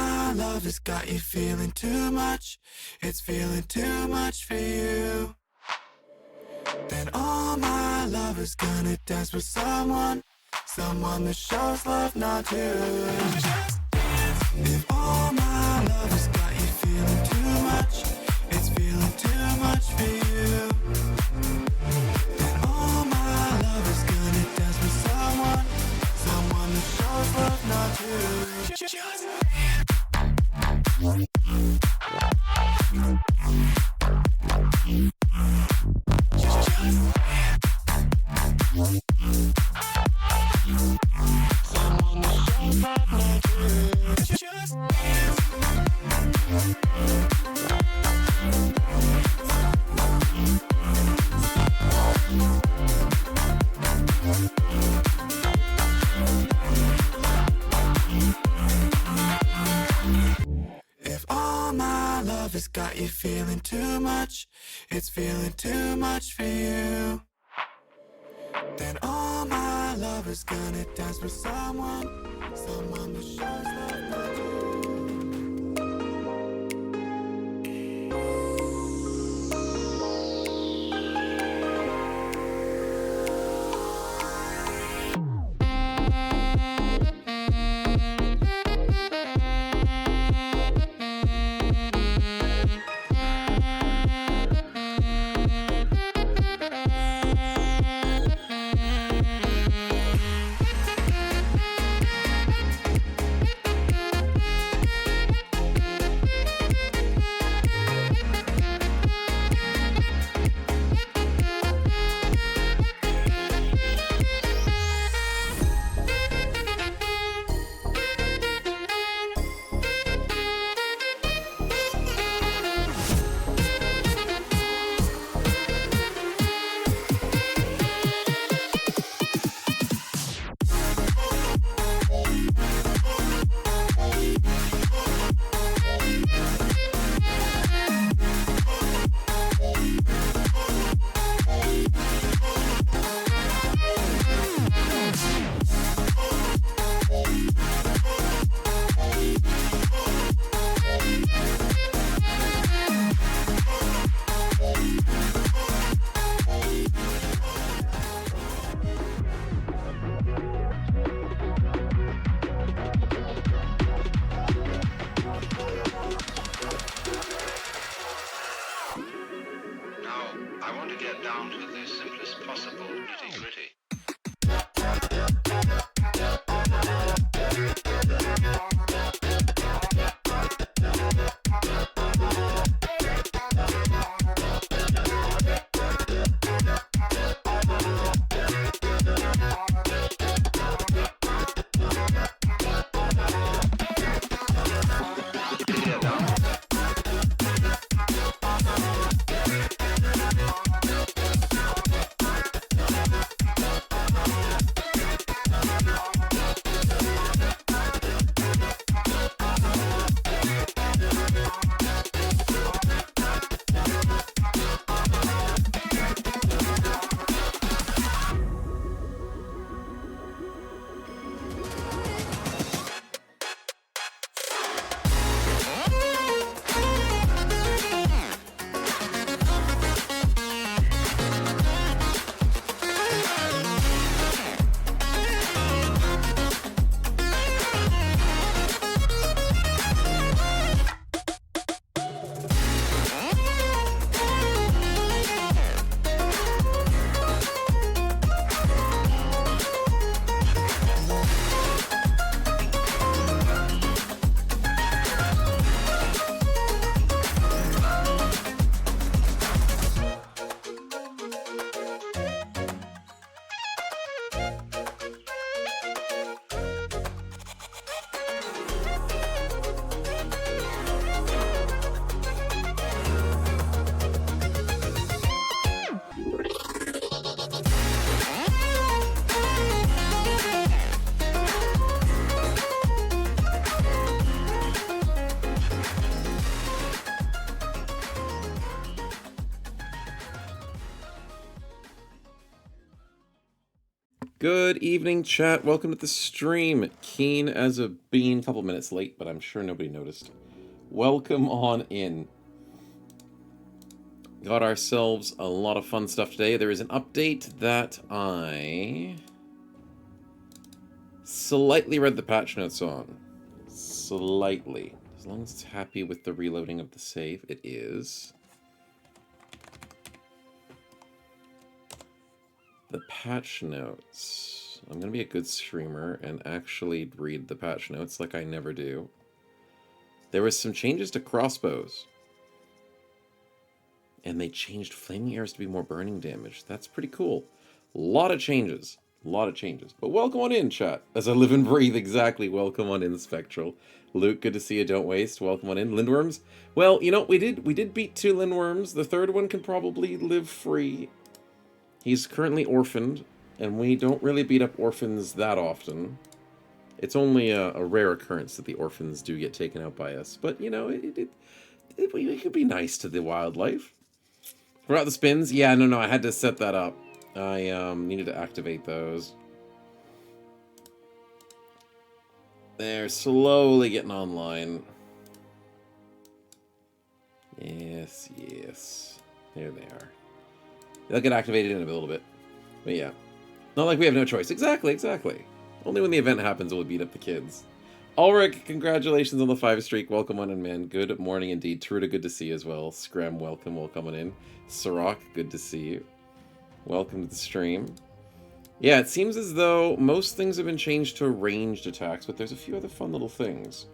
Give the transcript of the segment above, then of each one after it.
my love has got you feeling too much. It's feeling too much for you. Then all my love is gonna dance with someone that shows love, not you. Just dance. If all my love has got you feeling too much, it's feeling too much for you. Then all my love is gonna dance with someone that shows love, not you. Just dance. If all my love has got you feeling too much, it's feeling too much for you. Then all my love is gonna dance with someone that shows love, not you. Good evening, chat. Welcome to the stream. Keen as a bean, couple minutes late, but I'm sure nobody noticed. Welcome on in. Got ourselves a lot of fun stuff today. There is an update that I slightly read the patch notes on. Slightly. As long as it's happy with the reloading of the save, it is. The patch notes. I'm going to be a good streamer and actually read the patch notes like I never do. There was some changes to crossbows. And they changed flaming arrows to be more burning damage. That's pretty cool. A lot of changes. A lot of changes. But welcome on in, chat. As I live and breathe, exactly. Welcome on in, Spectral. Luke, good to see you. Don't waste. Welcome on in. Lindworms. Well, you know, we did beat 2 Lindworms. The third one can probably live free. He's currently orphaned, and we don't really beat up orphans that often. It's only a rare occurrence that the orphans do get taken out by us. But, you know, it could be nice to the wildlife. Forgot the spins? Yeah, no, I had to set that up. I needed to activate those. They're slowly getting online. Yes. There they are. They'll get activated in a little bit. But yeah. Not like we have no choice. Exactly. Only when the event happens will we beat up the kids. Ulrich, congratulations on the 5 streak. Welcome on in, man. Good morning indeed. Truda, good to see you as well. Scram, welcome on in. Sirach, good to see you. Welcome to the stream. Yeah, it seems as though most things have been changed to ranged attacks, but there's a few other fun little things.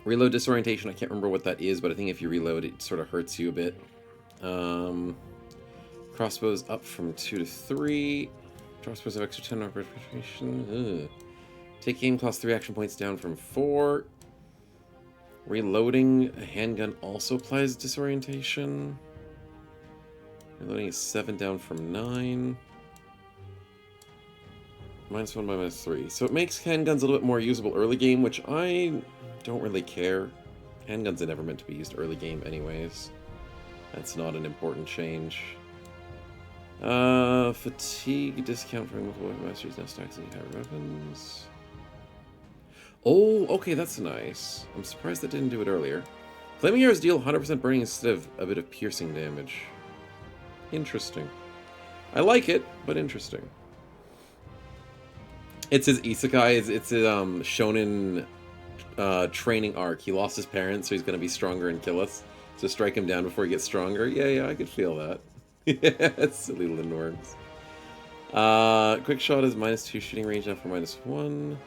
Reload disorientation, I can't remember what that is, but I think if you reload, it sort of hurts you a bit. Crossbows up from 2 to 3. Crossbows have extra 10 representation. Take aim cost 3 action points down from 4. Reloading a handgun also applies disorientation. Reloading is 7 down from 9. -1 by -3. So it makes handguns a little bit more usable early game, which I don't really care. Handguns are never meant to be used early game anyways. That's not an important change. Fatigue discount for multiple weapon masters now stacks and higher weapons. Oh, okay, that's nice. I'm surprised that didn't do it earlier. Flaming arrows deal 100% burning instead of a bit of piercing damage. Interesting. I like it, but interesting. It's his isekai. It's a shonen training arc. He lost his parents, so he's going to be stronger and kill us. So strike him down before he gets stronger. Yeah, I could feel that. Yeah, silly Lindworms. Quick shot is -2 shooting range now for -1.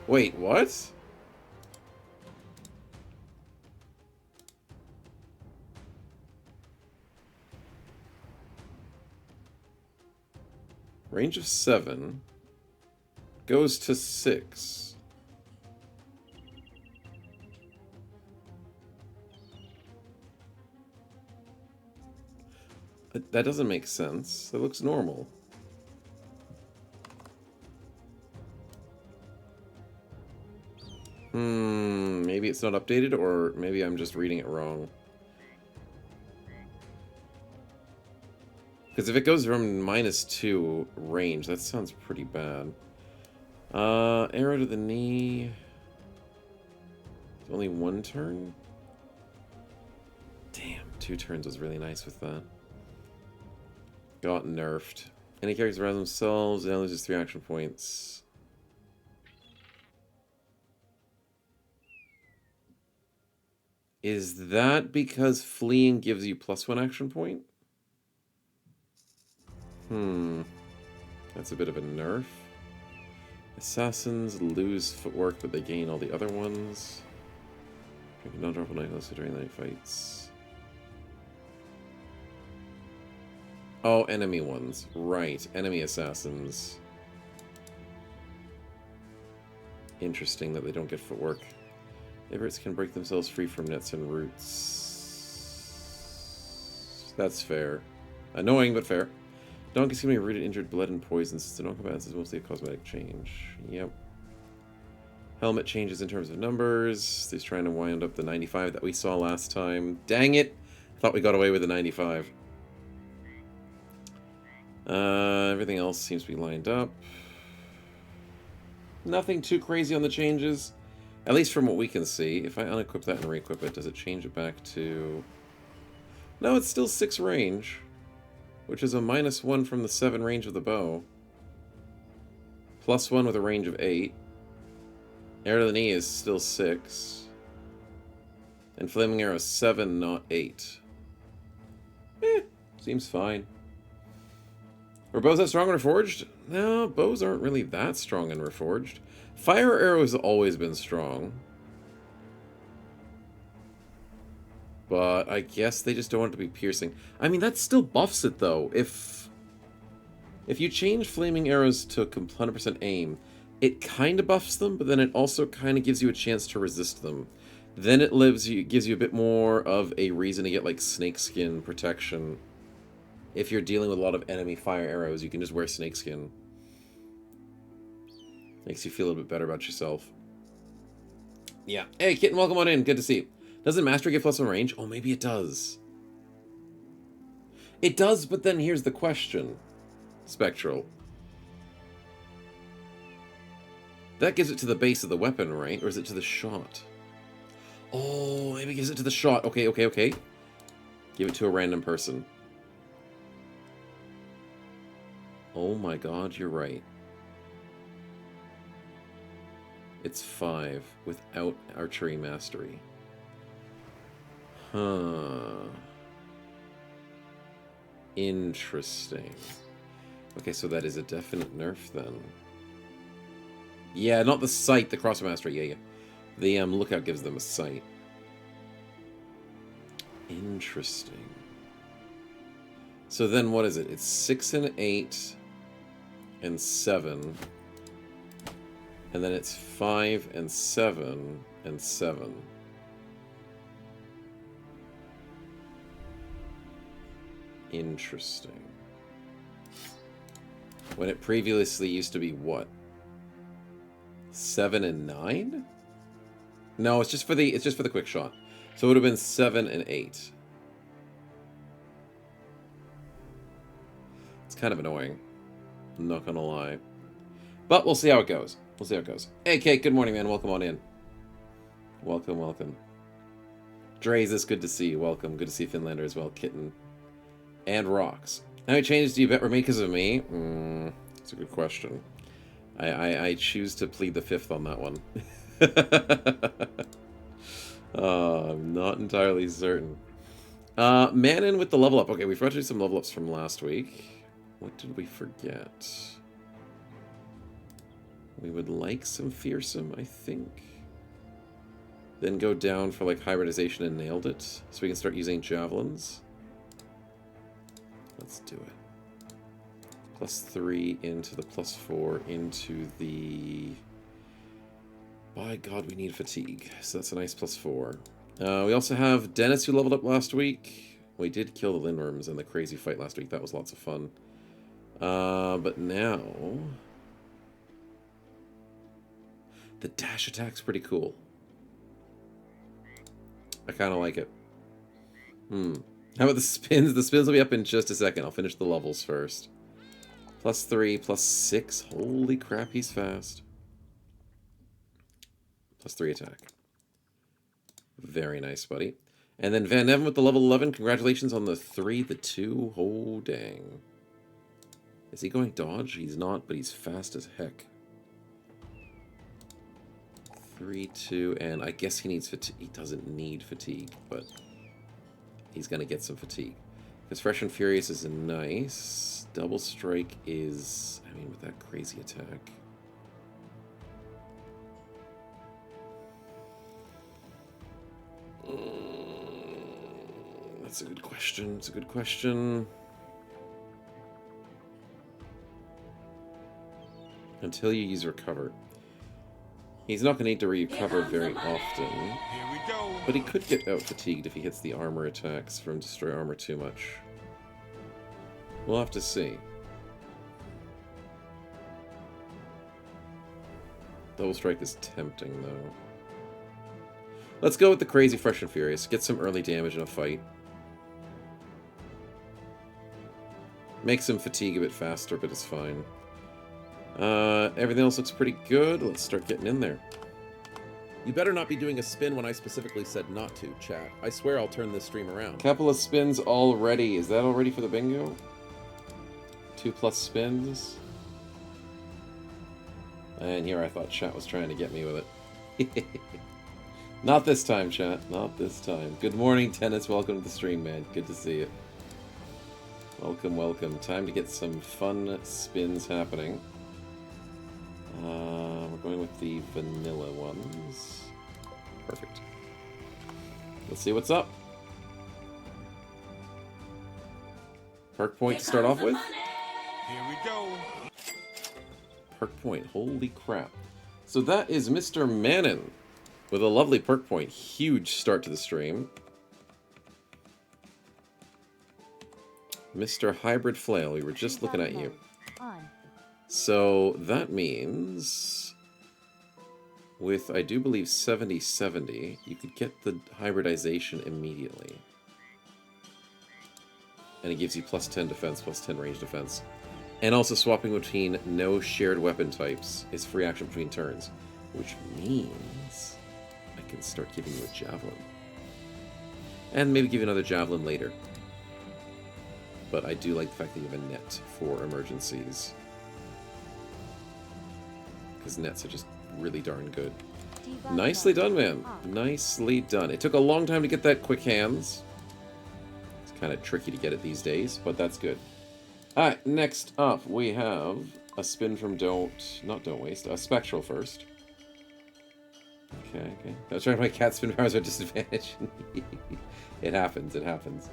Wait, what? Range of 7 goes to 6. That doesn't make sense. That looks normal. Maybe it's not updated, or maybe I'm just reading it wrong. Because if it goes from -2 range, that sounds pretty bad. Arrow to the knee. Only 1 turn? Damn, 2 turns was really nice with that. Got nerfed. Any characters around themselves, now loses 3 action points. Is that because fleeing gives you +1 action point? That's a bit of a nerf. Assassins lose footwork, but they gain all the other ones. Drink a non-drop night also during night fights. Oh, enemy ones. Right, enemy assassins. Interesting that they don't get footwork. Favorites can break themselves free from nets and roots. That's fair. Annoying, but fair. Donkeys can be rooted, injured, bled, and poisoned, since the non-combatants is mostly a cosmetic change. Yep. Helmet changes in terms of numbers. He's trying to wind up the 95 that we saw last time. Dang it! Thought we got away with the 95. Everything else seems to be lined up. Nothing too crazy on the changes. At least from what we can see. If I unequip that and re-equip it, does it change it back to... No, it's still 6 range. Which is a -1 from the 7 range of the bow. +1 with a range of 8. Arrow to the knee is still 6. And flaming arrow 7, not 8. Seems fine. Were bows that strong in Reforged? No, bows aren't really that strong in Reforged. Fire arrow has always been strong. But I guess they just don't want it to be piercing. I mean, that still buffs it, though. If you change flaming arrows to 100% aim, it kind of buffs them, but then it also kind of gives you a chance to resist them. Then it gives you a bit more of a reason to get, like, snakeskin protection. If you're dealing with a lot of enemy fire arrows, you can just wear snakeskin. Makes you feel a little bit better about yourself. Yeah. Hey, Kitten, welcome on in. Good to see you. Doesn't Mastery get +1 range? Oh, maybe it does. It does, but then here's the question. Spectral. That gives it to the base of the weapon, right? Or is it to the shot? Oh, maybe it gives it to the shot. Okay, okay, okay. Give it to a random person. Oh my god, you're right. It's 5 without archery mastery. Huh. Interesting. Okay, so that is a definite nerf then. Yeah, not the sight, the crossbow mastery. Yeah, yeah. The lookout gives them a sight. Interesting. So then what is it? It's 6 and 8 and 7. And then it's 5 and 7 and 7. Interesting. When it previously used to be what? 7 and 9? No, it's just for the quick shot. So it would have been 7 and 8. It's kind of annoying. I'm not gonna lie. But we'll see how it goes. We'll see how it goes. Hey, Kate, good morning, man. Welcome on in. Welcome, welcome. Dre's, it's good to see you. Welcome. Good to see Finlander as well. Kitten. And Rocks. How many changes do you bet were made because of me? That's a good question. I choose to plead the 5th on that one. I'm not entirely certain. Manon with the level up. Okay, we forgot to do some level ups from last week. What did we forget? We would like some fearsome, I think. Then go down for like hybridization and nailed it. So we can start using javelins. Let's do it. +3 into the +4 into the... By God, we need fatigue. So that's a nice +4. We also have Dennis, who leveled up last week. We did kill the Lindworms in the crazy fight last week. That was lots of fun. But now... The dash attack's pretty cool. I kind of like it. How about the spins? The spins will be up in just a second. I'll finish the levels first. +3, +6. Holy crap, he's fast. +3 attack. Very nice, buddy. And then Van Neven with the level 11. Congratulations on the 3, the 2. Oh, dang. Is he going dodge? He's not, but he's fast as heck. 3, 2, and I guess he needs fatigue. He doesn't need fatigue, but he's going to get some fatigue. Because Fresh and Furious is nice. Double Strike is... I mean, with that crazy attack... That's a good question. It's a good question. Until you use Recover. He's not going to need to recover very often. Here we go. But he could get out fatigued if he hits the armor attacks from Destroy Armor too much. We'll have to see. Double Strike is tempting, though. Let's go with the Crazy Fresh and Furious. Get some early damage in a fight. Makes him fatigue a bit faster, but it's fine. Everything else looks pretty good. Let's start getting in there. You better not be doing a spin when I specifically said not to, chat. I swear I'll turn this stream around. Couple of spins already. Is that all ready for the bingo? 2+ spins. And here I thought chat was trying to get me with it. Not this time, chat. Not this time. Good morning, Tennis. Welcome to the stream, man. Good to see you. Welcome, welcome. Time to get some fun spins happening. We're going with the vanilla ones. Perfect. Let's see what's up. Perk point to start off with. Here we go. Perk point. Holy crap. So that is Mr. Mannon with a lovely perk point. Huge start to the stream. Mr. Hybrid Flail, we were just looking at you. So that means with, I do believe, 70/70, you could get the hybridization immediately. And it gives you +10 defense, +10 range defense. And also swapping between no shared weapon types is free action between turns. Which means I can start giving you a javelin. And maybe give you another javelin later. But I do like the fact that you have a net for emergencies. Because nets are just really darn good. Nicely done, man. Nicely done. It took a long time to get that quick hands. It's kind of tricky to get it these days, but that's good. Alright, next up we have a spin from Don't Waste, a Spectral first. Okay. I was trying to my cat spin powers at disadvantage. It happens, it happens.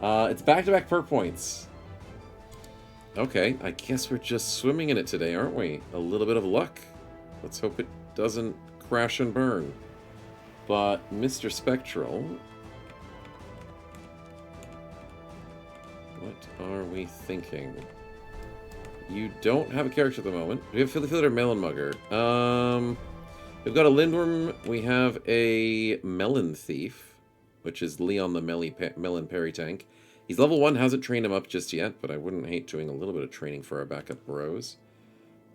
It's back-to-back perk points. Okay, I guess we're just swimming in it today, aren't we? A little bit of luck. Let's hope it doesn't crash and burn. But Mr. Spectral, what are we thinking? You don't have a character at the moment. We have Philly Fielder, Melon Mugger. We've got a Lindworm. We have a Melon Thief, which is Leon the Melon Parry Tank. He's level 1, hasn't trained him up just yet, but I wouldn't hate doing a little bit of training for our backup bros.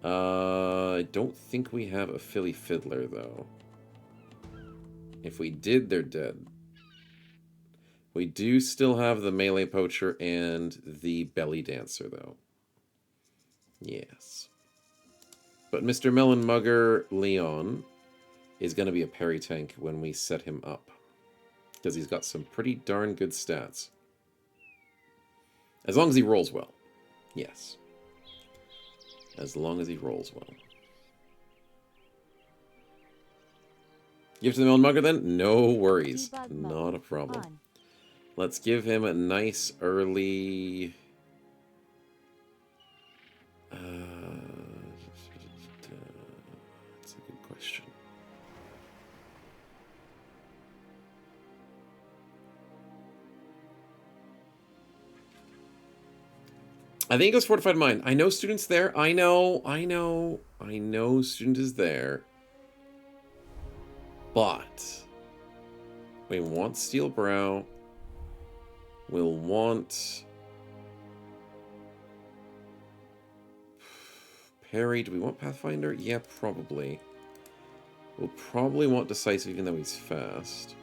I don't think we have a Philly Fiddler, though. If we did, they're dead. We do still have the Melee Poacher and the Belly Dancer, though. Yes. But Mr. Melon Mugger Leon is going to be a parry tank when we set him up. Because he's got some pretty darn good stats. As long as he rolls well. Yes. As long as he rolls well. Give to the Melon Mugger then? No worries. Not a problem. Let's give him a nice early... That's a good question. I think it goes Fortified Mind. I know students there. I know student is there. But we want Steel Brow. We'll want Parry. Do we want Pathfinder? Yeah, probably. We'll probably want Decisive even though he's fast.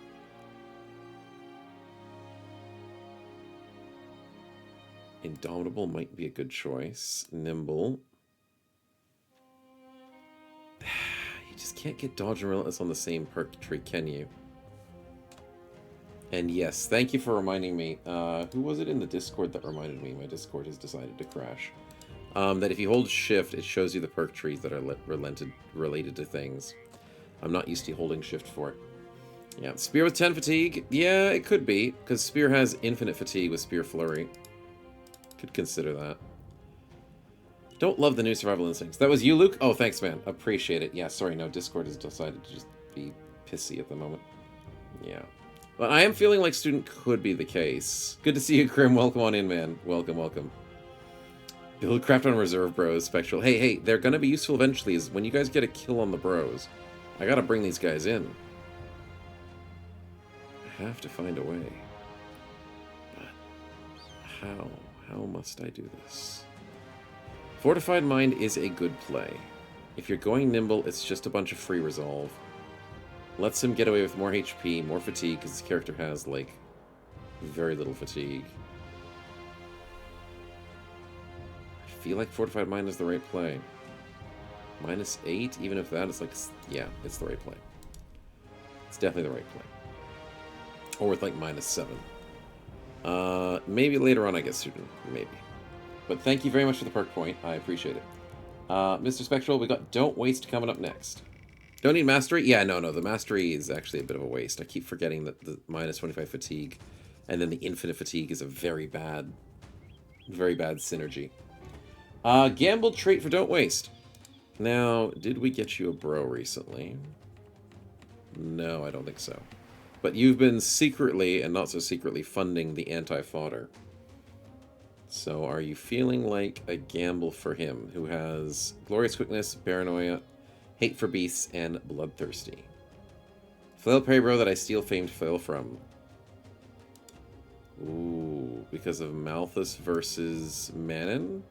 Indomitable might be a good choice. Nimble. You just can't get Dodge and Relentless on the same perk tree, can you? And yes, thank you for reminding me. Who was it in the Discord that reminded me? My Discord has decided to crash. That if you hold Shift, it shows you the perk trees that are related to things. I'm not used to holding Shift for it. Yeah, Spear with 10 fatigue. Yeah, it could be, because Spear has infinite fatigue with Spear Flurry. Could consider that. Don't love the new survival instincts. That was you, Luke? Oh, thanks, man. Appreciate it. Yeah, sorry, no, Discord has decided to just be pissy at the moment. Yeah. But I am feeling like student could be the case. Good to see you, Grim. Welcome on in, man. Welcome, welcome. Build craft on reserve bros, Spectral. Hey, they're gonna be useful eventually is when you guys get a kill on the bros. I gotta bring these guys in. I have to find a way. But how? How must I do this? Fortified Mind is a good play. If you're going nimble, it's just a bunch of free resolve. Lets him get away with more HP, more fatigue, because his character has, like, very little fatigue. I feel like Fortified Mind is the right play. -8, even if that is like... Yeah, it's the right play. It's definitely the right play. Or with, like, -7. Maybe later on I get Student. Maybe. But thank you very much for the perk point. I appreciate it. Mr. Spectral, we got Don't Waste coming up next. Don't need Mastery? Yeah, no. The Mastery is actually a bit of a waste. I keep forgetting that the -25 fatigue and then the infinite fatigue is a very bad synergy. Gamble trait for Don't Waste. Now, did we get you a bro recently? No, I don't think so. But you've been secretly, and not so secretly, funding the anti-fodder. So are you feeling like a gamble for him, who has Glorious Quickness, Paranoia, Hate for Beasts, and Bloodthirsty? Flail Parry Bro that I steal famed flail from. Ooh, because of Malthus versus Manon?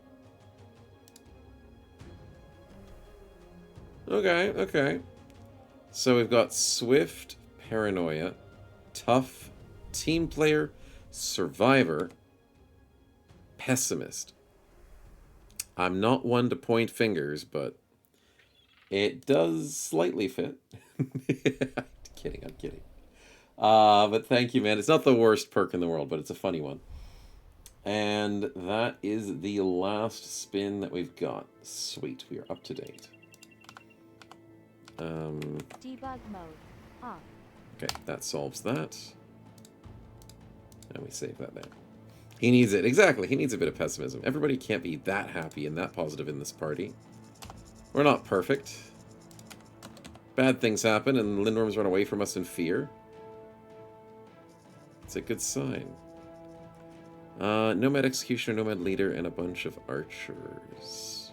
Okay, okay. So we've got Swift, Paranoia, Tough, Team Player, Survivor, Pessimist. I'm not one to point fingers, but it does slightly fit. I'm kidding. But thank you, man. It's not the worst perk in the world, but it's a funny one. And that is the last spin that we've got. Sweet, we are up to date. Debug mode off. Okay, that solves that. And we save that there. He needs it. Exactly, he needs a bit of pessimism. Everybody can't be that happy and that positive in this party. We're not perfect. Bad things happen and Lindworms run away from us in fear. It's a good sign. Nomad Executioner, Nomad Leader, and a bunch of archers.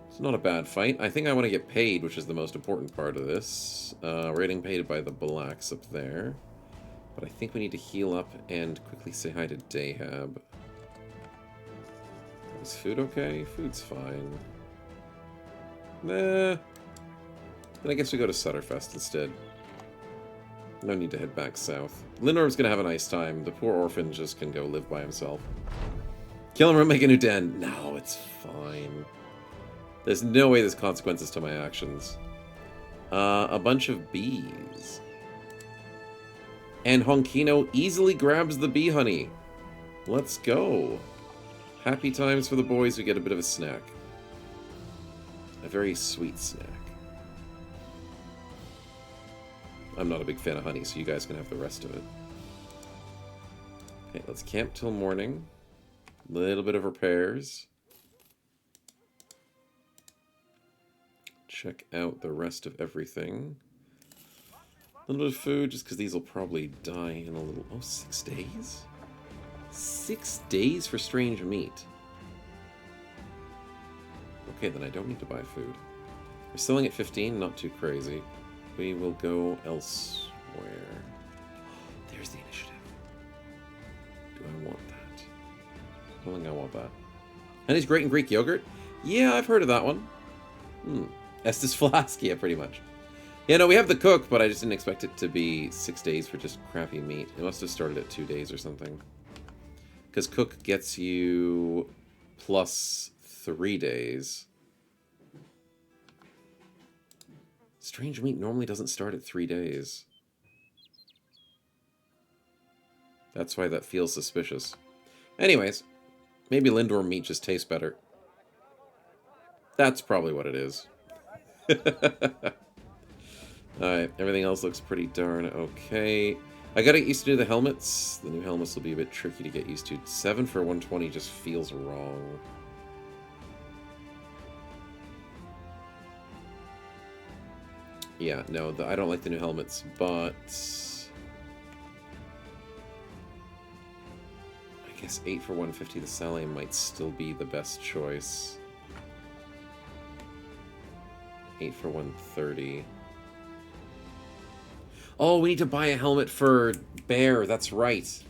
It's not a bad fight. I think I want to get paid, which is the most important part of this. We're getting paid by the blacks up there. But I think we need to heal up and quickly say hi to Dahab. Is food okay? Food's fine. Nah. Then I guess we go to Sutterfest instead. No need to head back south. Lindorm's gonna have a nice time. The poor orphan just can go live by himself. Kill him or make a new den. No, it's fine. There's no way there's consequences to my actions. A bunch of bees. And Honkino easily grabs the bee honey. Let's go. Happy times for the boys who get a bit of a snack. A very sweet snack. I'm not a big fan of honey, so you guys can have the rest of it. Okay, let's camp till morning. Little bit of repairs. Check out the rest of everything. A little bit of food, just because these will probably die in a little... Oh, 6 days? 6 days for strange meat. Okay, then I don't need to buy food. We're selling at 15, not too crazy. We will go elsewhere. There's the initiative. Do I want that? I don't think I want that. Honey's great in Greek yogurt? Yeah, I've heard of that one. Estes Flaskia, pretty much. Yeah, no, we have the cook, but I just didn't expect it to be 6 days for just crappy meat. It must have started at 2 days or something. Because cook gets you plus 3 days. Strange meat normally doesn't start at 3 days. That's why that feels suspicious. Anyways, maybe Lindworm meat just tastes better. That's probably what it is. Alright, everything else looks pretty darn okay. I gotta get used to the helmets. The new helmets will be a bit tricky to get used to. 7 for 120 just feels wrong. Yeah, no, I don't like the new helmets, but... I guess 8 for 150, the Salé might still be the best choice. 8 for 130. Oh, we need to buy a helmet for Bear. That's right.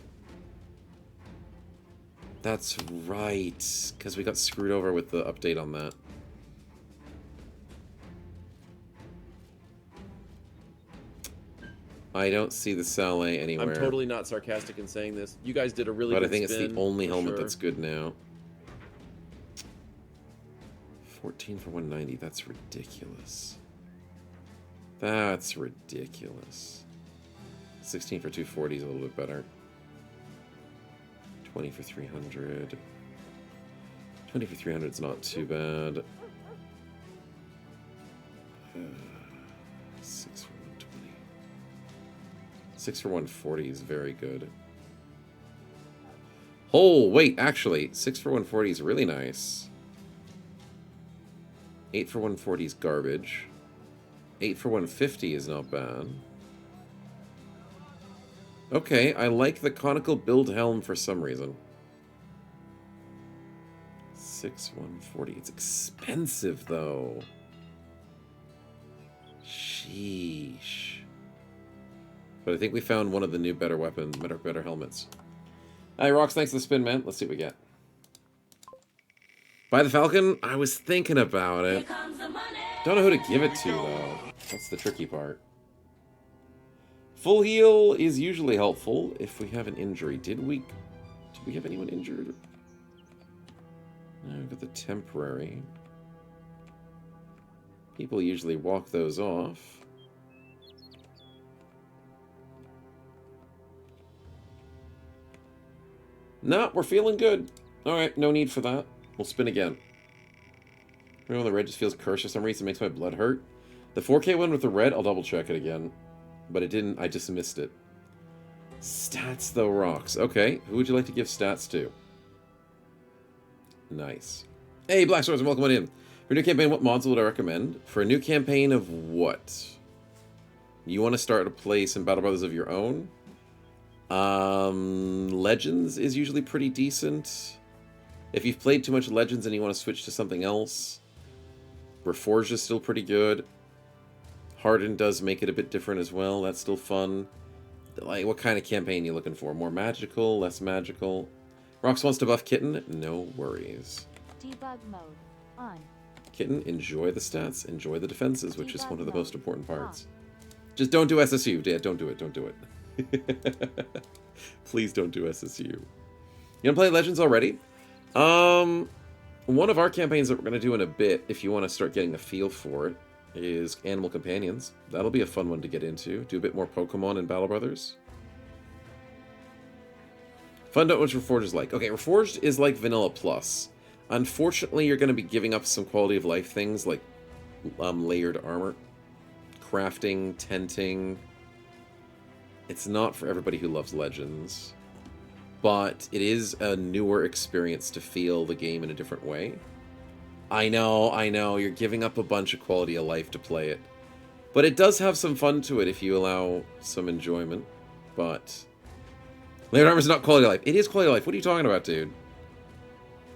That's right. Because we got screwed over with the update on that. I don't see the Saleh anywhere. I'm totally not sarcastic in saying this. You guys did a really But good I think it's the spin, only for helmet sure. that's good now. 14 for 190. That's ridiculous. That's ridiculous. 16 for 240 is a little bit better. 20 for 300. 20 for 300 is not too bad. 6 for 120. 6 for 140 is very good. Oh, wait, actually, 6 for 140 is really nice. 8 for 140 is garbage. 8 for 150 is not bad. Okay, I like the conical build helm for some reason. 6 140. It's expensive though. Sheesh. But I think we found one of the new better weapons, better helmets. Hi, Rox, thanks for the spin, man. Let's see what we get. Buy the Falcon? I was thinking about it. Don't know who to give it to though. That's the tricky part. Full heal is usually helpful if we have an injury. Did we have anyone injured? No, we've got the temporary. People usually walk those off. No, we're feeling good. Alright, no need for that. We'll spin again. Remember when the red just feels cursed for some reason, it makes my blood hurt? The 4K one with the red, I'll double check it again. But it didn't, I just missed it. Stats though rocks. Okay, who would you like to give stats to? Nice. Hey, Black Swords, welcome on in. For a new campaign, what mods would I recommend? For a new campaign of what? You want to start to play some Battle Brothers of your own? Legends is usually pretty decent. If you've played too much Legends and you want to switch to something else, Reforged is still pretty good. Hardened does make it a bit different as well. That's still fun. Like, what kind of campaign are you looking for? More magical? Less magical? Rox wants to buff Kitten? No worries. Debug mode on. Kitten, enjoy the stats. Enjoy the defenses, which is one of the most important parts. On. Just don't do SSU, Dad. Don't do it. Don't do it. Please don't do SSU. You want to play Legends already? One of our campaigns that we're going to do in a bit, if you want to start getting a feel for it, is Animal Companions. That'll be a fun one to get into. Do a bit more Pokemon and Battle Brothers. Find out what Reforged is like. Okay, Reforged is like Vanilla Plus. Unfortunately, you're going to be giving up some quality of life things like layered armor, crafting, tenting. It's not for everybody who loves Legends. But it is a newer experience to feel the game in a different way. I know, you're giving up a bunch of quality of life to play it. But it does have some fun to it if you allow some enjoyment. But layered armor is not quality of life. It is quality of life. What are you talking about, dude?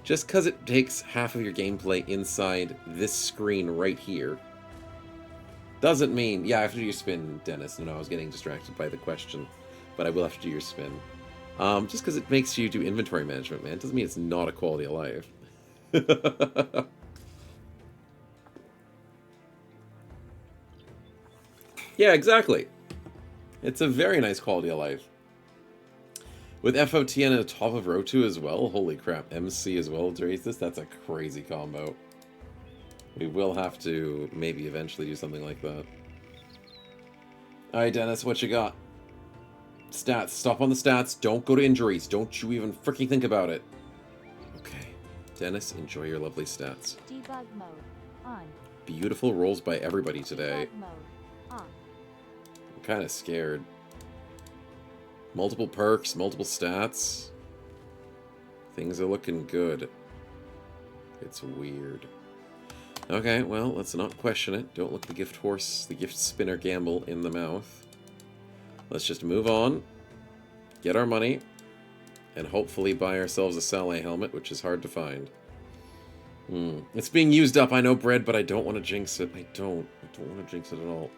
Just because it takes half of your gameplay inside this screen right here doesn't mean... Yeah, I have to do your spin, Dennis. No, I was getting distracted by the question. But I will have to do your spin. Just because it makes you do inventory management, man, doesn't mean it's not a quality of life. Yeah, exactly. It's a very nice quality of life. With FOTN at the top of row 2 as well. Holy crap. MC as well to raise this. That's a crazy combo. We will have to maybe eventually do something like that. Alright, Dennis, what you got? Stats. Stop on the stats. Don't go to injuries. Don't you even freaking think about it. Okay. Dennis, enjoy your lovely stats. Debug mode on. Beautiful rolls by everybody today. Debug mode off. I'm kind of scared. Multiple perks, multiple stats. Things are looking good. It's weird. Okay, well, let's not question it. Don't look the gift horse, the gift spinner gamble in the mouth. Let's just move on, get our money, and hopefully buy ourselves a Saleh helmet, which is hard to find. It's being used up, I know, Bread, but I don't want to jinx it. I don't want to jinx it at all.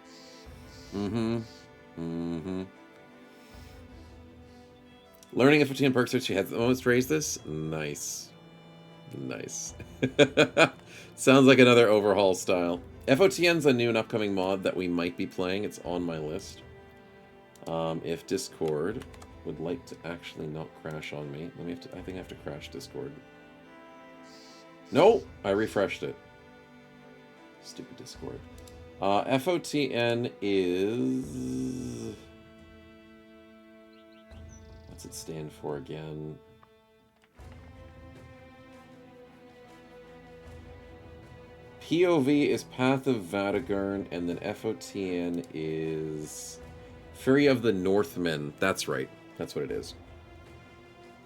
Learning FOT and perks so she has the moments to raise this. Nice. Nice. Sounds like another overhaul style. FOTN's a new and upcoming mod that we might be playing. It's on my list. If Discord would like to actually not crash on me. I think I have to crash Discord. No! I refreshed it. Stupid Discord. FOTN is... What's it stand for again? POV is Path of Vadagern, and then FOTN is Fury of the Northmen. That's right. That's what it is.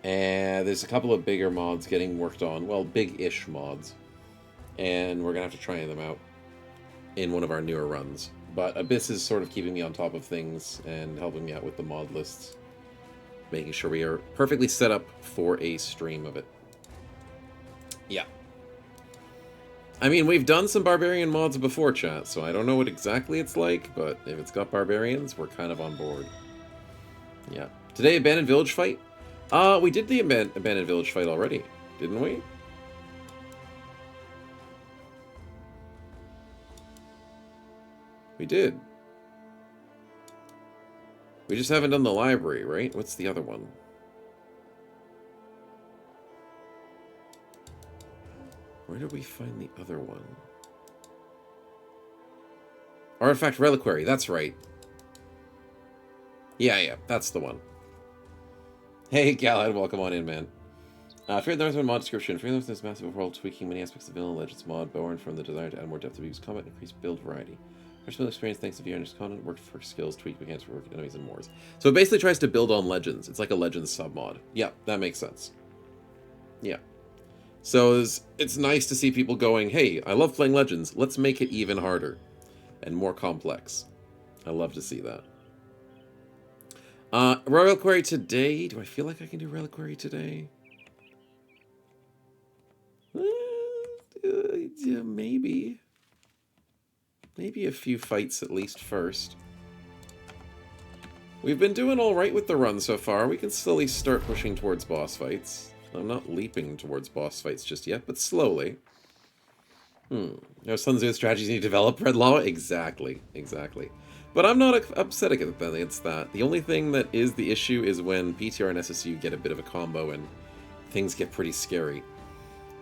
And there's a couple of bigger mods getting worked on. Well, big-ish mods. And we're going to have to try them out in one of our newer runs. But Abyss is sort of keeping me on top of things and helping me out with the mod lists. Making sure we are perfectly set up for a stream of it. Yeah. I mean, we've done some Barbarian mods before, chat, so I don't know what exactly it's like, but if it's got Barbarians, we're kind of on board. Yeah. Today, Abandoned Village fight? We did the Abandoned Village fight already, didn't we? We did. We just haven't done the library, right? What's the other one? Where did we find the other one? Artifact Reliquary, that's right. Yeah, that's the one. Hey, Galad, welcome on in, man. Fear the Northman mod description. Fear the Northman's massive overall tweaking many aspects of Villain Legends mod, born from the desire to add more depth to use combat and increase build variety. Personal experience thanks to VR content, work for skills, tweak mechanics for work enemies and more. So it basically tries to build on Legends. It's like a Legends sub-mod. Yeah, that makes sense. Yeah. So it's nice to see people going, hey, I love playing Legends. Let's make it even harder and more complex. I love to see that. Reliquary today. Do I feel like I can do Reliquary today? Yeah, maybe. Maybe a few fights at least first. We've been doing alright with the run so far. We can slowly start pushing towards boss fights. I'm not leaping towards boss fights just yet, but slowly. No Sun Tzu strategies need to develop, Red Lava? Exactly. But I'm not upset against that. The only thing that is the issue is when PTR and SSU get a bit of a combo and things get pretty scary.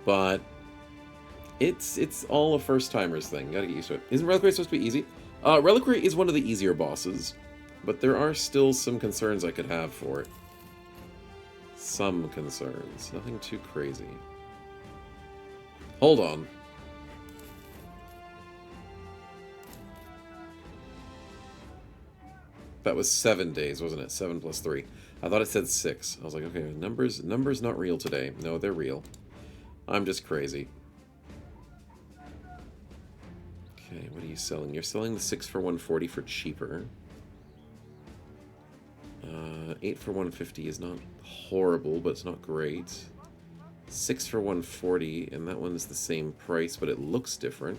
But it's all a first-timers thing. Gotta get used to it. Isn't Reliquary supposed to be easy? Reliquary is one of the easier bosses, but there are still some concerns I could have for it. Some concerns. Nothing too crazy. Hold on. That was 7 days, wasn't it? 7 plus 3. I thought it said 6. I was like, okay, numbers not real today. No, they're real. I'm just crazy. Okay, what are you selling? You're selling the 6 for 140 for cheaper. 8 for 150 is not horrible, but it's not great. 6 for 140, and that one's the same price, but it looks different.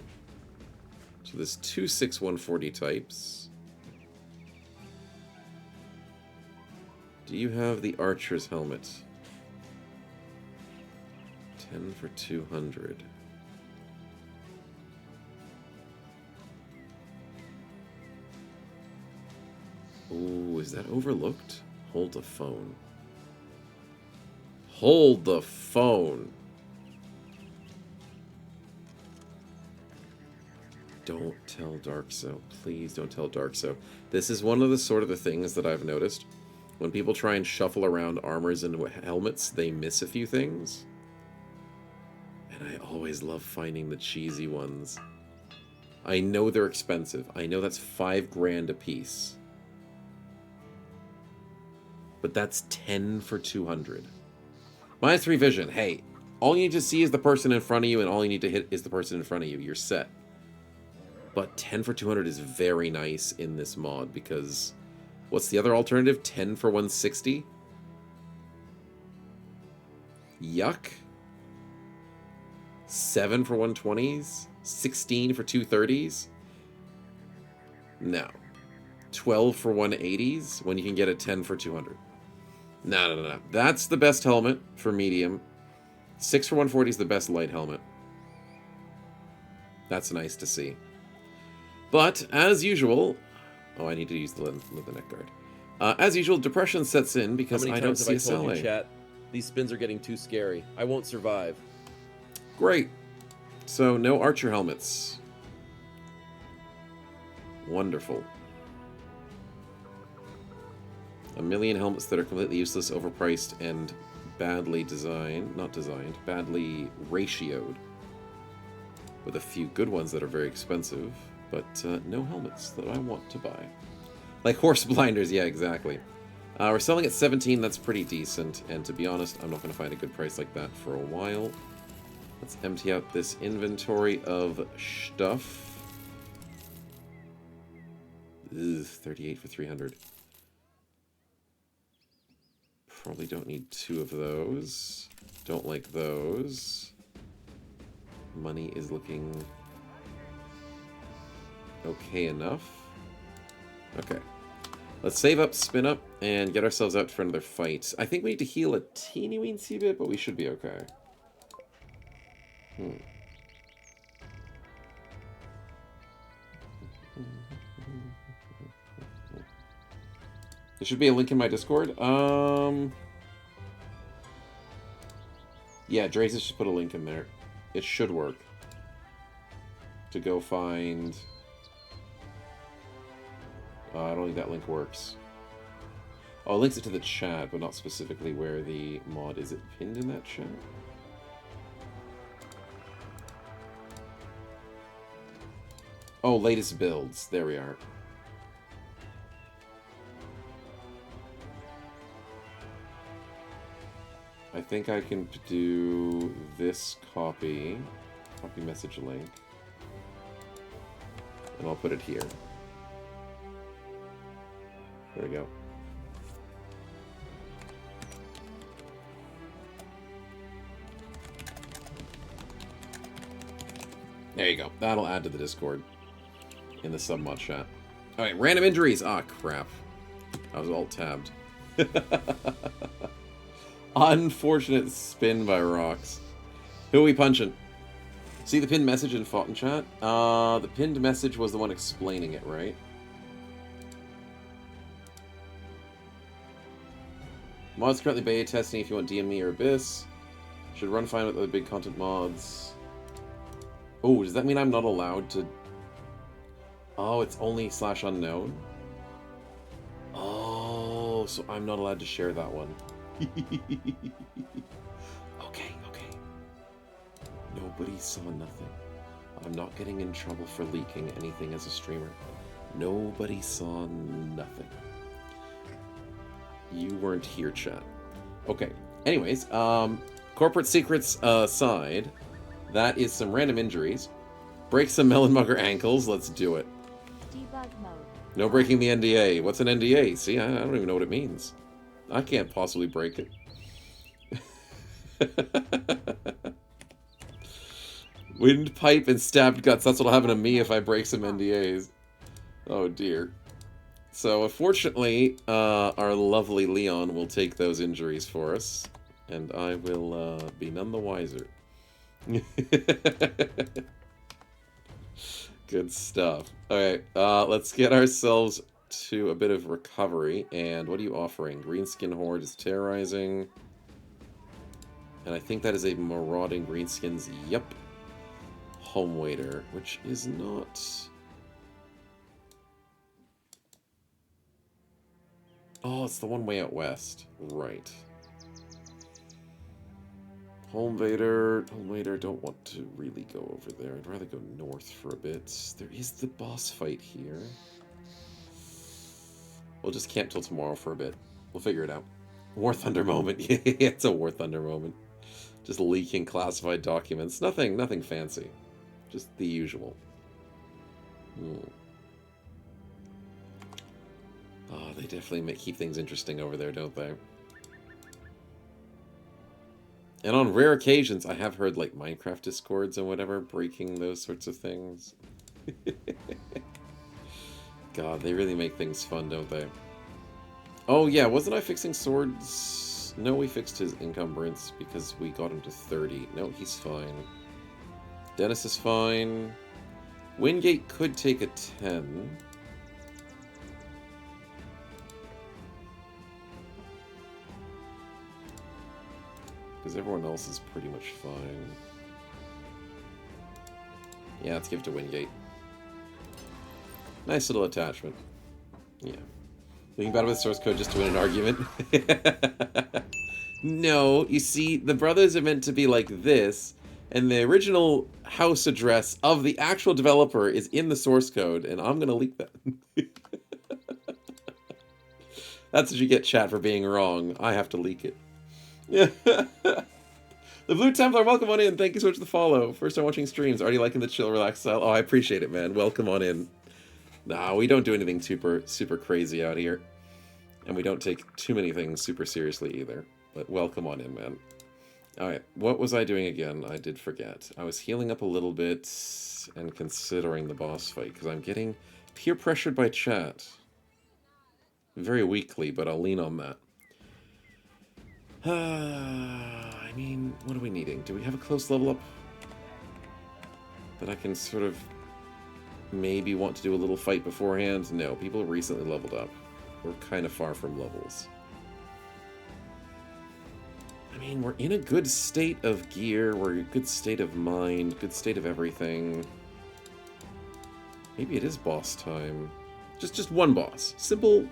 So there's 2 6 140 types. Do you have the Archer's Helmet? 10 for 200. Ooh, is that overlooked? Hold the phone. Hold the phone. Don't tell Darkso. Please don't tell Darkso. This is one of the sort of the things that I've noticed. When people try and shuffle around armors and helmets, they miss a few things. And I always love finding the cheesy ones. I know they're expensive. I know that's $5 grand a piece. But that's 10 for 200. -3 vision. Hey, all you need to see is the person in front of you, and all you need to hit is the person in front of you. You're set. But 10 for 200 is very nice in this mod, because... What's the other alternative? 10 for 160? Yuck. 7 for 120s? 16 for 230s? No. 12 for 180s when you can get a 10 for 200. No. That's the best helmet for medium. 6 for 140 is the best light helmet. That's nice to see. But, as usual... Oh, I need to use the neck guard. As usual, depression sets in because I don't see a How many times have I told selling. you, chat? These spins are getting too scary. I won't survive. Great. So, no archer helmets. Wonderful. A million helmets that are completely useless, overpriced, and badly designed. Not designed. Badly ratioed. With a few good ones that are very expensive. But no helmets that I want to buy. Like horse blinders, yeah, exactly. We're selling at 17, that's pretty decent. And to be honest, I'm not going to find a good price like that for a while. Let's empty out this inventory of stuff. Ugh, 38 for 300. Probably don't need 2 of those. Don't like those. Money is looking okay enough. Okay. Let's save up, spin up, and get ourselves out for another fight. I think we need to heal a teeny-weensy bit, but we should be okay. There should be a link in my Discord. Yeah, Drazus should put a link in there. It should work. To go find... I don't think that link works. Oh, it links it to the chat, but not specifically where the mod is. It pinned in that chat? Oh, latest builds. There we are. I think I can do this copy message link, and I'll put it here. There we go. There you go. That'll add to the Discord in the submod chat. Alright, random injuries. Ah, crap. I was alt-tabbed. Unfortunate spin by Rocks. Who are we punching? See the pinned message in Fought in chat? The pinned message was the one explaining it, right? Mods currently beta testing if you want DME or Abyss. Should run fine with other big content mods. Oh, does that mean I'm not allowed to... Oh, it's only /unknown? Oh, so I'm not allowed to share that one. Okay. Nobody saw nothing. I'm not getting in trouble for leaking anything as a streamer. Nobody saw nothing. You weren't here, chat. Okay. Anyways, corporate secrets aside, that is some random injuries. Break some melon mugger ankles. Let's do it. Debug mode. No breaking the NDA. What's an NDA? See, I don't even know what it means. I can't possibly break it. Windpipe and stabbed guts. That's what'll happen to me if I break some NDAs. Oh dear. So, unfortunately, our lovely Leon will take those injuries for us, and I will be none the wiser. Good stuff. Alright, let's get ourselves to a bit of recovery, and what are you offering? Greenskin Horde is terrorizing, and I think that is a marauding greenskins, yep. Home waiter, which is not... Oh, it's the one way out west. Right. Home waiter, don't want to really go over there. I'd rather go north for a bit. There is the boss fight here. We'll just camp till tomorrow for a bit. We'll figure it out. War Thunder moment. Yeah, it's a War Thunder moment. Just leaking classified documents. Nothing fancy. Just the usual. Oh, they definitely keep things interesting over there, don't they? And on rare occasions, I have heard, like, Minecraft Discords and whatever, breaking those sorts of things. God, they really make things fun, don't they? Oh, yeah, wasn't I fixing swords? No, we fixed his encumbrance because we got him to 30. No, he's fine. Dennis is fine. Wingate could take a 10. Because everyone else is pretty much fine. Yeah, let's give it to Wingate. Nice little attachment. Yeah. Thinking about it with source code just to win an argument. No, you see, the brothers are meant to be like this, and the original house address of the actual developer is in the source code, and I'm gonna leak that. That's what you get, chat, for being wrong. I have to leak it. The Blue Templar, welcome on in. Thank you so much for the follow. First time watching streams. Already liking the chill, relaxed style. Oh, I appreciate it, man. Welcome on in. Nah, we don't do anything super crazy out here. And we don't take too many things super seriously either. But welcome on in, man. Alright, what was I doing again? I did forget. I was healing up a little bit and considering the boss fight, because I'm getting peer pressured by chat. Very weakly, but I'll lean on that. I mean, what are we needing? Do we have a close level up that I can sort of maybe want to do a little fight beforehand? No, people recently leveled up. We're kind of far from levels. I mean, we're in a good state of gear, we're in a good state of mind, good state of everything. Maybe it is boss time. Just one boss. Simple,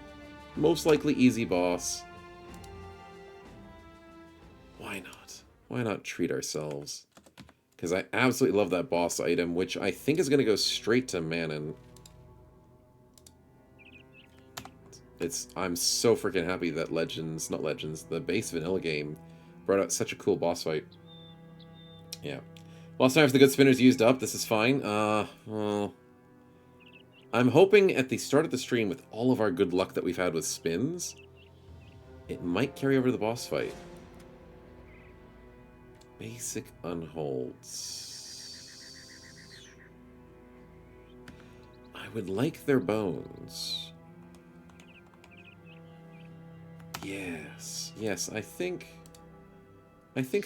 most likely easy boss. Why not? Why not treat ourselves? Because I absolutely love that boss item, which I think is going to go straight to Manon. I'm so freaking happy that the base vanilla game brought out such a cool boss fight. Yeah. Lost time for the good spinners used up. This is fine. Well, I'm hoping at the start of the stream, with all of our good luck that we've had with spins, it might carry over to the boss fight. Basic unholds. I would like their bones. Yes, I think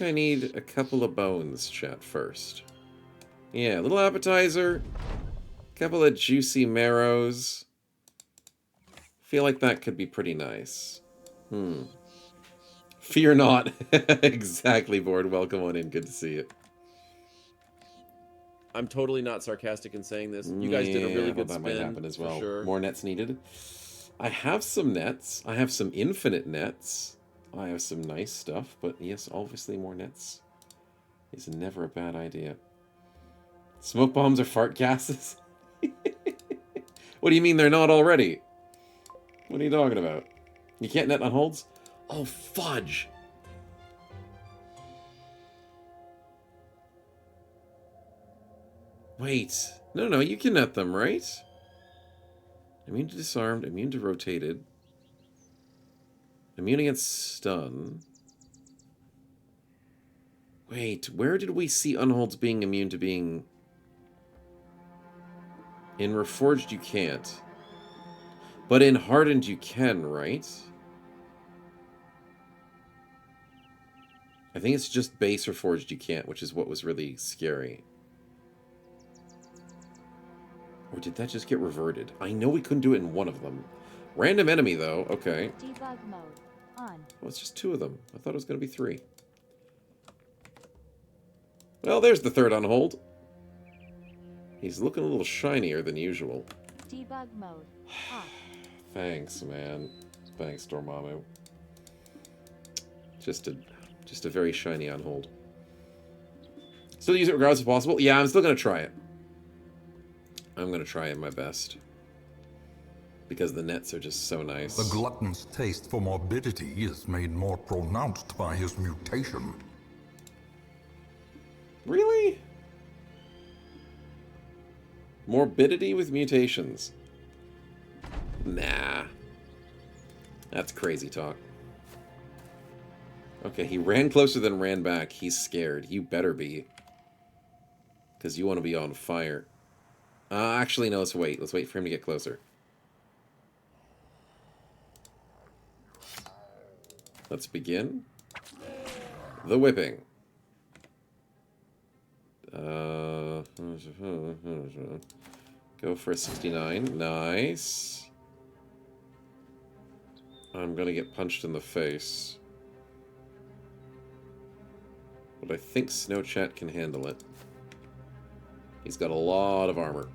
I need a couple of bones, chat, first. Yeah, a little appetizer, a couple of juicy marrows. Feel like that could be pretty nice. Fear not. Exactly, Board. Welcome on in. Good to see you. I'm totally not sarcastic in saying this. You guys did a really good spin. That might happen as well. Sure. More nets needed. I have some nets. I have some infinite nets. I have some nice stuff, but yes, obviously more nets is never a bad idea. Smoke bombs are fart gases? What do you mean they're not already? What are you talking about? You can't net on holds? Oh, fudge! Wait. No, you can net them, right? Immune to disarmed, immune to rotated. Immune against stun. Wait, where did we see unholds being immune to being... In Reforged you can't. But in Hardened you can, right? I think it's just base Reforged you can't, which is what was really scary. Or did that just get reverted? I know we couldn't do it in one of them. Random enemy, though. Okay. Debug mode on. Well, it's just 2 of them. I thought it was going to be 3. Well, there's the third unhold. He's looking a little shinier than usual. Debug mode off. Thanks, man. Thanks, Dormammu. Just a very shiny unhold. Still use it regardless if possible? Yeah, I'm still going to try it. I'm going to try it my best. Because the nets are just so nice. The glutton's taste for morbidity is made more pronounced by his mutation. Really? Morbidity with mutations? Nah. That's crazy talk. Okay, he ran closer than ran back. He's scared. You better be. Because you want to be on fire. Actually, no, let's wait. Let's wait for him to get closer. Let's begin the whipping. Go for a 69. Nice. I'm gonna get punched in the face. But I think Snowchat can handle it. He's got a lot of armor.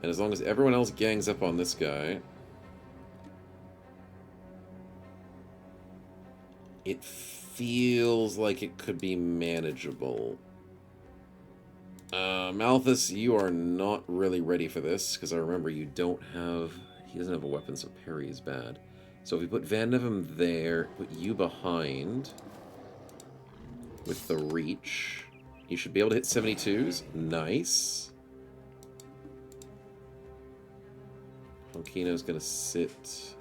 And as long as everyone else gangs up on this guy... It feels like it could be manageable. Malthus, you are not really ready for this, because I remember you don't have... He doesn't have a weapon, so parry is bad. So if we put Van Nevem there, put you behind... with the reach, you should be able to hit 72s. Nice. Honkino's gonna sit...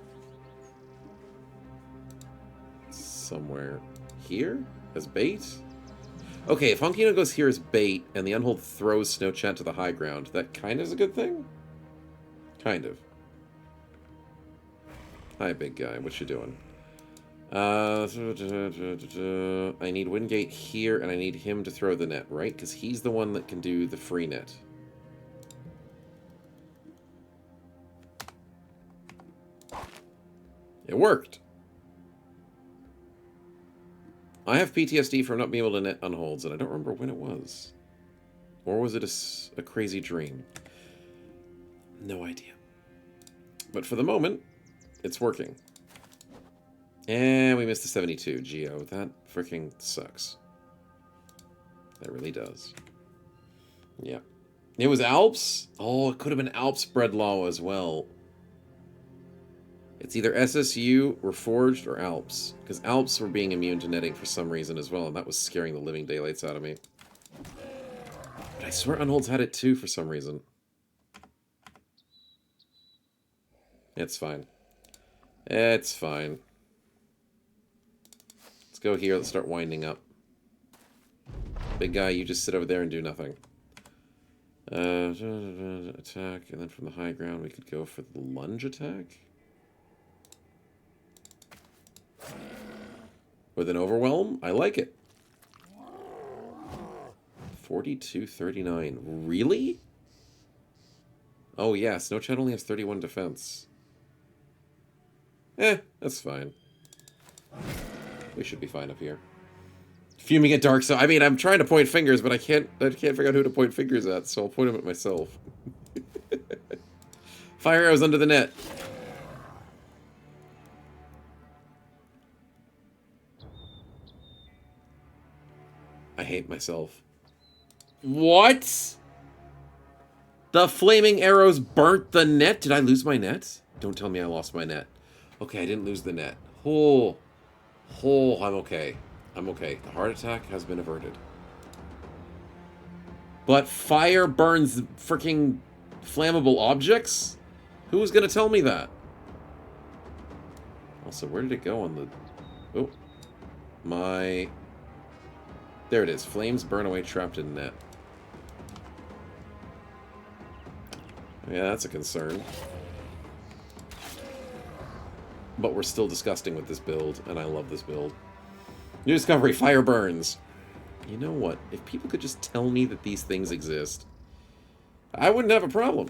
somewhere here as bait. Okay, if Honkino goes here as bait and the Unhold throws Snowchat to the high ground, that kind of is a good thing? Kind of. Hi, big guy. What you doing? I need Wingate here, and I need him to throw the net, right? Because he's the one that can do the free net. It worked! I have PTSD from not being able to net unholds, and I don't remember when it was. Or was it a crazy dream? No idea. But for the moment, it's working. And we missed the 72, Geo. That freaking sucks. That really does. Yeah. It was Alps? Oh, it could have been Alps Breadlaw as well. It's either SSU, Reforged, or Alps. Because Alps were being immune to netting for some reason as well, and that was scaring the living daylights out of me. But I swear Unholds had it too for some reason. It's fine. It's fine. Let's go here. Let's start winding up. Big guy, you just sit over there and do nothing. Attack, and then from the high ground we could go for the lunge attack. With an overwhelm? I like it. 42-39. Really? Oh yeah, Snowchat only has 31 defense. That's fine. We should be fine up here. Fuming at Dark Side. I mean, I'm trying to point fingers, but I can't figure out who to point fingers at, so I'll point them at myself. Fire arrows under the net. I hate myself. What? The flaming arrows burnt the net? Did I lose my net? Don't tell me I lost my net. Okay, I didn't lose the net. Oh, I'm okay. I'm okay. The heart attack has been averted. But fire burns freaking flammable objects? Who was going to tell me that? Also, where did it go on the... Oh. My... There it is. Flames burn away trapped in net. Yeah, that's a concern. But we're still disgusting with this build, and I love this build. New discovery, fire burns. You know what? If people could just tell me that these things exist, I wouldn't have a problem.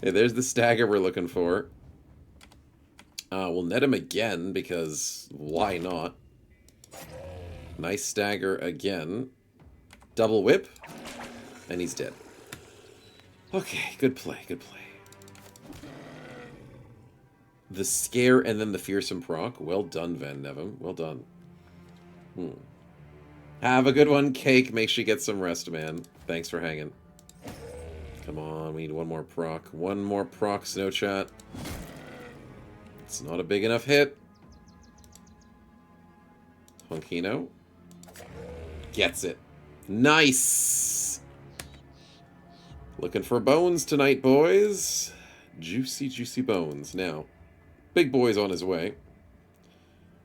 Hey, there's the stagger we're looking for. We'll net him again, because why not? Nice stagger again. Double whip. And he's dead. Okay, good play, good play. The scare and then the fearsome proc. Well done, Van Nevem. Well done. Have a good one, Cake. Make sure you get some rest, man. Thanks for hanging. Come on, we need one more proc. One more proc, Snowchat. It's not a big enough hit. Honkino. Gets it. Nice! Looking for bones tonight, boys. Juicy, juicy bones. Now, big boy's on his way.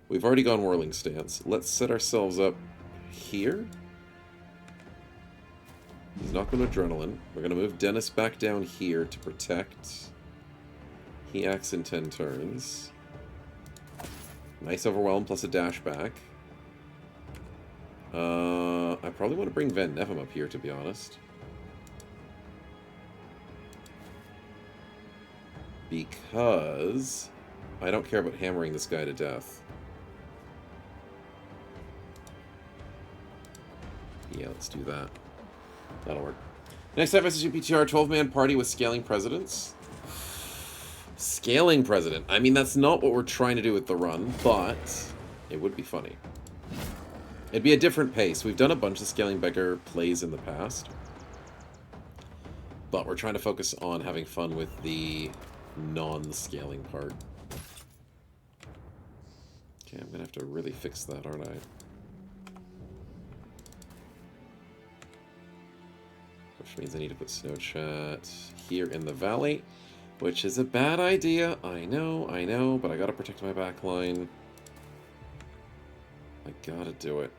We've already gone whirling stance. Let's set ourselves up here. He's not going to adrenaline. We're going to move Dennis back down here to protect He acts in 10 turns. Nice Overwhelm plus a dash back. I probably want to bring Van Nevem up here, to be honest. Because I don't care about hammering this guy to death. Yeah, let's do that. That'll work. Next up, SSUPTR 12-man party with scaling presidents. Scaling president. I mean, that's not what we're trying to do with the run, but it would be funny. It'd be a different pace. We've done a bunch of scaling beggar plays in the past. But we're trying to focus on having fun with the non-scaling part. Okay, I'm going to have to really fix that, aren't I? Which means I need to put Snow Chat here in the valley. Which is a bad idea. I know, but I gotta protect my back line. I gotta do it.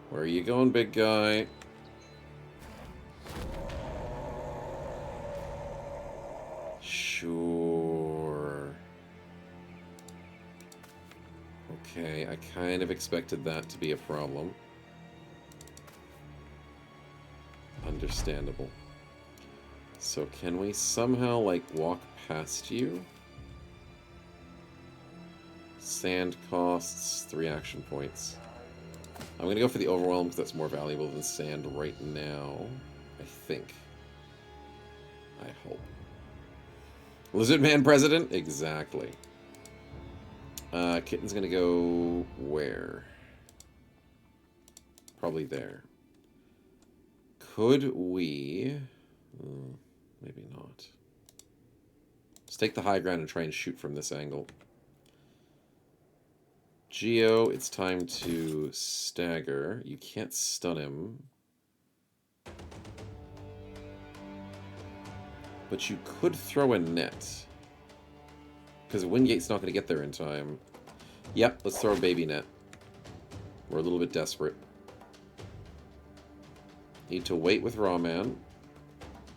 Where are you going, big guy? Sure. Okay, I kind of expected that to be a problem. Understandable. So can we somehow, like, walk past you? Sand costs 3 action points. I'm going to go for the Overwhelm because that's more valuable than sand right now. I think. I hope. Lizard Man President? Exactly. Kitten's going to go where? Probably there. Could we... maybe not. Let's take the high ground and try and shoot from this angle. Geo, it's time to stagger. You can't stun him. But you could throw a net. Because Wingate's not going to get there in time. Yep, let's throw a baby net. We're a little bit desperate. Need to wait with Rawman.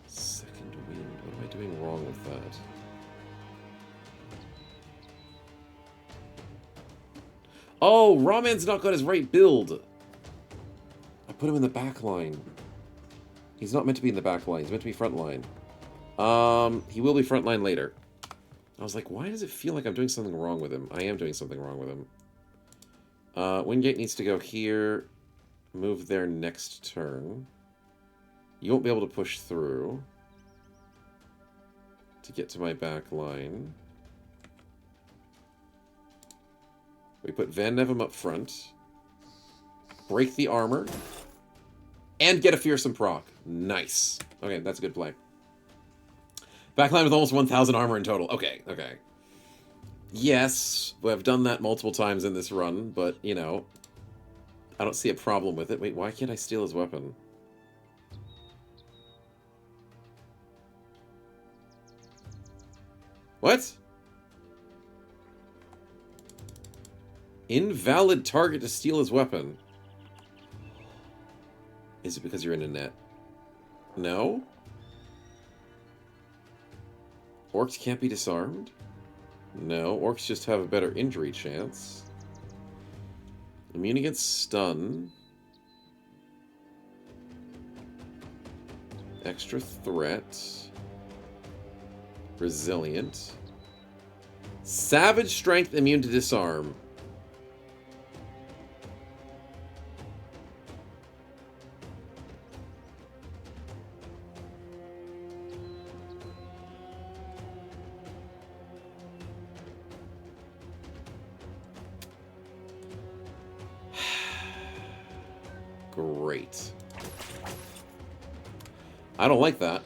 Second wind. What am I doing wrong with that? Oh, Rawman's not got his right build. I put him in the back line. He's not meant to be in the back line. He's meant to be front line. He will be front line later. I was like, why does it feel like I'm doing something wrong with him? I am doing something wrong with him. Wingate needs to go here. Move there next turn. You won't be able to push through to get to my back line. We put Van Nevem up front. Break the armor. And get a fearsome proc. Nice. Okay, that's a good play. Backline with almost 1,000 armor in total. Okay, okay. Yes, I've done that multiple times in this run, but, you know, I don't see a problem with it. Wait, why can't I steal his weapon? What? Invalid target to steal his weapon. Is it because you're in a net? No? Orcs can't be disarmed? No, orcs just have a better injury chance. Immune against stun. Extra threat. Resilient. Savage strength, immune to disarm. Great. I don't like that.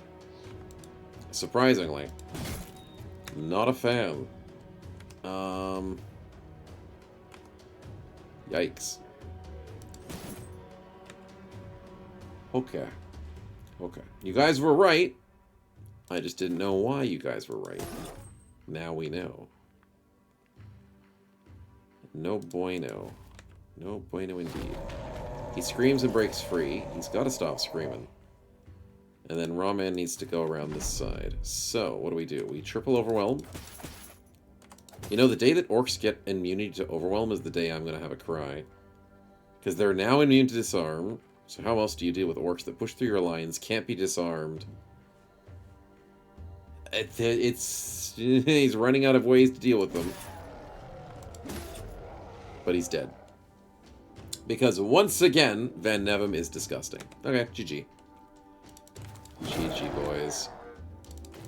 Surprisingly. Not a fan. Yikes. Okay. Okay. You guys were right. I just didn't know why you guys were right. Now we know. No bueno. No bueno indeed. He screams and breaks free. He's got to stop screaming. And then Rawman needs to go around this side. So, what do? We triple overwhelm. You know, the day that orcs get immunity to overwhelm is the day I'm going to have a cry. Because they're now immune to disarm. So how else do you deal with orcs that push through your lines, can't be disarmed? He's running out of ways to deal with them. But he's dead. Because once again, Van Nevem is disgusting. Okay, GG. GG, boys.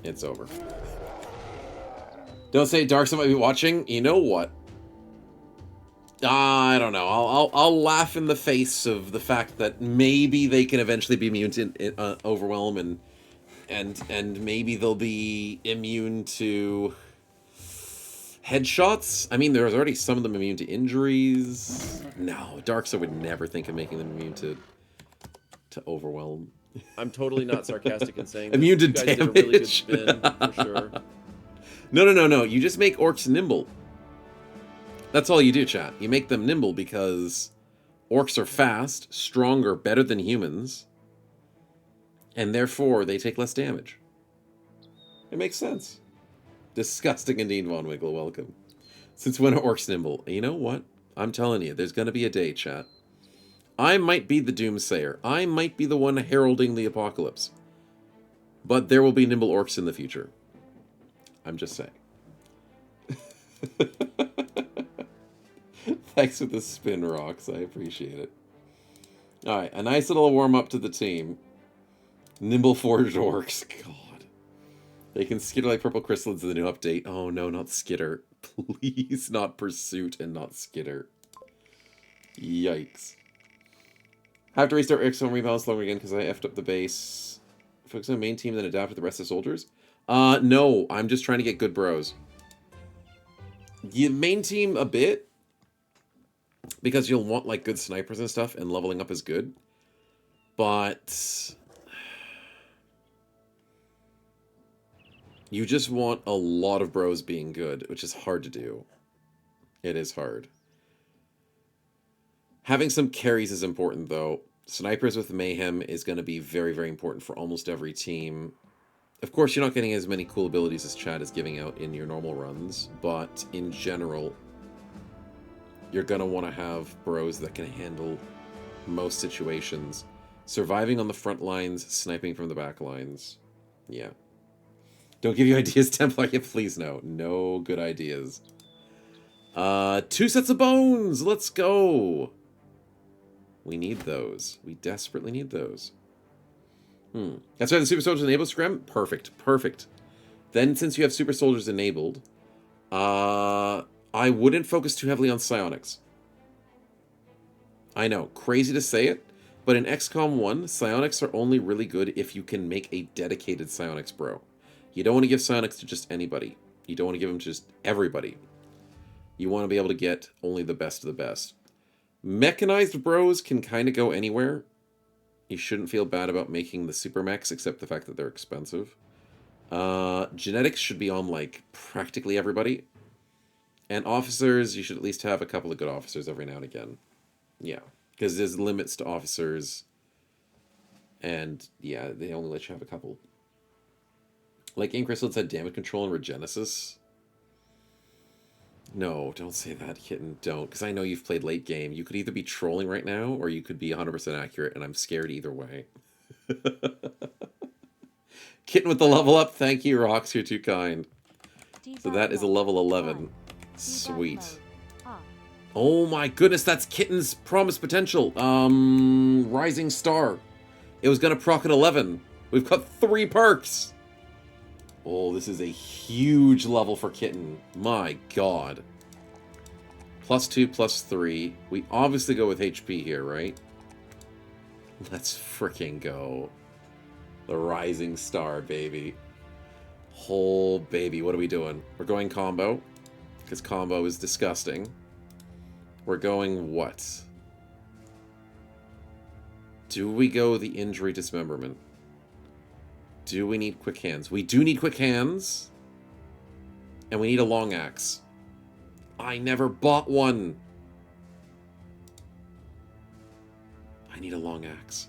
It's over. Don't say Darkseid might be watching. You know what? I don't know. I'll laugh in the face of the fact that maybe they can eventually be immune to overwhelm, and maybe they'll be immune to headshots. I mean, there's already some of them immune to injuries. No, Darkseid would never think of making them immune to overwhelm. I'm totally not sarcastic in saying Immune to you guys did a really good damage. spin, for sure. No. You just make orcs nimble. That's all you do, chat. You make them nimble because orcs are fast, stronger, better than humans, and therefore they take less damage. It makes sense. Disgusting indeed, Von Winkle. Welcome. Since when are orcs nimble? You know what? I'm telling you, there's going to be a day, chat. I might be the Doomsayer. I might be the one heralding the apocalypse. But there will be nimble orcs in the future. I'm just saying. Thanks for the spin, Rocks. I appreciate it. Alright, a nice little warm-up to the team. Nimble Forged Orcs. God. They can skitter like purple crystals in the new update. Oh no, not skitter. Please, not Pursuit and not skitter. Yikes. Have to restart XCOM rebalance longer again because I effed up the base. Focus on the main team, then adapt with the rest of the soldiers? No. I'm just trying to get good bros. You main team a bit, because you'll want, like, good snipers and stuff, and leveling up is good. But you just want a lot of bros being good, which is hard to do. It is hard. Having some carries is important, though. Snipers with Mayhem is going to be very, very important for almost every team. Of course, you're not getting as many cool abilities as Chad is giving out in your normal runs, but in general, you're going to want to have bros that can handle most situations. Surviving on the front lines, sniping from the back lines. Yeah. Don't give you ideas, Templar. Yeah, please no. No good ideas. 2 sets of bones! Let's go! We need those. We desperately need those. That's why the Super Soldiers enabled Scram? Perfect. Perfect. Then, since you have Super Soldiers enabled, I wouldn't focus too heavily on psionics. I know, crazy to say it, but in XCOM 1, psionics are only really good if you can make a dedicated psionics bro. You don't want to give psionics to just anybody. You don't want to give them to just everybody. You want to be able to get only the best of the best. Mechanized bros can kind of go anywhere. You shouldn't feel bad about making the super mechs, except the fact that they're expensive. Genetics should be on, like, practically everybody. And officers, you should at least have a couple of good officers every now and again. Yeah, because there's limits to officers. And, yeah, they only let you have a couple. Like, Ink Crystals had damage control and regenesis. No, don't say that, Kitten. Don't, because I know you've played late game. You could either be trolling right now, or you could be 100% accurate, and I'm scared either way. Kitten with the level up. Thank you, Rox. You're too kind. So that is a level 11. Sweet. Oh my goodness, that's Kitten's promised potential. Rising Star. It was going to proc at 11. We've got 3 perks. Oh, this is a huge level for Kitten. My god. +2, +3. We obviously go with HP here, right? Let's fricking go. The Rising Star, baby. Oh, baby. What are we doing? We're going combo. Because combo is disgusting. We're going what? Do we go the injury dismemberment? Do we need quick hands? We do need quick hands. And we need a long axe. I never bought one. I need a long axe.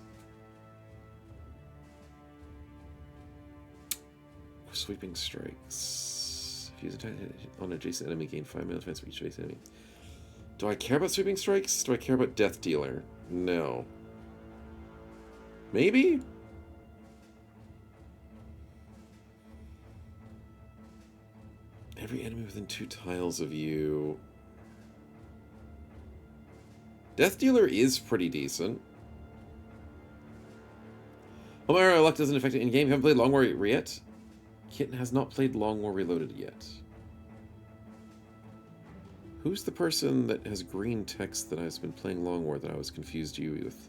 Sweeping strikes. If you use attack on an adjacent enemy, gain 5 melee defense for each adjacent enemy. Do I care about sweeping strikes? Do I care about Death Dealer? No. Maybe? Every enemy within 2 tiles of you. Death Dealer is pretty decent. Omara luck doesn't affect it in game. You haven't played Long War yet? Kitten has not played Long War Reloaded yet. Who's the person that has green text that has been playing Long War that I was confused you with?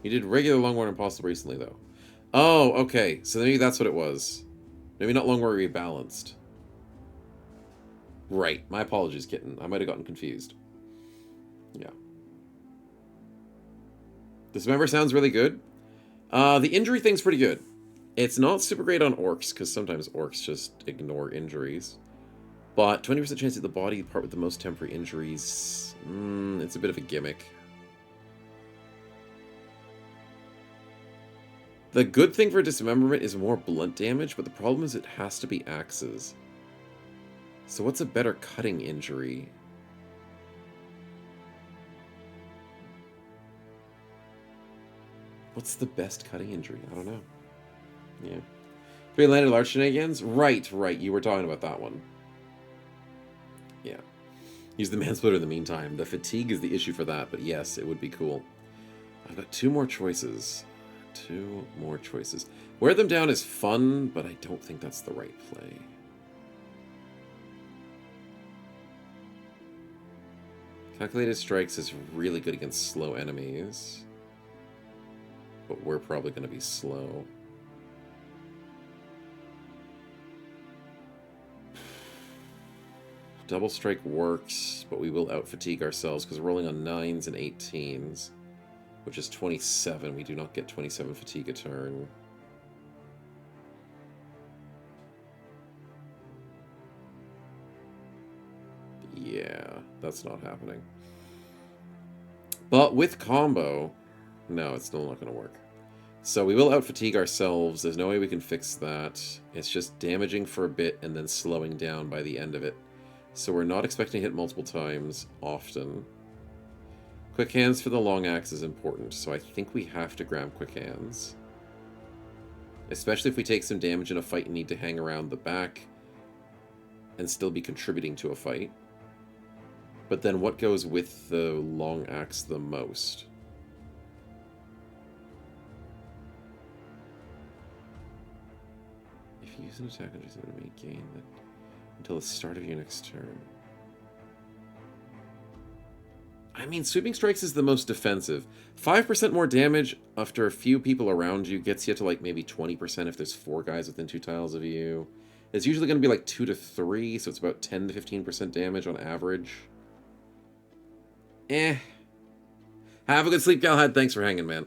You did regular Long War Impossible recently, though. Oh, okay. So maybe that's what it was. Maybe not Long War Rebalanced. Right. My apologies, Kitten. I might have gotten confused. Yeah. Dismember sounds really good. The injury thing's pretty good. It's not super great on orcs, because sometimes orcs just ignore injuries. But 20% chance to hit the body part with the most temporary injuries. It's a bit of a gimmick. The good thing for dismemberment is more blunt damage, but the problem is it has to be axes. So what's a better cutting injury? What's the best cutting injury? I don't know. Yeah. Three landed large shenanigans? Right. You were talking about that one. Yeah. Use the mansplitter in the meantime. The fatigue is the issue for that, but yes, it would be cool. I've got 2 more choices. 2 more choices. Wear them down is fun, but I don't think that's the right play. Calculated Strikes is really good against slow enemies. But we're probably going to be slow. Double Strike works, but we will out-fatigue ourselves because we're rolling on 9s and 18s, which is 27. We do not get 27 fatigue a turn. Yeah, that's not happening. But with combo, no, it's still not going to work. So we will out-fatigue ourselves. There's no way we can fix that. It's just damaging for a bit and then slowing down by the end of it. So we're not expecting to hit multiple times often. Quick Hands for the long axe is important, so I think we have to grab Quick Hands. Especially if we take some damage in a fight and need to hang around the back and still be contributing to a fight. But then what goes with the long axe the most? If you use an attack on just enemy, gain that until the start of your next turn. I mean, Sweeping Strikes is the most defensive. 5% more damage after a few people around you gets you to like maybe 20% if there's 4 guys within 2 tiles of you. It's usually going to be like 2 to 3, so it's about 10 to 15% damage on average. Have a good sleep, Galhad. Thanks for hanging, man.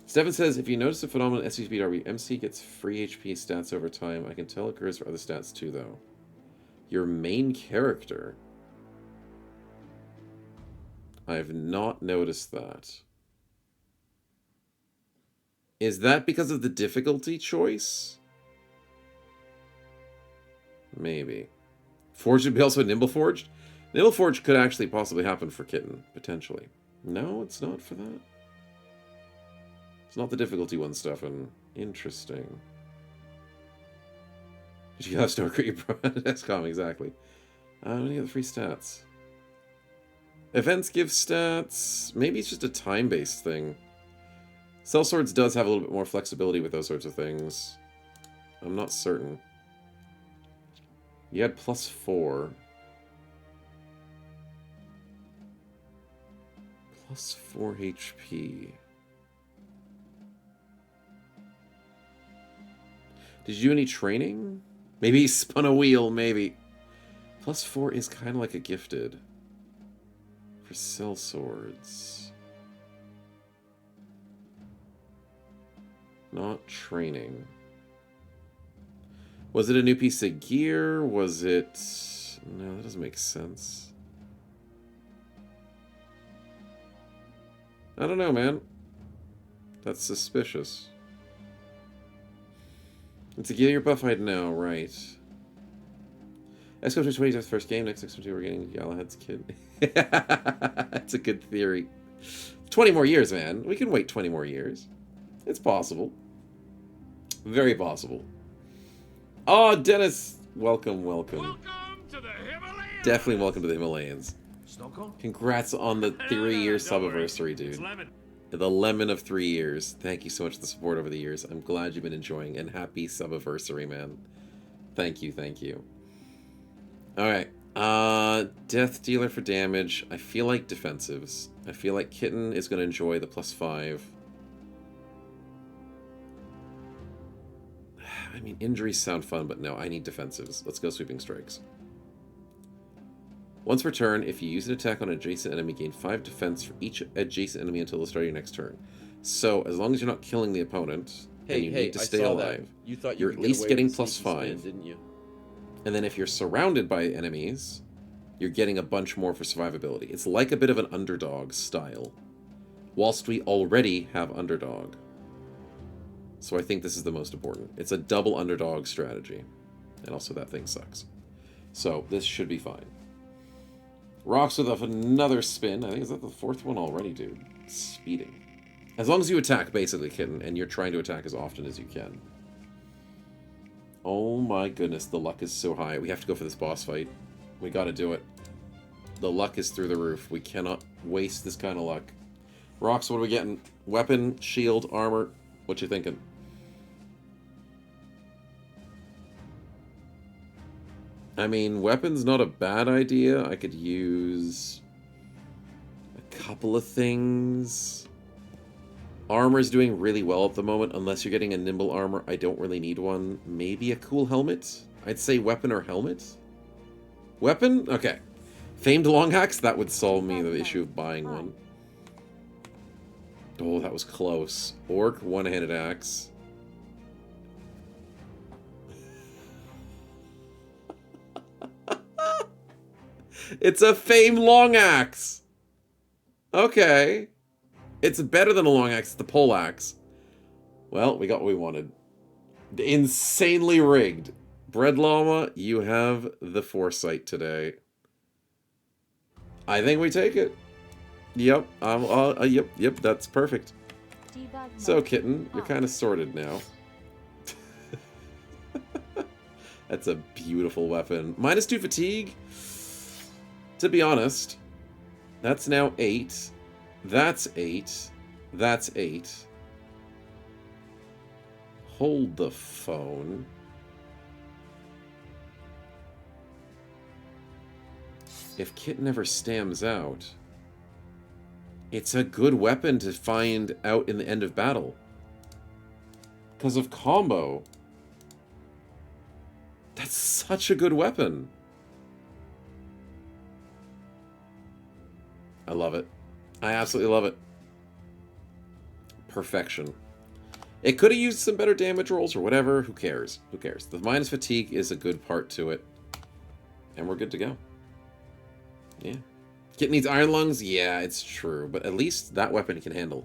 Stefan says, if you notice a phenomenon in SC MC gets free HP stats over time. I can tell it occurs for other stats too, though. Your main character? I have not noticed that. Is that because of the difficulty choice? Maybe. Forged would be also Nimble Forged? Nimble Forged could actually possibly happen for Kitten, potentially. No, it's not for that. It's not the difficulty one, Stefan. Interesting. Did you have Snow Creep? XCOM, exactly. I'm gonna get the free stats. Events give stats. Maybe it's just a time-based thing. Sellswords does have a little bit more flexibility with those sorts of things. I'm not certain. You had +4. +4 HP. Did you do any training? Maybe he spun a wheel, maybe. +4 is kind of like a gifted. For sellswords. Not training. Was it a new piece of gear? Was it No, that doesn't make sense. I don't know, man. That's suspicious. It's a get your buff height now, right? XCOM 220 is our first game. Next XCOM 2 we're getting Galahad's kid. That's a good theory. 20 more years, man. We can wait 20 more years. It's possible. Very possible. Oh, Dennis! Welcome, welcome. Welcome to the Himalayas. Definitely welcome to the Himalayas. Snowcone? Congrats on the 3-year sub-anniversary, dude. It's lemon. The lemon of 3 years. Thank you so much for the support over the years. I'm glad you've been enjoying, and happy sub-anniversary, man. Thank you, thank you. Alright. Death dealer for damage. I feel like defensives. I feel like Kitten is going to enjoy the +5. I mean, injuries sound fun, but no, I need defensives. Let's go sweeping strikes. Once per turn, if you use an attack on an adjacent enemy, gain 5 defense for each adjacent enemy until the start of your next turn. So, as long as you're not killing the opponent, and you need to stay alive, You thought you're could at get least away getting with the sneaky +5. spin, didn't you? And then if you're surrounded by enemies, you're getting a bunch more for survivability. It's like a bit of an underdog style, whilst we already have underdog. So I think this is the most important. It's a double underdog strategy. And also that thing sucks. So this should be fine. Rocks with another spin. I think, is that the 4th one already, dude? Speeding. As long as you attack, basically, Kitten, and you're trying to attack as often as you can. Oh my goodness, the luck is so high. We have to go for this boss fight. We gotta do it. The luck is through the roof. We cannot waste this kind of luck. Rocks, what are we getting? Weapon, shield, armor. What you thinking? I mean, weapon's not a bad idea. I could use a couple of things. Armor's doing really well at the moment. Unless you're getting a nimble armor, I don't really need one. Maybe a cool helmet? I'd say weapon or helmet. Weapon? Okay. Famed long axe? That would solve me the issue of buying one. Oh, that was close. Orc, one-handed axe. It's a famed long axe! Okay. It's better than a long axe, it's the pole axe. Well, we got what we wanted. Insanely rigged. Bread Llama, you have the foresight today. I think we take it. Yep, yep, that's perfect. Debug So, mode. Kitten, you're kind of sorted now. That's a beautiful weapon. -2 fatigue? To be honest, that's now 8. That's 8. That's 8. Hold the phone. If Kit never stams out, it's a good weapon to find out in the end of battle. Because of combo. That's such a good weapon. I love it. I absolutely love it. Perfection. It could have used some better damage rolls or whatever. Who cares? Who cares? The -fatigue is a good part to it. And we're good to go. Yeah. Kit needs iron lungs? Yeah, it's true. But at least that weapon he can handle.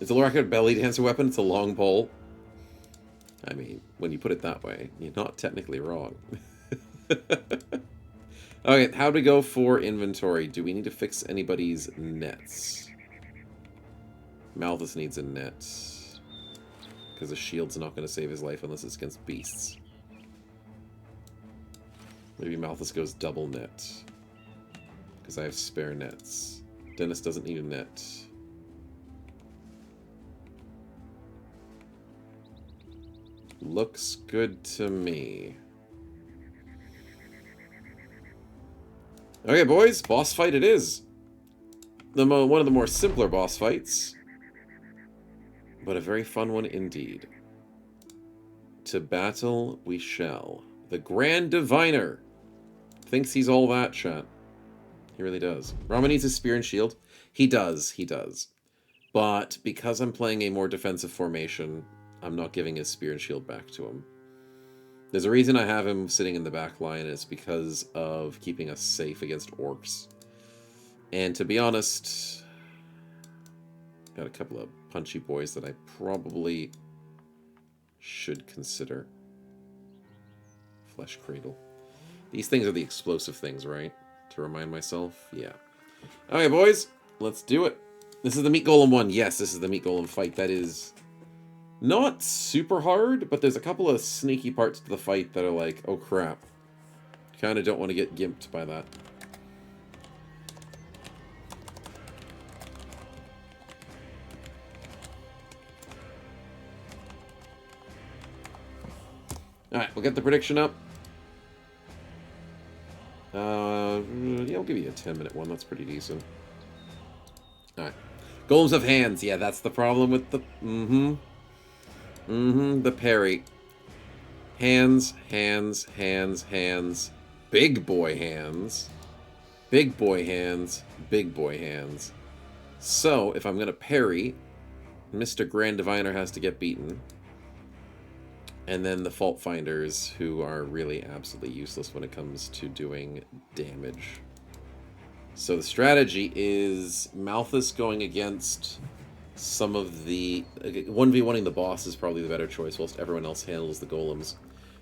It's a rocket belly dancer weapon. It's a long pole. I mean, when you put it that way, you're not technically wrong. Okay, how do we go for inventory? Do we need to fix anybody's nets? Malthus needs a net. Because a shield's not going to save his life unless it's against beasts. Maybe Malthus goes double net. Because I have spare nets. Dennis doesn't need a net. Looks good to me. Okay, boys, boss fight it is. One of the more simpler boss fights. But a very fun one indeed. To battle we shall. The Grand Diviner. Thinks he's all that, chat. He really does. Rama needs a spear and shield. He does, he does. But because I'm playing a more defensive formation, I'm not giving his spear and shield back to him. There's a reason I have him sitting in the back line, and it's because of keeping us safe against orcs. And to be honest, got a couple of punchy boys that I probably should consider. Flesh Cradle. These things are the explosive things, right? To remind myself? Yeah. Okay, boys. Let's do it. This is the Meat Golem one. Yes, this is the Meat Golem fight. That is not super hard, but there's a couple of sneaky parts to the fight that are like, oh crap. Kind of don't want to get gimped by that. Alright, we'll get the prediction up. Yeah, I'll give you a 10-minute one. That's pretty decent. Alright. Golems have hands. Yeah, that's the problem with the... the parry. Hands, hands, hands, hands. Big boy hands. Big boy hands. Big boy hands. So, if I'm going to parry, Mr. Grand Diviner has to get beaten. And then the Fault Finders, who are really absolutely useless when it comes to doing damage. So the strategy is Malthus going against some of the... 1v1ing the boss is probably the better choice, whilst everyone else handles the golems.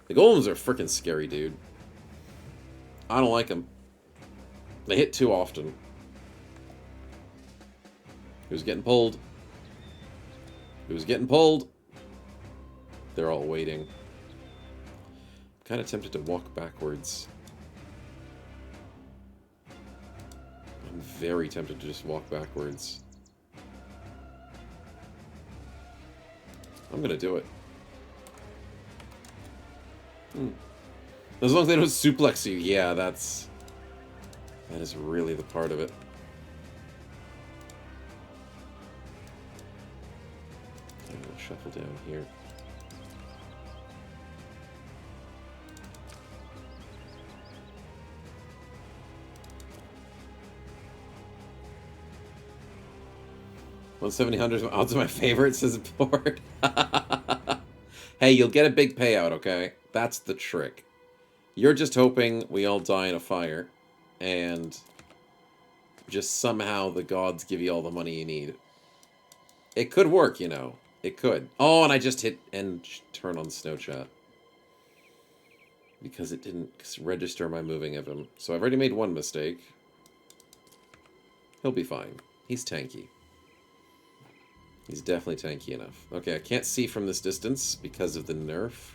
The golems are freaking scary, dude. I don't like them. They hit too often. Who's getting pulled? Who's getting pulled? They're all waiting. I'm kind of tempted to walk backwards. I'm very tempted to just walk backwards. I'm gonna do it. As long as they don't suplex you. Yeah, that is really the part of it. I'm gonna shuffle down here. Odds are my favorite, says board. Hey, you'll get a big payout, okay? That's the trick. You're just hoping we all die in a fire, and just somehow the gods give you all the money you need. It could work, you know. It could. Oh, and I just hit end turn on Snow Chat. Because it didn't register my moving of him. So I've already made one mistake. He'll be fine. He's tanky. He's definitely tanky enough. Okay, I can't see from this distance because of the nerf.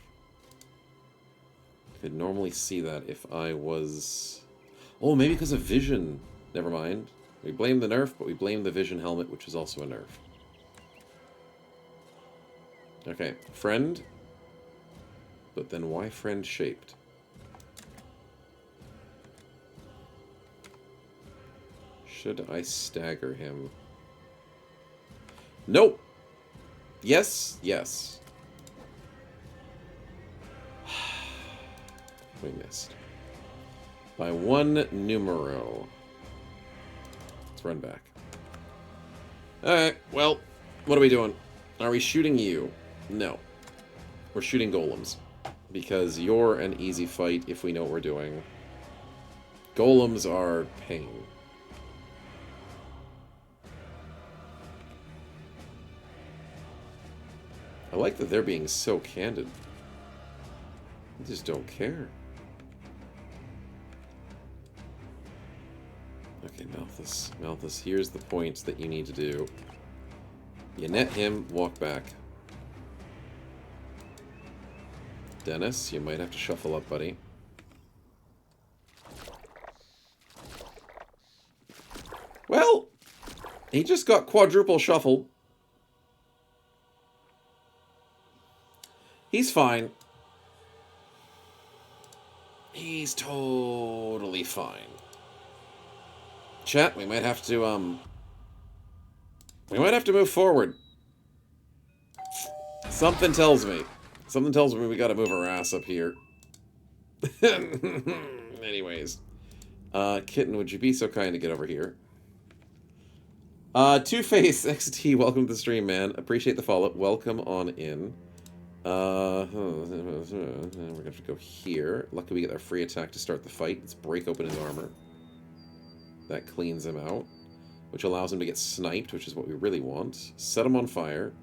I could normally see that if I was... Oh, maybe because of vision. Never mind. We blame the nerf, but we blame the vision helmet, which is also a nerf. Okay, friend. But then why friend shaped? Should I stagger him? Nope. Yes, yes. We missed. By one numero. Let's run back. Alright, well, what are we doing? Are we shooting you? No. We're shooting golems. Because you're an easy fight if we know what we're doing. Golems are pain. I like that they're being so candid. They just don't care. Okay, Malthus. Malthus, here's the points that you need to do. You net him, walk back. Dennis, you might have to shuffle up, buddy. Well, he just got quadruple shuffled. He's fine. He's totally fine. Chat, we might have to, move forward. Something tells me we gotta move our ass up here. Anyways. Kitten, would you be so kind to get over here? Two-Face XT, welcome to the stream, man. Appreciate the follow-up. Welcome on in. We're going to go here. Luckily, we get our free attack to start the fight. Let's break open his armor. That cleans him out, which allows him to get sniped, which is what we really want. Set him on fire.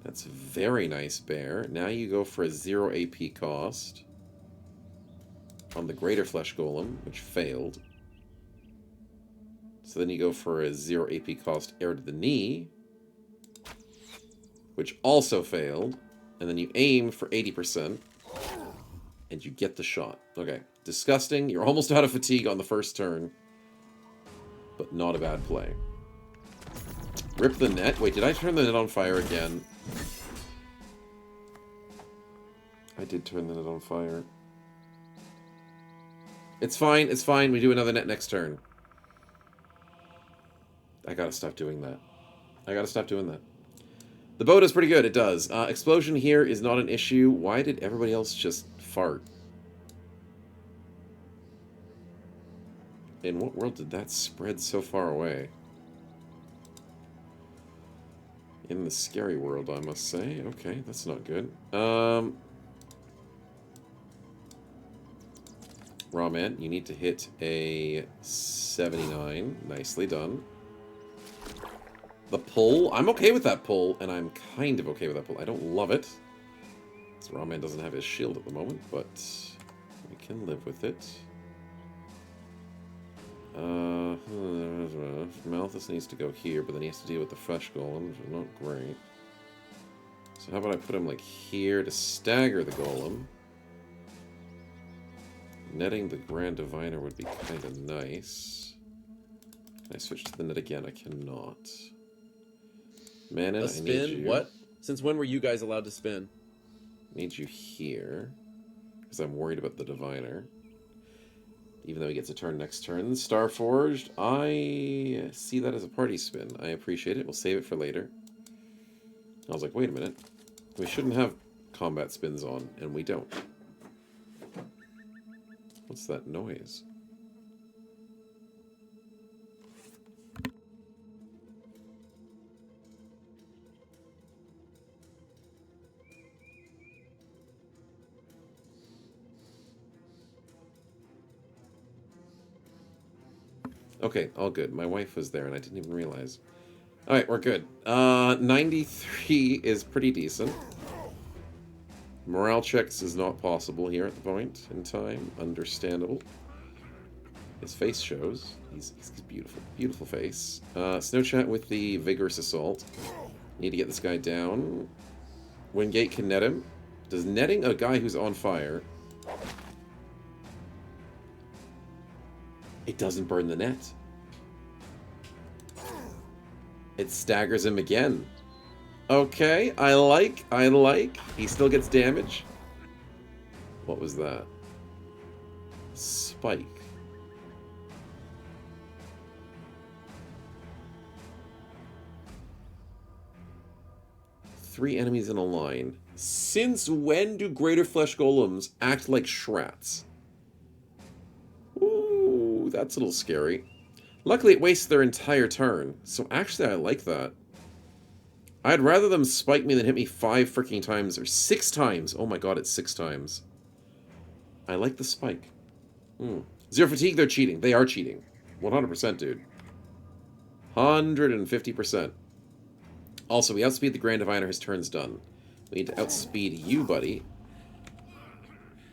That's a very nice bear. Now you go for a 0 AP cost on the Greater Flesh Golem, which failed. So then you go for a 0 AP cost Air to the Knee, which also failed. And then you aim for 80%, and you get the shot. Okay, disgusting. You're almost out of fatigue on the first turn, but not a bad play. Rip the net. Wait, did I turn the net on fire again? I did turn the net on fire. It's fine, it's fine. We do another net next turn. I gotta stop doing that. I gotta stop doing that. The bow does pretty good, it does. Explosion here is not an issue. Why did everybody else just fart? In what world did that spread so far away? In the scary world, I must say. Okay, that's not good. Raw man, you need to hit a 79. Nicely done. The pull, I'm okay with that pull, and I'm kind of okay with that pull. I don't love it. This Raw man doesn't have his shield at the moment, but we can live with it. Malthus needs to go here, but then he has to deal with the Flesh Golem, which is not great. So how about I put him like here to stagger the Golem? Netting the Grand Diviner would be kind of nice. Can I switch to the net again? I cannot. Mana, A I need spin? you. What? Since when were you guys allowed to spin? Need you here, because I'm worried about the Diviner. Even though he gets a turn next turn. Starforged, I see that as a party spin. I appreciate it. We'll save it for later. I was like, wait a minute. We shouldn't have combat spins on, and we don't. What's that noise? Okay, all good. My wife was there and I didn't even realize. Alright, we're good. 93 is pretty decent. Morale checks is not possible here at the point in time. Understandable. His face shows. He's beautiful. Beautiful face. Snow chat with the Vigorous Assault. Need to get this guy down. Wingate can net him. Does netting a guy who's on fire... It doesn't burn the net. It staggers him again. Okay, I like. He still gets damage. What was that? Spike. Three enemies in a line. Since when do Greater Flesh Golems act like Shrats? Ooh, that's a little scary. Luckily, it wastes their entire turn, so actually I like that. I'd rather them spike me than hit me 5 freaking times, or 6 times. Oh my god, it's 6 times. I like the spike. 0 fatigue, they're cheating. They are cheating. 100%, dude. 150%. Also, we outspeed the Grand Diviner, his turn's done. We need to outspeed you, buddy.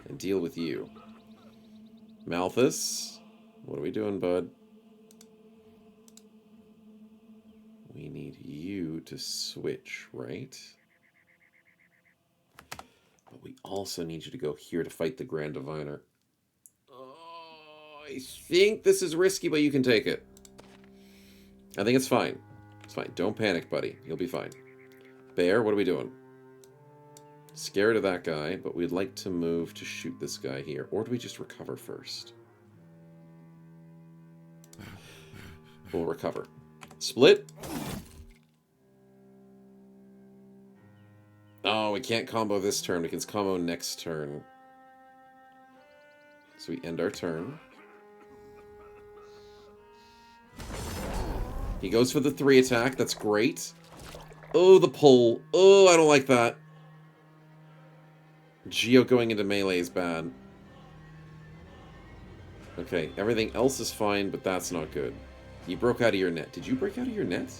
And deal with you. Malthus. What are we doing, bud? We need you to switch, right? But we also need you to go here to fight the Grand Diviner. Oh, I think this is risky, but you can take it. I think it's fine. It's fine. Don't panic, buddy. You'll be fine. Bear, what are we doing? Scared of that guy, but we'd like to move to shoot this guy here. Or do we just recover first? We'll recover. Split. Oh, we can't combo this turn. We can combo next turn. So we end our turn. He goes for the 3 attack. That's great. Oh, the pull. Oh, I don't like that. Geo going into melee is bad. Okay, everything else is fine, but that's not good. You broke out of your net. Did you break out of your net?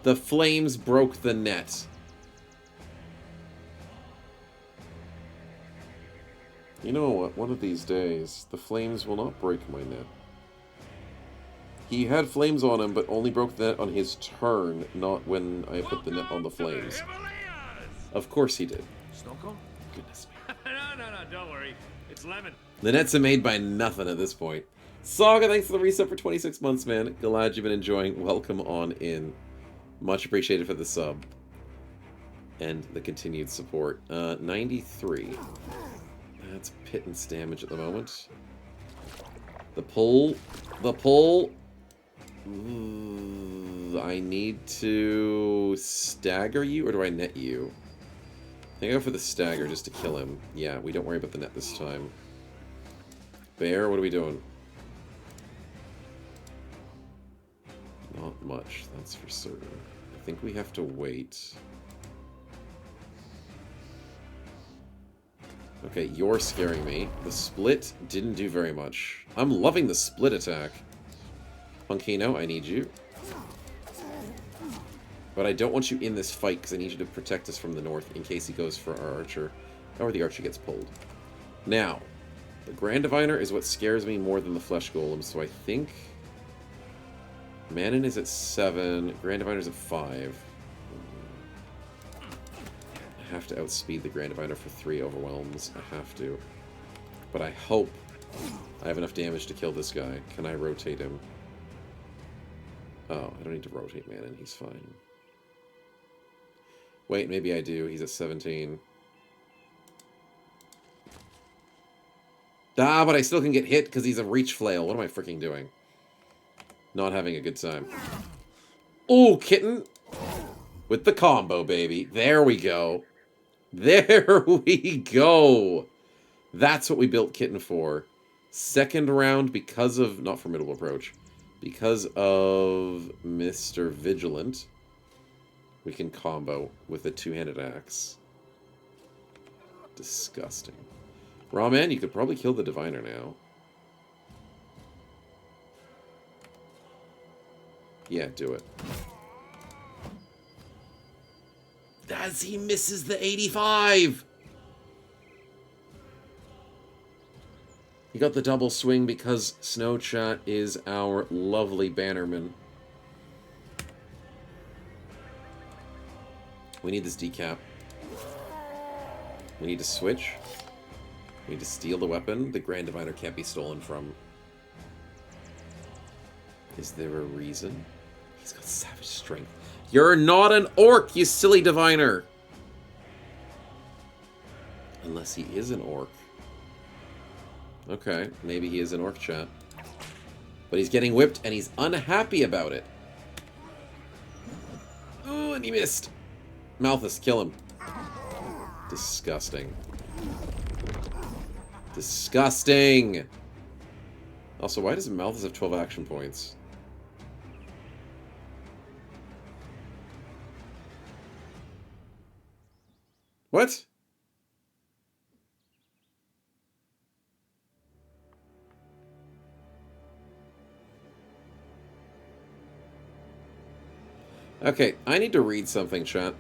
The flames broke the net. You know what? One of these days, the flames will not break my net. He had flames on him, but only broke the net on his turn, not when I put the net on the flames. Of course he did. Snowcone? Goodness me. No, don't worry. It's lemon. The nets are made by nothing at this point. Saga, thanks for the reset for 26 months, man. Glad you've been enjoying. Welcome on in. Much appreciated for the sub. And the continued support. 93. That's pittance damage at the moment. The pull. The pull. Ooh, I need to stagger you, or do I net you? I think I go for the stagger just to kill him. Yeah, we don't worry about the net this time. Bear, what are we doing? Not much, that's for certain. I think we have to wait. Okay, you're scaring me. The split didn't do very much. I'm loving the split attack. Punkino, I need you. But I don't want you in this fight because I need you to protect us from the north in case he goes for our archer. Or the archer gets pulled. Now, the Grand Diviner is what scares me more than the Flesh Golem, so I think... Manon is at 7, Grand Diviner's at 5. I have to outspeed the Grand Diviner for 3 overwhelms. I have to. But I hope I have enough damage to kill this guy. Can I rotate him? Oh, I don't need to rotate Manon. He's fine. Wait, maybe I do. He's at 17. Ah, but I still can get hit because he's a reach flail. What am I freaking doing? Not having a good time. Oh, kitten! With the combo, baby. There we go. There we go. That's what we built Kitten for. Second round because of... Not Formidable Approach. Because of Mr. Vigilant, we can combo with a two-handed axe. Disgusting. Rawman, you could probably kill the Diviner now. Yeah, do it. As he misses the 85! He got the double swing because Snowchat is our lovely bannerman. We need this decap. We need to switch. We need to steal the weapon. The Grand Diviner can't be stolen from. Is there a reason? He's got savage strength. You're not an orc, you silly diviner! Unless he is an orc. Okay, maybe he is an orc, chat. But he's getting whipped, and he's unhappy about it. Ooh, and he missed. Malthus, kill him. Disgusting. Disgusting! Also, why does Malthus have 12 action points? What? Okay, I need to read something, chat.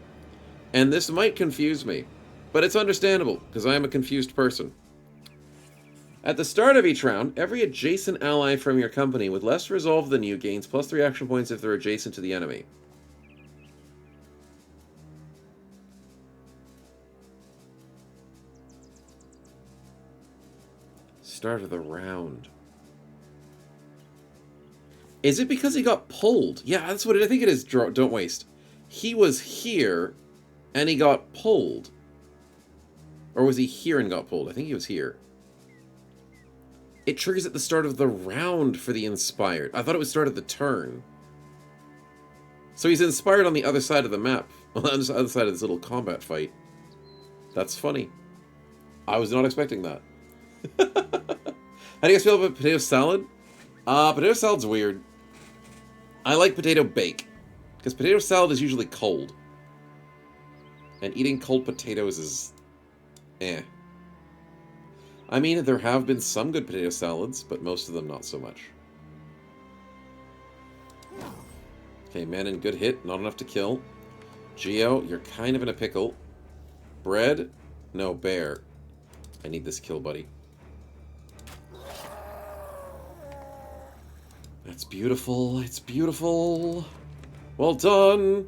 And this might confuse me, but it's understandable, because I am a confused person. At the start of each round, every adjacent ally from your company with less resolve than you gains +3 action points if they're adjacent to the enemy. Start of the round. Is it because he got pulled? Yeah, that's what I think it is. Don't waste. He was here, and he got pulled. Or was he here and got pulled? I think he was here. It triggers at the start of the round for the inspired. I thought it was start of the turn. So he's inspired on the other side of the map. On the other side of this little combat fight. That's funny. I was not expecting that. How do you guys feel about potato salad? Potato salad's weird. I like potato bake. Because potato salad is usually cold. And eating cold potatoes is... eh. I mean, there have been some good potato salads, but most of them not so much. Okay, Manon, good hit. Not enough to kill. Geo, you're kind of in a pickle. Bread? No, bear. I need this kill, buddy. That's beautiful. It's beautiful. Well done.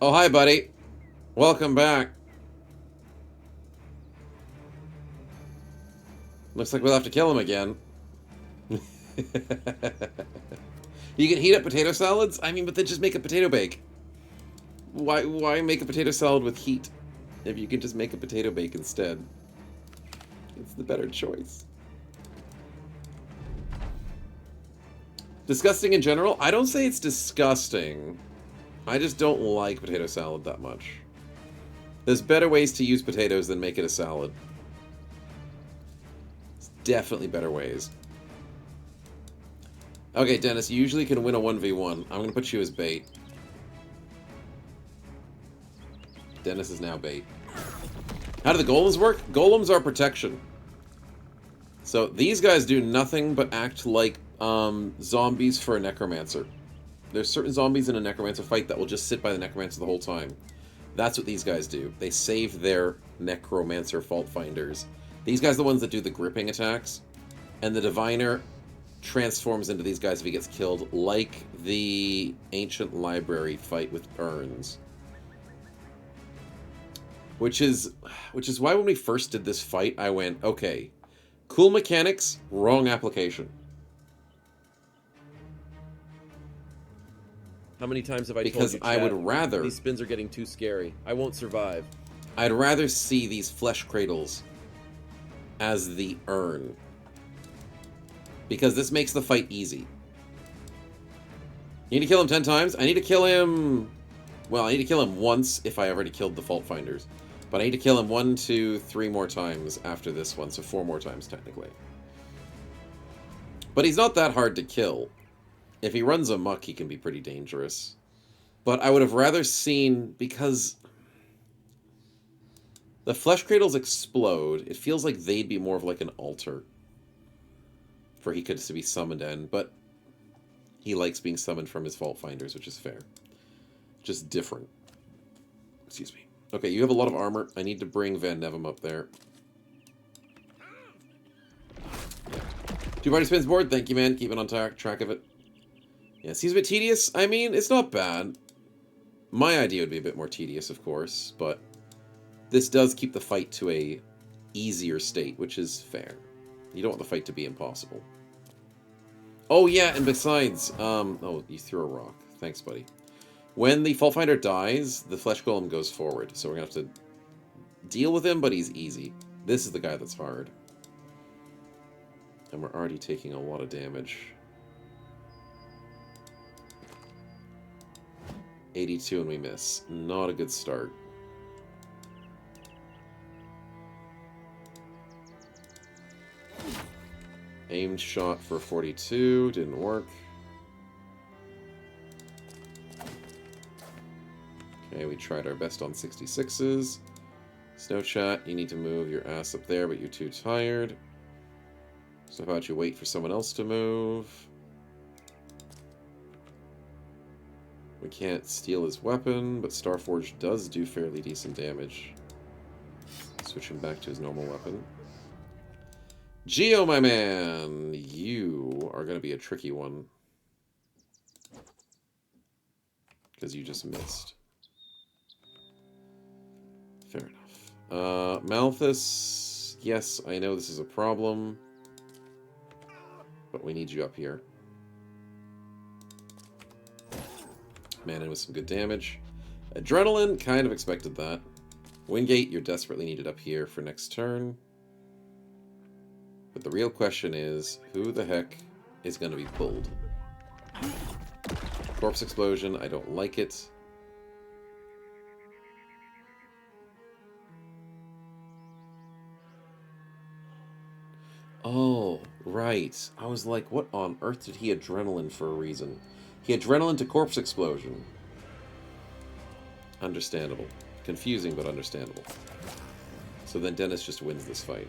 Oh, hi, buddy. Welcome back. Looks like we'll have to kill him again. You can heat up potato salads? I mean, but then just make a potato bake. Why make a potato salad with heat if you can just make a potato bake instead? It's the better choice. Disgusting in general? I don't say it's disgusting. I just don't like potato salad that much. There's better ways to use potatoes than make it a salad. There's definitely better ways. Okay, Dennis, you usually can win a 1v1. I'm going to put you as bait. Dennis is now bait. How do the golems work? Golems are protection. So these guys do nothing but act like zombies for a necromancer. There's certain zombies in a necromancer fight that will just sit by the necromancer the whole time. That's what these guys do. They save their necromancer fault finders. These guys are the ones that do the gripping attacks. And the diviner transforms into these guys if he gets killed, like the ancient library fight with urns. Which is why when we first did this fight, I went, okay, cool mechanics, wrong application. How many times have I told Because you, I Chad, would rather... these spins are getting too scary. I won't survive. I'd rather see these flesh cradles as the urn. Because this makes the fight easy. You need to kill him 10 times? I need to kill him... Well, I need to kill him once if I already killed the fault finders. But I need to kill him 1, 2, 3 more times after this one, so 4 more times technically. But he's not that hard to kill. If he runs amok, he can be pretty dangerous. But I would have rather seen, because the flesh cradles explode, it feels like they'd be more of like an altar for he could to be summoned in, but he likes being summoned from his fault finders, which is fair. Just different. Excuse me. Okay, you have a lot of armor. I need to bring Van Nevem up there. 2 party spins board. Thank you, man. Keeping on track of it. Yeah, seems a bit tedious. I mean, it's not bad. My idea would be a bit more tedious, of course, but this does keep the fight to a easier state, which is fair. You don't want the fight to be impossible. Oh, yeah, and besides, oh, you threw a rock. Thanks, buddy. When the Fault Finder dies, the Flesh Golem goes forward, so we're going to have to deal with him, but he's easy. This is the guy that's hard. And we're already taking a lot of damage. 82 and we miss. Not a good start. Aimed shot for 42, didn't work. Okay, we tried our best on 66s. Snowchat, you need to move your ass up there, but you're too tired. So how about you wait for someone else to move? We can't steal his weapon, but Starforge does do fairly decent damage. Switch him back to his normal weapon. Geo, my man! You are going to be a tricky one. Because you just missed. Fair enough. Malthus, yes, I know this is a problem. But we need you up here. Manon with some good damage. Adrenaline, kind of expected that. Wingate, you're desperately needed up here for next turn. But the real question is, who the heck is going to be pulled? Corpse Explosion, I don't like it. Oh, Right. I was like, what on earth did he adrenaline for a reason? He adrenaline to corpse explosion. Understandable. Confusing, but understandable. So then Dennis just wins this fight.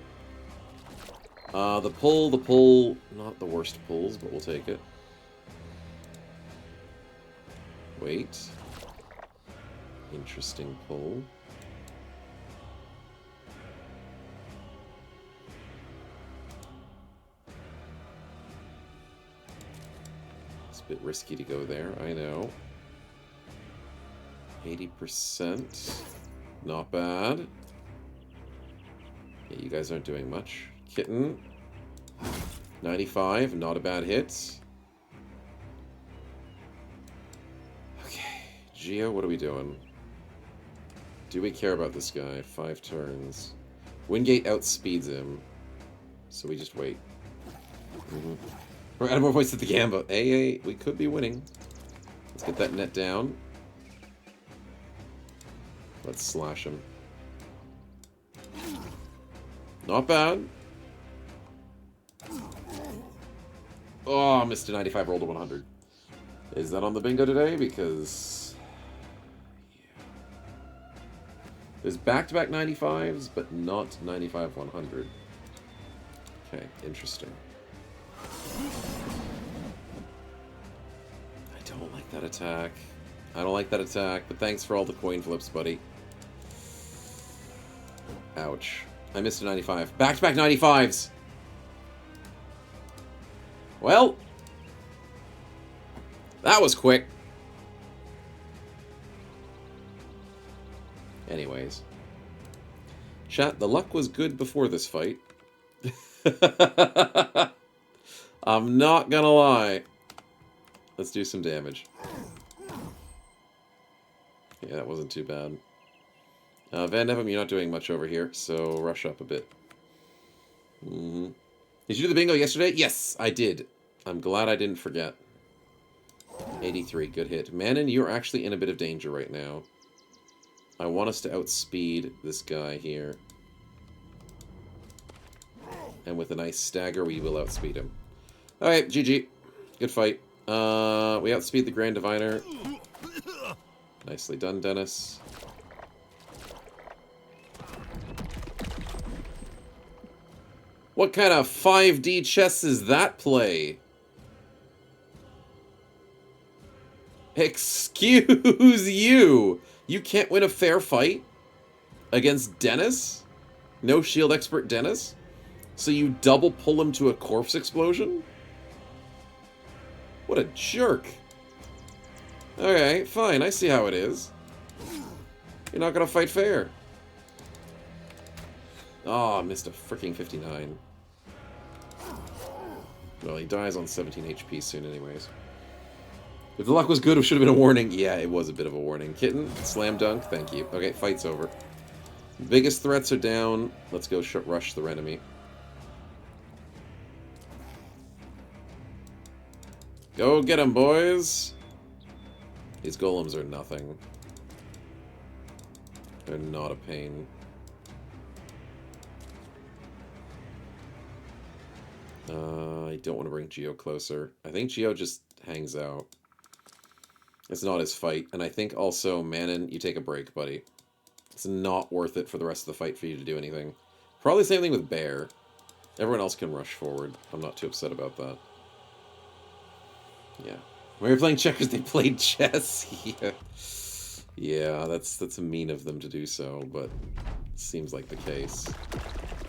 The pull, not the worst pulls, but we'll take it. Wait. Interesting pull. It's a bit risky to go there, I know. 80%. Not bad. Yeah, you guys aren't doing much. Kitten. 95, not a bad hit. Okay. Geo, what are we doing? Do we care about this guy? 5 turns. Wingate outspeeds him. So we just wait. We're out of more points at the Gamba. AA, we could be winning. Let's get that net down. Let's slash him. Not bad. Oh, missed a 95, rolled a 100. Is that on the bingo today? Because... yeah. There's back-to-back 95s, but not 95 100. Okay, interesting. I don't like that attack. I don't like that attack, but thanks for all the coin flips, buddy. Ouch. I missed a 95. Back-to-back 95s! Well, that was quick. Anyways. Chat, the luck was good before this fight. I'm not gonna lie. Let's do some damage. Yeah, that wasn't too bad. Van Nevem, you're not doing much over here, so rush up a bit. Did you do the bingo yesterday? Yes, I did. I'm glad I didn't forget. 83, good hit. Manon, you're actually in a bit of danger right now. I want us to outspeed this guy here. And with a nice stagger, we will outspeed him. Alright, GG. Good fight. We outspeed the Grand Diviner. Nicely done, Dennis. What kind of 5D chess is that play? Excuse you! You can't win a fair fight against Dennis? No shield expert Dennis? So you double pull him to a corpse explosion? What a jerk. Okay, fine, I see how it is. You're not gonna fight fair. Oh, I missed a freaking 59. Well, he dies on 17 HP soon anyways. If the luck was good, it should have been a warning. Yeah, it was a bit of a warning. Kitten, slam dunk, thank you. Okay, fight's over. Biggest threats are down. Let's go rush the enemy. Go get him, boys! These golems are nothing. They're not a pain. I don't want to bring Geo closer. I think Geo just hangs out. It's not his fight. And I think also, Manon, you take a break, buddy. It's not worth it for the rest of the fight for you to do anything. Probably the same thing with Bear. Everyone else can rush forward. I'm not too upset about that. Yeah. When you're playing checkers, they played chess. Yeah. Yeah, that's mean of them to do so, but it seems like the case.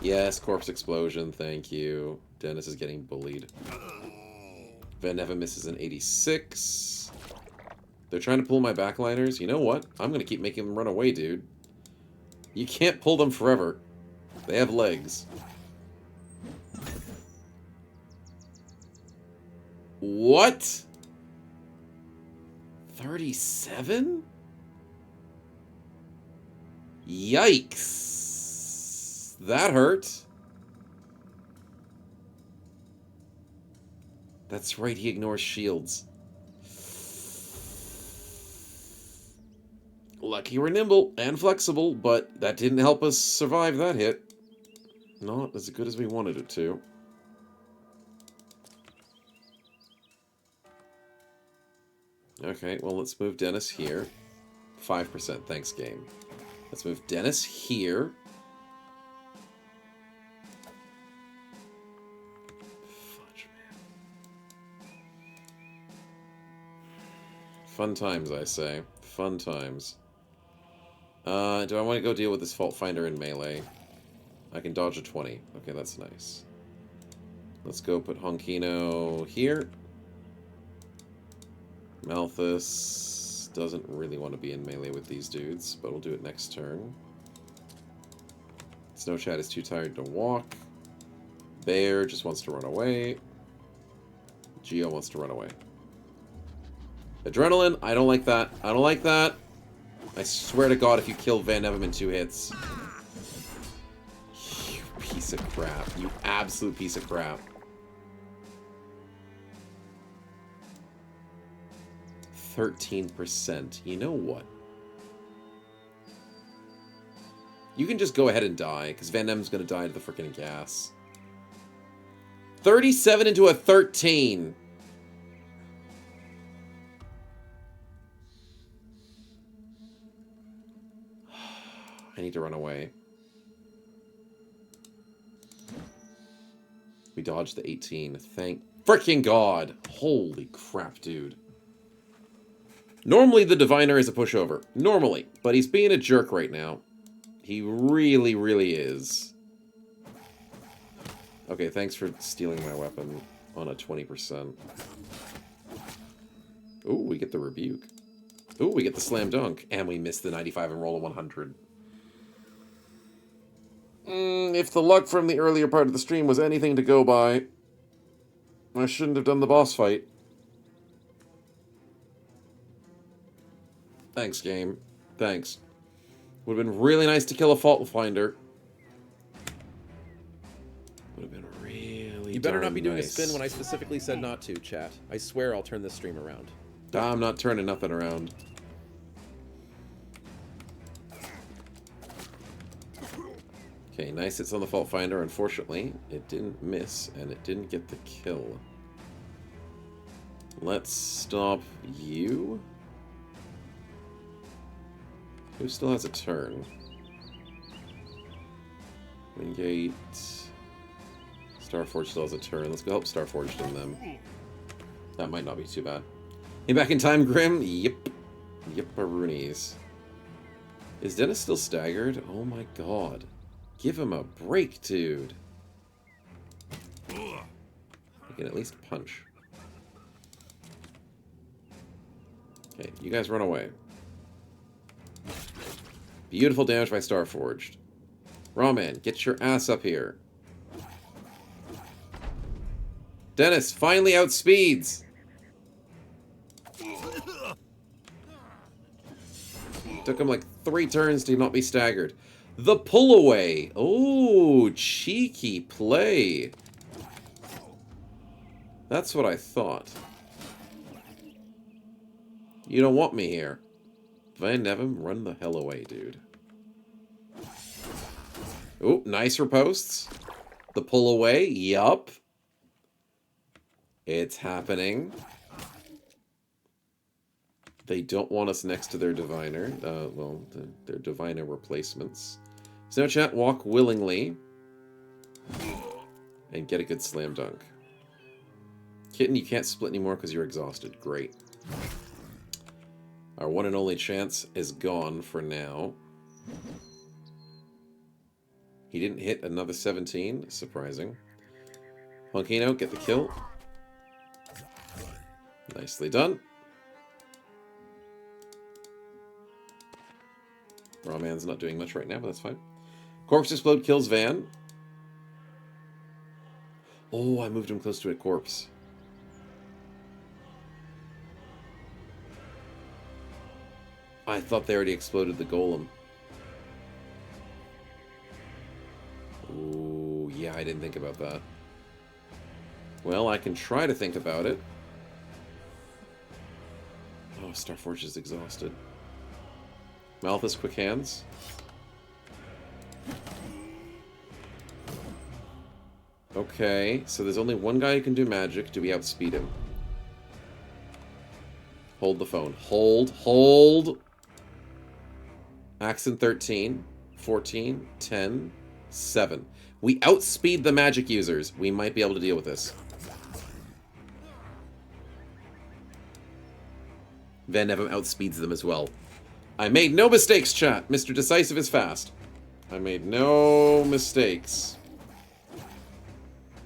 Yes, corpse explosion, thank you. Dennis is getting bullied. Van Neven misses an 86. They're trying to pull my backliners. You know what? I'm going to keep making them run away, dude. You can't pull them forever. They have legs. What? 37? Yikes. That hurt. That's right, he ignores shields. Lucky we're nimble and flexible, but that didn't help us survive that hit. Not as good as we wanted it to. Okay, well, let's move Dennis here. 5%, thanks, game. Let's move Dennis here. Fudge, man. Fun times, I say. Fun times. Do I want to go deal with this Fault Finder in melee? I can dodge a 20. Okay, that's nice. Let's go put Honkino here. Malthus doesn't really want to be in melee with these dudes, but we'll do it next turn. Snowchat is too tired to walk. Bear just wants to run away. Geo wants to run away. Adrenaline, I don't like that. I don't like that. I swear to God, if you kill Van Evam in 2 hits. You piece of crap. You absolute piece of crap. 13%. You know what? You can just go ahead and die, because Van Em's going to die to the freaking gas. 37 into a 13. I need to run away. We dodged the 18. Thank freaking God. Holy crap, dude. Normally the Diviner is a pushover. Normally. But he's being a jerk right now. He really, really is. Okay, thanks for stealing my weapon on a 20%. Ooh, we get the rebuke. Ooh, we get the slam dunk. And we miss the 95 and roll a 100. If the luck from the earlier part of the stream was anything to go by, I shouldn't have done the boss fight. Thanks, game. Thanks. Would have been really nice to kill a Fault Finder. Would have been really You better not be doing nice. a spin when I specifically said not to, chat. I swear I'll turn this stream around. I'm not turning nothing around. Okay, nice hits on the Fault Finder. Unfortunately, it didn't miss, and it didn't get the kill. Let's stop you. Who still has a turn? Wingate. Starforged still has a turn. Let's go help Starforged and them. That might not be too bad. Hey, back in time, Grim? Yep. Yep-a-roonies. Is Dennis still staggered? Oh my god. Give him a break, dude. He can at least punch. Okay, you guys run away. Beautiful damage by Starforged. Rawman, get your ass up here. Dennis finally outspeeds. Took him like 3 turns to not be staggered. The pull away. Oh, cheeky play. That's what I thought. You don't want me here. Van Evam, run the hell away, dude. Oh, nice riposts. The pull away. Yup. It's happening. They don't want us next to their diviner. Well, their diviner replacements. So chat, walk willingly. And get a good slam dunk. Kitten, you can't split anymore because you're exhausted. Great. Our one and only chance is gone for now. He didn't hit another 17. Surprising. Honkino, get the kill. Nicely done. Rawman's not doing much right now, but that's fine. Corpse Explode kills Van. Oh, I moved him close to a corpse. I thought they already exploded the golem. Ooh, yeah, I didn't think about that. Well, I can try to think about it. Oh, Starforged is exhausted. Malthus, quick hands. Okay, so there's only one guy who can do magic. Do we outspeed him? hold the phone. Hold. Accent 13, 14, 10, 7. We outspeed the magic users. We might be able to deal with this. Van Nevem outspeeds them as well. I made no mistakes, chat. Mr. Decisive is fast. I made no mistakes.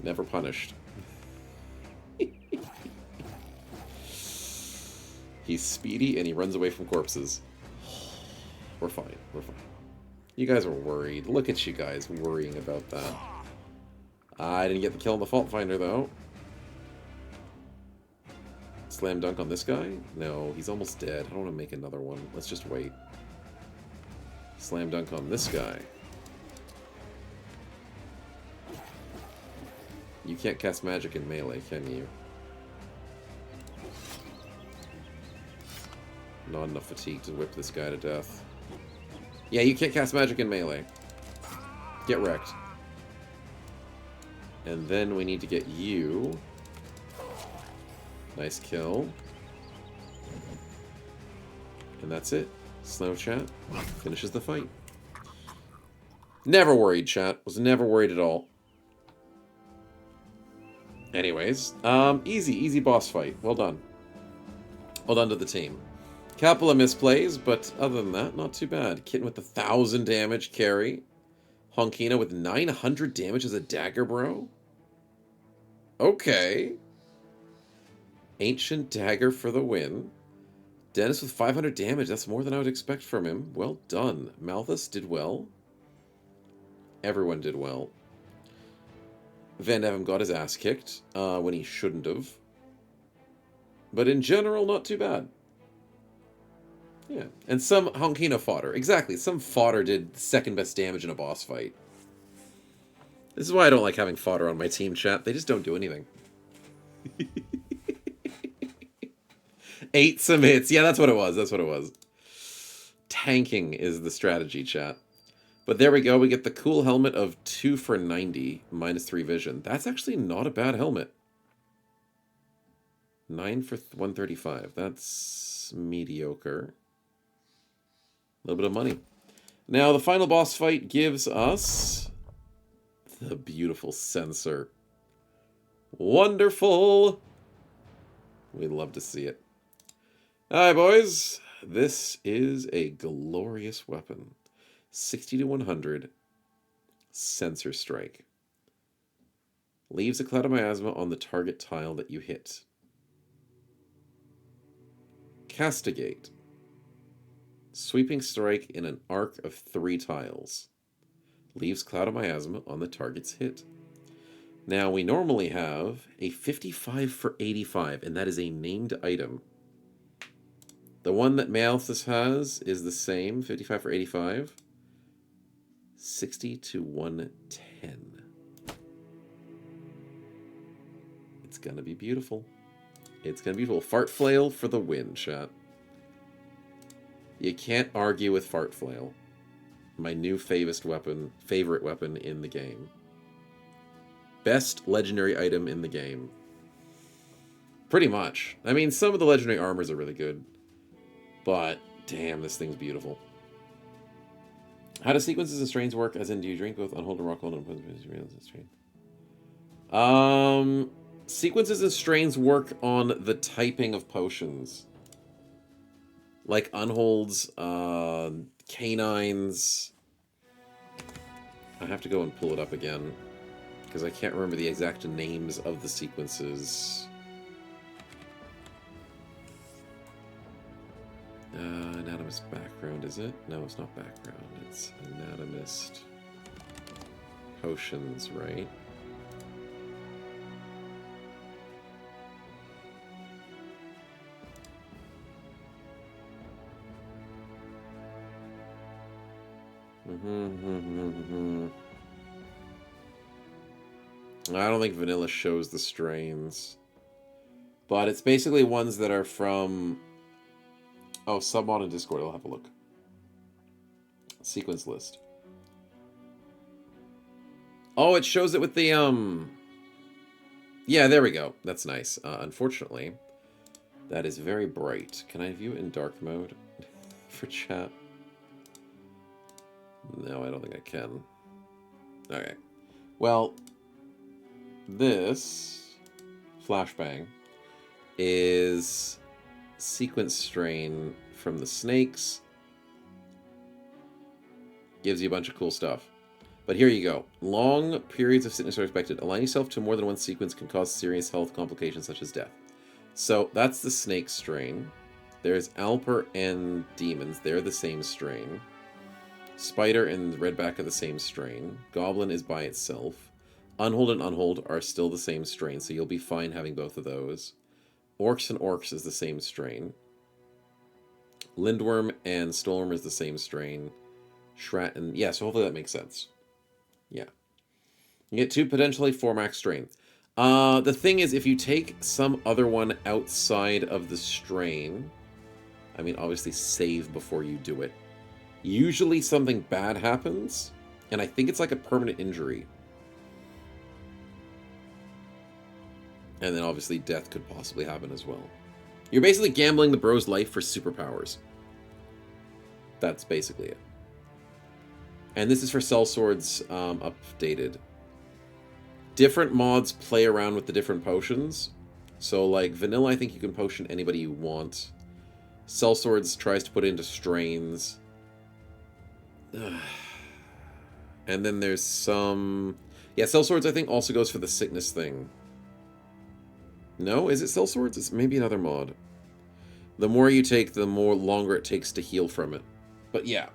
Never punished. He's speedy and he runs away from corpses. We're fine. We're fine. You guys are worried. Look at you guys worrying about that. I didn't get the kill on the Fault Finder, though. Slam dunk on this guy? No, he's almost dead. I don't want to make another one. Let's just wait. Slam dunk on this guy. You can't cast magic in melee, can you? Not enough fatigue to whip this guy to death. Yeah, you can't cast magic in melee. Get wrecked. And then we need to get you. Nice kill. And that's it. Snow chat finishes the fight. Never worried, chat. Was never worried at all. Anyways, easy boss fight. Well done. Well done to the team. Couple of misplays, but other than that, not too bad. Kitten with 1,000 damage carry. Honkina with 900 damage as a dagger bro. Okay. Ancient dagger for the win. Dennis with 500 damage. That's more than I would expect from him. Well done. Malthus did well. Everyone did well. Van Nevem got his ass kicked when he shouldn't have. But in general, not too bad. Yeah. And some Honkina fodder. Exactly. Some fodder did second best damage in a boss fight. This is why I don't like having fodder on my team, chat. They just don't do anything. 8 submits. Yeah, that's what it was. That's what it was. Tanking is the strategy, chat. But there we go. We get the cool helmet of 2 for 90, minus 3 vision. That's actually not a bad helmet. 9 for 135. That's mediocre. A little bit of money. Now, the final boss fight gives us the beautiful sensor. Wonderful! We'd love to see it. Alright, boys. This is a glorious weapon. 60 to 100. Sensor Strike. Leaves a cloud of miasma on the target tile that you hit. Castigate. Sweeping strike in an arc of 3 tiles. Leaves cloud of miasma on the target's hit. Now, we normally have a 55 for 85, and that is a named item. The one that Malthus has is the same, 55 for 85. 60 to 110. It's gonna be beautiful. It's gonna be beautiful. Fart Flail for the win, chat. You can't argue with Fart Flail. My new favorite weapon in the game. Best legendary item in the game. Pretty much. I mean, some of the legendary armors are really good. But, damn, this thing's beautiful. How do sequences and strains work? As in, do you drink both Unhold and Rockhold and strain? Sequences and strains work on the typing of potions. Like Unholds, Canines. I have to go and pull it up again. Because I can't remember the exact names of the sequences. Anatomist background, is it? No, it's not background. It's anatomist potions, right? I don't think Vanilla shows the strains. But it's basically ones that are from... Oh, submod in Discord, I'll have a look. Sequence list. Oh, it shows it with the, Yeah, there we go. That's nice. Unfortunately, That is very bright. Can I view it in dark mode for chat? No, I don't think I can. Okay. Well, this flashbang is sequence strain from the snakes. Gives you a bunch of cool stuff. But here you go. Long periods of sickness are expected. Aligning yourself to more than one sequence can cause serious health complications such as death. So that's the snake strain. There's Alper and demons. They're the same strain. Spider and Redback are the same strain. Goblin is by itself. Unhold and Unhold are still the same strain, so you'll be fine having both of those. Orcs and Orcs is the same strain. Lindworm and Storm is the same strain. Shrat and... yeah, so hopefully that makes sense. Yeah. You get 2 potentially 4 max strain. The thing is, if you take some other one outside of the strain... I mean, obviously save before you do it. Usually something bad happens, and I think it's like a permanent injury. And then obviously death could possibly happen as well. You're basically gambling the bro's life for superpowers. That's basically it. And this is for sellswords updated. Different mods play around with the different potions. So like vanilla, I think you can potion anybody you want. Sellswords tries to put into strains. And then there's some... yeah, sellswords I think also goes for the sickness thing. No? Is it sellswords? It's maybe another mod. The more you take, the more longer it takes to heal from it. But yeah.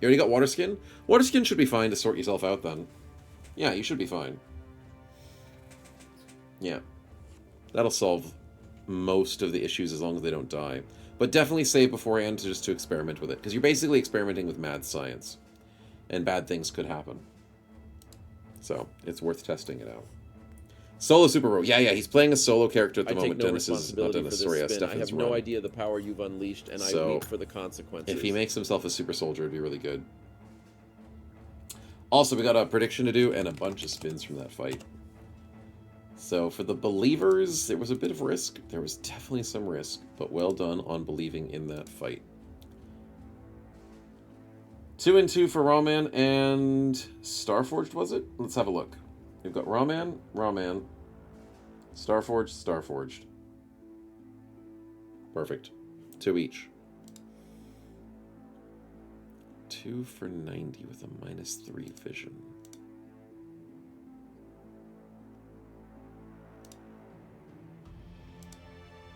You already got Waterskin? Waterskin should be fine to sort yourself out then. Yeah, you should be fine. Yeah. That'll solve most of the issues as long as they don't die. But definitely save beforehand just to experiment with it. Because you're basically experimenting with mad science. And bad things could happen. So, it's worth testing it out. Solo Super Bro. Yeah, he's playing a solo character at the moment. I take no Dennis is not responsibility Dennis. for Sorry, this spin. I have no wrong. idea the power you've unleashed, and So, I wait for the consequences. If he makes himself a super soldier, it'd be really good. Also, we got a prediction to do and a bunch of spins from that fight. So for the believers, there was a bit of risk. There was definitely some risk, but well done on believing in that fight. 2 and 2 for Rawman and Starforged, was it? Let's have a look. We've got Rawman, Starforged, Starforged. Perfect. 2 each. 2 for 90 with a -3 vision.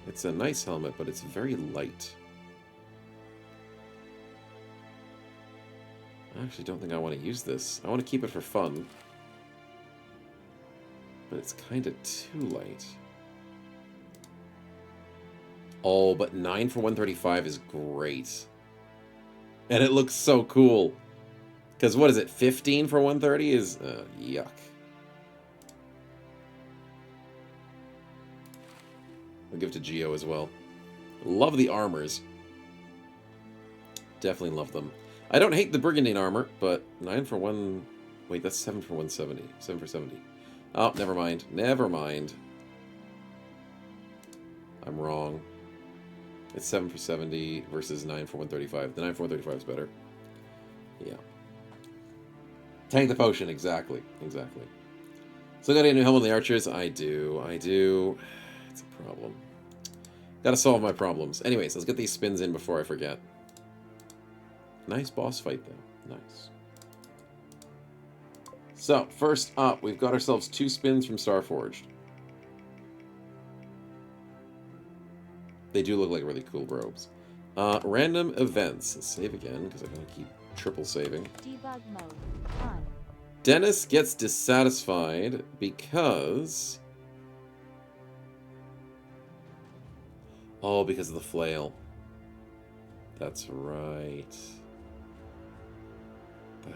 It's a nice helmet, but it's very light. I actually don't think I want to use this. I want to keep it for fun. But it's kind of too light. Oh, but 9 for 135 is great. And it looks so cool. Because what is it? 15 for 130 is... yuck. I'll give it to Geo as well. Love the armors. Definitely love them. I don't hate the Brigandine armor, but 9 for 1... wait, that's 7 for 170. 7 for 70. Oh, never mind. Never mind. I'm wrong. It's 7 for 70 versus 9 for 135. The 9 for 135 is better. Yeah. Tank the potion, exactly. Exactly. So got a new helmet on the archers? I do. It's a problem. Gotta solve my problems. Anyways, let's get these spins in before I forget. Nice boss fight, though. Nice. So, first up, we've got ourselves 2 spins from Starforged. They do look like really cool robes. Random events. Let's save again, because I'm going to keep triple saving. Debug mode on. Dennis gets dissatisfied because... oh, because of the flail. That's right.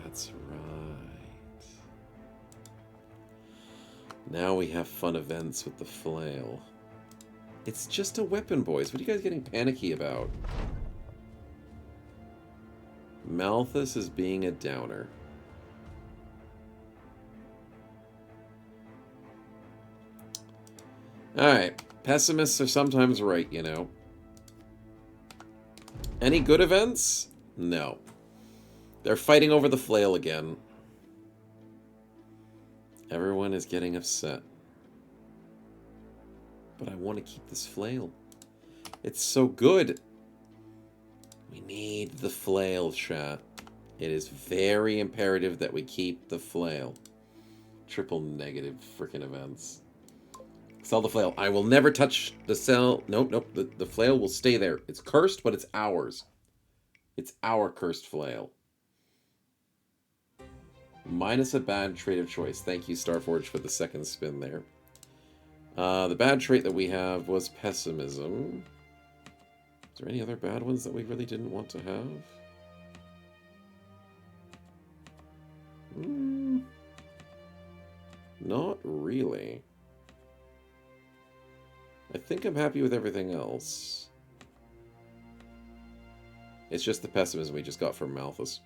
That's right. Now we have fun events with the flail. It's just a weapon, boys. What are you guys getting panicky about? Malthus is being a downer. Alright. Pessimists are sometimes right, you know. Any good events? No. They're fighting over the flail again. Everyone is getting upset. But I want to keep this flail. It's so good. We need the flail, chat. It is very imperative that we keep the flail. Triple negative freaking events. Sell the flail. I will never touch the cell. Nope, nope. The flail will stay there. It's cursed, but it's ours. It's our cursed flail. Minus a bad trait of choice. Thank you, Starforge, for the second spin there. The bad trait that we have was pessimism. Is there any other bad ones that we really didn't want to have? Not really. I think I'm happy with everything else. It's just the pessimism we just got from Malthus.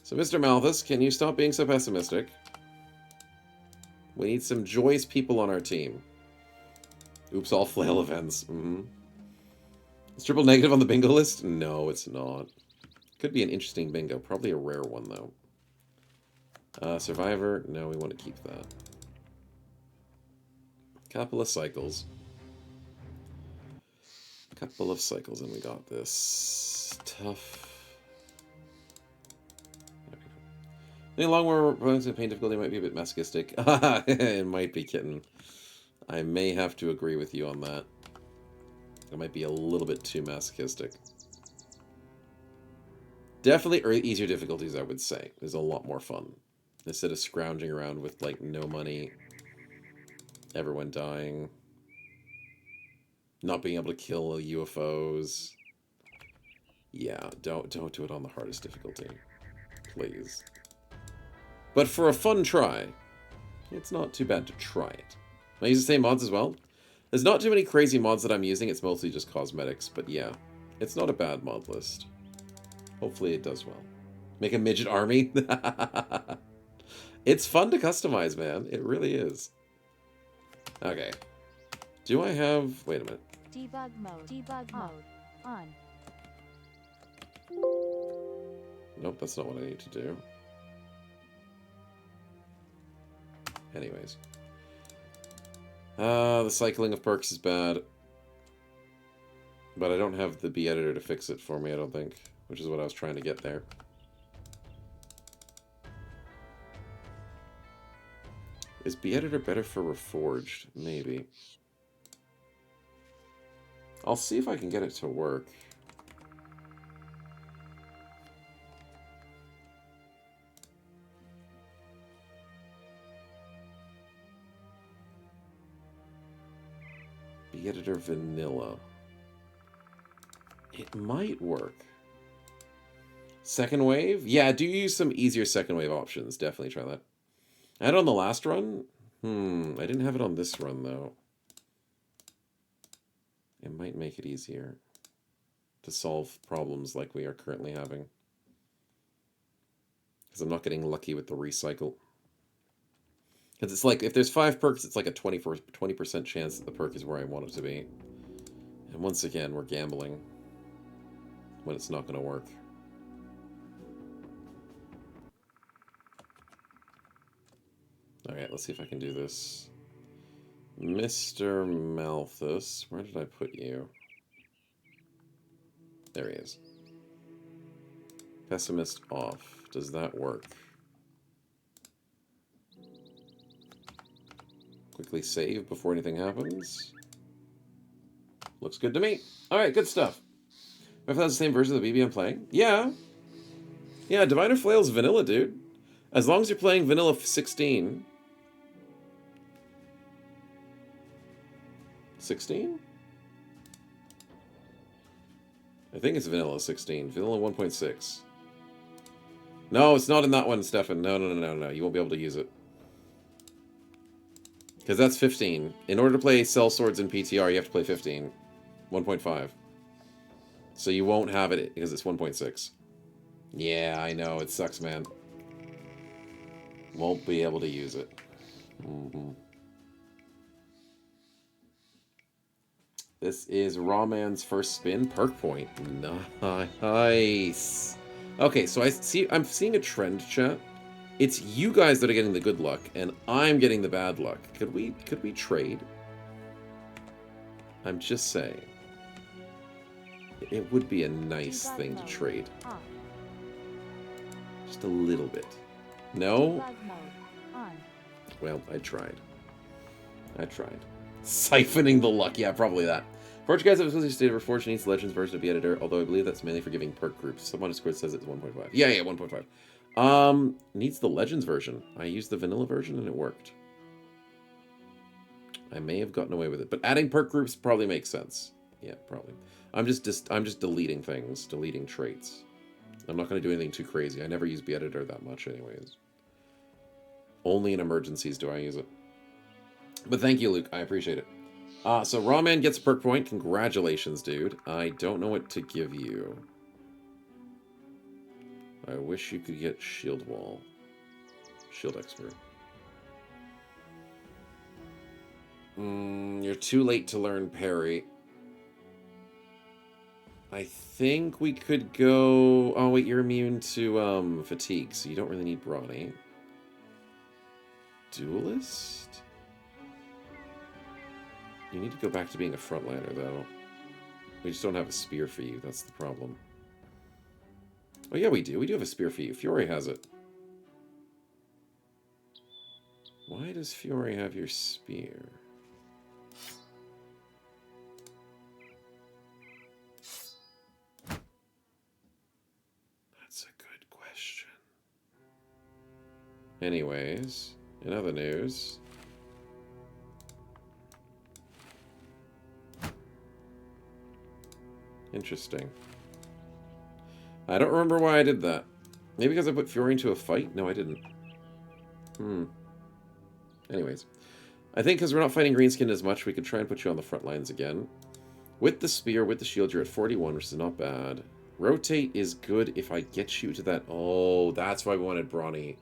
So, Mr. Malthus, can you stop being so pessimistic? We need some joyous people on our team. Oops, all flail events. Is triple negative on the bingo list? No, it's not. Could be an interesting bingo. Probably a rare one, though. Survivor? No, we want to keep that. Couple of cycles. Couple of cycles and we got this. Tough. Any long more opponents in pain difficulty might be a bit masochistic. It might be, kitten. I may have to agree with you on that. It might be a little bit too masochistic. Definitely easier difficulties, I would say. Is a lot more fun. Instead of scrounging around with, like, no money. Everyone dying. Not being able to kill UFOs. Yeah, don't do it on the hardest difficulty. Please. But for a fun try, it's not too bad to try it. I use the same mods as well. There's not too many crazy mods that I'm using. It's mostly just cosmetics. But yeah, it's not a bad mod list. Hopefully it does well. Make a midget army. It's fun to customize, man. It really is. Okay. Do I have... Wait a minute. Debug mode. Debug mode. On. Nope, that's not what I need to do. Anyways. The cycling of perks is bad. But I don't have the B editor to fix it for me, I don't think. Which is what I was trying to get there. Is B editor better for Reforged? Maybe. I'll see if I can get it to work. B editor vanilla. It might work. Second wave? Yeah, do use some easier second wave options. Definitely try that. I had it on the last run. I didn't have it on this run, though. It might make it easier to solve problems like we are currently having. Because I'm not getting lucky with the recycle. Because it's like, if there's 5 perks, it's like a 20% chance that the perk is where I want it to be. And once again, we're gambling when it's not going to work. Alright, let's see if I can do this. Mr. Malthus, where did I put you? There he is. Pessimist off. Does that work? Quickly save before anything happens. Looks good to me. Alright, good stuff. If that's the same version of the BB I'm playing? Yeah. Yeah, Diviner Flail's vanilla, dude. As long as you're playing vanilla 16... 16? I think it's vanilla 16. Vanilla 1.6. No, it's not in that one, Stefan. No. You won't be able to use it. Because that's 15. In order to play Cell Swords in PTR, you have to play 15. 1.5. So you won't have it because it's 1.6. Yeah, I know. It sucks, man. Won't be able to use it. This is Rawman's first spin. Perk point. Nice. Okay, so I'm seeing a trend, chat. It's you guys that are getting the good luck, and I'm getting the bad luck. Could we trade? I'm just saying. It would be a nice thing to trade. Just a little bit. No? Well, I tried. Siphoning the luck. Yeah, probably that. For you guys, I've supposed to state Reforged needs Legends version of the editor, although I believe that's mainly for giving perk groups. Someone Discord says it's 1.5. Yeah, 1.5. Needs the Legends version. I used the vanilla version and it worked. I may have gotten away with it, but adding perk groups probably makes sense. Yeah, probably. I'm just deleting things, deleting traits. I'm not going to do anything too crazy. I never use the editor that much anyways. Only in emergencies do I use it. But thank you, Luke. I appreciate it. So Rawman gets a perk point. Congratulations, dude. I don't know what to give you. I wish you could get Shield Wall. Shield Expert. You're too late to learn Parry. I think we could go... Oh, wait, you're immune to fatigue, so you don't really need Brawny. Duelist? You need to go back to being a frontliner, though. We just don't have a spear for you. That's the problem. Oh, yeah, we do. We do have a spear for you. Fiore has it. Why does Fiore have your spear? That's a good question. Anyways, in other news... Interesting. I don't remember why I did that. Maybe because I put Fiore into a fight? No, I didn't. Anyways. I think because we're not fighting Greenskin as much, we could try and put you on the front lines again. With the spear, with the shield, you're at 41, which is not bad. Rotate is good if I get you to that... Oh, that's why we wanted Brawny.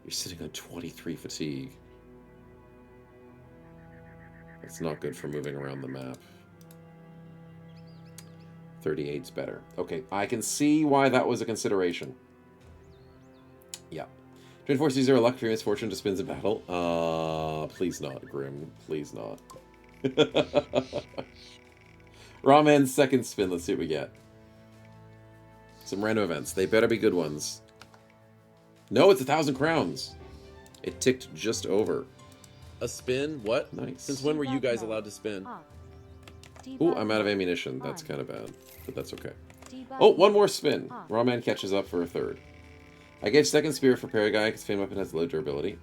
You're sitting on 23 fatigue. That's not good for moving around the map. 38's better. Okay, I can see why that was a consideration. Yeah. Train Force 0 luck for your misfortune to spins in battle. Please not, Grim. Please not. Rawman's second spin. Let's see what we get. Some random events. They better be good ones. No, it's 1,000 crowns. It ticked just over. A spin? What? Nice. Since when were you guys allowed to spin? Ooh, I'm out of ammunition. That's kind of bad, but that's okay. Oh, one more spin. Rawman catches up for a third. I gave second spear for Paraguay because Fame Weapon has low durability.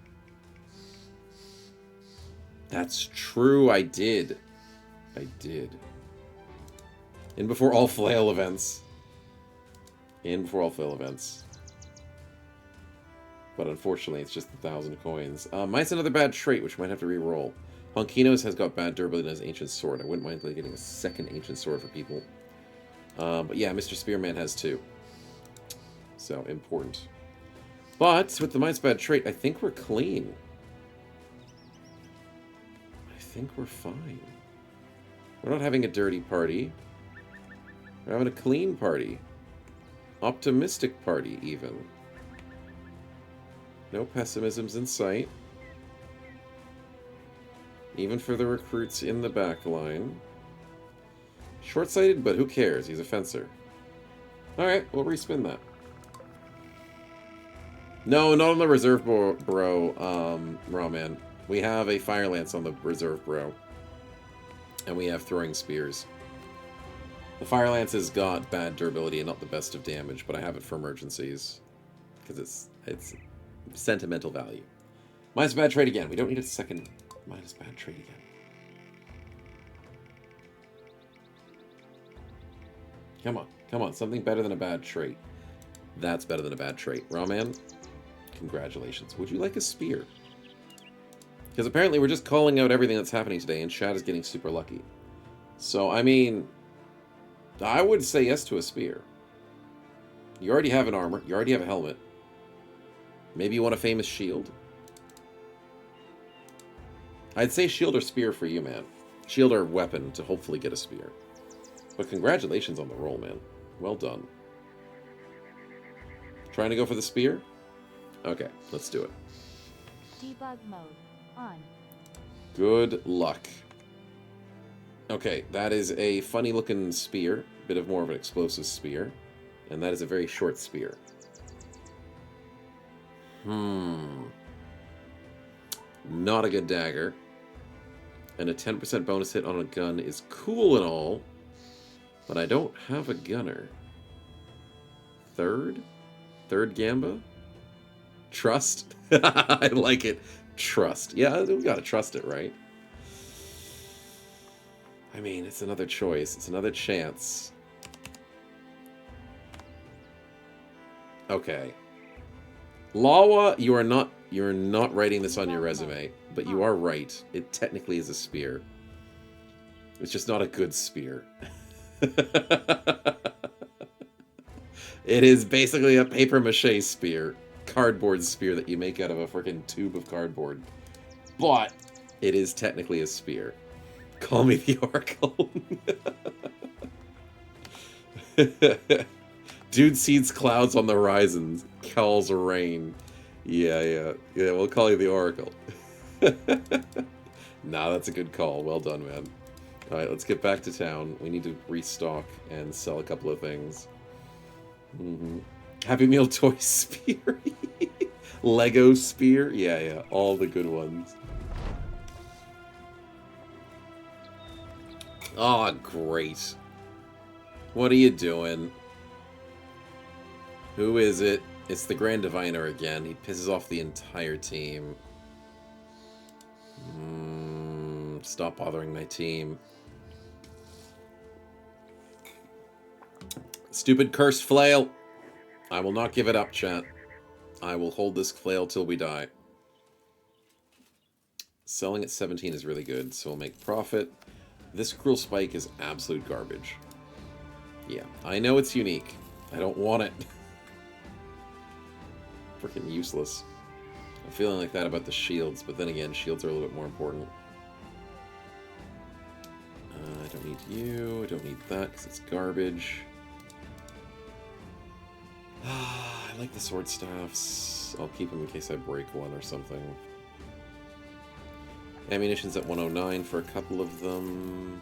That's true, I did. In before all flail events. But unfortunately, it's just 1,000 coins. Might's another bad trait, which we might have to re-roll. Honkino's has got bad durability and has Ancient Sword. I wouldn't mind getting a second Ancient Sword for people. But yeah, Mr. Spearman has 2. So, important. But, with the Might's bad trait, I think we're clean. I think we're fine. We're not having a dirty party. We're having a clean party. Optimistic party, even. No pessimisms in sight. Even for the recruits in the back line. Short-sighted, but who cares? He's a fencer. Alright, we'll respin that. No, not on the reserve bro, Rawman. We have a Fire Lance on the reserve bro. And we have throwing spears. The Fire Lance has got bad durability and not the best of damage, but I have it for emergencies. Because it's sentimental value. Minus bad trade again. We don't need a second minus bad trade again. Come on. Something better than a bad trait. That's better than a bad trait. Rawman, congratulations. Would you like a spear? Because apparently we're just calling out everything that's happening today, and Shad is getting super lucky. So, I mean, I would say yes to a spear. You already have an armor. You already have a helmet. Maybe you want a famous shield? I'd say shield or spear for you, man. Shield or weapon to hopefully get a spear. But congratulations on the roll, man. Well done. Trying to go for the spear? Okay, let's do it. Debug mode. On. Good luck. Okay, that is a funny looking spear. Bit of more of an explosive spear. And that is a very short spear. Not a good dagger. And a 10% bonus hit on a gun is cool and all. But I don't have a gunner. Third Gamba? Trust? I like it. Trust. Yeah, we gotta trust it, right? I mean, it's another choice. It's another chance. Okay. Lawa, you're not writing this on your resume, but you are right. It technically is a spear. It's just not a good spear. It is basically a papier-mâché spear. Cardboard spear that you make out of a freaking tube of cardboard. But it is technically a spear. Call me the Oracle. Dude sees clouds on the horizons. Calls rain. Yeah, we'll call you the Oracle. Nah, that's a good call. Well done, man. Alright, let's get back to town. We need to restock and sell a couple of things. Happy Meal toy spear. Lego spear. Yeah, all the good ones. Oh, great. What are you doing? Who is it? It's the Grand Diviner again. He pisses off the entire team. Stop bothering my team. Stupid cursed flail. I will not give it up, chat. I will hold this flail till we die. Selling at 17 is really good, so we'll make profit. This cruel spike is absolute garbage. Yeah, I know it's unique. I don't want it. Freaking useless. I'm feeling like that about the shields, but then again, shields are a little bit more important. I don't need you. I don't need that because it's garbage. I like the sword staffs. I'll keep them in case I break one or something. Ammunition's at 109 for a couple of them.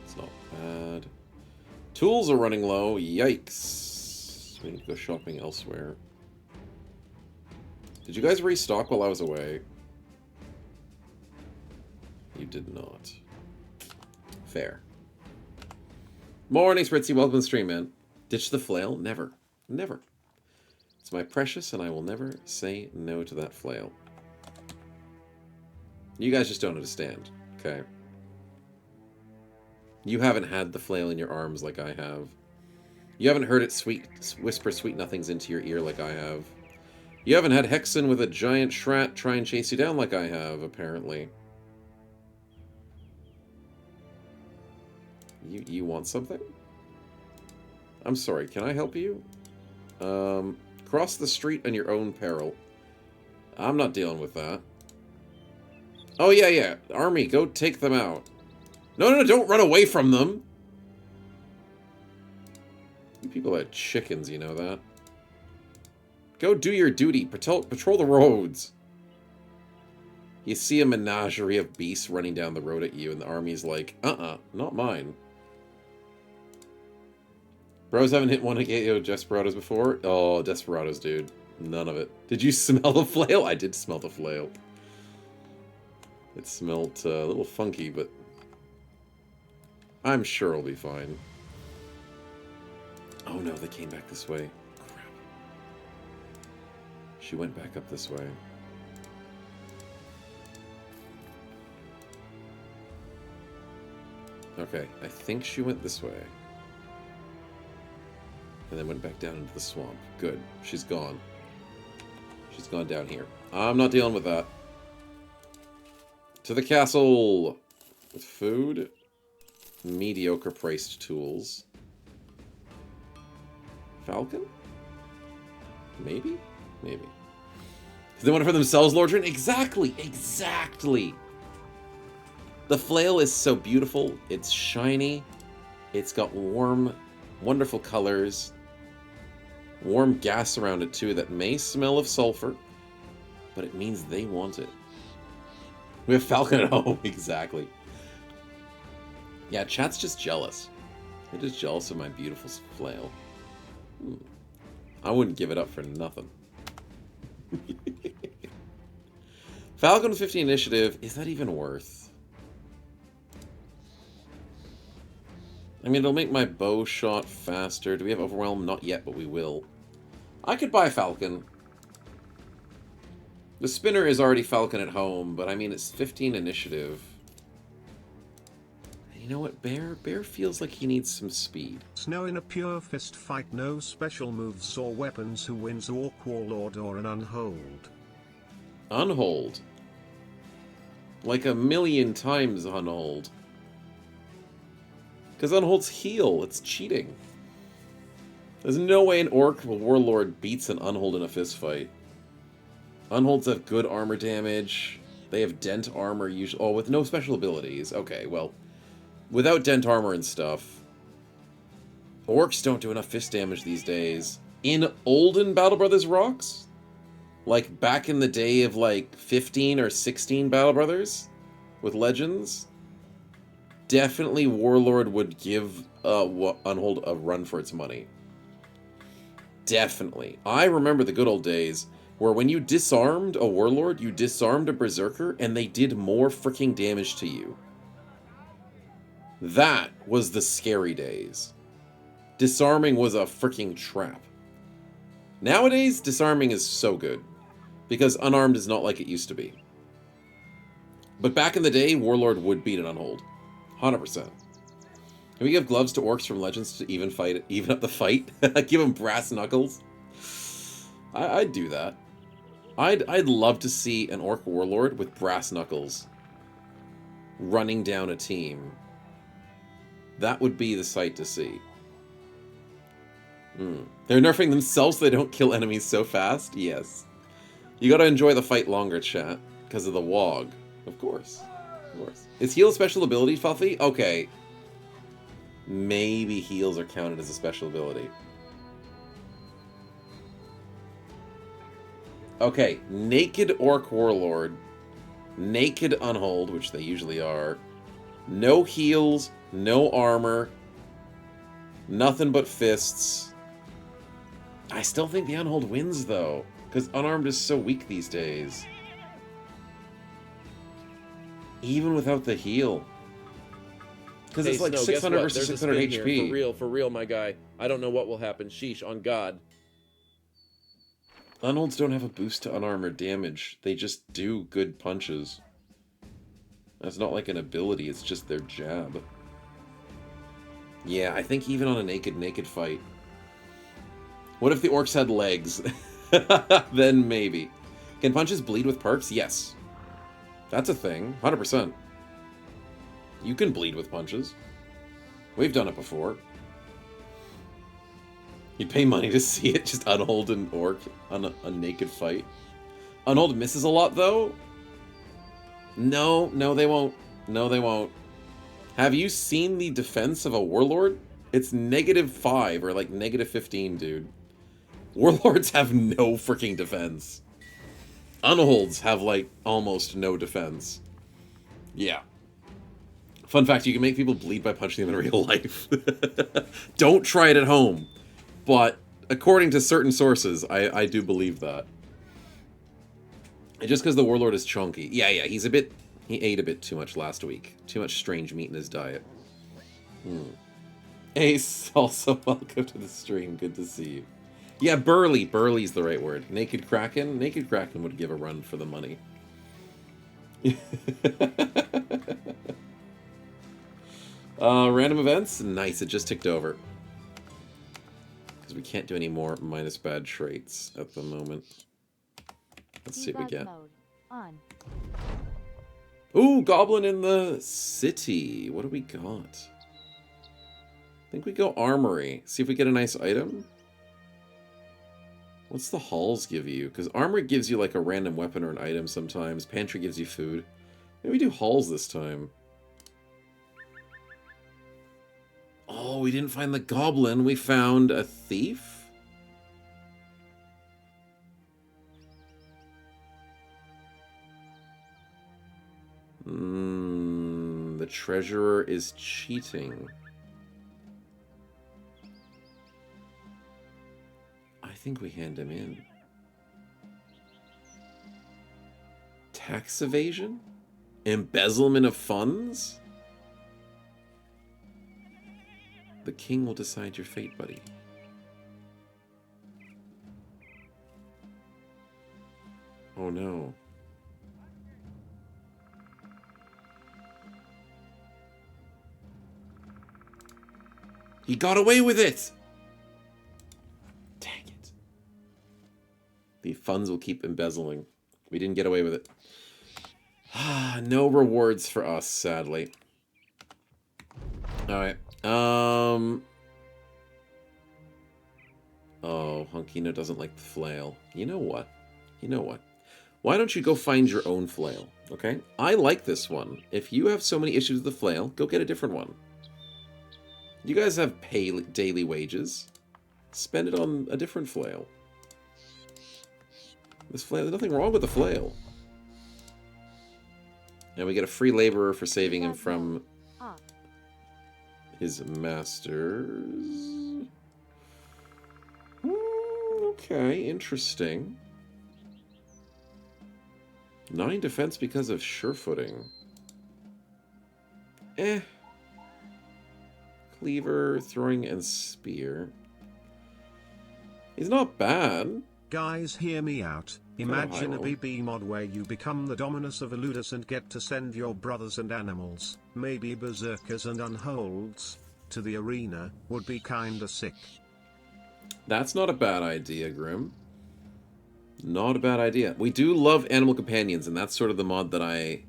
It's not bad. Tools are running low. Yikes. We need to go shopping elsewhere. Did you guys restock while I was away? You did not. Fair. Morning, Spritzy. Welcome to the stream, man. Ditch the flail? Never. Never. It's my precious, and I will never say no to that flail. You guys just don't understand, okay? You haven't had the flail in your arms like I have. You haven't heard it whisper sweet nothings into your ear like I have. You haven't had Hexen with a giant Shrat try and chase you down like I have, apparently. You want something? I'm sorry, can I help you? Cross the street on your own peril. I'm not dealing with that. Oh, yeah. Army, go take them out. No, don't run away from them! You people are chickens, you know that? Go do your duty. Patrol the roads. You see a menagerie of beasts running down the road at you, and the army's like, not mine. Bros haven't hit one of Desperados before? Oh, Desperados, dude. None of it. Did you smell the flail? I did smell the flail. It smelled a little funky, but I'm sure it'll be fine. Oh no, they came back this way. Crap. She went back up this way. Okay, I think she went this way. And then went back down into the swamp. Good. She's gone. She's gone down here. I'm not dealing with that. To the castle! With food. Mediocre priced tools. Falcon? Maybe? Maybe. Because they want it for themselves, Lordrin? Exactly! The flail is so beautiful. It's shiny. It's got warm, wonderful colors. Warm gas around it too that may smell of sulfur, but it means they want it. We have Falcon at home, exactly. Yeah, chat's just jealous. They're just jealous of my beautiful flail. I wouldn't give it up for nothing. Falcon with 50 initiative, is that even worth? I mean, it'll make my bow shot faster. Do we have Overwhelm? Not yet, but we will. I could buy Falcon. The spinner is already Falcon at home, but I mean, it's 15 initiative. You know what, Bear? Bear feels like he needs some speed. Snow in a pure fist fight, no special moves or weapons. Who wins, Orc Warlord or an Unhold? Unhold. Like a million times Unhold. Because Unhold's heal. It's cheating. There's no way an Orc Warlord beats an Unhold in a fist fight. Unholds have good armor damage. They have dent armor usually. Oh, with no special abilities. Okay, well, without dent armor and stuff, Orcs don't do enough fist damage these days. In olden Battle Brothers rocks, like back in the day of like 15 or 16 Battle Brothers with Legends, definitely Warlord would give Unhold a run for its money. Definitely. I remember the good old days where when you disarmed a Warlord, you disarmed a Berserker, and they did more freaking damage to you. That was the scary days. Disarming was a freaking trap. Nowadays, disarming is so good, because unarmed is not like it used to be. But back in the day, Warlord would beat an Unhold. 100%. Can we give gloves to Orcs from Legends to even up the fight? Give them brass knuckles? I'd do that. I'd love to see an Orc Warlord with brass knuckles running down a team. That would be the sight to see. They're nerfing themselves so they don't kill enemies so fast? Yes. You gotta enjoy the fight longer, chat, because of the Wog. Of course. Of course. Is heal a special ability, Fluffy? Okay. Maybe heals are counted as a special ability. Okay, Naked Orc Warlord, Naked Unhold, which they usually are, no heals, no armor, nothing but fists. I still think the Unhold wins, though, because unarmed is so weak these days. Even without the heal. Because it's like Snow, 600 guess what? versus There's a 600 spin HP. here. For real, my guy. I don't know what will happen. Sheesh, on God. Unholds don't have a boost to unarmored damage. They just do good punches. That's not like an ability, it's just their jab. Yeah, I think even on a naked fight. What if the Orcs had legs? Then maybe. Can punches bleed with perks? Yes. That's a thing. 100%. You can bleed with punches. We've done it before. You'd pay money to see it, just Unhold an Orc on a naked fight. Unhold misses a lot, though? No, they won't. No, they won't. Have you seen the defense of a Warlord? It's -5 or like -15, dude. Warlords have no freaking defense. Unholds have like almost no defense. Yeah. Fun fact, you can make people bleed by punching them in real life. Don't try it at home. But according to certain sources, I do believe that. And just because the Warlord is chunky. Yeah, he ate a bit too much last week. Too much strange meat in his diet. Ace, also welcome to the stream. Good to see you. Yeah, burly. Burly's the right word. Naked Kraken? Naked Kraken would give a run for the money. Random events? Nice, it just ticked over. Because we can't do any more minus bad traits at the moment. Let's see what we get. Mode on. Ooh, Goblin in the City. What do we got? I think we go Armory. See if we get a nice item. What's the halls give you? Because Armory gives you like a random weapon or an item sometimes. Pantry gives you food. Maybe we do halls this time. Oh, we didn't find the goblin. We found a thief? The treasurer is cheating. I think we hand him in. Tax evasion? Embezzlement of funds? The king will decide your fate, buddy. Oh no. He got away with it! Dang it. The funds will keep embezzling. We didn't get away with it. No rewards for us, sadly. Alright. Oh, Hunkino doesn't like the flail. You know what? You know what? Why don't you go find your own flail, okay? I like this one. If you have so many issues with the flail, go get a different one. You guys have daily wages. Spend it on a different flail. This flail, there's nothing wrong with the flail. And we get a free laborer for saving him from his masters. Okay, interesting. 9 defense because of sure-footing. Cleaver, throwing, and spear. He's not bad. Guys, hear me out. Imagine a BB mod where you become the Dominus of Eludus and get to send your brothers and animals, maybe berserkers and unholds, to the arena. Would be kinda sick. That's not a bad idea, Grim. Not a bad idea. We do love animal companions, and that's sort of the mod that I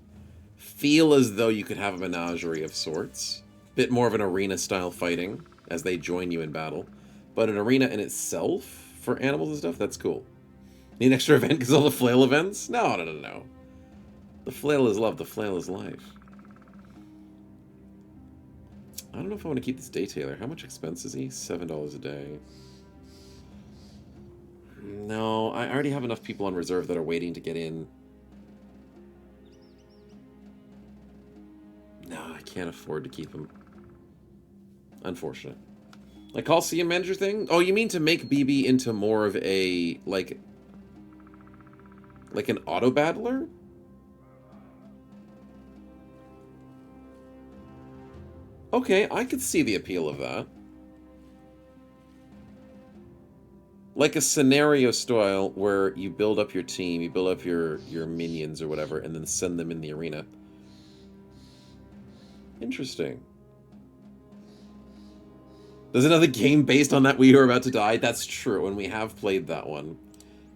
feel as though you could have a menagerie of sorts. Bit more of an arena-style fighting, as they join you in battle. But an arena in itself, for animals and stuff, that's cool. Need an extra event because all the flail events? No, no, no, no. The flail is love, the flail is life. I don't know if I want to keep this Daytailer. How much expense is he? $7 a day. No, I already have enough people on reserve that are waiting to get in. No, I can't afford to keep him. Unfortunate. Like Coliseum Manager thing? Oh, you mean to make BB into more of a, like an auto-battler? Okay, I could see the appeal of that. Like a scenario style where you build up your team, you build up your minions or whatever, and then send them in the arena. Interesting. There's another game based on that We Are About to Die. That's true, and we have played that one.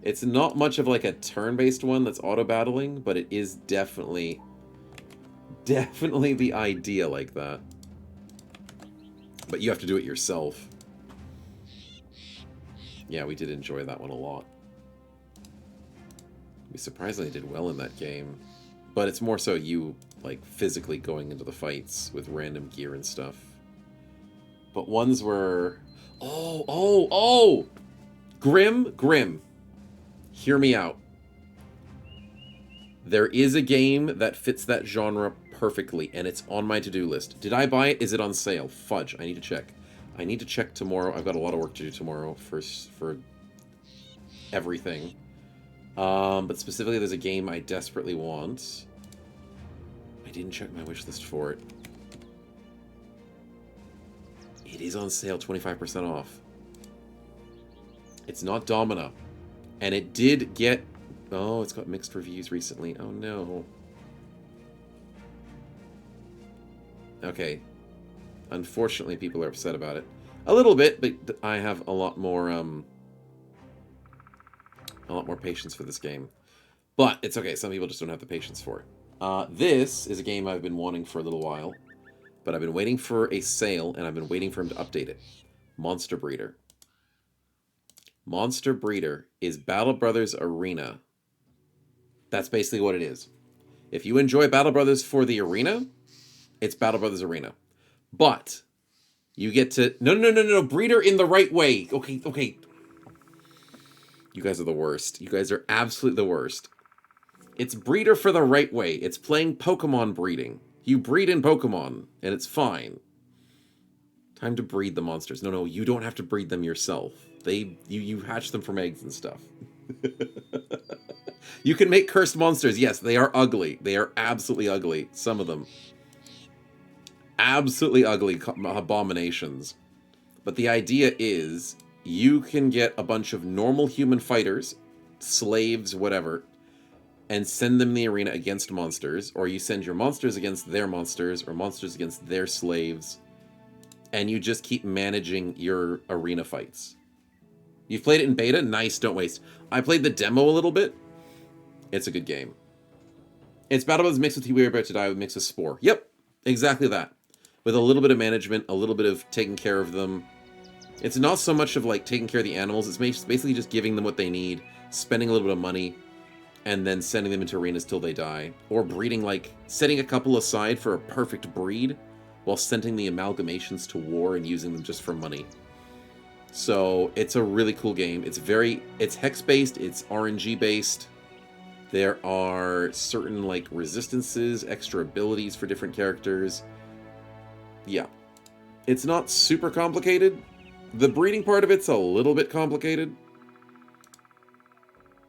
It's not much of like a turn-based one that's auto-battling, but it is definitely the idea like that. But you have to do it yourself. Yeah, we did enjoy that one a lot. We surprisingly did well in that game. But it's more so you, like, physically going into the fights with random gear and stuff. But ones were... Oh! Grim! Hear me out. There is a game that fits that genre perfectly, and it's on my to-do list. Did I buy it? Is it on sale? Fudge. I need to check. I need to check tomorrow. I've got a lot of work to do tomorrow for everything. But specifically, there's a game I desperately want. I didn't check my wishlist for it. It is on sale, 25% off. It's not Domina. And it did get... Oh, it's got mixed reviews recently. Oh, no. Okay. Unfortunately, people are upset about it. A little bit, but I have a lot more patience for this game. But it's okay. Some people just don't have the patience for it. This is a game I've been wanting for a little while, but I've been waiting for a sale, and I've been waiting for him to update it. Monster Breeder. Monster Breeder is Battle Brothers Arena. That's basically what it is. If you enjoy Battle Brothers for the arena, it's Battle Brothers Arena. But You get to... No. Breeder in the right way. Okay. You guys are the worst. You guys are absolutely the worst. It's breeder for the right way. It's playing Pokemon breeding. You breed in Pokemon, and it's fine. Time to breed the monsters. No, you don't have to breed them yourself. You hatch them from eggs and stuff. You can make cursed monsters. Yes, they are ugly. They are absolutely ugly. Some of them. Absolutely ugly abominations. But the idea is you can get a bunch of normal human fighters, slaves, whatever, and send them in the arena against monsters, or you send your monsters against their monsters, or monsters against their slaves, and you just keep managing your arena fights. You've played it in beta? Nice, don't waste. I played the demo a little bit. It's a good game. It's Battle Buds mixed with We Are About to Die with mixed with Spore. Yep, exactly that. With a little bit of management, a little bit of taking care of them. It's not so much of like taking care of the animals, it's basically just giving them what they need, spending a little bit of money, and then sending them into arenas till they die. Or breeding, like, setting a couple aside for a perfect breed, while sending the amalgamations to war and using them just for money. So, it's a really cool game. It's hex-based, it's RNG-based. There are certain, like, resistances, extra abilities for different characters. Yeah. It's not super complicated. The breeding part of it's a little bit complicated.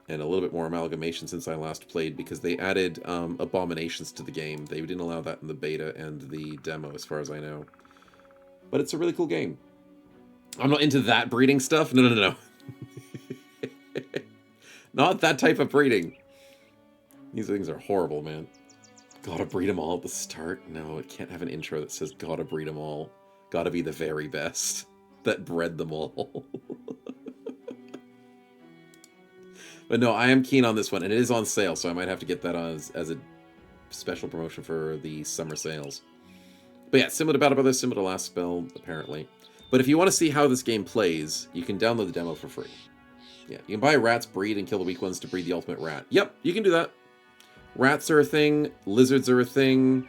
And a little bit more amalgamation since I last played, because they added abominations to the game. They didn't allow that in the beta and the demo, as far as I know. But it's a really cool game. I'm not into that breeding stuff. No. Not that type of breeding. These things are horrible, man. Gotta breed them all at the start? No, it can't have an intro that says gotta breed them all. Gotta be the very best that bred them all. But no, I am keen on this one, and it is on sale, so I might have to get that on as a special promotion for the summer sales. But yeah, similar to Battle Brothers, similar to Last Spell, apparently. But if you want to see how this game plays, you can download the demo for free. Yeah, you can buy rats, breed, and kill the weak ones to breed the ultimate rat. Yep, you can do that. Rats are a thing. Lizards are a thing.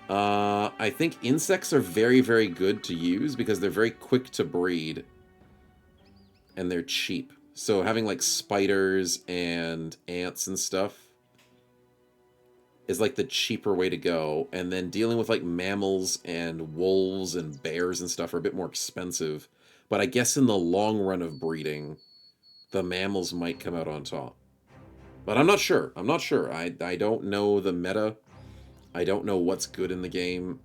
I think insects are very, very good to use because they're very quick to breed. And they're cheap. So having like spiders and ants and stuff is like the cheaper way to go. And then dealing with like mammals and wolves and bears and stuff are a bit more expensive. But I guess in the long run of breeding, the mammals might come out on top. But I'm not sure. I don't know the meta. I don't know what's good in the game.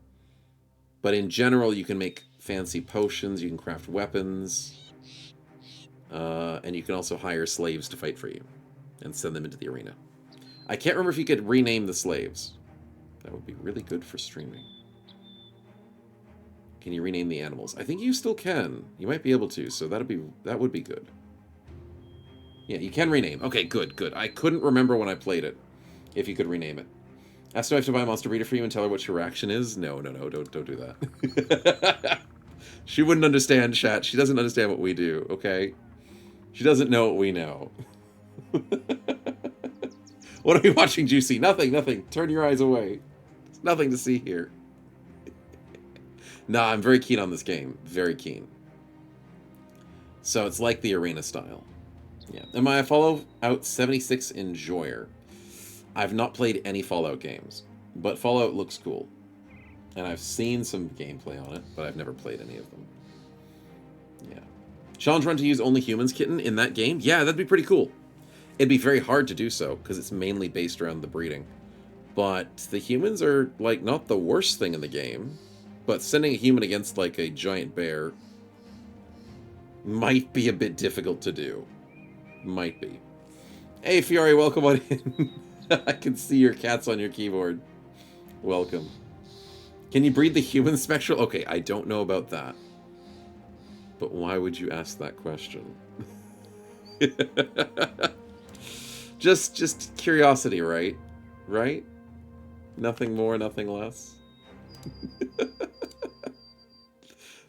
But in general, you can make fancy potions, you can craft weapons. And you can also hire slaves to fight for you and send them into the arena. I can't remember if you could rename the slaves. That would be really good for streaming. Can you rename the animals? I think you still can. You might be able to, so that would be good. Yeah, you can rename. Okay, good. I couldn't remember when I played it if you could rename it. Ask my wife to buy a monster breeder for you and tell her what your reaction is. No, don't do that. She wouldn't understand, chat. She doesn't understand what we do, okay? She doesn't know what we know. What are we watching, Juicy? Nothing. Turn your eyes away. There's nothing to see here. Nah, I'm very keen on this game. Very keen. So it's like the arena style. Yeah. Am I a Fallout 76 enjoyer? I've not played any Fallout games, but Fallout looks cool. And I've seen some gameplay on it, but I've never played any of them. Yeah. Challenge run to use only humans kitten in that game? Yeah, that'd be pretty cool. It'd be very hard to do so, because it's mainly based around the breeding. But the humans are, like, not the worst thing in the game. But sending a human against, like, a giant bear might be a bit difficult to do. Might be. Hey, Fiore, welcome on in. I can see your cats on your keyboard. Welcome. Can you breed the human spectral? Okay, I don't know about that. But why would you ask that question? Just curiosity, right? Right? Nothing more, nothing less.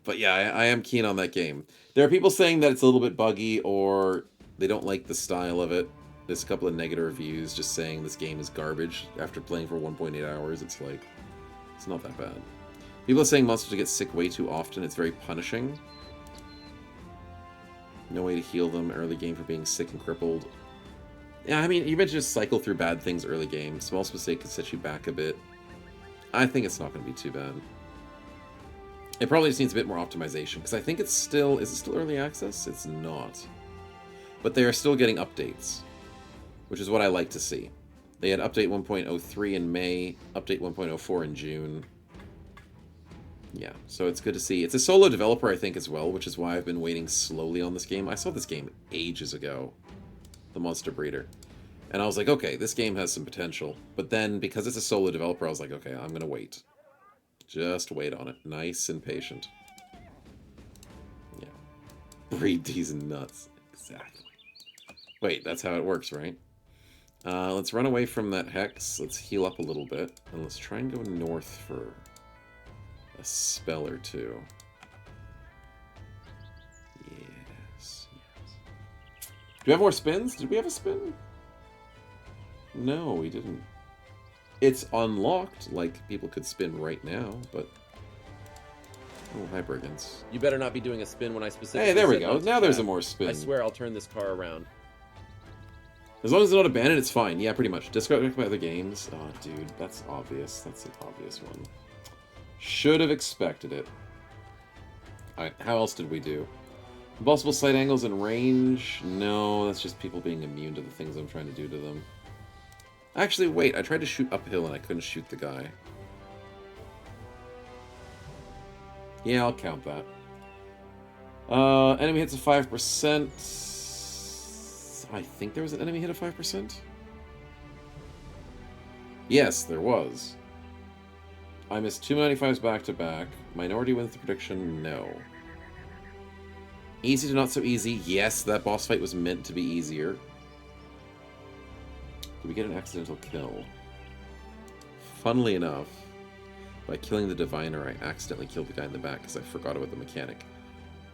But yeah, I am keen on that game. There are people saying that it's a little bit buggy or they don't like the style of it. There's a couple of negative reviews just saying this game is garbage. After playing for 1.8 hours, it's like, it's not that bad. People are saying monsters get sick way too often. It's very punishing. No way to heal them early game for being sick and crippled. Yeah, I mean, you mentioned just cycle through bad things early game. Small mistake could set you back a bit. I think it's not going to be too bad. It probably just needs a bit more optimization, because I think it's still... Is it still early access? It's not. But they are still getting updates, which is what I like to see. They had update 1.03 in May, update 1.04 in June. Yeah, so it's good to see. It's a solo developer, I think, as well, which is why I've been waiting slowly on this game. I saw this game ages ago, the Monster Breeder. And I was like, okay, this game has some potential. But then, because it's a solo developer, I was like, okay, I'm going to wait. Just wait on it. Nice and patient. Yeah. Breed these nuts. Exactly. Wait, that's how it works, right? Let's run away from that hex. Let's heal up a little bit. And let's try and go north for a spell or two. Yes, yes. Do we have more spins? Did we have a spin? No, we didn't. It's unlocked, like people could spin right now, but... Oh, hi, Brigands. You better not be doing a spin when I specifically Hey, there we said go. not to Now there's a tap. more spin. I swear I'll turn this car around. As long as it's not abandoned, it's fine. Yeah, pretty much. Disconnect by other games. Oh, dude, that's obvious. That's an obvious one. Should have expected it. Alright, how else did we do? Impossible sight angles and range? No, that's just people being immune to the things I'm trying to do to them. Actually, wait, I tried to shoot uphill and I couldn't shoot the guy. Yeah, I'll count that. Enemy hits a 5%. I think there was an enemy hit of 5%? Yes, there was. I missed 295s back to back. Minority wins the prediction? No. Easy to not so easy? Yes, that boss fight was meant to be easier. Did we get an accidental kill? Funnily enough, by killing the diviner, I accidentally killed the guy in the back because I forgot about the mechanic.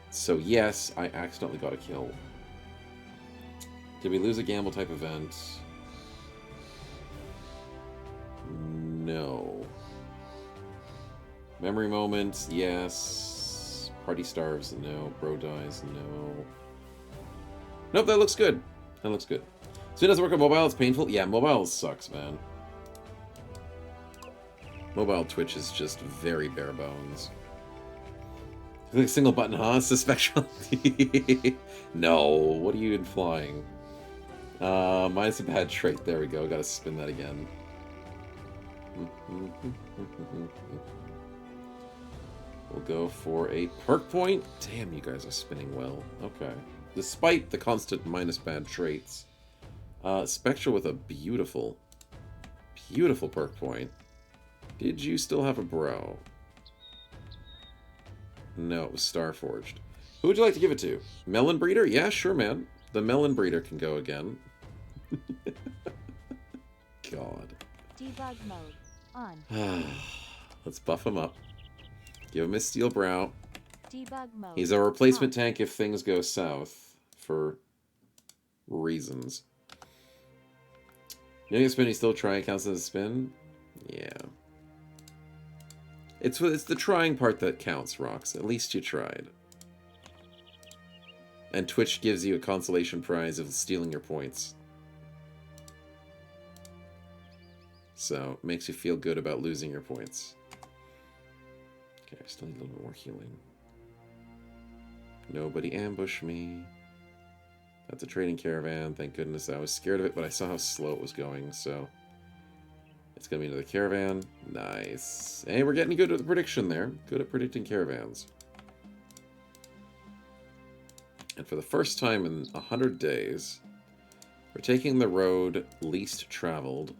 So yes, I accidentally got a kill. Did we lose a gamble type event? No. Memory moment, yes. Party starves, no. Bro dies, no. Nope, that looks good. That looks good. So it doesn't work on mobile, it's painful? Yeah, mobile sucks, man. Mobile Twitch is just very bare bones. Click single button, huh? Spectral. No, what are you even flying? Mine's a bad trait. There we go. Gotta spin that again. We'll go for a perk point. Damn, you guys are spinning well. Okay. Despite the constant minus bad traits. Spectral with a beautiful, beautiful perk point. Did you still have a bro? No, it was Starforged. Who would you like to give it to? Melon Breeder? Yeah, sure, man. The Melon Breeder can go again. God. Debug mode on. Let's buff him up. Give him his steel brow. Debug mode. He's a replacement on. tank if things go south. For reasons. You think a spin, you still try it counts as a spin? Yeah. It's the trying part that counts, Rox. At least you tried. And Twitch gives you a consolation prize of stealing your points. So, it makes you feel good about losing your points. Okay, I still need a little bit more healing. Nobody ambush me. That's a trading caravan, thank goodness. I was scared of it, but I saw how slow it was going, so... It's gonna be another caravan. Nice. Hey, we're getting good at the prediction there. Good at predicting caravans. And for the first time in 100 days, we're taking the road least traveled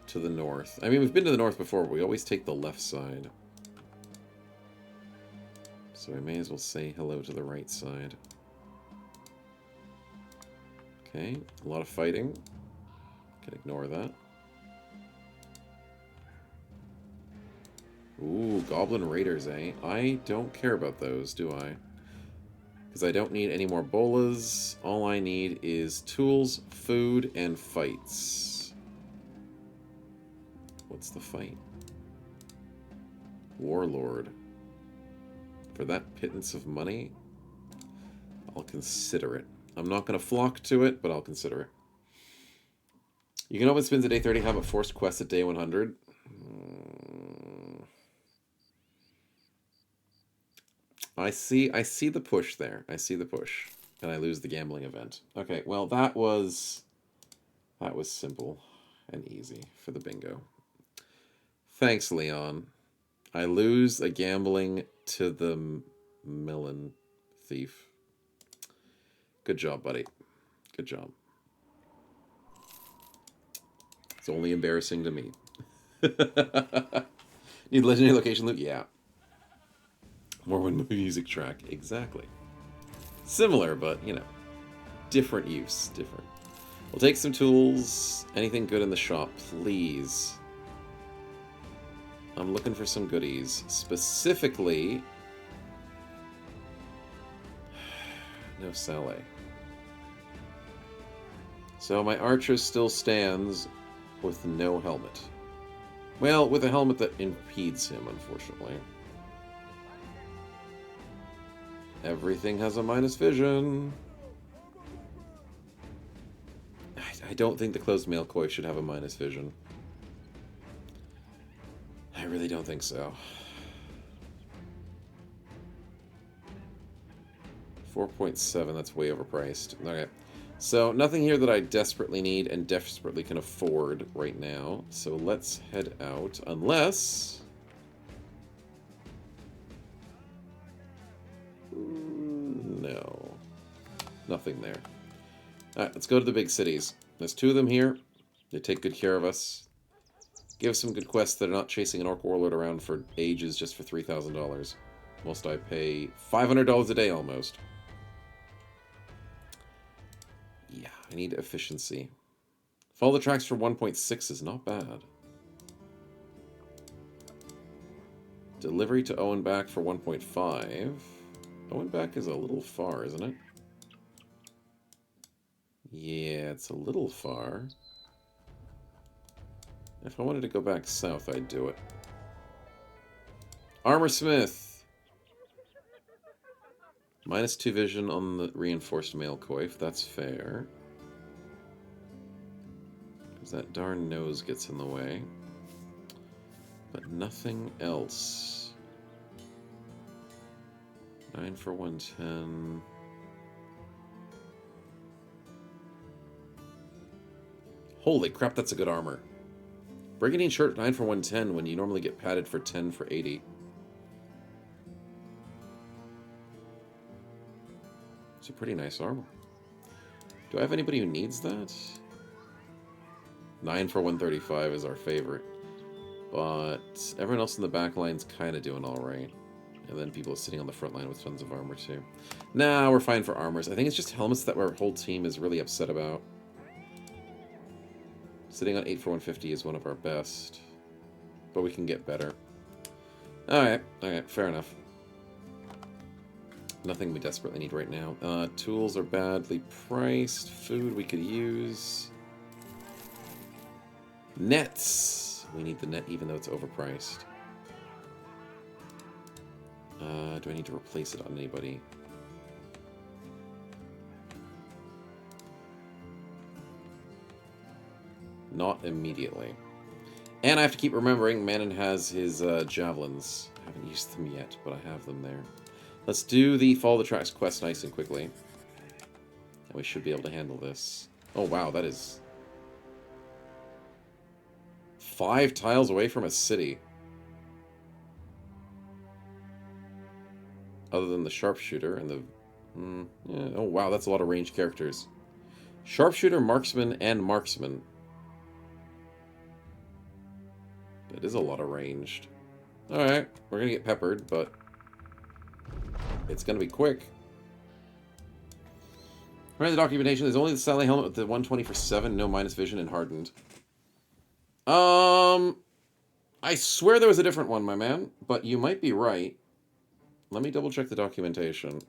to the north. I mean, we've been to the north before, but we always take the left side. So we may as well say hello to the right side. Okay, a lot of fighting. Can ignore that. Ooh, Goblin Raiders, eh? I don't care about those, do I? Because I don't need any more bolas. All I need is tools, food, and fights. What's the fight? Warlord. For that pittance of money, I'll consider it. I'm not going to flock to it, but I'll consider it. You can open spins at day 30, have a forced quest at day 100. I see the push there. I see the push. And I lose the gambling event. Okay, well that was simple and easy for the bingo. Thanks, Leon. I lose a gambling to the melon thief. Good job, buddy. Good job. It's only embarrassing to me. Need legendary location loot? Yeah. Mormon music track. Exactly. Similar, but, you know, different use. Different. We'll take some tools. Anything good in the shop, please. I'm looking for some goodies. Specifically... no Saleh. So my archer still stands with no helmet. Well, with a helmet that impedes him, unfortunately. Everything has a minus vision. I don't think the closed mail koi should have a minus vision. I really don't think so. 4.7, that's way overpriced. Okay. So, nothing here that I desperately need and desperately can afford right now. So, let's head out. Unless... no. Nothing there. Alright, let's go to the big cities. There's 2 of them here. They take good care of us. Give us some good quests that are not chasing an orc warlord around for ages just for $3,000. Whilst I pay $500 a day almost. Yeah, I need efficiency. Follow the tracks for 1.6 is not bad. Delivery to Owen back for 1.5. Owen back is a little far, isn't it? Yeah, it's a little far. If I wanted to go back south, I'd do it. Armorsmith! -2 vision on the reinforced mail coif. That's fair. Because that darn nose gets in the way. But nothing else. 9 for 110. Holy crap, that's a good armor. Brigandine shirt 9 for 110 when you normally get padded for 10 for 80. It's a pretty nice armor. Do I have anybody who needs that? 9 for 135 is our favorite. But everyone else in the back line's kind of doing alright. And then people are sitting on the front line with tons of armor too. Nah, we're fine for armors. I think it's just helmets that our whole team is really upset about. Sitting on 8 for 150 is one of our best. But we can get better. Alright, fair enough. Nothing we desperately need right now. Tools are badly priced. Food we could use. Nets! We need the net even though it's overpriced. Do I need to replace it on anybody? Not immediately. And I have to keep remembering Manon has his javelins. I haven't used them yet, but I have them there. Let's do the Follow the Tracks quest nice and quickly. And we should be able to handle this. Oh wow, that is 5 tiles away from a city. Other than the sharpshooter and the... yeah. Oh wow, that's a lot of ranged characters. Sharpshooter, marksman, and marksman. That is a lot of ranged. Alright, we're gonna get peppered, but... it's gonna be quick. Right, the documentation. There's only the Saleh helmet with the 120 for 7, no minus vision, and hardened. I swear there was a different one, my man, but you might be right. Let me double check the documentation.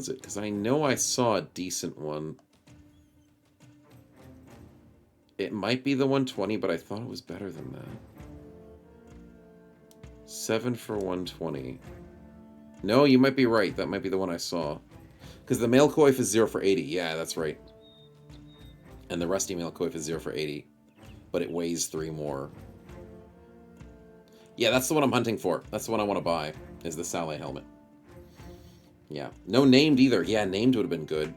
was it? Because I know I saw a decent one. It might be the 120, but I thought it was better than that. 7 for 120. No, you might be right. That might be the one I saw. Because the male coif is 0 for 80. Yeah, that's right. And the rusty male coif is 0 for 80. But it weighs 3 more. Yeah, that's the one I'm hunting for. That's the one I want to buy, is the Saleh helmet. Yeah. No named either. Yeah, named would have been good.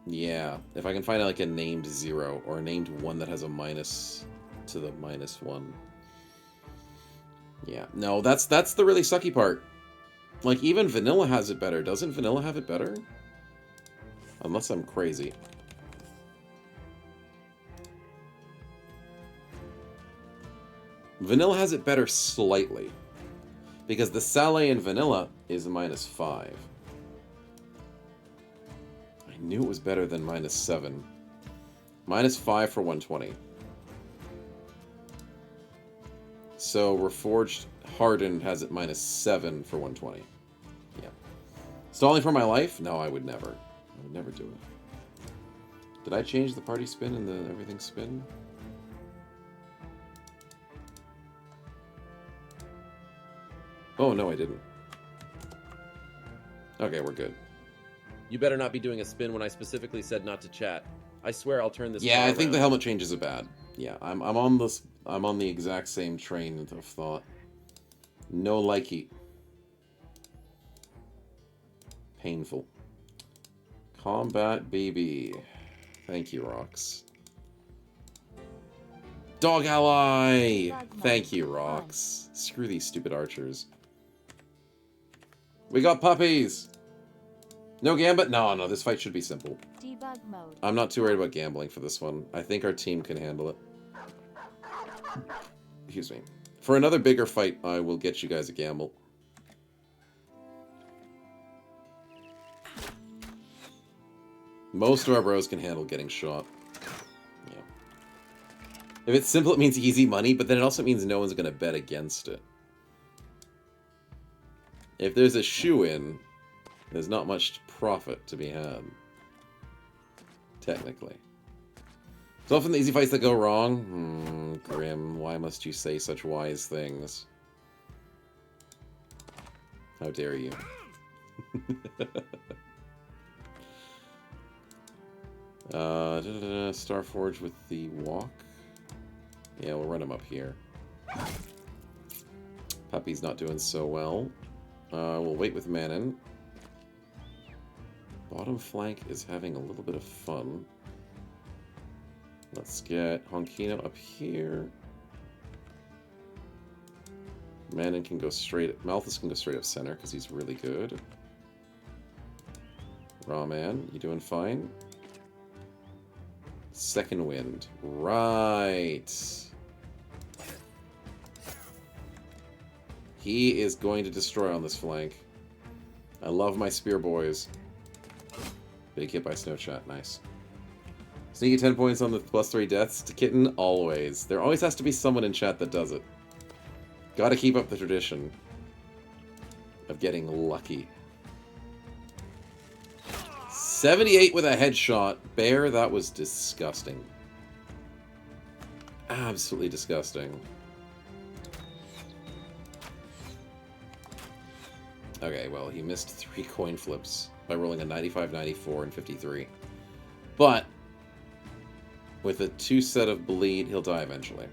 Yeah. If I can find like a named 0 or a named 1 that has a minus to the -1. Yeah. No, that's the really sucky part. Like, even Vanilla has it better. Doesn't Vanilla have it better? Unless I'm crazy. Vanilla has it better slightly. Because the Saleh in Vanilla is a -5. I knew it was better than -7. -5 for 120. So Reforged Hardened has it -7 for 120. Yeah. Stalling for my life? No, I would never. I would never do it. Did I change the party spin and the everything spin? Oh, no, I didn't. Okay, we're good. You better not be doing a spin when I specifically said not to chat. I swear I'll turn this. Yeah, I think around. the helmet changes are bad. Yeah, I'm on this. I'm on the exact same train of thought. No likey. Painful. Combat baby. Thank you, Rox. Dog ally. Thank you, Rox. Screw these stupid archers. We got puppies. No gambit? No, this fight should be simple. Debug mode. I'm not too worried about gambling for this one. I think our team can handle it. Excuse me. For another bigger fight, I will get you guys a gamble. Most of our bros can handle getting shot. Yeah. If it's simple, it means easy money, but then it also means no one's going to bet against it. If there's a shoe-in, there's not much profit to be had. Technically. It's often the easy fights that go wrong. Grim, why must you say such wise things? How dare you? Starforge with the walk. Yeah, we'll run him up here. Puppy's not doing so well. We'll wait with Manon. Bottom flank is having a little bit of fun. Let's get Honkino up here. Manon can go straight... Malthus can go straight up center because he's really good. Rawman, you doing fine? Second wind. Right. He is going to destroy on this flank. I love my spear boys. Big hit by Snowchat. Nice. Sneaky 10 points on the +3 deaths to Kitten. Always. There always has to be someone in chat that does it. Gotta keep up the tradition of getting lucky. 78 with a headshot. Bear, that was disgusting. Absolutely disgusting. Okay, well, he missed 3 coin flips by rolling a 95, 94, and 53. But with a 2 set of bleed, he'll die eventually.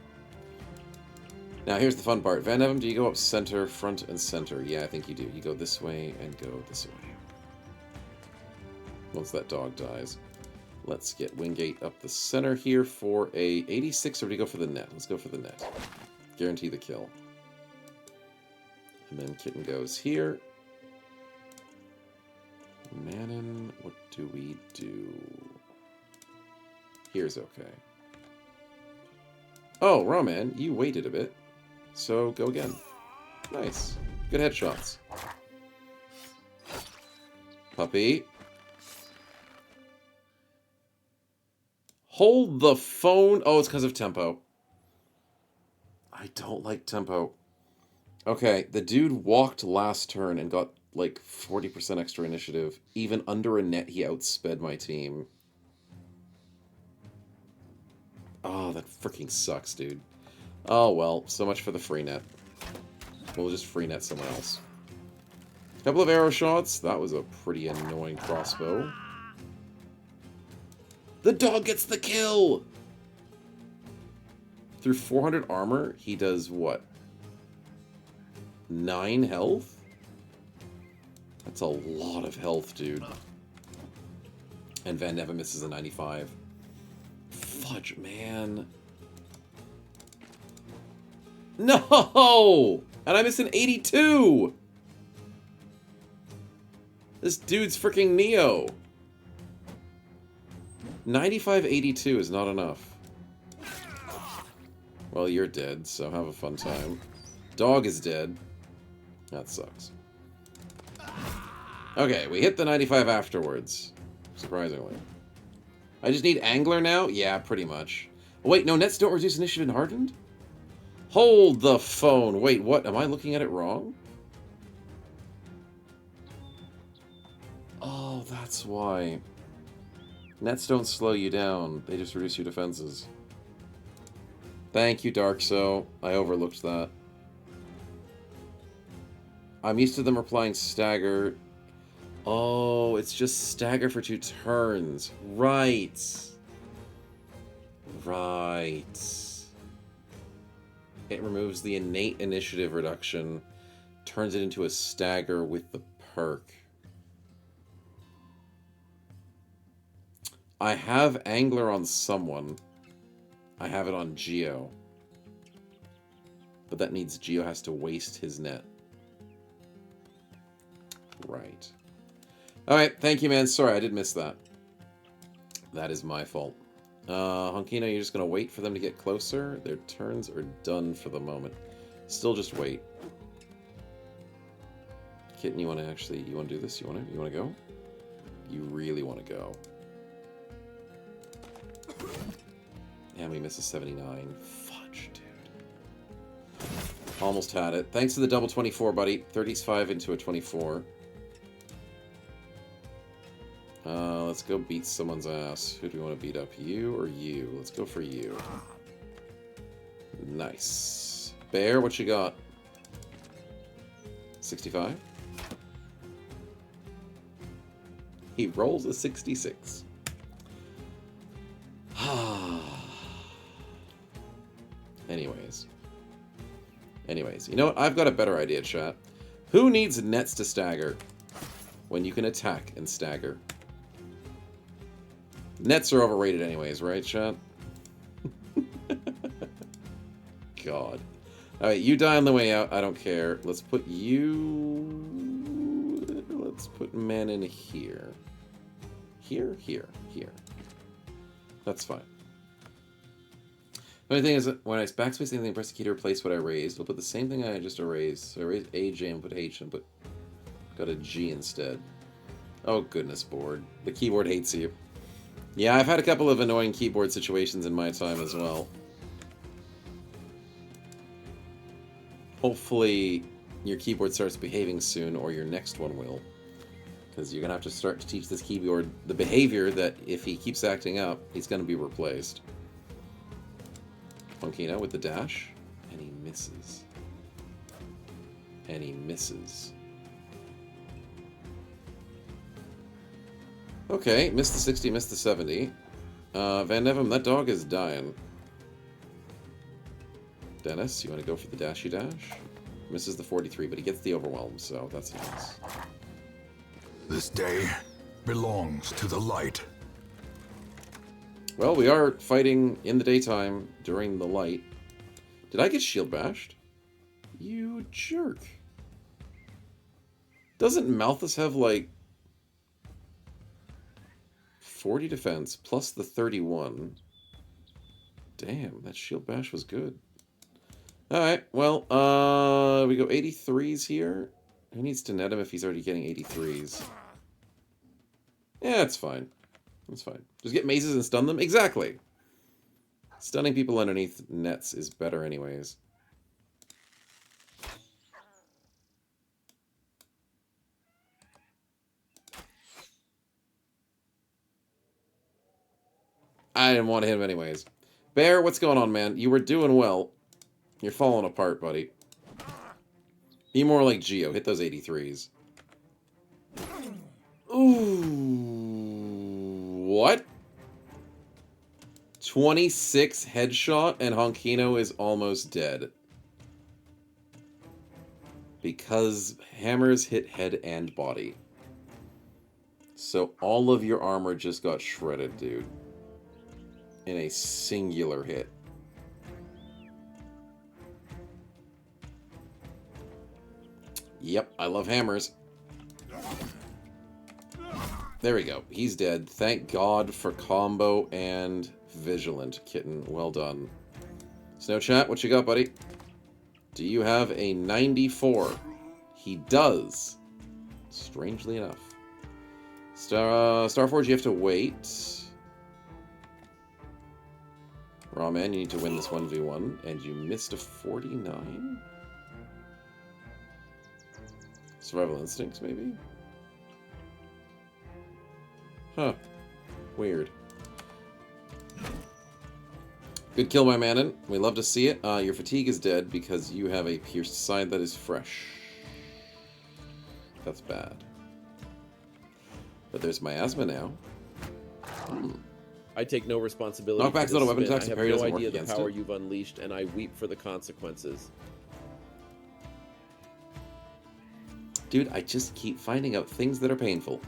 Now, here's the fun part. Van Evan, do you go up center, front, and center? Yeah, I think you do. You go this way and go this way. Once that dog dies. Let's get Wingate up the center here for a 86, or do you go for the net? Let's go for the net. Guarantee the kill. And then Kitten goes here. Manon, what do we do? Here's okay. Oh, Rawman, you waited a bit. So, go again. Nice. Good headshots. Puppy. Hold the phone. Oh, it's because of tempo. I don't like tempo. Okay, the dude walked last turn and got like 40% extra initiative. Even under a net, he outsped my team. Oh, that freaking sucks, dude. Oh, well, so much for the free net. We'll just free net someone else. Couple of arrow shots. That was a pretty annoying crossbow. The dog gets the kill! Through 400 armor, he does what? 9 health? That's a lot of health, dude. And Van Neven misses a 95. Fudge, man. No! And I miss an 82! This dude's freaking Neo. 95-82 is not enough. Well, you're dead, so have a fun time. Dog is dead. That sucks. Okay, we hit the 95 afterwards. Surprisingly. I just need Angler now? Yeah, pretty much. Wait, no, nets don't reduce initiative in Hardened? Hold the phone. Wait, what? Am I looking at it wrong? Oh, that's why. Nets don't slow you down. They just reduce your defenses. Thank you, Darkso. I overlooked that. I'm used to them applying stagger. Oh, it's just stagger for 2 turns. Right. Right. It removes the innate initiative reduction, turns it into a stagger with the perk. I have Angler on someone. I have it on Geo. But that means Geo has to waste his net. Right. Alright, thank you, man. Sorry, I did miss that. That is my fault. Honkino, you're just going to wait for them to get closer? Their turns are done for the moment. Still just wait. Kitten, you want to actually... You want to do this? You want to go? You really want to go. And we miss a 79. Fudge, dude. Almost had it. Thanks to the double 24, buddy. 35 into a 24. Let's go beat someone's ass. Who do we want to beat up? You or you? Let's go for you. Nice. Bear, what you got? 65? He rolls a 66. Anyways, you know what? I've got a better idea, chat. Who needs nets to stagger when you can attack and stagger? Nets are overrated anyways, right, chat? God. Alright, you die on the way out. I don't care. Let's put you... Let's put men in here. Here. That's fine. The only thing is that when I backspace anything, press the key to replace what I raised. I'll put the same thing I just erased. So I erased AJ and put H and got a G instead. Oh goodness, board. The keyboard hates you. Yeah, I've had a couple of annoying keyboard situations in my time as well. Hopefully your keyboard starts behaving soon, or your next one will. Because you're going to have to start to teach this keyboard the behavior that if he keeps acting up, he's going to be replaced. Funkino with the dash. And he misses. And he misses. Okay, missed the 60, missed the 70. Van Neven, that dog is dying. Dennis, you want to go for the dashy dash? Misses the 43, but he gets the overwhelm, so that's nice. This day belongs to the light. Well, we are fighting in the daytime during the light. Did I get shield bashed? You jerk. Doesn't Malthus have, like, 40 defense plus the 31? Damn, that shield bash was good. Alright, well, we go 83s here. Who needs to net him if he's already getting 83s? Yeah, it's fine. It's fine. Just get mazes and stun them? Exactly! Stunning people underneath nets is better anyways. I didn't want to hit him anyways. Bear, what's going on, man? You were doing well. You're falling apart, buddy. Be more like Geo. Hit those 83s. Ooh. What? 26 headshot and Honkino is almost dead. Because hammers hit head and body. So all of your armor just got shredded, dude. In a singular hit. Yep, I love hammers. There we go. He's dead. Thank God for combo and vigilant, kitten. Well done. Snow Chat, what you got, buddy? Do you have a 94? He does. Strangely enough. Starforge, you have to wait. Raw man, you need to win this 1v1, and you missed a 49? Survival instincts, maybe? Huh. Weird. Good kill, my manin. We love to see it. Your fatigue is dead because you have a pierced side that is fresh. That's bad. But there's miasma now. I take no responsibility. Knockback's for not a this weapon spin. attack, so I parry have no doesn't work idea the against power it. you've unleashed, and I weep for the consequences. Dude, I just keep finding out things that are painful.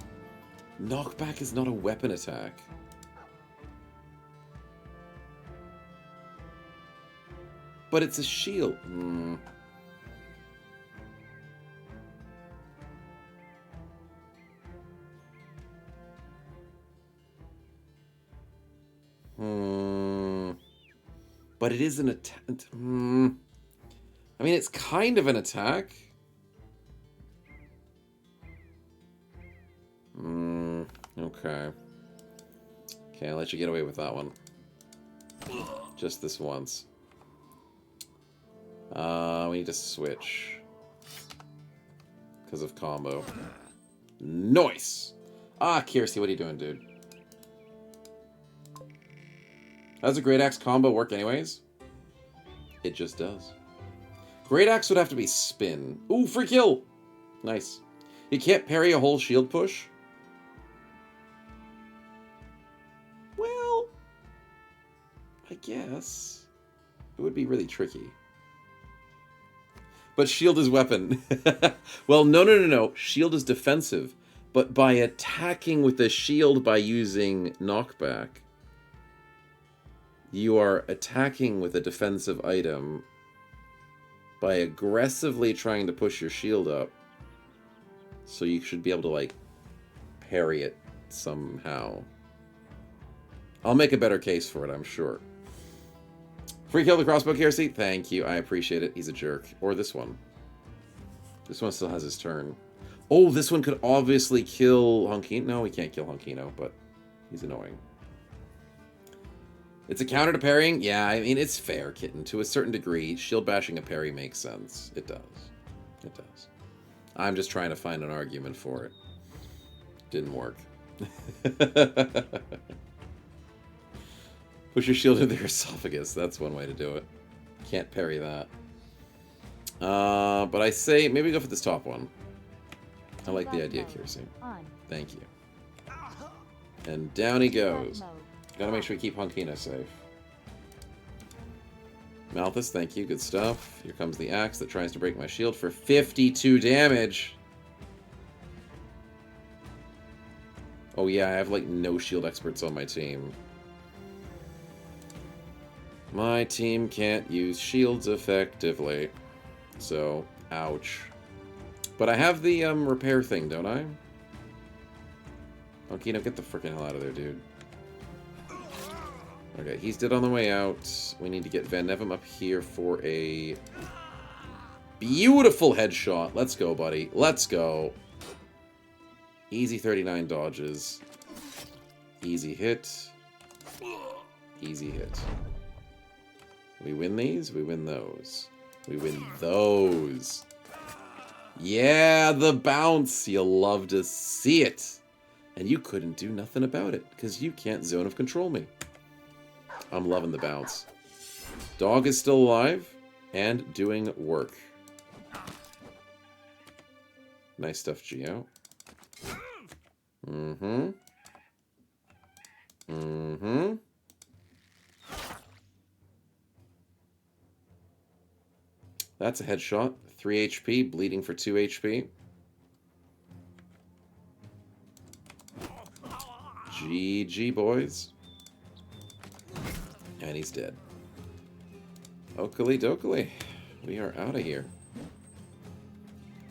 Knockback is not a weapon attack. But it's a shield. But it is an attack. I mean, it's kind of an attack. Okay. Okay, I'll let you get away with that one. Just this once. We need to switch. Because of combo. Nice! Ah, Kiersey, what are you doing, dude? How does a Great Axe combo work anyways? It just does. Great Axe would have to be spin. Ooh, free kill! Nice. You can't parry a whole shield push? Well, I guess. It would be really tricky. But shield is weapon. Well, no. Shield is defensive. But by attacking with the shield by using knockback, you are attacking with a defensive item by aggressively trying to push your shield up. So you should be able to, like, parry it somehow. I'll make a better case for it, I'm sure. Free kill the crossbow, Kiersey. Thank you. I appreciate it. He's a jerk. Or this one. This one still has his turn. Oh, this one could obviously kill Honkino. No, he can't kill Honkino, but he's annoying. It's a counter to parrying? Yeah, I mean, it's fair, kitten. To a certain degree, shield bashing a parry makes sense. It does. It does. I'm just trying to find an argument for it. Didn't work. Push your shield into their esophagus. That's one way to do it. Can't parry that. But I say, maybe go for this top one. I like the idea, Kiersey. Thank you. And down he goes. Gotta make sure we keep Honkino safe. Malthus, thank you. Good stuff. Here comes the axe that tries to break my shield for 52 damage. Oh yeah, I have like no shield experts on my team. My team can't use shields effectively. So, ouch. But I have the repair thing, don't I? Honkino, get the freaking hell out of there, dude. Okay, he's dead on the way out. We need to get Van Nevem up here for a beautiful headshot. Let's go, buddy. Let's go. Easy 39 dodges. Easy hit. Easy hit. We win these, we win those. We win those. Yeah, the bounce. You'll love to see it. And you couldn't do nothing about it, because you can't zone of control me. I'm loving the bounce. Dog is still alive and doing work. Nice stuff, Geo. Mm-hmm. Mm-hmm. That's a headshot. 3 HP, bleeding for 2 HP. GG, boys. And he's dead. Oakley dokley. We are out of here.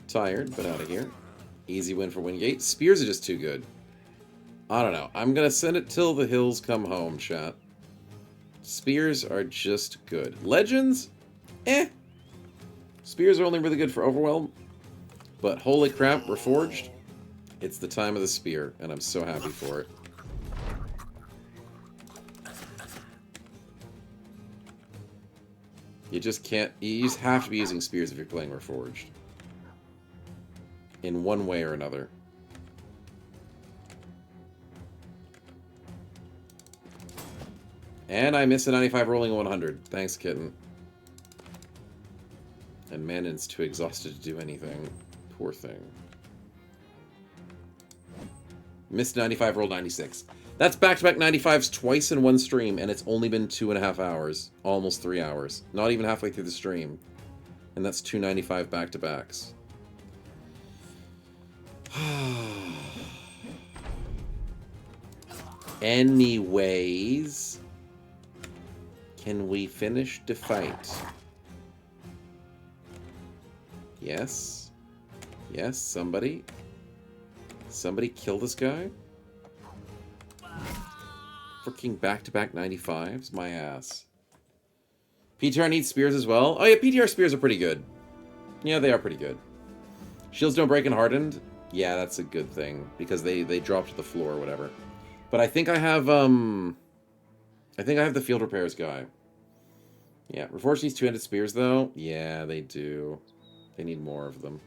Tired, but out of here. Easy win for Wingate. Spears are just too good. I don't know. I'm going to send it till the hills come home, chat. Spears are just good. Legends? Eh. Spears are only really good for Overwhelm. But holy crap, Reforged. It's the time of the spear, and I'm so happy for it. You just can't... You just have to be using spears if you're playing Reforged. In one way or another. And I missed a 95 rolling a 100. Thanks, kitten. And Manon's too exhausted to do anything. Poor thing. Missed 95, rolled 96. That's back-to-back 95s twice in one stream, and it's only been 2.5 hours. Almost 3 hours. Not even halfway through the stream. And that's 295 back-to-backs. Anyways... Can we finish the fight? Yes. Yes, somebody. Somebody kill this guy? Freaking back-to-back 95s? My ass. PTR needs spears as well? Oh yeah, PTR spears are pretty good. Yeah, they are pretty good. Shields don't break and hardened? Yeah, that's a good thing. Because they drop to the floor or whatever. But I think I have, I think I have the field repairs guy. Yeah, Reforged needs 200 spears, though. Yeah, they do. They need more of them.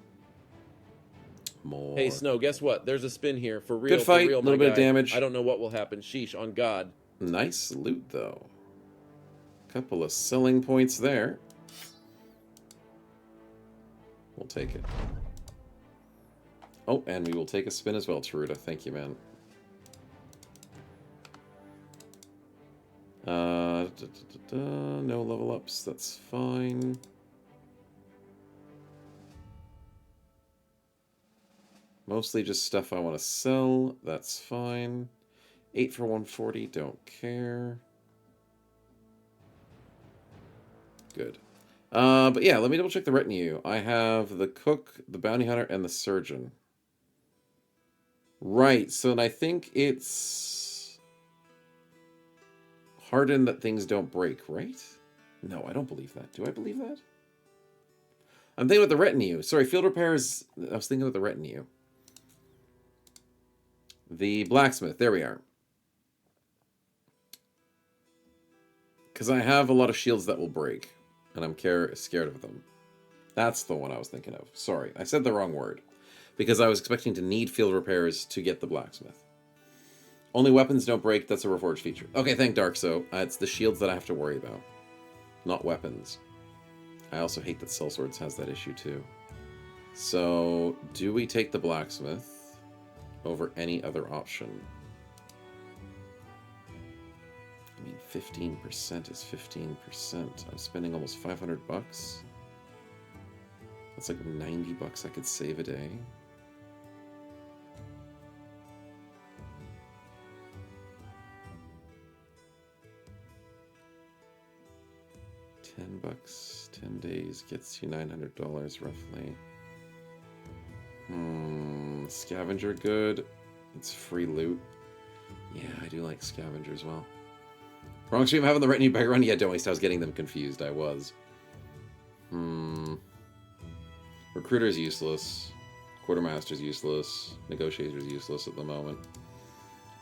More. Hey, Snow, guess what? There's a spin here. For real, Good fight, for real, a little my bit of guy. damage. I don't know what will happen. Sheesh, on God. Nice loot, though. Couple of selling points there. We'll take it. Oh, and we will take a spin as well, Taruta. Thank you, man. No level ups, that's fine. Mostly just stuff I want to sell, that's fine. 8 for 140, don't care. Good. But yeah, let me double check the retinue. I have the cook, the bounty hunter, and the surgeon. Right, so I think it's... hardened that things don't break, right? No, I don't believe that. Do I believe that? I'm thinking about the retinue. Sorry, field repairs... I was thinking about the retinue. The blacksmith. There we are. Because I have a lot of shields that will break. And I'm scared of them. That's the one I was thinking of. Sorry, I said the wrong word. Because I was expecting to need field repairs to get the blacksmith. Only weapons don't break, that's a Reforged feature. Okay, thank Darkso. It's the shields that I have to worry about. Not weapons. I also hate that Sellswords has that issue too. So, do we take the blacksmith over any other option? I mean, 15% is 15%. I'm spending almost 500 bucks. That's like 90 bucks I could save a day. $10, 10 days gets you $900 roughly. Scavenger good. It's free loot. Yeah, I do like scavenger as well. Wrong stream, having the retinue bag run? Yeah, don't waste. I was getting them confused. I was. Recruiter's useless. Quartermaster's useless. Negotiator's useless at the moment.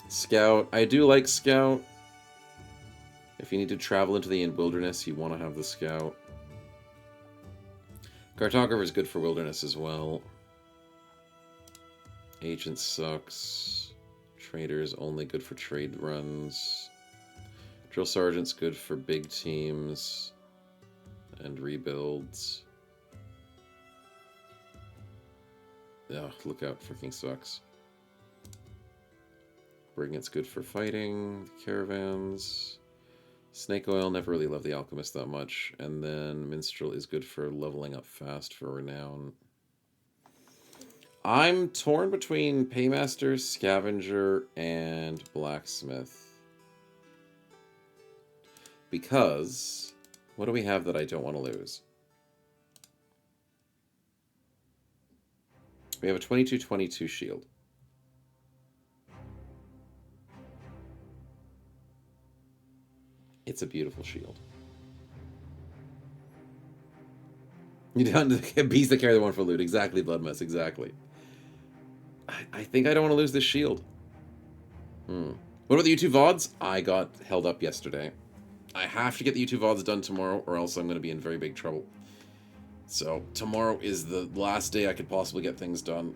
Scout. I do like Scout. If you need to travel into the wilderness, you want to have the Scout. Cartographer is good for wilderness as well. Agent sucks. Trader's only good for trade runs. Drill Sergeant's good for big teams and rebuilds. Oh, Lookout freaking sucks. Brigand's good for fighting. Caravans. Snake Oil, never really loved the Alchemist that much. And then Minstrel is good for leveling up fast for Renown. I'm torn between Paymaster, Scavenger, and Blacksmith. Because, what do we have that I don't want to lose? We have a 22-22 shield. It's a beautiful shield. You don't bees that carry the one for loot. Exactly, Blood Mess. Exactly. I think I don't want to lose this shield. What about the YouTube VODs? I got held up yesterday. I have to get the YouTube VODs done tomorrow, or else I'm going to be in very big trouble. So tomorrow is the last day I could possibly get things done,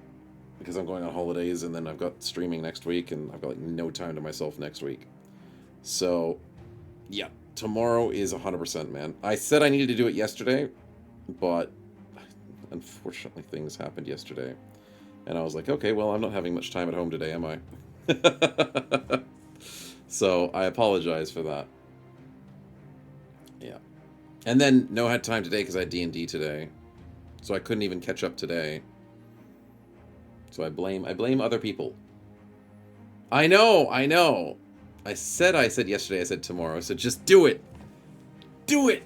because I'm going on holidays, and then I've got streaming next week, and I've got like no time to myself next week. So, yeah, tomorrow is 100%, man. I said I needed to do it yesterday, but unfortunately things happened yesterday. And I was like, okay, well, I'm not having much time at home today, am I? So, I apologize for that. Yeah. And then, no, I had time today because I had D&D today. So I couldn't even catch up today. So I blame other people. I know! I said yesterday, I said tomorrow, so just do it! Do it!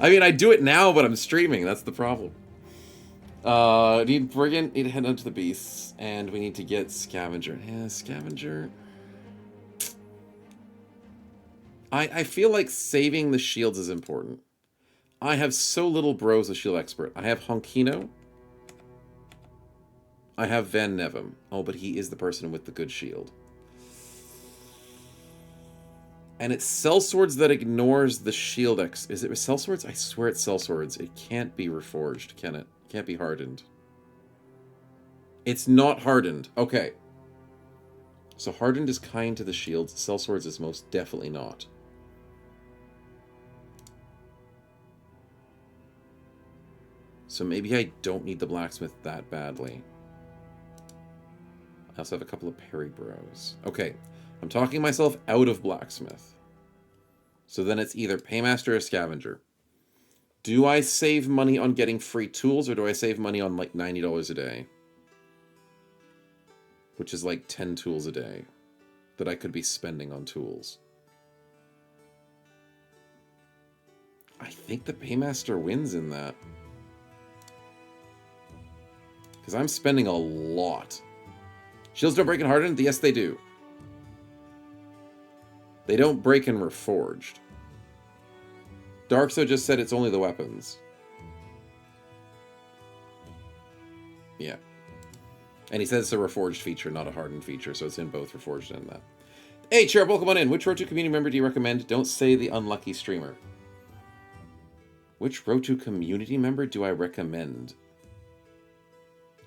I mean, I do it now, but I'm streaming, that's the problem. Need Brigand, need to head on to the Beasts, and we need to get Scavenger. Yeah, Scavenger... I feel like saving the shields is important. I have so little bros as shield expert. I have Honkino. I have Van Nevem. Oh, but he is the person with the good shield. And it's Sellswords that ignores the shield X. Is it Sellswords? I swear it's Sellswords. It can't be Reforged, can it? It can't be Hardened. It's not Hardened. Okay. So Hardened is kind to the shields. Sellswords is most definitely not. So maybe I don't need the Blacksmith that badly. I also have a couple of Parry Bros. Okay, I'm talking myself out of Blacksmith. So then it's either Paymaster or Scavenger. Do I save money on getting free tools, or do I save money on like $90 a day? Which is like 10 tools a day that I could be spending on tools. I think the Paymaster wins in that. Because I'm spending a lot. Shields don't break in Hardened? Yes, they do. They don't break in Reforged. Darkso just said it's only the weapons. Yeah. And he says it's a Reforged feature, not a Hardened feature, so it's in both Reforged and that. Hey, Chair, welcome on in. Which Road2 community member do you recommend? Don't say the unlucky streamer. Which Road2 community member do I recommend?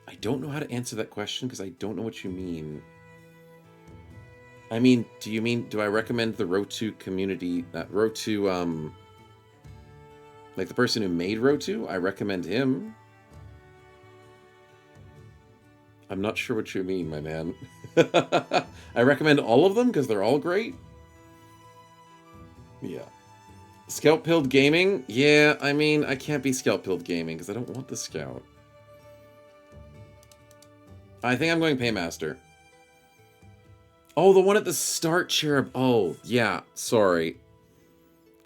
I don't know how to answer that question because I don't know what you mean. I mean, do I recommend the Road2 community, Road2, like the person who made Road2? I recommend him. I'm not sure what you mean, my man. I recommend all of them because they're all great. Yeah. Scout Pilled Gaming? Yeah, I mean, I can't be Scout Pilled Gaming because I don't want the Scout. I think I'm going Paymaster. Oh, the one at the start, Cherub. Oh, yeah, sorry.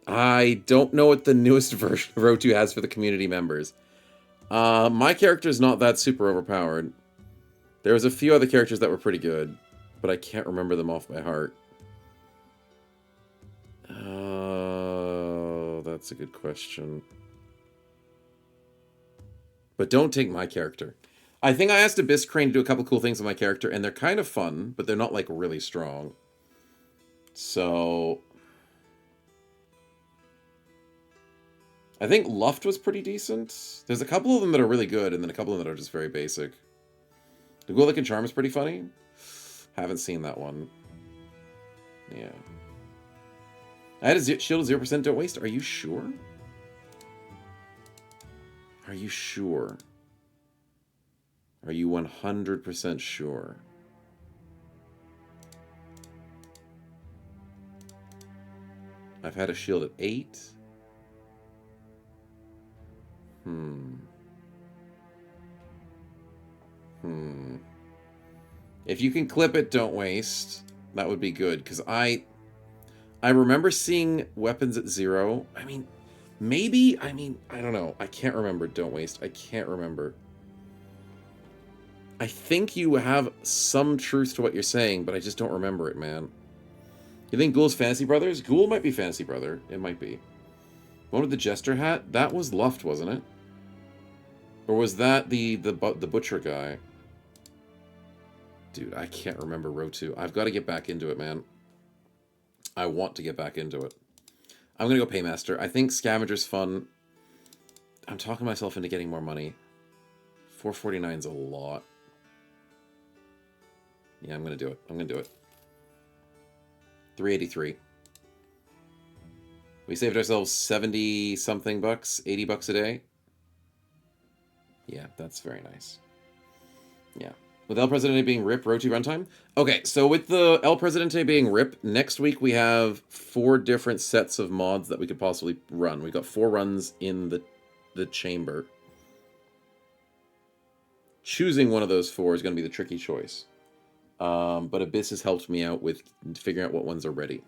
I don't know what the newest version of Road2 has for the community members. My character is not that super overpowered. There was a few other characters that were pretty good, but I can't remember them off by heart. Oh, that's a good question. But don't take my character. I think I asked Abyss Crane to do a couple cool things with my character, and they're kind of fun, but they're not, like, really strong. So... I think Luft was pretty decent. There's a couple of them that are really good, and then a couple of them that are just very basic. The Ghoul That Can Charm is pretty funny. Haven't seen that one. Yeah. I had a shield of 0% don't waste. Are you sure? Are you sure? Are you 100% sure? I've had a shield at 8. If you can clip it, don't waste. That would be good, because I remember seeing weapons at 0. I mean, maybe, I don't know. I can't remember. Don't waste. I can't remember. I think you have some truth to what you're saying, but I just don't remember it, man. You think Ghoul's Fantasy Brothers? Ghoul might be Fantasy Brother. It might be. One with the Jester hat? That was Luft, wasn't it? Or was that the Butcher guy? Dude, I can't remember row 2. I've got to get back into it, man. I want to get back into it. I'm going to go Paymaster. I think Scavenger's fun. I'm talking myself into getting more money. 449 is a lot. Yeah, I'm going to do it. I'm going to do it. 383. We saved ourselves 70-something bucks, 80 bucks a day. Yeah, that's very nice. Yeah. With El Presidente being RIP, row 2 runtime? Okay, so with the El Presidente being RIP, next week we have 4 different sets of mods that we could possibly run. We've got 4 runs in the chamber. Choosing one of those 4 is going to be the tricky choice. But Abyss has helped me out with figuring out what ones are ready.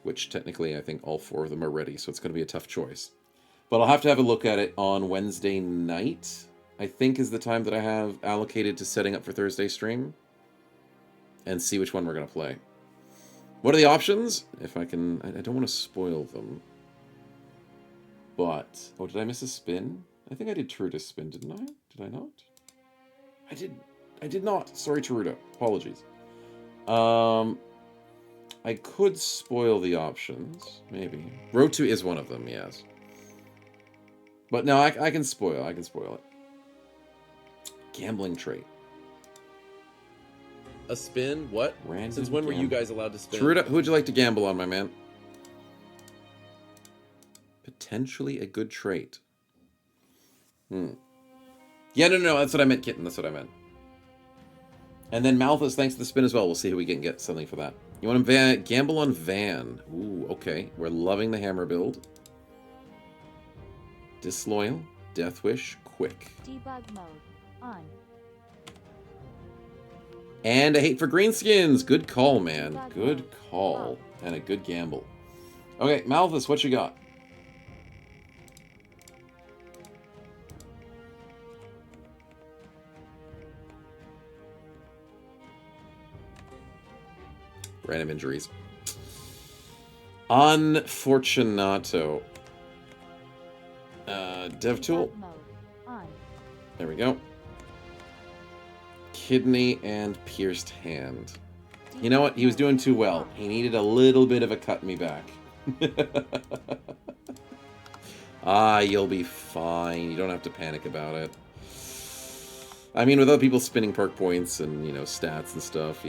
Which, technically, I think all 4 of them are ready, so it's going to be a tough choice. But I'll have to have a look at it on Wednesday night, I think is the time that I have allocated to setting up for Thursday stream. And see which one we're going to play. What are the options? If I can... I don't want to spoil them. But... Oh, did I miss a spin? I think I did Truda's spin, didn't I? Did I not? I did not. Sorry, Taruda. Apologies. I could spoil the options. Maybe. Row 2 is one of them, yes. But no, I can spoil. I can spoil it. Gambling trait. A spin? What? Random Since when were you guys allowed to spin? Taruda, who would you like to gamble on, my man? Potentially a good trait. Yeah, no, that's what I meant, Kitten. That's what I meant. And then Malthus, thanks to the spin as well. We'll see if we can get something for that. You want to gamble on Van. Ooh, okay. We're loving the hammer build. Disloyal, Death Wish, Quick. Debug mode on. And a hate for greenskins. Good call, man. Good call. And a good gamble. Okay, Malthus, what you got? Random injuries. Unfortunato. Dev tool. Debug mode on. There we go. Kidney and pierced hand. You know what? He was doing too well. He needed a little bit of a cut me back. You'll be fine. You don't have to panic about it. I mean, with other people spinning perk points and, stats and stuff,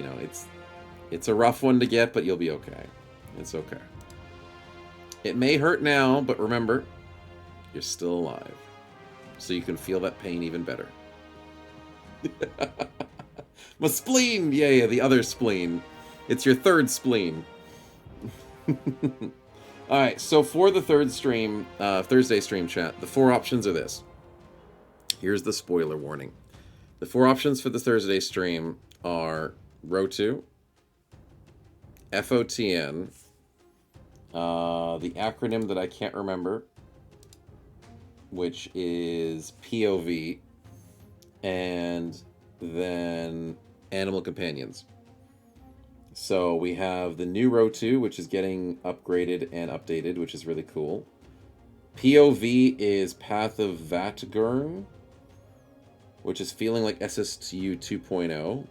it's a rough one to get, but you'll be okay. It's okay. It may hurt now, but remember, you're still alive. So you can feel that pain even better. My spleen! Yeah, the other spleen. It's your third spleen. Alright, so for the third stream, Thursday stream chat, the 4 options are this. Here's the spoiler warning. The 4 options for the Thursday stream are row 2, FOTN, the acronym that I can't remember, which is POV, and then Animal Companions. So we have the new row 2, which is getting upgraded and updated, which is really cool. POV is Path of Vatgurn, which is feeling like SSU 2.0.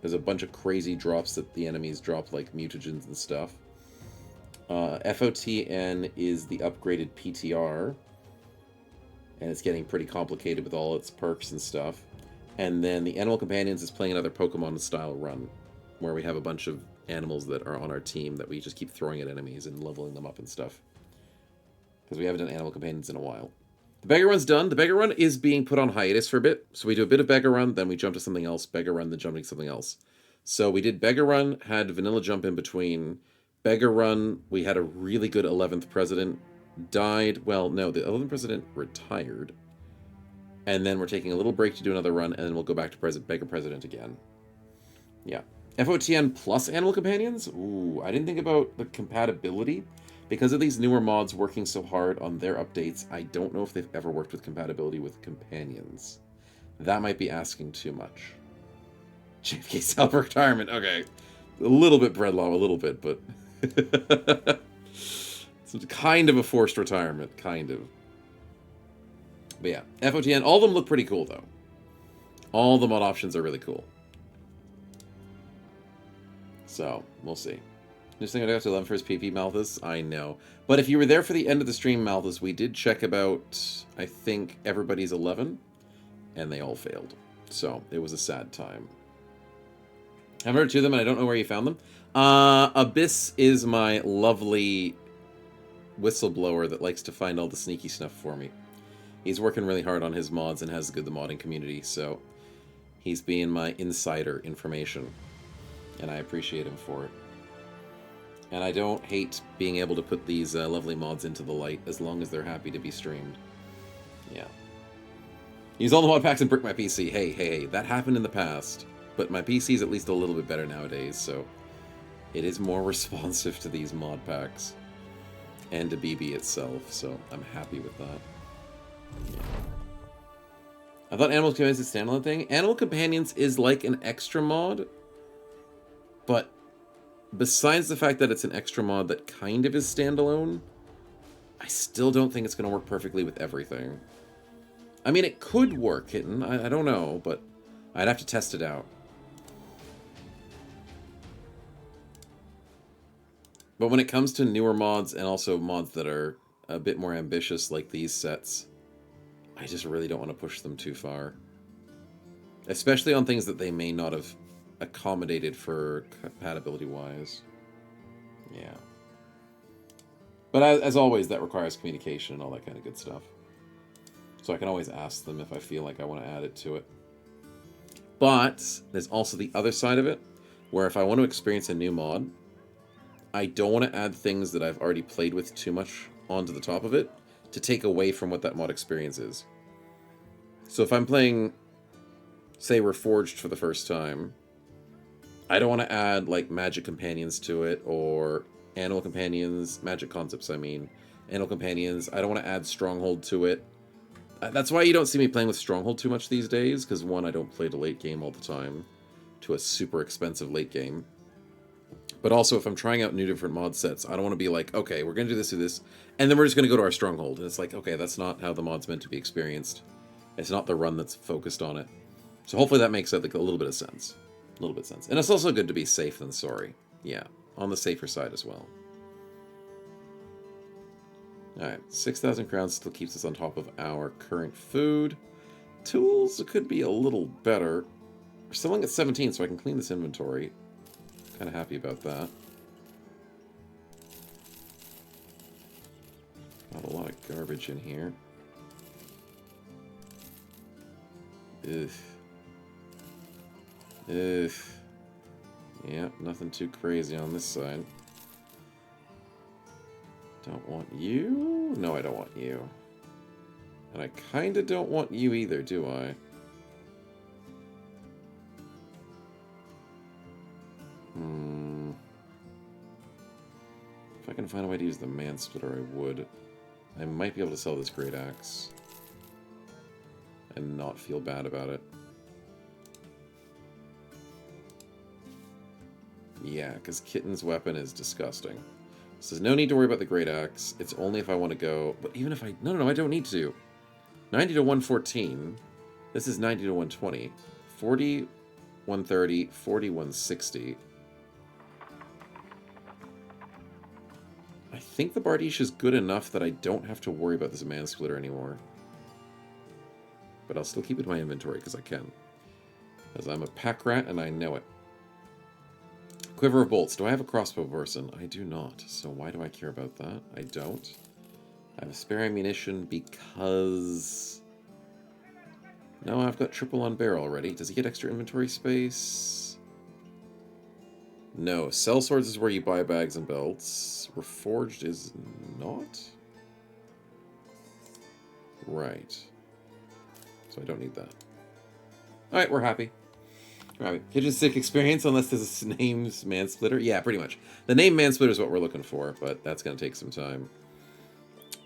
There's a bunch of crazy drops that the enemies drop, like mutagens and stuff. FOTN is the upgraded PTR, and it's getting pretty complicated with all its perks and stuff. And then the Animal Companions is playing another Pokemon-style run. where we have a bunch of animals that are on our team that we just keep throwing at enemies and leveling them up and stuff. Because we haven't done animal companions in a while. The beggar run's done. The beggar run is being put on hiatus for a bit. So we do a bit of beggar run, then we jump to something else, beggar run, then jumping to something else. So we did beggar run, had vanilla jump in between. Beggar run, we had a really good 11th president. Died, well, no, the 11th president retired. And then we're taking a little break to do another run, and then we'll go back to beggar president again. Yeah. FOTN plus animal companions? Ooh, I didn't think about the compatibility. Because of these newer mods working so hard on their updates, I don't know if they've ever worked with compatibility with companions. That might be asking too much. JFK self-retirement, okay. A little bit Breadlaw, a little bit, but... it's kind of a forced retirement, kind of. But yeah, FOTN, all of them look pretty cool, though. All the mod options are really cool. So, we'll see. Just think I got to 11 for his PP, Malthus. I know. But if you were there for the end of the stream, Malthus, we did check about, I think, everybody's 11. And they all failed. So, it was a sad time. I've heard two of them, and I don't know where you found them. Abyss is my lovely whistleblower that likes to find all the sneaky stuff for me. He's working really hard on his mods and has the modding community, so he's being my insider information. And I appreciate him for it. And I don't hate being able to put these lovely mods into the light as long as they're happy to be streamed. Yeah. Use all the mod packs and brick my PC. Hey, that happened in the past. But my PC is at least a little bit better nowadays, so it is more responsive to these mod packs. And to BB itself, so I'm happy with that. Yeah. I thought Animal Companions is a standalone thing. Animal Companions is like an extra mod, but besides the fact that it's an extra mod that kind of is standalone, I still don't think it's going to work perfectly with everything. I mean, it could work, Kitten. I don't know, but I'd have to test it out. But when it comes to newer mods and also mods that are a bit more ambitious like these sets, I just really don't want to push them too far. Especially on things that they may not have accommodated for compatibility-wise. Yeah. But as always, that requires communication and all that kind of good stuff. So I can always ask them if I feel like I want to add it to it. But there's also the other side of it, where if I want to experience a new mod, I don't want to add things that I've already played with too much onto the top of it to take away from what that mod experience is. So if I'm playing, say, Reforged for the first time, I don't want to add, like, magic companions to it, or animal companions, magic concepts, I mean. Animal companions, I don't want to add Stronghold to it. That's why you don't see me playing with Stronghold too much these days, because one, I don't play the late game all the time, to a super expensive late game. But also, if I'm trying out new different mod sets, I don't want to be like, okay, we're going to do this, and then we're just going to go to our Stronghold. And it's like, okay, that's not how the mod's meant to be experienced. It's not the run that's focused on it. So hopefully that makes like a little bit of sense. A little bit of sense. And it's also good to be safe than sorry. Yeah, on the safer side as well. Alright, 6,000 crowns still keeps us on top of our current food. Tools could be a little better. We're selling at 17, so I can clean this inventory. Kind of happy about that. Got a lot of garbage in here. Ugh. Ugh. Yeah, nothing too crazy on this side. Don't want you? No, I don't want you. And I kind of don't want you either, do I? If I can find a way to use the man splitter, I would. I might be able to sell this great axe and not feel bad about it. Yeah, because Kitten's weapon is disgusting. So there's no need to worry about the great axe. It's only if I want to go... But even if I... No, I don't need to. 90 to 114. This is 90 to 120. 40, 130, 40, 160. I think the Bardiche is good enough that I don't have to worry about this man splitter anymore. But I'll still keep it in my inventory because I can. Because I'm a pack rat and I know it. Quiver of bolts. Do I have a crossbow person? I do not. So why do I care about that? I don't. I have a spare ammunition because... No, I've got triple on bear already. Does he get extra inventory space? No. Sell swords is where you buy bags and belts. Reforged is not? Right. So I don't need that. Alright, we're happy. Alright. Kitchen stick experience unless there's a name's Mansplitter. Yeah, pretty much. The name Mansplitter is what we're looking for, but that's going to take some time.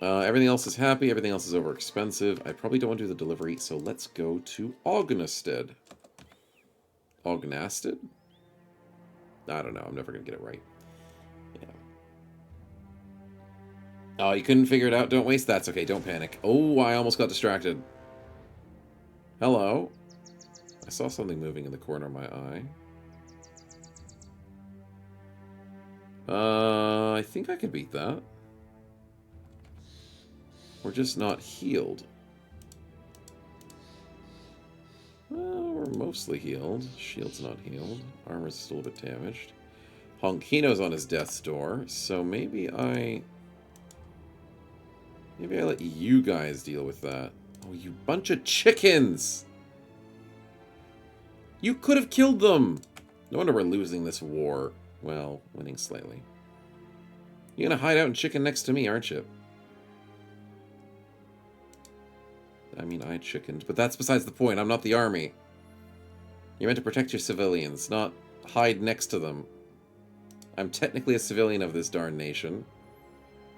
Everything else is happy. Everything else is over expensive. I probably don't want to do the delivery, so let's go to Ognasted. Ognasted? I don't know. I'm never going to get it right. Yeah. Oh, you couldn't figure it out? Don't waste. That's okay. Don't panic. Oh, I almost got distracted. Hello? I saw something moving in the corner of my eye. I think I can beat that. We're just not healed. Well, we're mostly healed. Shield's not healed. Armor's still a bit damaged. Honkino's on his death's door, so maybe I let you guys deal with that. Oh, you bunch of chickens! You could have killed them! No wonder we're losing this war. Well, winning slightly. You're gonna hide out and chicken next to me, aren't you? I mean, I chickened, but that's besides the point. I'm not the army. You're meant to protect your civilians, not hide next to them. I'm technically a civilian of this darn nation.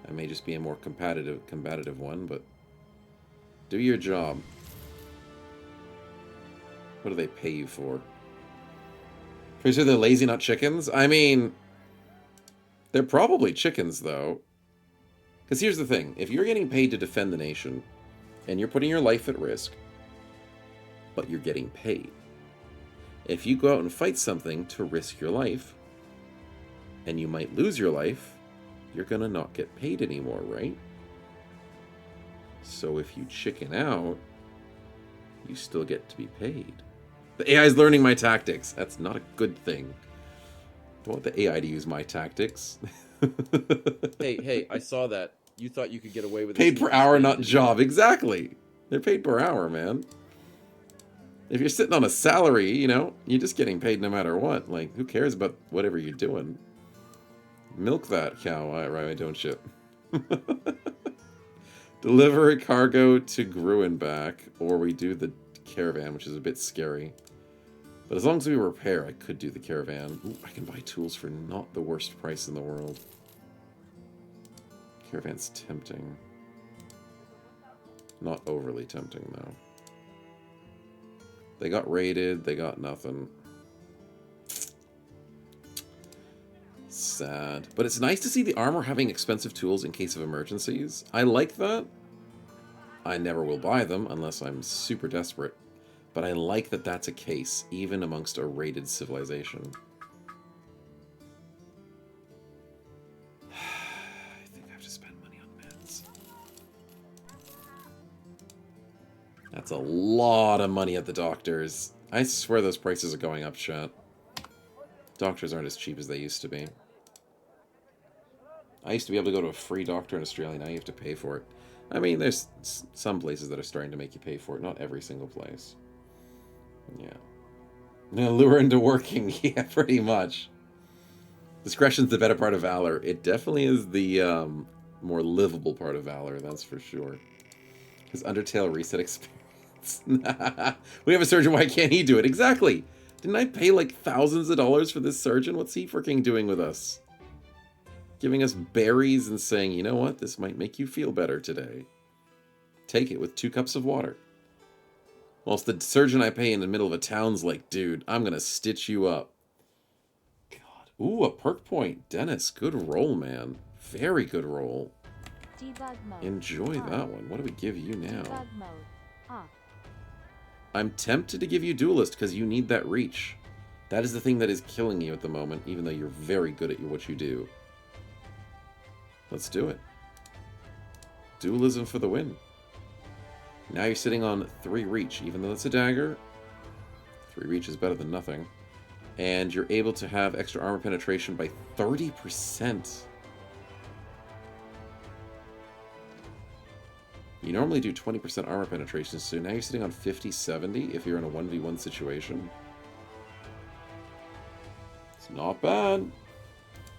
I may just be a more combative one, but do your job. What do they pay you for? Pretty sure they're lazy, not chickens? I mean, they're probably chickens, though. Because here's the thing. If you're getting paid to defend the nation, and you're putting your life at risk, but you're getting paid. If you go out and fight something to risk your life, and you might lose your life, you're gonna not get paid anymore, right? So if you chicken out, you still get to be paid. The AI is learning my tactics. That's not a good thing. I want the AI to use my tactics. Hey, I saw that. You thought you could get away with it. Paid per hour, not job. Exactly. They're paid per hour, man. If you're sitting on a salary, you know, you're just getting paid no matter what. Like, who cares about whatever you're doing? Milk that cow, right, don't you? Deliver a cargo to Gruen back, or we do the caravan, which is a bit scary. But as long as we repair, I could do the caravan. Ooh, I can buy tools for not the worst price in the world. Caravan's tempting. Not overly tempting, though. They got raided. They got nothing. Sad. But it's nice to see the armor having expensive tools in case of emergencies. I like that. I never will buy them unless I'm super desperate. But I like that that's a case, even amongst a raided civilization. That's a lot of money at the doctors. I swear those prices are going up, chat. Doctors aren't as cheap as they used to be. I used to be able to go to a free doctor in Australia. Now you have to pay for it. I mean, there's some places that are starting to make you pay for it. Not every single place. Yeah. Lure into working. Yeah, pretty much. Discretion's the better part of valor. It definitely is the more livable part of valor, that's for sure. His Undertale reset experience. We have a surgeon, why can't he do it? Exactly! Didn't I pay like thousands of dollars for this surgeon? What's he freaking doing with us? Giving us berries and saying, you know what, this might make you feel better today. Take it with 2 cups of water. Whilst the surgeon I pay in the middle of a town's like, dude, I'm gonna stitch you up. God. Ooh, a perk point. Dennis, good roll, man. Very good roll. Debug mode. Enjoy that one. What do we give you now? Debug mode. Off. I'm tempted to give you Duelist because you need that reach. That is the thing that is killing you at the moment, even though you're very good at what you do. Let's do it. Dualism for the win. Now you're sitting on 3 reach, even though it's a dagger. 3 reach is better than nothing. And you're able to have extra armor penetration by 30%. You normally do 20% armor penetration, so now you're sitting on 50, 70 if you're in a 1v1 situation. It's not bad.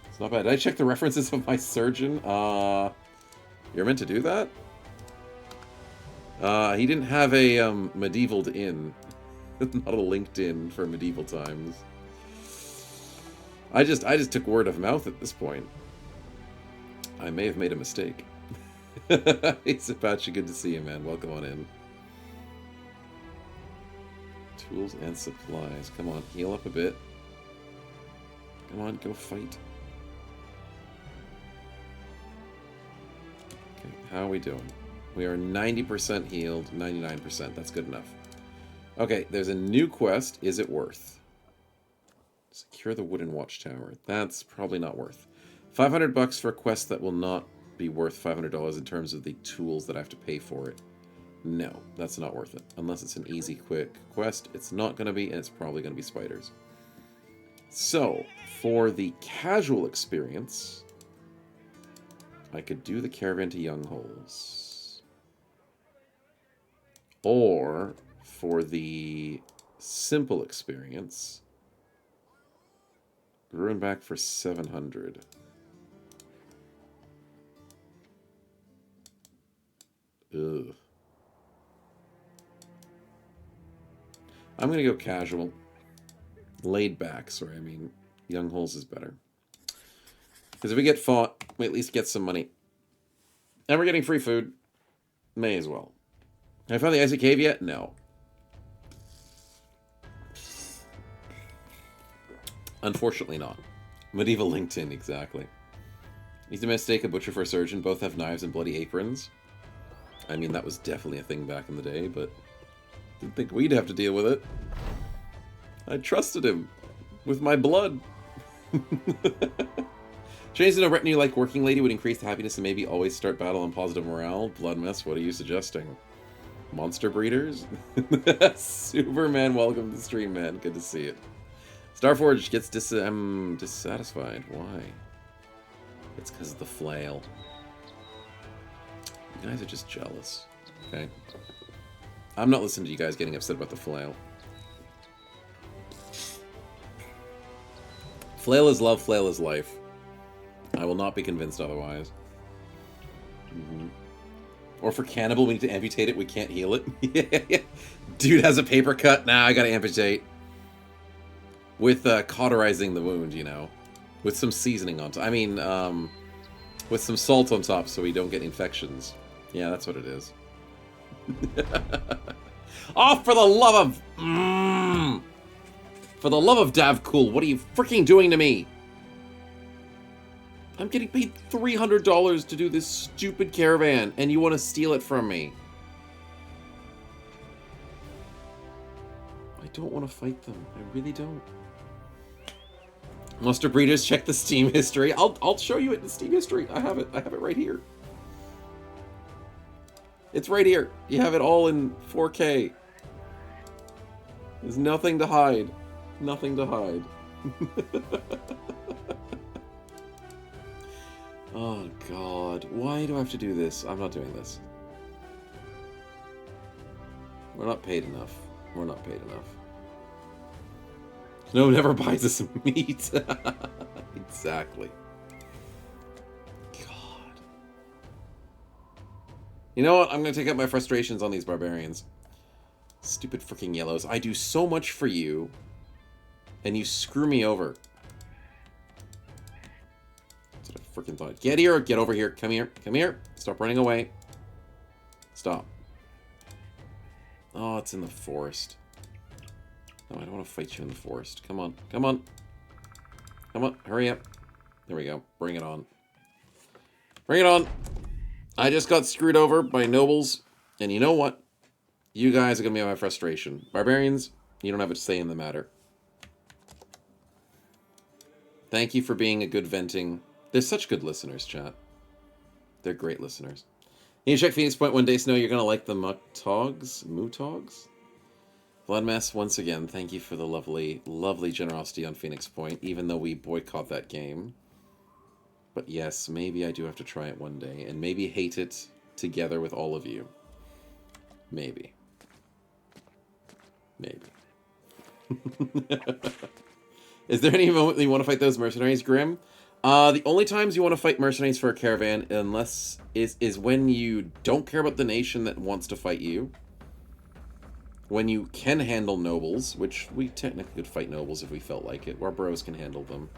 It's not bad. Did I check the references of my surgeon? You're meant to do that? He didn't have a medieval in. Not a LinkedIn for medieval times. I just took word of mouth at this point. I may have made a mistake. It's Apache, good to see you, man. Welcome on in. Tools and supplies. Come on, heal up a bit. Come on, go fight. Okay, how are we doing? We are 90% healed, 99%. That's good enough. Okay, there's a new quest. Is it worth? Secure the wooden watchtower. That's probably not worth. $500 for a quest that will not be worth $500 in terms of the tools that I have to pay for it. No, that's not worth it. Unless it's an easy, quick quest. It's not going to be, and it's probably going to be spiders. So, for the casual experience, I could do the caravan to Young Holes. Or, for the simple experience, ruin back for 700. Ugh. I'm gonna go casual. Laid back, sorry, I mean, Young Holes is better. Because if we get fought, we at least get some money. And we're getting free food. May as well. Have I found the icy cave yet? No. Unfortunately not. Medieval LinkedIn, exactly. He's a mistake, a butcher for a surgeon. Both have knives and bloody aprons. I mean, that was definitely a thing back in the day, but didn't think we'd have to deal with it. I trusted him with my blood. Change to a retinue like working lady would increase the happiness and maybe always start battle on positive morale. Blood mess, what are you suggesting? Monster breeders? Superman, welcome to the stream, man. Good to see it. Starforge gets dissatisfied. Why? It's because of the flail. You guys are just jealous. Okay? I'm not listening to you guys getting upset about the flail. Flail is love, flail is life. I will not be convinced otherwise. Or for cannibal, we need to amputate it, we can't heal it. Yeah. Dude has a paper cut, nah, I gotta amputate. With cauterizing the wound, you know. With some seasoning on top. I mean, with some salt on top so we don't get infections. Yeah, that's what it is. Oh, for the love of... For the love of Dav Cool, what are you freaking doing to me? I'm getting paid $300 to do this stupid caravan, and you want to steal it from me. I don't want to fight them. I really don't. Monster Breeders, check the Steam history. I'll show you it in the Steam history. I have it right here. It's right here. You have it all in 4K. There's nothing to hide. Nothing to hide. Oh, God. Why do I have to do this? I'm not doing this. We're not paid enough. We're not paid enough. No one ever buys us meat. Exactly. God. You know what? I'm going to take out my frustrations on these barbarians. Stupid freaking yellows. I do so much for you, and you screw me over. That's what I freaking thought. Get here. Get over here. Come here. Come here. Stop running away. Stop. Oh, it's in the forest. No, I don't want to fight you in the forest. Come on. Come on. Come on. Hurry up. There we go. Bring it on. Bring it on. I just got screwed over by nobles. And you know what? You guys are going to be my frustration. Barbarians, you don't have a say in the matter. Thank you for being a good venting. They're such good listeners, chat. They're great listeners. You check Phoenix Point one day, Snow. You're going to like the Mutogs? Mutogs? Blood Mess, once again, thank you for the lovely, lovely generosity on Phoenix Point, even though we boycott that game. But yes, maybe I do have to try it one day, and maybe hate it together with all of you. Maybe. Maybe. Is there any moment that you want to fight those mercenaries, Grim? The only times you want to fight mercenaries for a caravan, unless is when you don't care about the nation that wants to fight you. When you can handle nobles, which we technically could fight nobles if we felt like it. Our bros can handle them.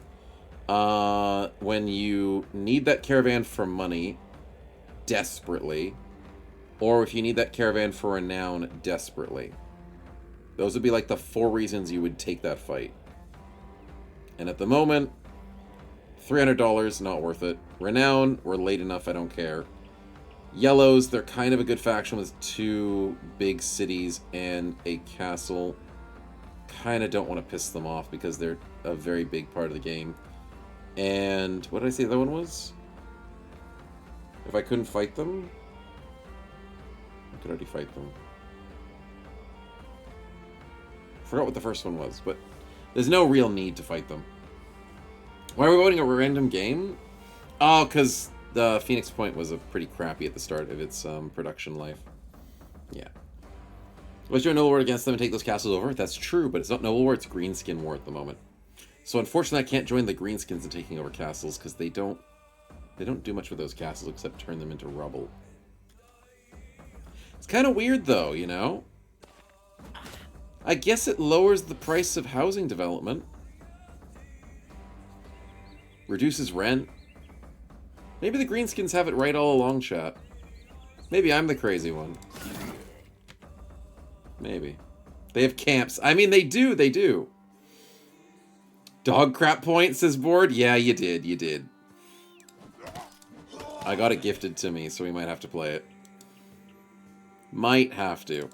When you need that caravan for money, desperately. Or if you need that caravan for renown, desperately. Those would be like the 4 reasons you would take that fight. And at the moment, $300, not worth it. Renown, we're late enough, I don't care. Yellows, they're kind of a good faction with 2 big cities and a castle. Kind of don't want to piss them off because they're a very big part of the game. And what did I say the other one was? If I couldn't fight them, I could already fight them. Forgot what the first one was, but there's no real need to fight them. Why are we voting a random game? Oh, because the Phoenix Point was pretty crappy at the start of its production life. Yeah. Let's do a Noble War against them and take those castles over. That's true, but it's not Noble War, it's Greenskin War at the moment. So unfortunately I can't join the Greenskins in taking over castles, because they don't do much with those castles except turn them into rubble. It's kind of weird though, you know? I guess it lowers the price of housing development. Reduces rent. Maybe the Greenskins have it right all along, chat. Maybe I'm the crazy one. Maybe. They have camps. I mean, they do. Dog crap point, says Board. Yeah, you did. I got it gifted to me, so we might have to play it. Might have to.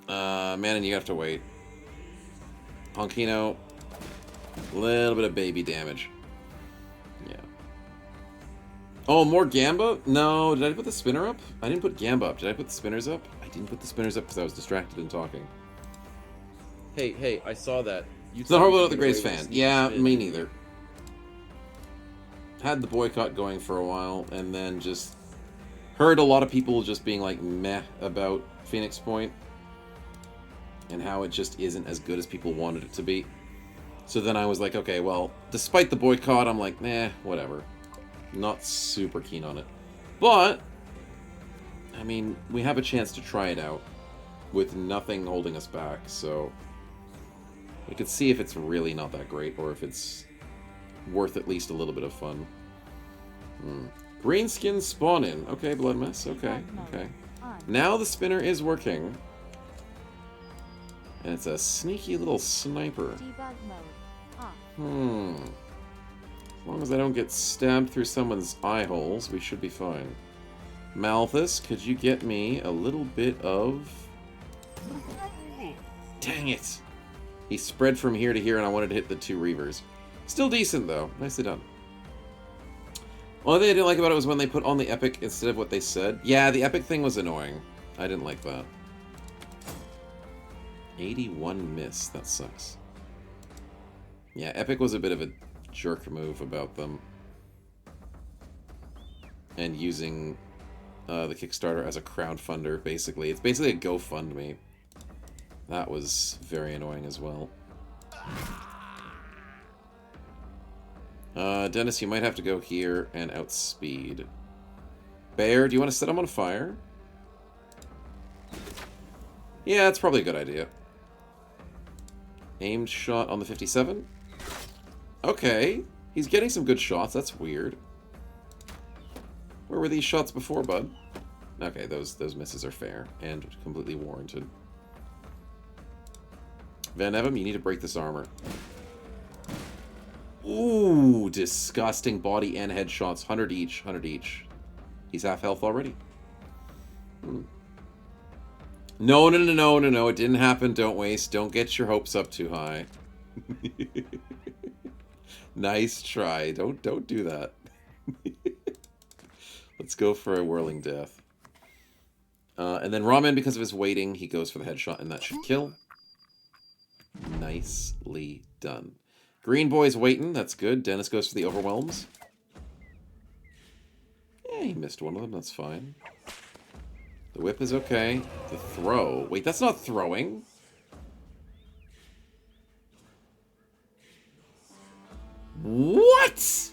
Man, and you have to wait. Honkino. A little bit of baby damage. Yeah. Oh, more Gamba? No, did I put the spinner up? I didn't put Gamba up. Did I put the spinners up? I didn't put the spinners up because I was distracted in talking. Hey, I saw that. It's not horrible about the Grace fan. Yeah, me neither. Had the boycott going for a while, and then just heard a lot of people just being like meh about Phoenix Point and how it just isn't as good as people wanted it to be. So then I was like, okay, well, despite the boycott, I'm like, nah, whatever. Not super keen on it. But, I mean, we have a chance to try it out with nothing holding us back, so we could see if it's really not that great or if it's worth at least a little bit of fun. Greenskin spawn in. Okay, Blood Mess. Okay. Now the spinner is working. And it's a sneaky little sniper. Debug mode off. As long as I don't get stabbed through someone's eye holes, we should be fine. Malthus, could you get me a little bit of... Dang it! He spread from here to here and I wanted to hit the 2 Reavers. Still decent though. Nicely done. Only thing I didn't like about it was when they put on the epic instead of what they said. Yeah, the epic thing was annoying. I didn't like that. 81 miss. That sucks. Yeah, epic was a bit of a jerk move about them. And using the Kickstarter as a crowdfunder, basically. It's basically a GoFundMe. That was very annoying as well. Dennis, you might have to go here and outspeed. Bear, do you want to set him on fire? Yeah, that's probably a good idea. Aimed shot on the 57. Okay. He's getting some good shots. That's weird. Where were these shots before, bud? Okay, those misses are fair and completely warranted. Van Evam, you need to break this armor. Ooh, disgusting body and head shots. 100 each. 100 each. He's half health already. No. It didn't happen. Don't waste. Don't get your hopes up too high. Nice try. Don't do that. Let's go for a whirling death. And then Ramen, because of his waiting, he goes for the headshot, and that should kill. Nicely done. Green boy's waiting. That's good. Dennis goes for the overwhelms. Yeah, he missed one of them. That's fine. The whip is okay. The throw. Wait, that's not throwing. What?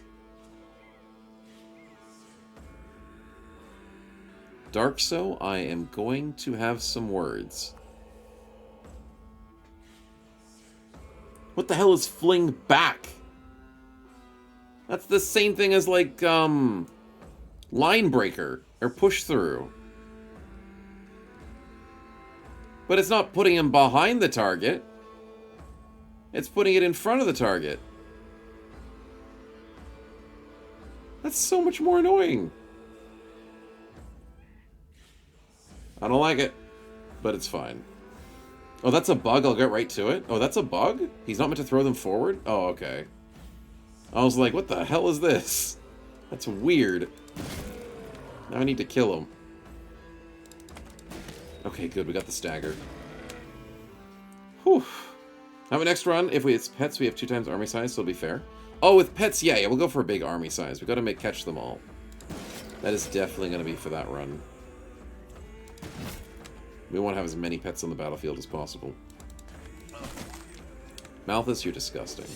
Dark So, I am going to have some words. What the hell is fling back? That's the same thing as, like, line breaker or push through. But it's not putting him behind the target. It's putting it in front of the target. That's so much more annoying. I don't like it, but it's fine. Oh, that's a bug. I'll get right to it. Oh, that's a bug? He's not meant to throw them forward? Oh, okay. I was like, what the hell is this? That's weird. Now I need to kill him. Okay, good. We got the stagger. Whew. Have a next run. If it's pets, we have 2 times army size, so it'll be fair. Oh, with pets, yeah, we'll go for a big army size. We got to catch them all. That is definitely going to be for that run. We want to have as many pets on the battlefield as possible. Malthus, you're disgusting.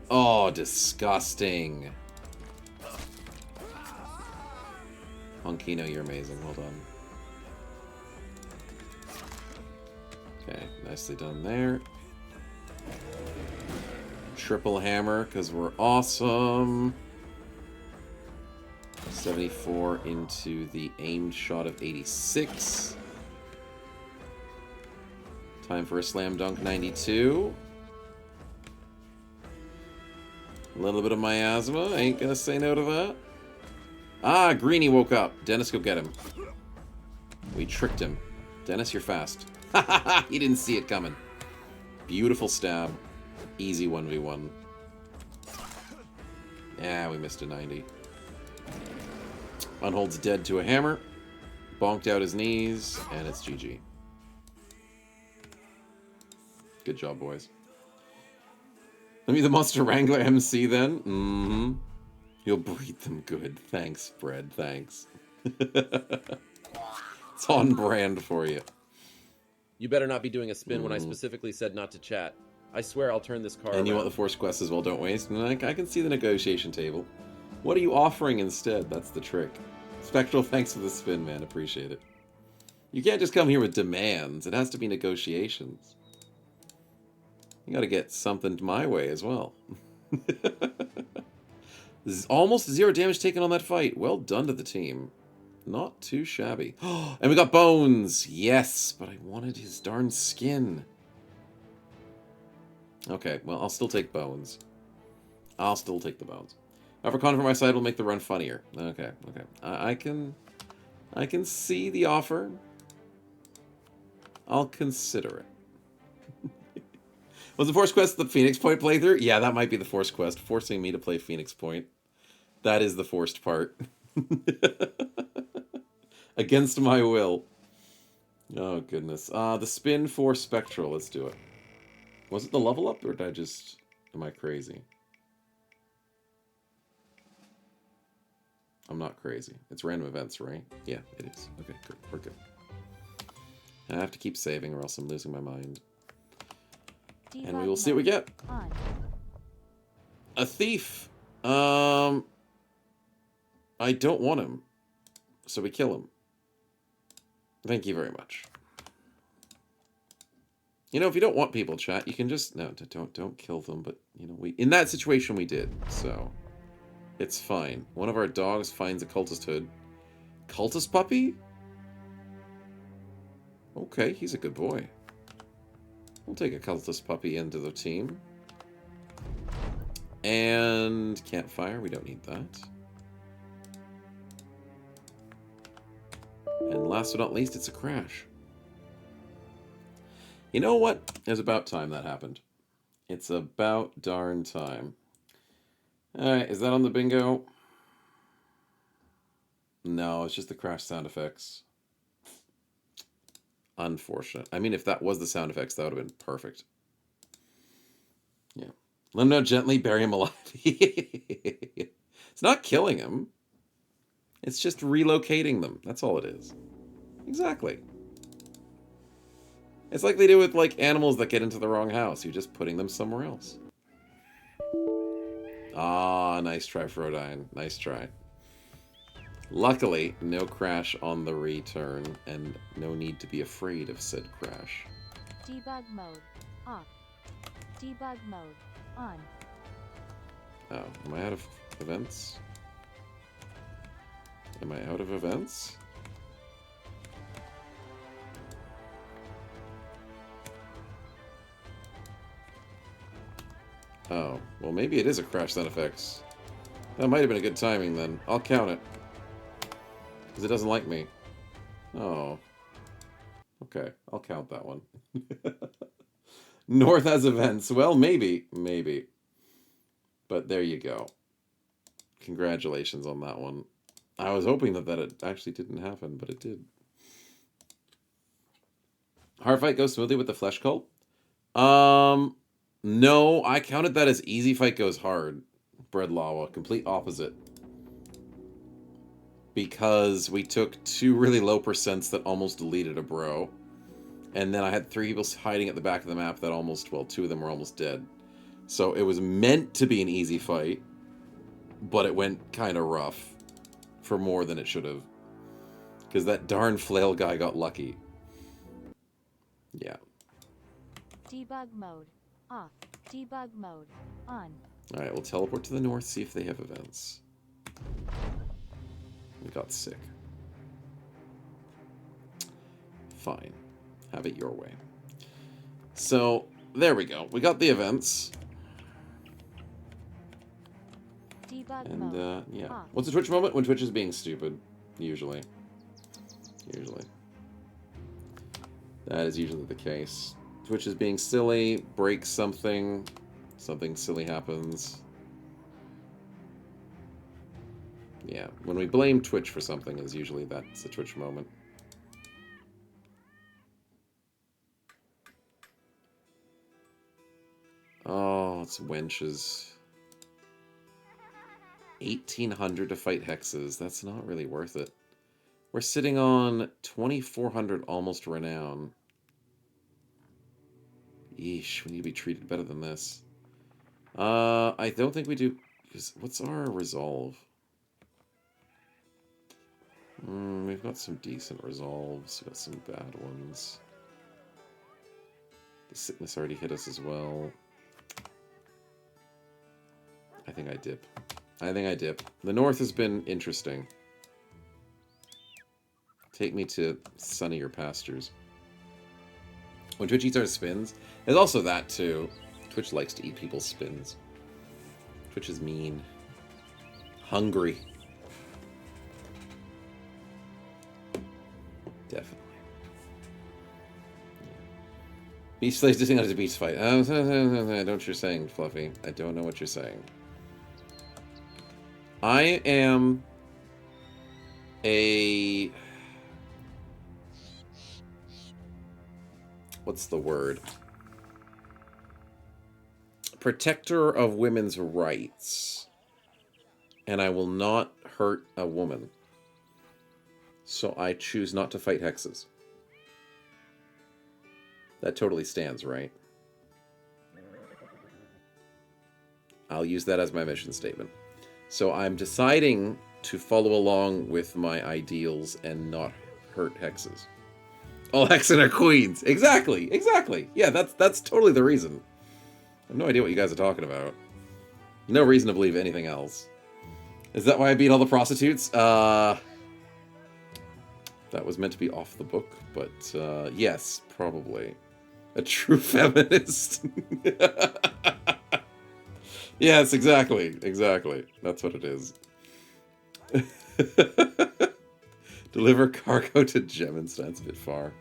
Oh, disgusting. Honkino, you're amazing. Well done. Okay, nicely done there. Triple hammer, because we're awesome. 74 into the aimed shot of 86. Time for a slam dunk 92. A little bit of miasma. Ain't gonna say no to that. Ah, Greenie woke up. Dennis, go get him. We tricked him. Dennis, you're fast. Ha ha ha! He didn't see it coming. Beautiful stab. Easy 1v1. Yeah, we missed a 90. Unhold's dead to a hammer. Bonked out his knees, and it's GG. Good job, boys. Let me the Monster Wrangler MC then. Mm-hmm. You'll breed them good. Thanks, Fred. Thanks. It's on brand for you. You better not be doing a spin when I specifically said not to chat. I swear I'll turn this car around. And you want the Force Quest as well, don't waste. And I can see the negotiation table. What are you offering instead? That's the trick. Spectral, thanks for the spin, man. Appreciate it. You can't just come here with demands. It has to be negotiations. You gotta get something my way as well. This is almost 0 damage taken on that fight. Well done to the team. Not too shabby. And we got Bones! Yes, but I wanted his darn skin. Okay, well, I'll still take Bones. I'll still take the Bones. Africana for my side will make the run funnier. Okay, okay. I can see the offer. I'll consider it. Was the Force Quest the Phoenix Point playthrough? Yeah, that might be the Force Quest. Forcing me to play Phoenix Point. That is the forced part. Against my will. Oh, goodness. The spin for Spectral. Let's do it. Was it the level up, or did I just... Am I crazy? I'm not crazy. It's random events, right? Yeah, it is. Okay, good. We're good. I have to keep saving, or else I'm losing my mind. And we will see what we get. A thief. I don't want him. So we kill him. Thank you very much. You know, if you don't want people, chat, you can just... No, don't kill them. But, you know, in that situation, we did. So, it's fine. One of our dogs finds a cultist hood. Cultist puppy? Okay, he's a good boy. We'll take a cultist puppy into the team. And campfire, we don't need that. And last but not least, it's a crash. You know what? It's about time that happened. It's about darn time. Alright, is that on the bingo? No, it's just the crash sound effects. Unfortunate. I mean, if that was the sound effects, that would have been perfect. Yeah. Let him know gently, bury him alive. It's not killing him. It's just relocating them. That's all it is. Exactly. It's like they do with, like, animals that get into the wrong house. You're just putting them somewhere else. Ah, nice try, Frodine. Nice try. Luckily, no crash on the return, and no need to be afraid of said crash. Debug mode. Off. Debug mode. On. Oh, am I out of events? Am I out of events? Oh, well maybe it is a crash sound effects. That might have been a good timing then. I'll count it. Because it doesn't like me. Oh. Okay, I'll count that one. North has events. Well, maybe. Maybe. But there you go. Congratulations on that one. I was hoping that it actually didn't happen, but it did. Hard fight goes smoothly with the flesh cult? No, I counted that as easy fight goes hard. Bread Lawa, complete opposite. Because we took 2 really low percents that almost deleted a bro. And then I had 3 people hiding at the back of the map that almost, well, 2 of them were almost dead. So it was meant to be an easy fight, but it went kind of rough for more than it should have. Because that darn flail guy got lucky. Yeah. Debug mode. Off. Debug mode. On. Alright, we'll teleport to the north, see if they have events. We got sick. Fine. Have it your way. So, there we go. We got the events. Debug And, mode. yeah. Off. What's a Twitch moment? When Twitch is being stupid. Usually. Usually. That is usually the case. Twitch is being silly, breaks something, something silly happens. Yeah, when we blame Twitch for something is usually that's a Twitch moment. Oh, it's wenches. 1,800 to fight hexes. That's not really worth it. We're sitting on 2,400 almost renown. Yeesh, we need to be treated better than this. I don't think we do... What's our resolve? We've got some decent resolves. We've got some bad ones. The sickness already hit us as well. I think I dip. I think I dip. The north has been interesting. Take me to sunnier pastures. When Twitch eats our spins, there's also that too. Twitch likes to eat people's spins. Twitch is mean. Hungry. Definitely. Yeah. Beach Slayers just think it's a beach fight. I don't know what you're saying, Fluffy. I don't know what you're saying. I am a... What's the word? Protector of women's rights. And I will not hurt a woman. So I choose not to fight hexes. That totally stands, right? I'll use that as my mission statement. So I'm deciding to follow along with my ideals and not hurt hexes. All hexen are queens. Exactly. Exactly. Yeah, that's totally the reason. I have no idea what you guys are talking about. No reason to believe anything else. Is that why I beat all the prostitutes? That was meant to be off the book, but yes, probably. A true feminist. Yes, exactly. Exactly. That's what it is. Deliver cargo to Geminstein. That's a bit far.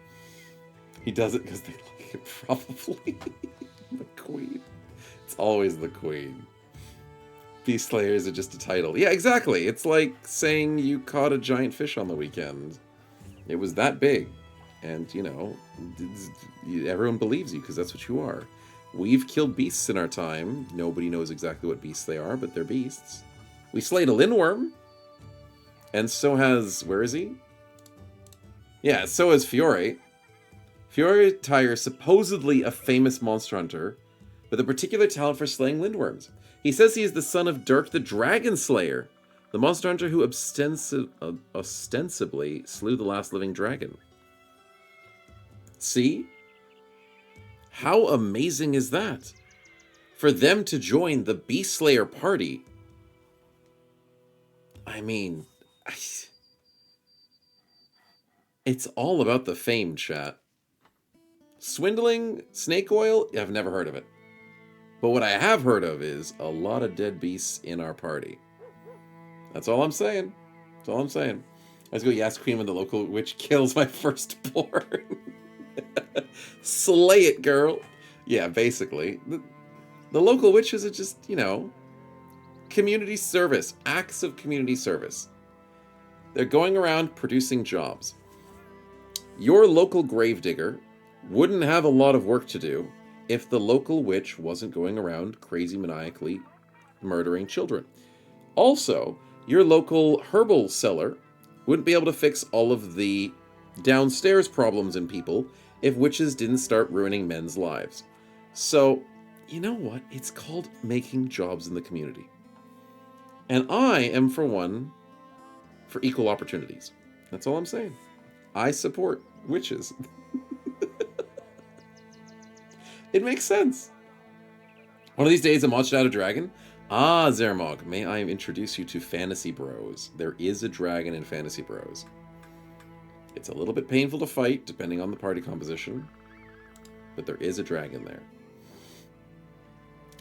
He does it because they like it, probably. The queen. It's always the queen. Beast Slayers are just a title. Yeah, exactly. It's like saying you caught a giant fish on the weekend. It was that big. And, everyone believes you because that's what you are. We've killed beasts in our time. Nobody knows exactly what beasts they are, but they're beasts. We slayed a Lindworm. And so has... Where is he? Yeah, so has Fiore. Fiore Tyre is supposedly a famous monster hunter with a particular talent for slaying Lindworms. He says he is the son of Dirk the Dragon Slayer, the monster hunter who ostensibly slew the last living dragon. See? How amazing is that? For them to join the Beast Slayer party. I mean, it's all about the fame, chat. Swindling snake oil? I've never heard of it. But what I have heard of is a lot of dead beasts in our party. That's all I'm saying. That's all I'm saying. Let's go Yas Queen when the local witch kills my firstborn. Slay it, girl. Yeah, basically. The local witches are just, community service. Acts of community service. They're going around producing jobs. Your local gravedigger wouldn't have a lot of work to do if the local witch wasn't going around crazy maniacally murdering children. Also, your local herbal seller wouldn't be able to fix all of the downstairs problems in people if witches didn't start ruining men's lives. So, you know what? It's called making jobs in the community. And I am, for one, for equal opportunities. That's all I'm saying. I support witches. It makes sense. One of these days, I'm watching out a dragon. Ah, Zermog, may I introduce you to Fantasy Bros. There is a dragon in Fantasy Bros. It's a little bit painful to fight, depending on the party composition. But there is a dragon there.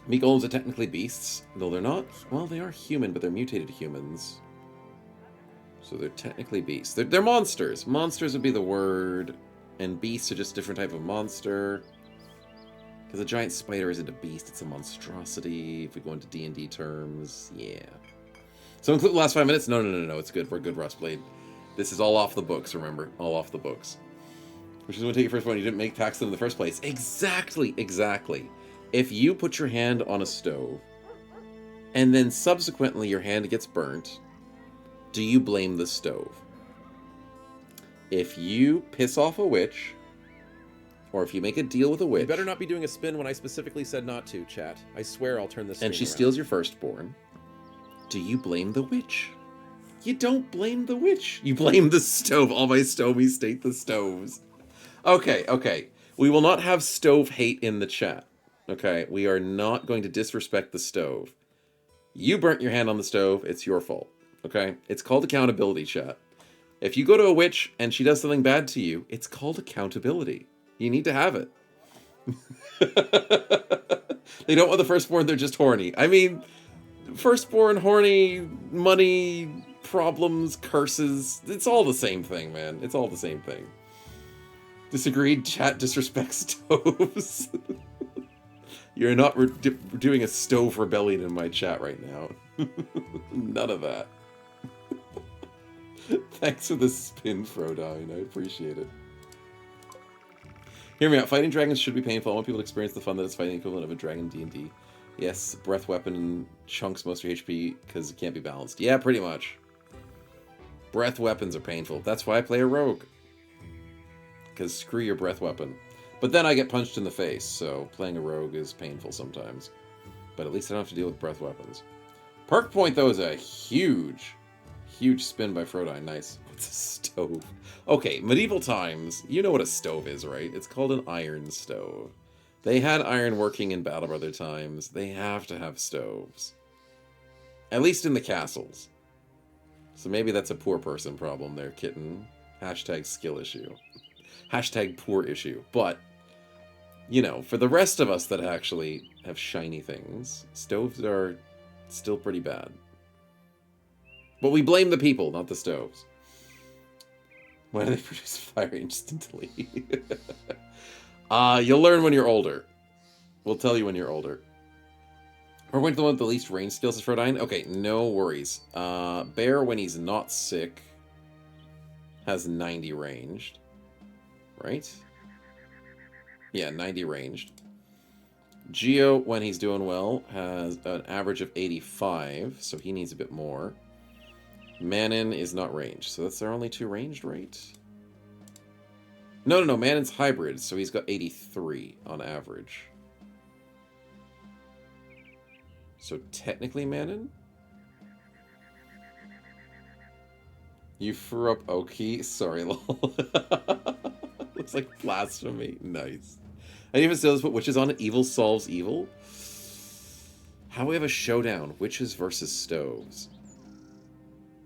Meat golems are technically beasts, though they're not. Well, they are human, but they're mutated humans. So they're technically beasts. They're monsters. Monsters would be the word. And beasts are just a different type of monster. Because a giant spider isn't a beast, it's a monstrosity. If we go into D&D terms, yeah. So include the last 5 minutes? No, it's good. We're good, Rustblade. This is all off the books, remember? All off the books. Which is when you take your first one, you didn't make tax them in the first place. Exactly. If you put your hand on a stove, and then subsequently your hand gets burnt, do you blame the stove? If you piss off a witch, or if you make a deal with a witch... You better not be doing a spin when I specifically said not to, chat. I swear I'll turn this and she around. steals your firstborn, do you blame the witch? You don't blame the witch. You blame the stove. All my stomies state the stoves. Okay. We will not have stove hate in the chat. Okay? We are not going to disrespect the stove. You burnt your hand on the stove. It's your fault. Okay? It's called accountability, chat. If you go to a witch and she does something bad to you, it's called accountability. You need to have it. They don't want the firstborn, they're just horny. I mean, firstborn, horny, money, problems, curses. It's all the same thing, man. It's all the same thing. Disagreed? Chat disrespects stoves. You're not doing a stove rebellion in my chat right now. None of that. Thanks for the spin, Frodine. I appreciate it. Hear me out. Fighting dragons should be painful. I want people to experience the fun that is fighting the equivalent of a dragon in D&D. Yes, breath weapon chunks most of your HP because it can't be balanced. Yeah, pretty much. Breath weapons are painful. That's why I play a rogue. Because screw your breath weapon. But then I get punched in the face, so playing a rogue is painful sometimes. But at least I don't have to deal with breath weapons. Perk point, though, is a huge spin by Frodine. Nice. What's a stove? Okay, medieval times, you know what a stove is, right? It's called an iron stove. They had iron working in Battle Brother times. They have to have stoves. At least in the castles. So maybe that's a poor person problem there, kitten. Hashtag skill issue. Hashtag poor issue. But, for the rest of us that actually have shiny things, stoves are still pretty bad. But we blame the people, not the stoves. Why do they produce fire instantly? You'll learn when you're older. We'll tell you when you're older. We're going to the one with the least range skills is Frodine. Okay, no worries. Bear, when he's not sick, has 90 ranged. right? Yeah, 90 ranged. Geo, when he's doing well, has an average of 85, so he needs a bit more. Manon is not ranged, so that's their only 2 ranged, right? No. Manon's hybrid, so he's got 83 on average. So technically Manon? You threw up Oki? Sorry, lol. Looks like blasphemy. Nice. And even still, put witches on it. Evil solves evil. How we have a showdown, witches versus stoves.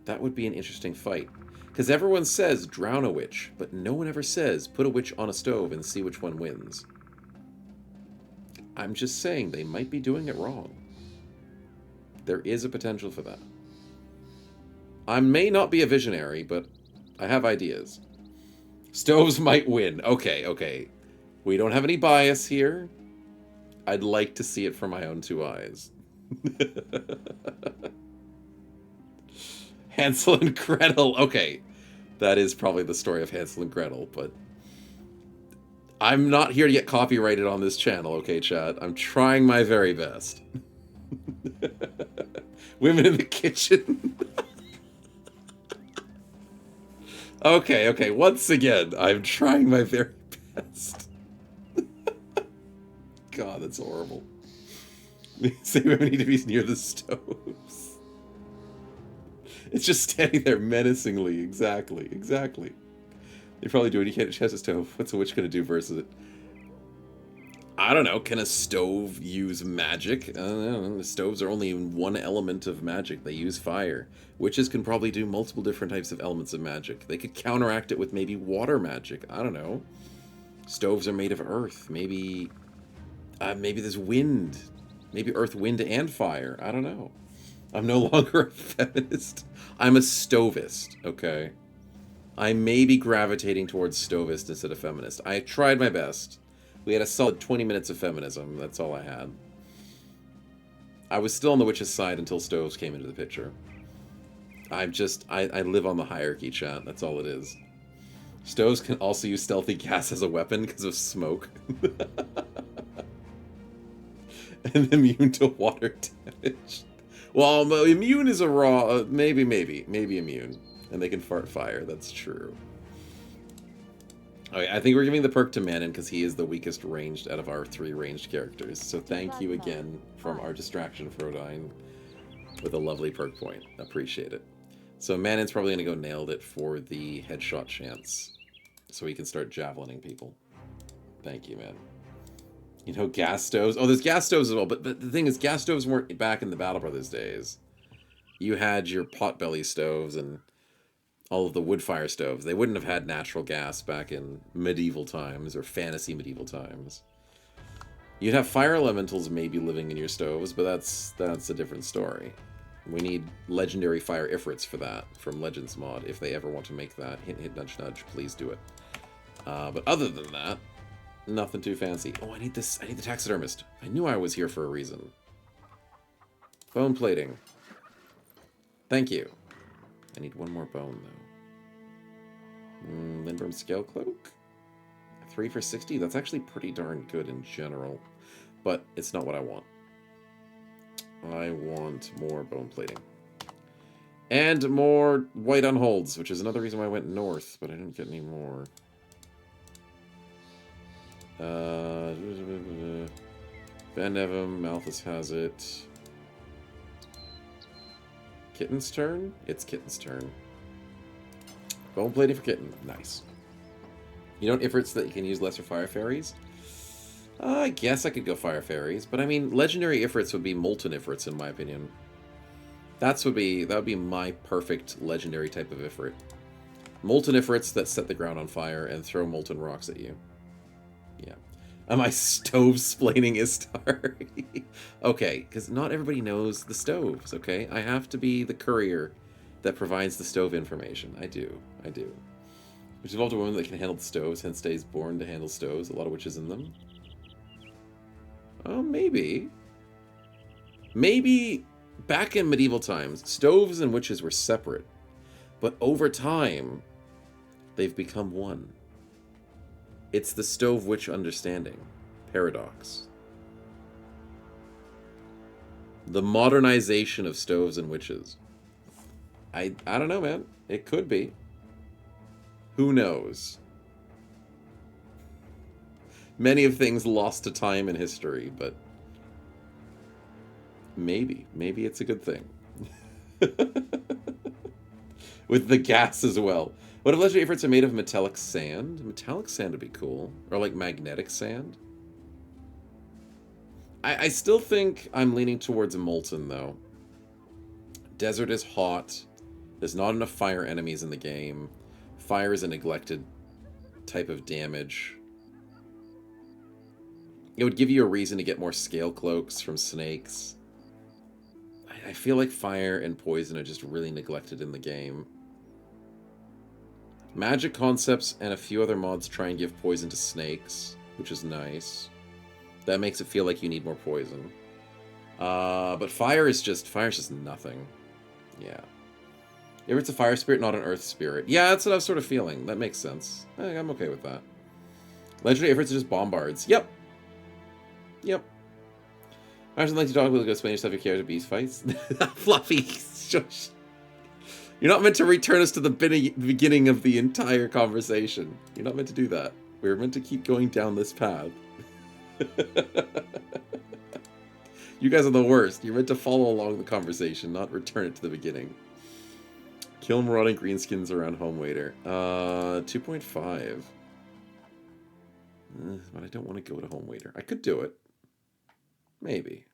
That would be an interesting fight. Because everyone says drown a witch, but no one ever says put a witch on a stove and see which one wins. I'm just saying they might be doing it wrong. There is a potential for that. I may not be a visionary, but I have ideas. Stoves might win. Okay. We don't have any bias here. I'd like to see it from my own 2 eyes. Hansel and Gretel. Okay. That is probably the story of Hansel and Gretel, but I'm not here to get copyrighted on this channel, okay, chat? I'm trying my very best. Women in the kitchen. Okay. Once again, I'm trying my very best. God, that's horrible. Say women need to be near the stoves. It's just standing there menacingly. Exactly. They probably do it. You can't chest a stove. What's a witch gonna do versus it? I don't know. Can a stove use magic? I don't know. The stoves are only one element of magic. They use fire. Witches can probably do multiple different types of elements of magic. They could counteract it with maybe water magic. I don't know. Stoves are made of earth. Maybe there's wind. Maybe earth, wind, and fire. I don't know. I'm no longer a feminist. I'm a stovist, okay? I may be gravitating towards stovist instead of feminist. I tried my best. We had a solid 20 minutes of feminism. That's all I had. I was still on the witch's side until stoves came into the picture. I live on the hierarchy, chat. That's all it is. Stoves can also use stealthy gas as a weapon because of smoke. And immune to water damage. Well, immune is a raw... maybe immune. And they can fart fire. That's true. Okay, I think we're giving the perk to Manon because he is the weakest ranged out of our 3 ranged characters. So thank you again from our distraction, Frodine, with a lovely perk point. Appreciate it. So Manon's probably going to go nailed it for the headshot chance. So he can start javelining people. Thank you, man. You know, gas stoves. Oh, there's gas stoves as well. But the thing is, gas stoves weren't back in the Battle Brothers days. You had your potbelly stoves and all of the wood fire stoves. They wouldn't have had natural gas back in medieval times or fantasy medieval times. You'd have fire elementals maybe living in your stoves, but that's a different story. We need legendary fire ifrits for that from Legends mod. If they ever want to make that, hint, hint, nudge, nudge, please do it. But other than that, nothing too fancy. Oh, I need this. I need the taxidermist. I knew I was here for a reason. Bone plating. Thank you. I need one more bone, though. Lindbrum Scale Cloak? 3 for 60? That's actually pretty darn good in general. But it's not what I want. I want more bone plating. And more white unholds, which is another reason why I went north, but I didn't get any more. Van Nevem, Malthus has it. Kitten's turn? It's Kitten's turn. Bone plating for Kitten. Nice. You don't ifrits that you can use lesser fire fairies? I guess I could go fire fairies, but I mean, legendary ifrits would be molten ifrits in my opinion. That would be my perfect legendary type of ifrit. Molten ifrits that set the ground on fire and throw molten rocks at you. Yeah. Am I stove splaining Istar? Okay, because not everybody knows the stoves, okay? I have to be the courier that provides the stove information. I do. Which evolved a woman that can handle the stoves, hence stays born to handle stoves. A lot of witches in them. Oh, maybe. Maybe back in medieval times, stoves and witches were separate. But over time, they've become one. It's the stove witch understanding. Paradox. The modernization of stoves and witches. I don't know, man. It could be. Who knows? Many of things lost to time and history, but maybe it's a good thing. With the gas as well. What if legendary efforts are made of metallic sand? Metallic sand would be cool. Or like magnetic sand. I still think I'm leaning towards molten, though. Desert is hot. There's not enough fire enemies in the game. Fire is a neglected type of damage. It would give you a reason to get more scale cloaks from snakes. I feel like fire and poison are just really neglected in the game. Magic concepts and a few other mods try and give poison to snakes, which is nice. That makes it feel like you need more poison. But fire is just nothing. Yeah. If it's a fire spirit, not an earth spirit. Yeah, that's what I was sort of feeling. That makes sense. I'm okay with that. Legendary efforts are just bombards. Yep. Yep. I would like to talk about explain yourself your character beast fights. Fluffy, shush. You're not meant to return us to the beginning of the entire conversation. You're not meant to do that. We're meant to keep going down this path. You guys are the worst. You're meant to follow along the conversation, not return it to the beginning. Kill marauding greenskins around home waiter. 2.5. But I don't want to go to home waiter. I could do it. Maybe.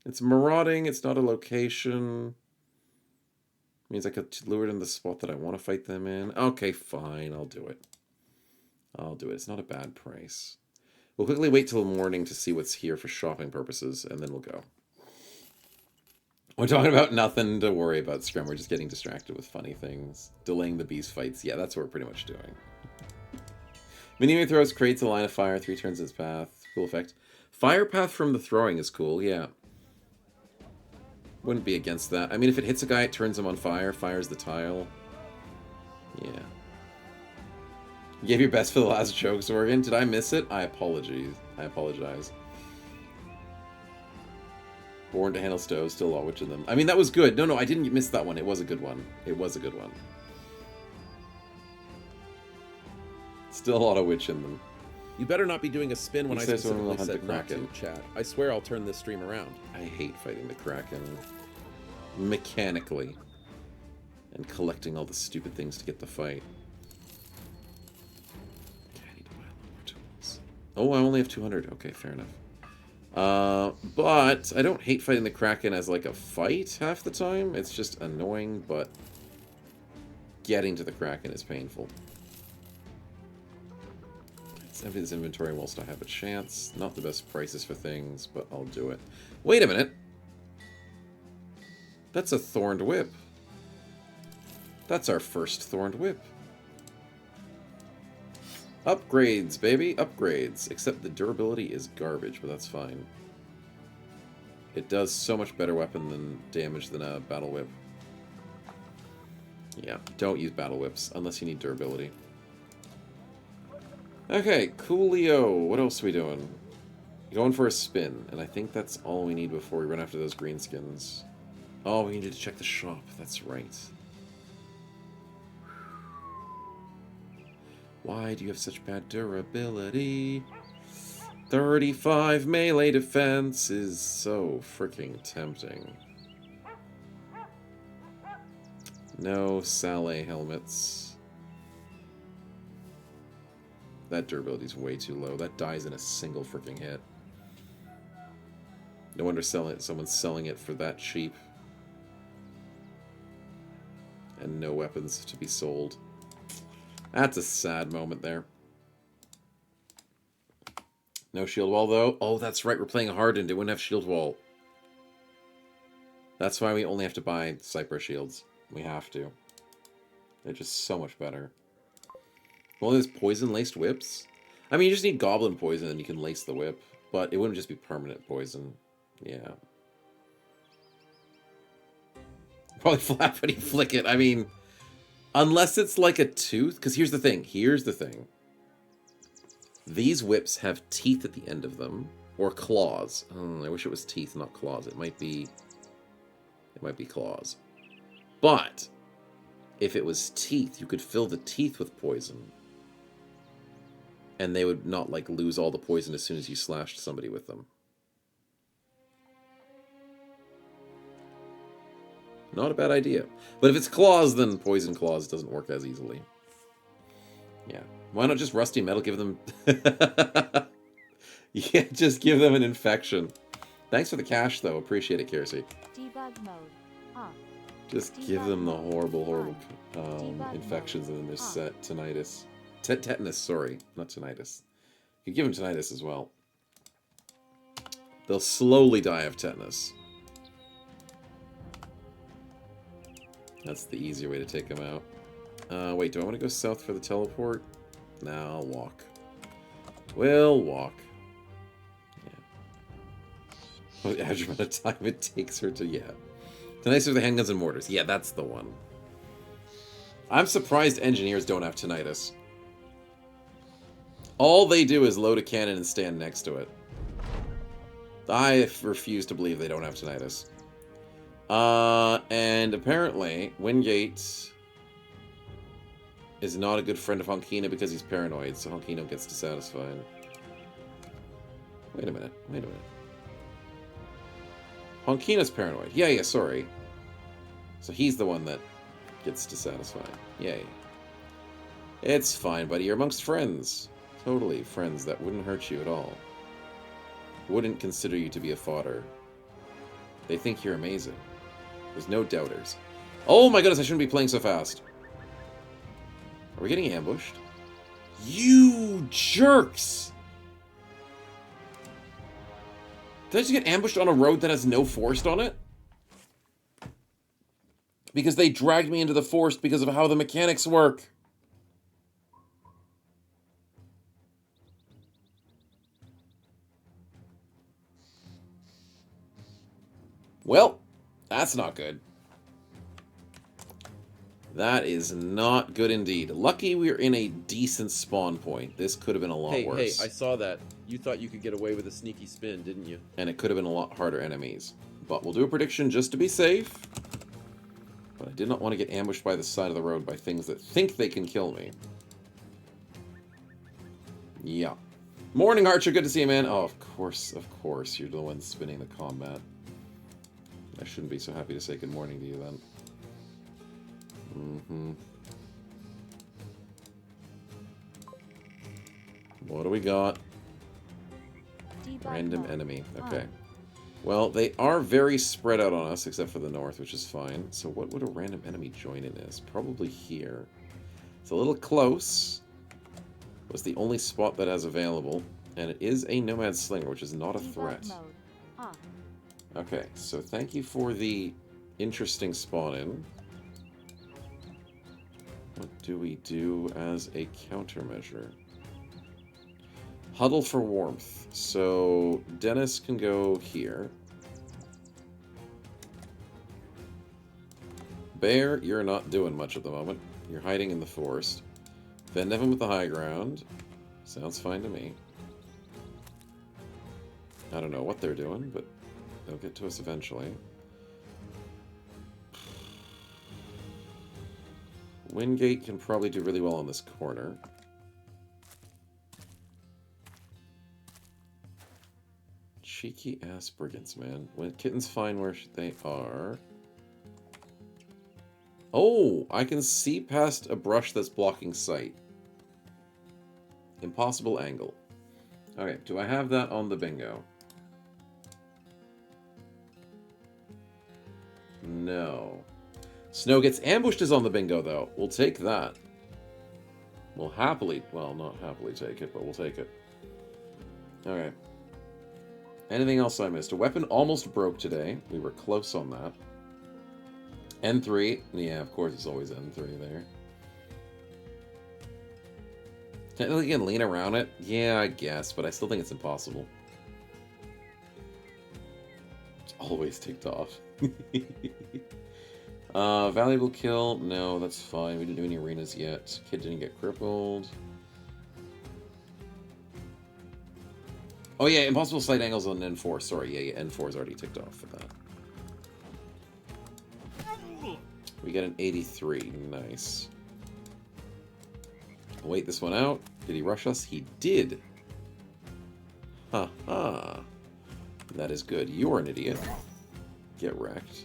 It's marauding. It's not a location. Means I could lure it in the spot that I want to fight them in. Okay, fine. I'll do it. I'll do it. It's not a bad price. We'll quickly wait till the morning to see what's here for shopping purposes, and then we'll go. We're talking about nothing to worry about, Scrum. We're just getting distracted with funny things. Delaying the beast fights. Yeah, that's what we're pretty much doing. Mini throws creates a line of fire, 3 turns its path. Cool effect. Fire path from the throwing is cool, yeah. Wouldn't be against that. I mean, if it hits a guy, it turns him on fire. Fires the tile. Yeah. You gave your best for the last jokes, Oregon. Did I miss it? I apologize. Born to handle stoves, still a lot witch in them. I mean, that was good. No, I didn't miss that one. It was a good one. Still a lot of witch in them. You better not be doing a spin when I specifically hunt said the not to, Kraken. chat. I swear I'll turn this stream around. I hate fighting the Kraken. Mechanically. And collecting all the stupid things to get the fight. Okay, I need to buy a lot more tools. Oh, I only have 200. Okay, fair enough. But I don't hate fighting the Kraken as like a fight half the time. It's just annoying, but getting to the Kraken is painful. Let's empty this inventory whilst I have a chance. Not the best prices for things, but I'll do it. Wait a minute. That's a Thorned Whip. That's our first Thorned Whip. Upgrades, baby. Upgrades. Except the durability is garbage, but that's fine. It does so much better weapon than damage than a Battle Whip. Yeah, don't use Battle Whips unless you need durability. Okay, coolio. What else are we doing? Going for a spin, and I think that's all we need before we run after those greenskins. Oh, we need to check the shop. That's right. Why do you have such bad durability? 35 melee defense is so freaking tempting. No Saleh helmets. That durability is way too low. That dies in a single freaking hit. No wonder someone's selling it for that cheap. And no weapons to be sold. That's a sad moment there. No shield wall, though. Oh, that's right. We're playing Hardened. It wouldn't have shield wall. That's why we only have to buy Cypher shields. We have to. They're just so much better. Well, there's poison-laced whips. I mean, you just need goblin poison and you can lace the whip. But it wouldn't just be permanent poison. Yeah. Probably flap when you flick it. I mean... Unless it's like a tooth, because here's the thing. Here's the thing. These whips have teeth at the end of them, or claws. Oh, I wish it was teeth, not claws. It might be claws. But if it was teeth, you could fill the teeth with poison, and they would not like lose all the poison as soon as you slashed somebody with them. Not a bad idea. But if it's claws, then poison claws doesn't work as easily. Yeah. Why not just rusty metal? Give them... yeah, just give them an infection. Thanks for the cash, though. Appreciate it, Kiersey. Debug mode. Off. Just Debug give them the mode. horrible Debug infections, mode. and then there's On. tinnitus. Tetanus, sorry. Not tinnitus. You give them tinnitus as well. They'll slowly die of tetanus. That's the easier way to take them out. Wait, do I want to go south for the teleport? No, I'll walk. We'll walk. Yeah. The average amount of time it takes her to, yeah. Tinnitus with the handguns and mortars. Yeah, that's the one. I'm surprised engineers don't have tinnitus. All they do is load a cannon and stand next to it. I refuse to believe they don't have tinnitus. And apparently, Wingate is not a good friend of Honkina because he's paranoid, so Honkino gets dissatisfied. Wait a minute. Honkina's paranoid. Yeah, sorry. So he's the one that gets dissatisfied. Yay. It's fine, buddy. You're amongst friends. Totally friends that wouldn't hurt you at all. Wouldn't consider you to be a fodder. They think you're amazing. There's no doubters. Oh my goodness, I shouldn't be playing so fast. Are we getting ambushed? You jerks! Did I just get ambushed on a road that has no forest on it? Because they dragged me into the forest because of how the mechanics work. Well, that's not good. That is not good indeed. Lucky we're in a decent spawn point. This could have been a lot worse. Hey, I saw that. You thought you could get away with a sneaky spin, didn't you? And it could have been a lot harder enemies. But we'll do a prediction just to be safe. But I did not want to get ambushed by the side of the road by things that think they can kill me. Yeah. Morning, Archer. Good to see you, man. Oh, of course. You're the one spinning the combat. I shouldn't be so happy to say good morning to you then. What do we got? Debug Random mode. enemy. Okay. On. Well, they are very spread out on us, except for the north, which is fine. So what would a random enemy join in as? Probably here. It's a little close. Was the only spot that has available. And it is a Nomad Slinger, which is not a Debug threat. mode. Off. Okay, so thank you for the interesting spawn-in. What do we do as a countermeasure? Huddle for warmth. So Dennis can go here. Bear, you're not doing much at the moment. You're hiding in the forest. Van Neven with the high ground. Sounds fine to me. I don't know what they're doing, but they'll get to us eventually. Wingate can probably do really well on this corner. Cheeky ass brigands, man. When Kitten's fine where they are. Oh, I can see past a brush that's blocking sight. Impossible angle. Okay, do I have that on the bingo? No. Snow gets ambushed is on the bingo, though. We'll take that. We'll happily... Well, not happily take it, but we'll take it. Okay. Anything else I missed? A weapon almost broke today. We were close on that. N3. Yeah, of course, it's always N3 there. Technically, you can lean around it. Yeah, I guess, but I still think it's impossible. It's always ticked off. Valuable kill. No, that's fine. We didn't do any arenas yet. Kid didn't get crippled. Oh yeah, impossible sight angles on N4. Sorry, yeah, N4 is already ticked off for that. We get an 83. Nice. Wait this one out. Did he rush us? He did. Ha ha. That is good. You're an idiot. Get wrecked.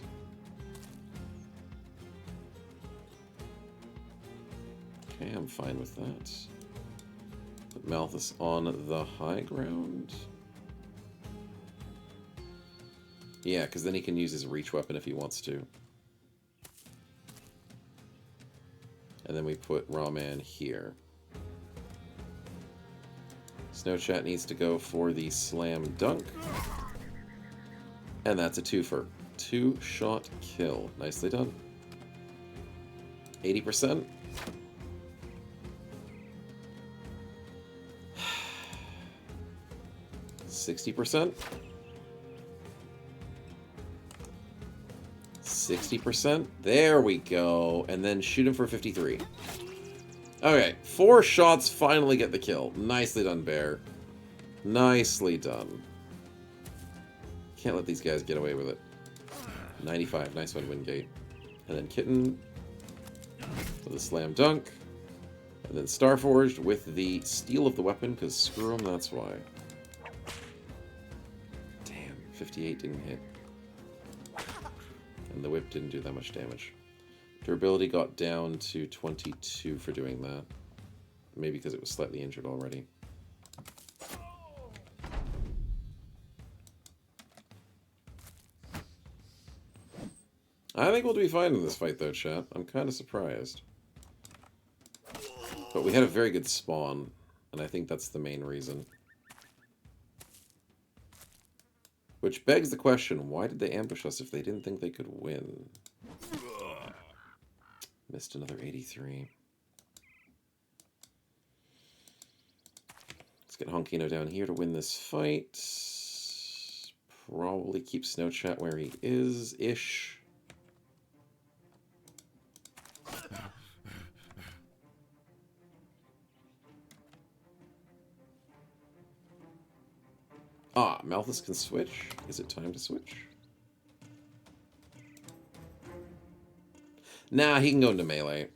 Okay, I'm fine with that. Put Malthus on the high ground. Yeah, because then he can use his reach weapon if he wants to. And then we put Rawman here. Snowchat needs to go for the slam dunk. And that's a twofer. 2-shot kill. Nicely done. 80%. %. 60%. There we go. And then shoot him for 53. Okay, 4 shots finally get the kill. Nicely done, Bear. Nicely done. Can't let these guys get away with it. 95. Nice one, Wingate. And then Kitten with a slam dunk. And then Starforged with the steal of the weapon, because screw him, that's why. Damn, 58 didn't hit. And the whip didn't do that much damage. Durability got down to 22 for doing that. Maybe because it was slightly injured already. I think we'll be fine in this fight though, chat. I'm kind of surprised. But we had a very good spawn, and I think that's the main reason. Which begs the question, why did they ambush us if they didn't think they could win? Missed another 83. Let's get Honkino down here to win this fight. Probably keep Snowchat where he is-ish. Ah, Malthus can switch. Is it time to switch? Nah, he can go into melee.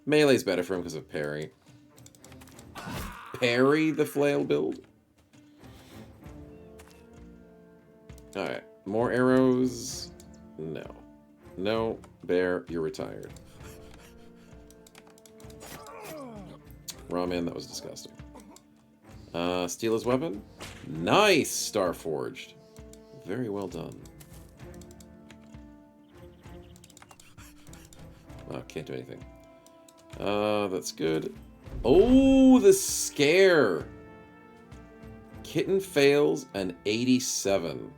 Melee's better for him because of parry. Parry the flail build? Alright, more arrows? No. No, Bear, you're retired. Rawman, that was disgusting. Steal his weapon? Nice, Starforged. Very well done. Oh, can't do anything. That's good. Oh, the scare! Kitten fails an 87.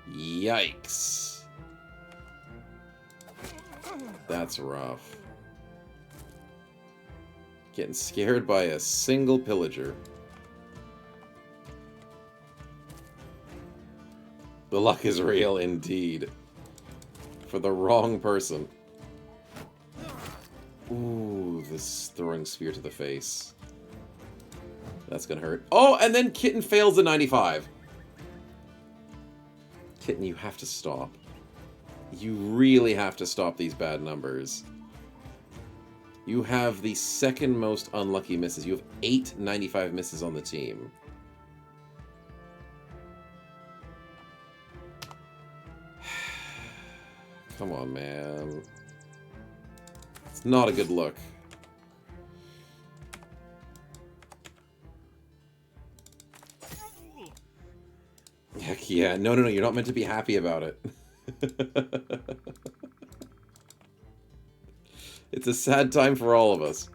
Yikes. That's rough. Getting scared by a single pillager. The luck is real indeed. For the wrong person. Ooh, this throwing spear to the face. That's gonna hurt. Oh, and then Kitten fails a 95. Kitten, you have to stop. You really have to stop these bad numbers. You have the second most unlucky misses. You have 8 95 misses on the team. Come on, man. It's not a good look. Heck yeah. No, you're not meant to be happy about it. It's a sad time for all of us.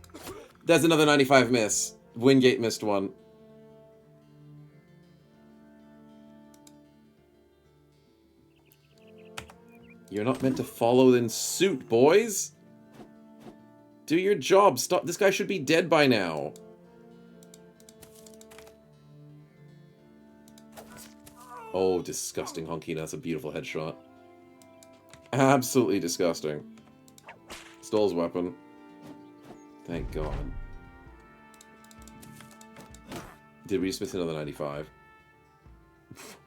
That's another 95 miss. Wingate missed one. You're not meant to follow in suit, boys. Do your job. Stop. This guy should be dead by now. Oh, disgusting, Honkina. That's a beautiful headshot. Absolutely disgusting. Stole his weapon. Thank God. Did we just miss another 95?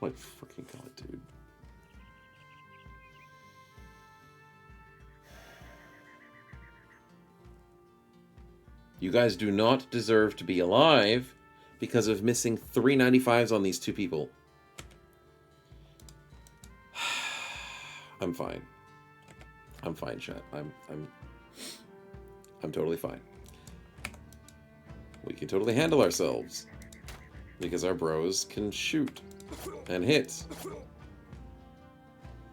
My freaking God, dude. You guys do not deserve to be alive because of missing 3 95s on these 2 people. I'm fine. I'm fine, chat. I'm totally fine. We can totally handle ourselves. Because our bros can shoot. And hit.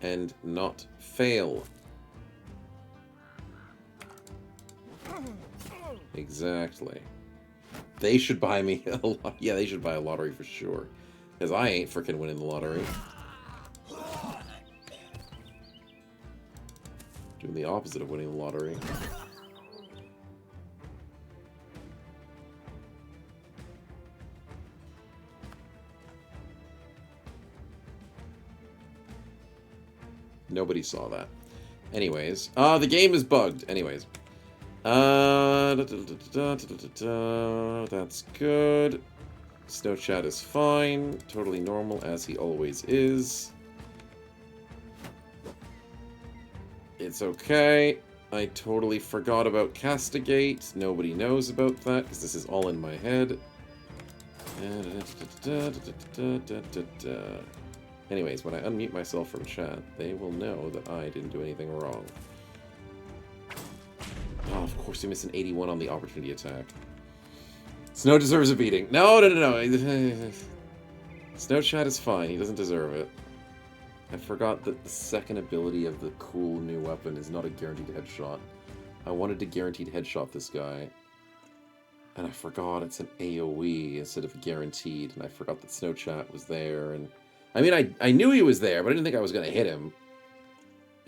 And not fail. Exactly. They should buy me a lot. Yeah, they should buy a lottery for sure. Because I ain't freaking winning the lottery. Doing the opposite of winning the lottery. Nobody saw that. Anyways. The game is bugged. Anyways. That's good. Snow Chat is fine. Totally normal, as he always is. It's okay. I totally forgot about Castigate. Nobody knows about that, because this is all in my head. Anyways, when I unmute myself from chat, they will know that I didn't do anything wrong. Oh, of course he missed an 81 on the opportunity attack. Snow deserves a beating. No. Snow Chat is fine. He doesn't deserve it. I forgot that the second ability of the cool new weapon is not a guaranteed headshot. I wanted to guaranteed headshot this guy. And I forgot it's an AoE instead of guaranteed. And I forgot that Snow Chat was there. And I mean, I knew he was there, but I didn't think I was going to hit him.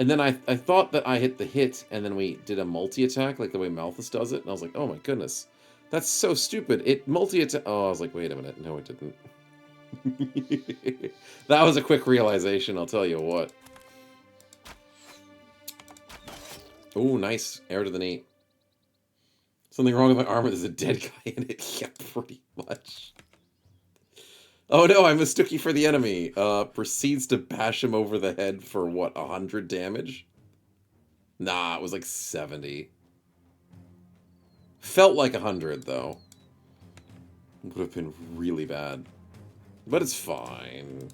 And then I thought that I hit the hit, and then we did a multi-attack, like the way Malthus does it. And I was like, oh my goodness. That's so stupid. It multi-attack... Oh, I was like, wait a minute. No, it didn't. That was a quick realization, I'll tell you what. Oh, nice. Air to the knee. Something wrong with my armor. There's a dead guy in it. Yeah, pretty much. Oh no, I mistook you for the enemy. Proceeds to bash him over the head for what, 100 damage? Nah, it was like 70. Felt like 100 though. Would have been really bad. But it's fine.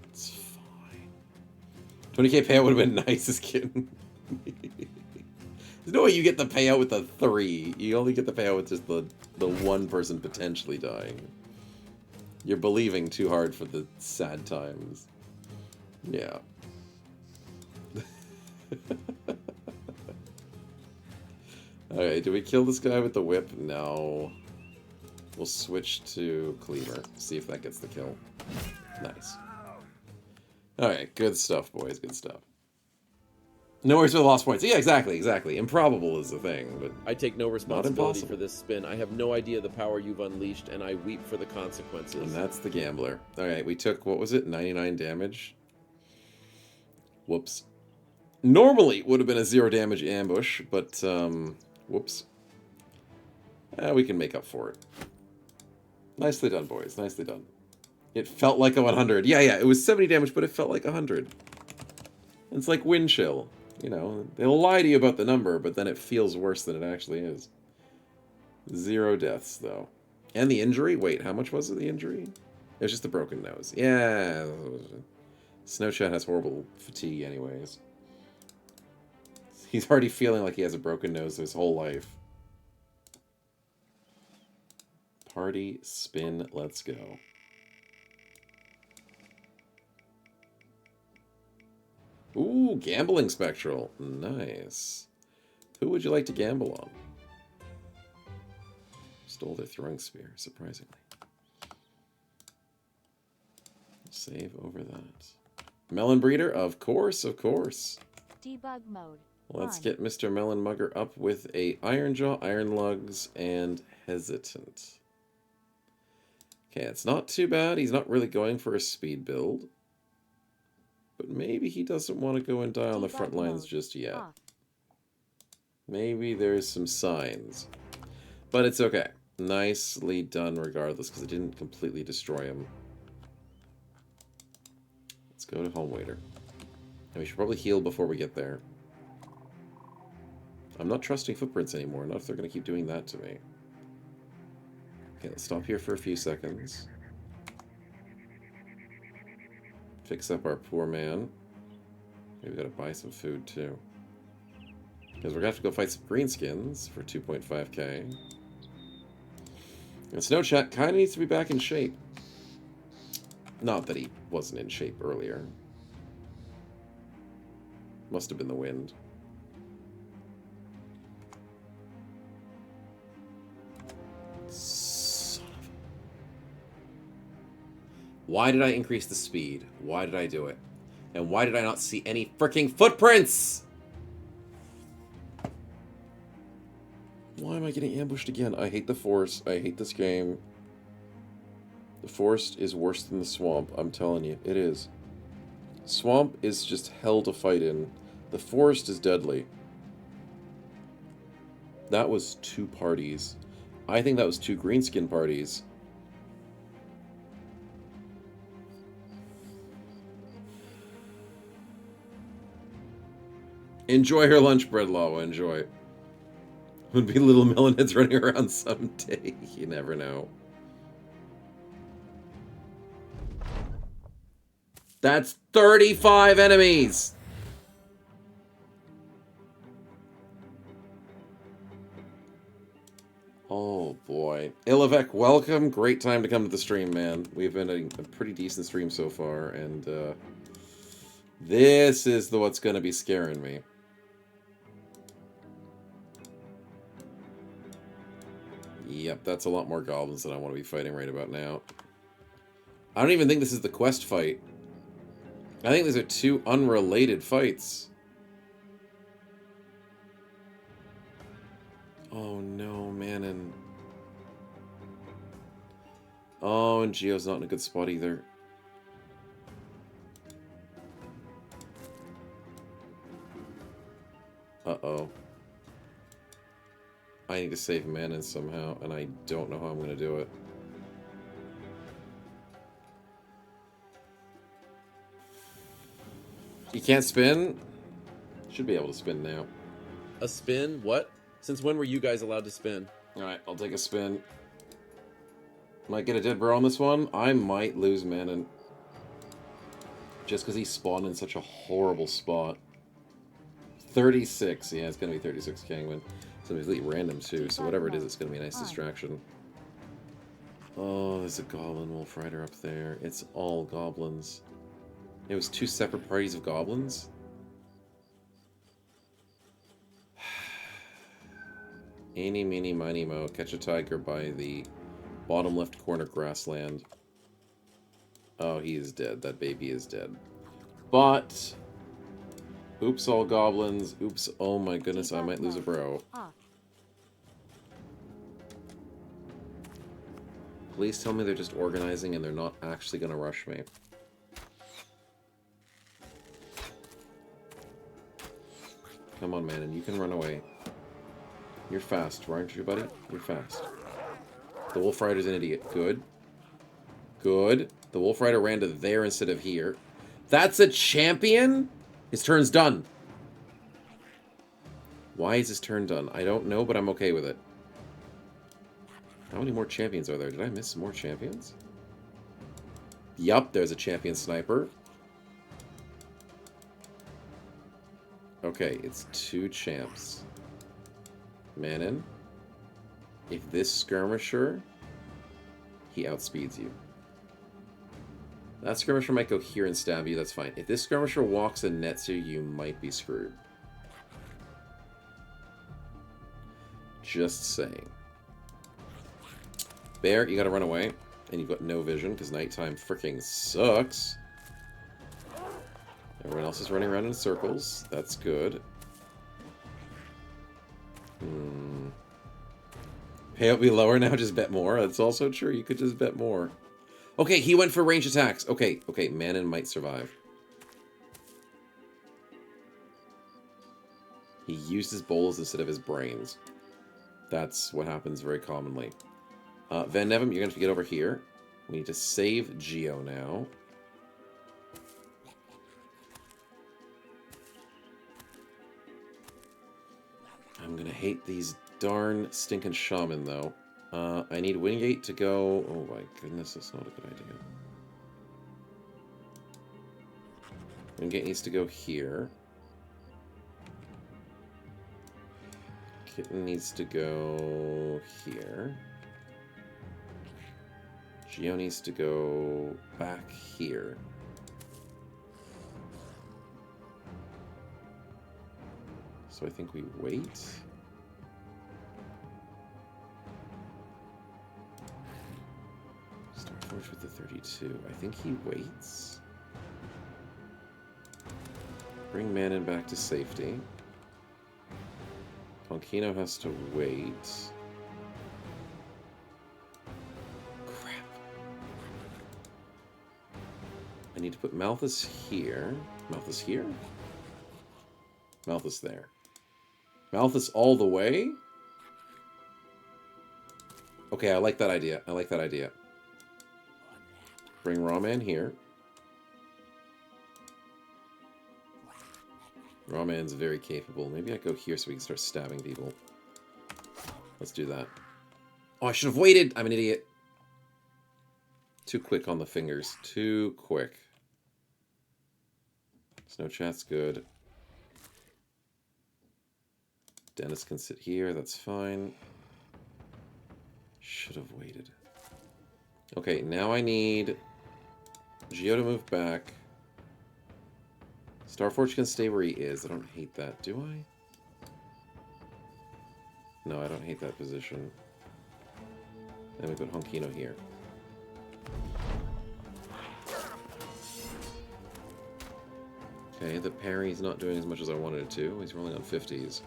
It's fine. 20k payout would have been nice as kidding. There's no way you get the payout with a 3. You only get the payout with just the one person potentially dying. You're believing too hard for the sad times. Yeah. Alright, do we kill this guy with the whip? No. We'll switch to Cleaver. See if that gets the kill. Nice. Alright, good stuff, boys. Good stuff. No worries for the lost points. Yeah, exactly. Improbable is the thing, but I take no responsibility for this spin. I have no idea the power you've unleashed, and I weep for the consequences. And that's the gambler. Alright, we took, what was it, 99 damage? Whoops. Normally, it would have been a 0 damage ambush, but, whoops. We can make up for it. Nicely done, boys. Nicely done. It felt like a 100. Yeah, it was 70 damage, but it felt like 100. It's like wind chill. You know, they'll lie to you about the number, but then it feels worse than it actually is. 0 deaths, though. And the injury? Wait, how much was it, the injury? It was just the broken nose. Yeah. Snow Chat has horrible fatigue anyways. He's already feeling like he has a broken nose his whole life. Party, spin, let's go. Ooh, gambling spectral. Nice. Who would you like to gamble on? Stole their throwing spear, surprisingly. Save over that. Melon Breeder? Of course. Debug mode. Let's on. get Mr. Melon Mugger up with a Iron Jaw, Iron Lugs, and Hesitant. Okay, it's not too bad. He's not really going for a speed build. maybe he doesn't want to go and die on the Debug front lines mode. just yet. Off. Maybe there's some signs. But it's okay. Nicely done regardless, because it didn't completely destroy him. Let's go to Home Waiter. And we should probably heal before we get there. I'm not trusting footprints anymore, not if they're going to keep doing that to me. Okay, let's stop here for a few seconds. Fix up our poor man. Maybe we gotta buy some food too. Because we're gonna have to go fight some greenskins for 2.5k. And Snow Chat kinda needs to be back in shape. Not that he wasn't in shape earlier. Must have been the wind. Son of a... Why did I increase the speed? Why did I do it? And why did I not see any freaking footprints? Why am I getting ambushed again? I hate the forest. I hate this game. The forest is worse than the swamp. I'm telling you, it is. Swamp is just hell to fight in. The forest is deadly. That was 2 parties. I think that was 2 greenskin parties. Enjoy her lunch, bread lava. Enjoy. Would be little melonheads running around someday. You never know. That's 35 enemies! Oh boy. Ilivek, welcome. Great time to come to the stream, man. We've been a pretty decent stream so far, and this is what's going to be scaring me. Yep, that's a lot more goblins than I want to be fighting right about now. I don't even think this is the quest fight. I think these are 2 unrelated fights. Oh no, Manon. Oh, and Geo's not in a good spot either. Uh-oh. I need to save Manon somehow, and I don't know how I'm going to do it. You can't spin? Should be able to spin now. A spin? What? Since when were you guys allowed to spin? Alright, I'll take a spin. Might get a dead bro on this one. I might lose Manon. Just because he spawned in such a horrible spot. 36. Yeah, it's going to be 36 Kangman. It's completely random too, so whatever it is, it's going to be a nice distraction. Oh, there's a Goblin Wolf Rider up there. It's all goblins. It was 2 separate parties of goblins? Eeny, meeny, miny, mo. Catch a tiger by the bottom left corner grassland. Oh, he is dead. That baby is dead. But... oops, all goblins. Oops, oh my goodness, I might lose a bro. Please tell me they're just organizing and they're not actually going to rush me. Come on, man, and you can run away. You're fast, aren't you, buddy? You're fast. The Wolf Rider's an idiot. Good. Good. The Wolf Rider ran to there instead of here. That's a champion? His turn's done. Why is his turn done? I don't know, but I'm okay with it. How many more champions are there? Did I miss some more champions? Yup, there's a champion sniper. Okay, it's 2 champs. Manon, if this skirmisher, he outspeeds you. That skirmisher might go here and stab you, that's fine. If this skirmisher walks and nets you, you might be screwed. Just saying. Bear, you gotta run away. And you've got no vision, because nighttime freaking sucks. Everyone else is running around in circles. That's good. Payout be lower now, just bet more. That's also true. You could just bet more. Okay, he went for range attacks. Okay, Manon might survive. He used his bowls instead of his brains. That's what happens very commonly. Van Nevem, you're going to have to get over here. We need to save Geo now. I'm going to hate these darn stinking shaman, though. I need Wingate to go... Oh my goodness, that's not a good idea. Wingate needs to go here. Kitten needs to go here. Geo needs to go back here. So I think we wait. Starforge with the 32. I think he waits. Bring Manon back to safety. Tonkino has to wait. Crap. I need to put Malthus here. Malthus here? Malthus there. Malthus all the way? Okay, I like that idea. I like that idea. Bring Rawman here. Rawman's very capable. Maybe I go here so we can start stabbing people. Let's do that. Oh, I should have waited! I'm an idiot. Too quick on the fingers. Too quick. Snow chat's good. Dennis can sit here. That's fine. Should have waited. Okay, now I need Geo to move back. Starforge can stay where he is. I don't hate that, do I? No, I don't hate that position. Then we put Honkino here. Okay, the parry's not doing as much as I wanted it to. He's rolling on 50s.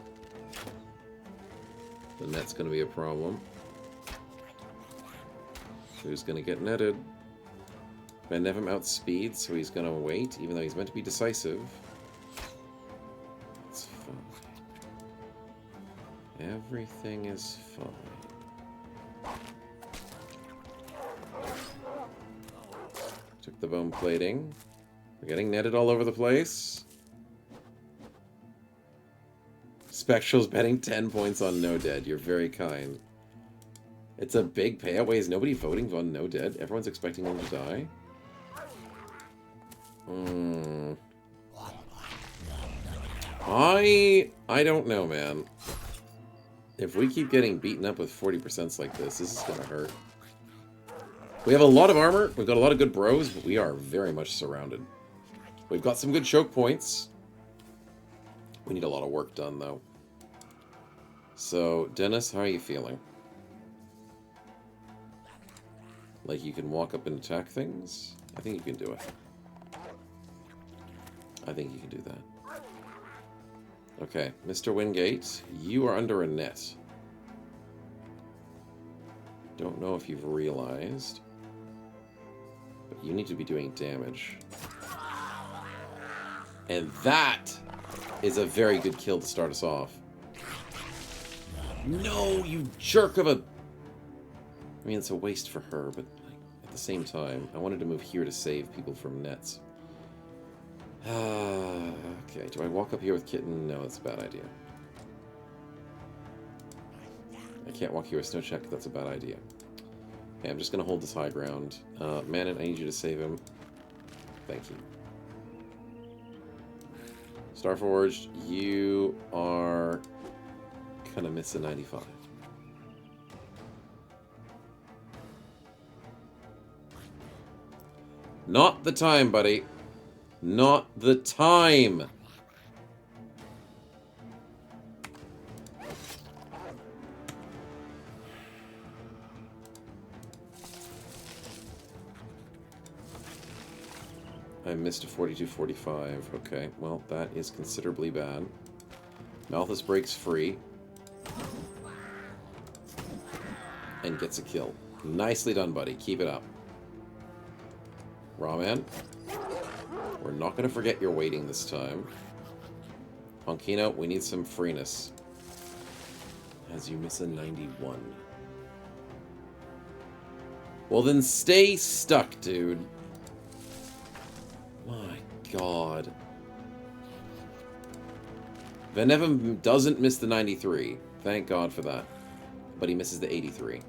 The net's going to be a problem. Who's going to get netted? Van Nevem outspeed, so he's going to wait, even though he's meant to be decisive. It's fine. Everything is fine. Took the bone plating. We're getting netted all over the place. Spectral's betting 10 points on No Dead. You're very kind. It's a big payout. Wait, is nobody voting on No Dead? Everyone's expecting him to die? I don't know, man. If we keep getting beaten up with 40% like this is gonna hurt. We have a lot of armor, we've got a lot of good bros, but we are very much surrounded. We've got some good choke points. We need a lot of work done, though. So, Dennis, how are you feeling? Like you can walk up and attack things? I think you can do it. I think you can do that. Okay, Mr. Wingate, you are under a net. Don't know if you've realized, but you need to be doing damage. And that is a very good kill to start us off. No, you jerk of a... I mean, it's a waste for her, but like, at the same time, I wanted to move here to save people from nets. Okay, do I walk up here with Kitten? No, that's a bad idea. I can't walk here with Snowcheck, that's a bad idea. Okay, I'm just going to hold this high ground. Manon, I need you to save him. Thank you. Starforged, you are gonna miss a 95. Not the time, buddy. Not the time. I missed a 42-45. Okay, well, that is considerably bad. Malthus breaks free. And gets a kill. Nicely done, buddy. Keep it up. Rawman. We're not going to forget your waiting this time. Honkino, we need some freeness. As you miss a 91. Well, then stay stuck, dude. My God. Van Evan doesn't miss the 93. Thank God for that. But he misses the 83.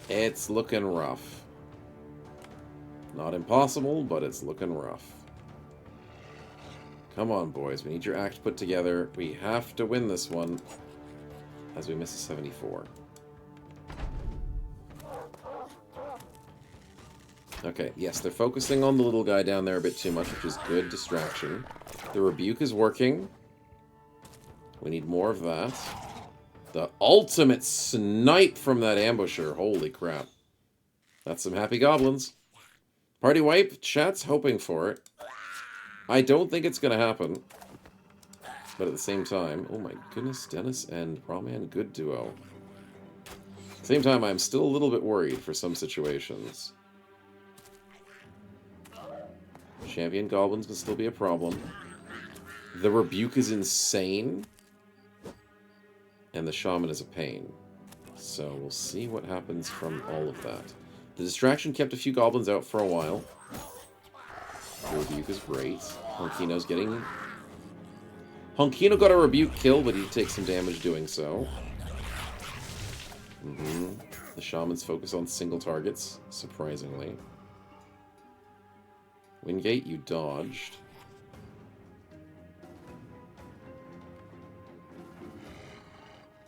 It's looking rough. Not impossible, but it's looking rough. Come on, boys. We need your act put together. We have to win this one. As we miss a 74. Okay, yes, they're focusing on the little guy down there a bit too much, which is good distraction. The rebuke is working. We need more of that. The ultimate snipe from that ambusher. Holy crap. That's some happy goblins. Party wipe. Chat's hoping for it. I don't think it's going to happen. But at the same time... Oh my goodness, Dennis and Rawman, good duo. At the same time, I'm still a little bit worried for some situations. Champion goblins can still be a problem. The rebuke is insane. And the shaman is a pain. So we'll see what happens from all of that. The distraction kept a few goblins out for a while. The rebuke is great. Honkino's getting... Honkino got a rebuke kill, but he takes some damage doing so. The shamans focus on single targets, surprisingly. Wingate, you dodged.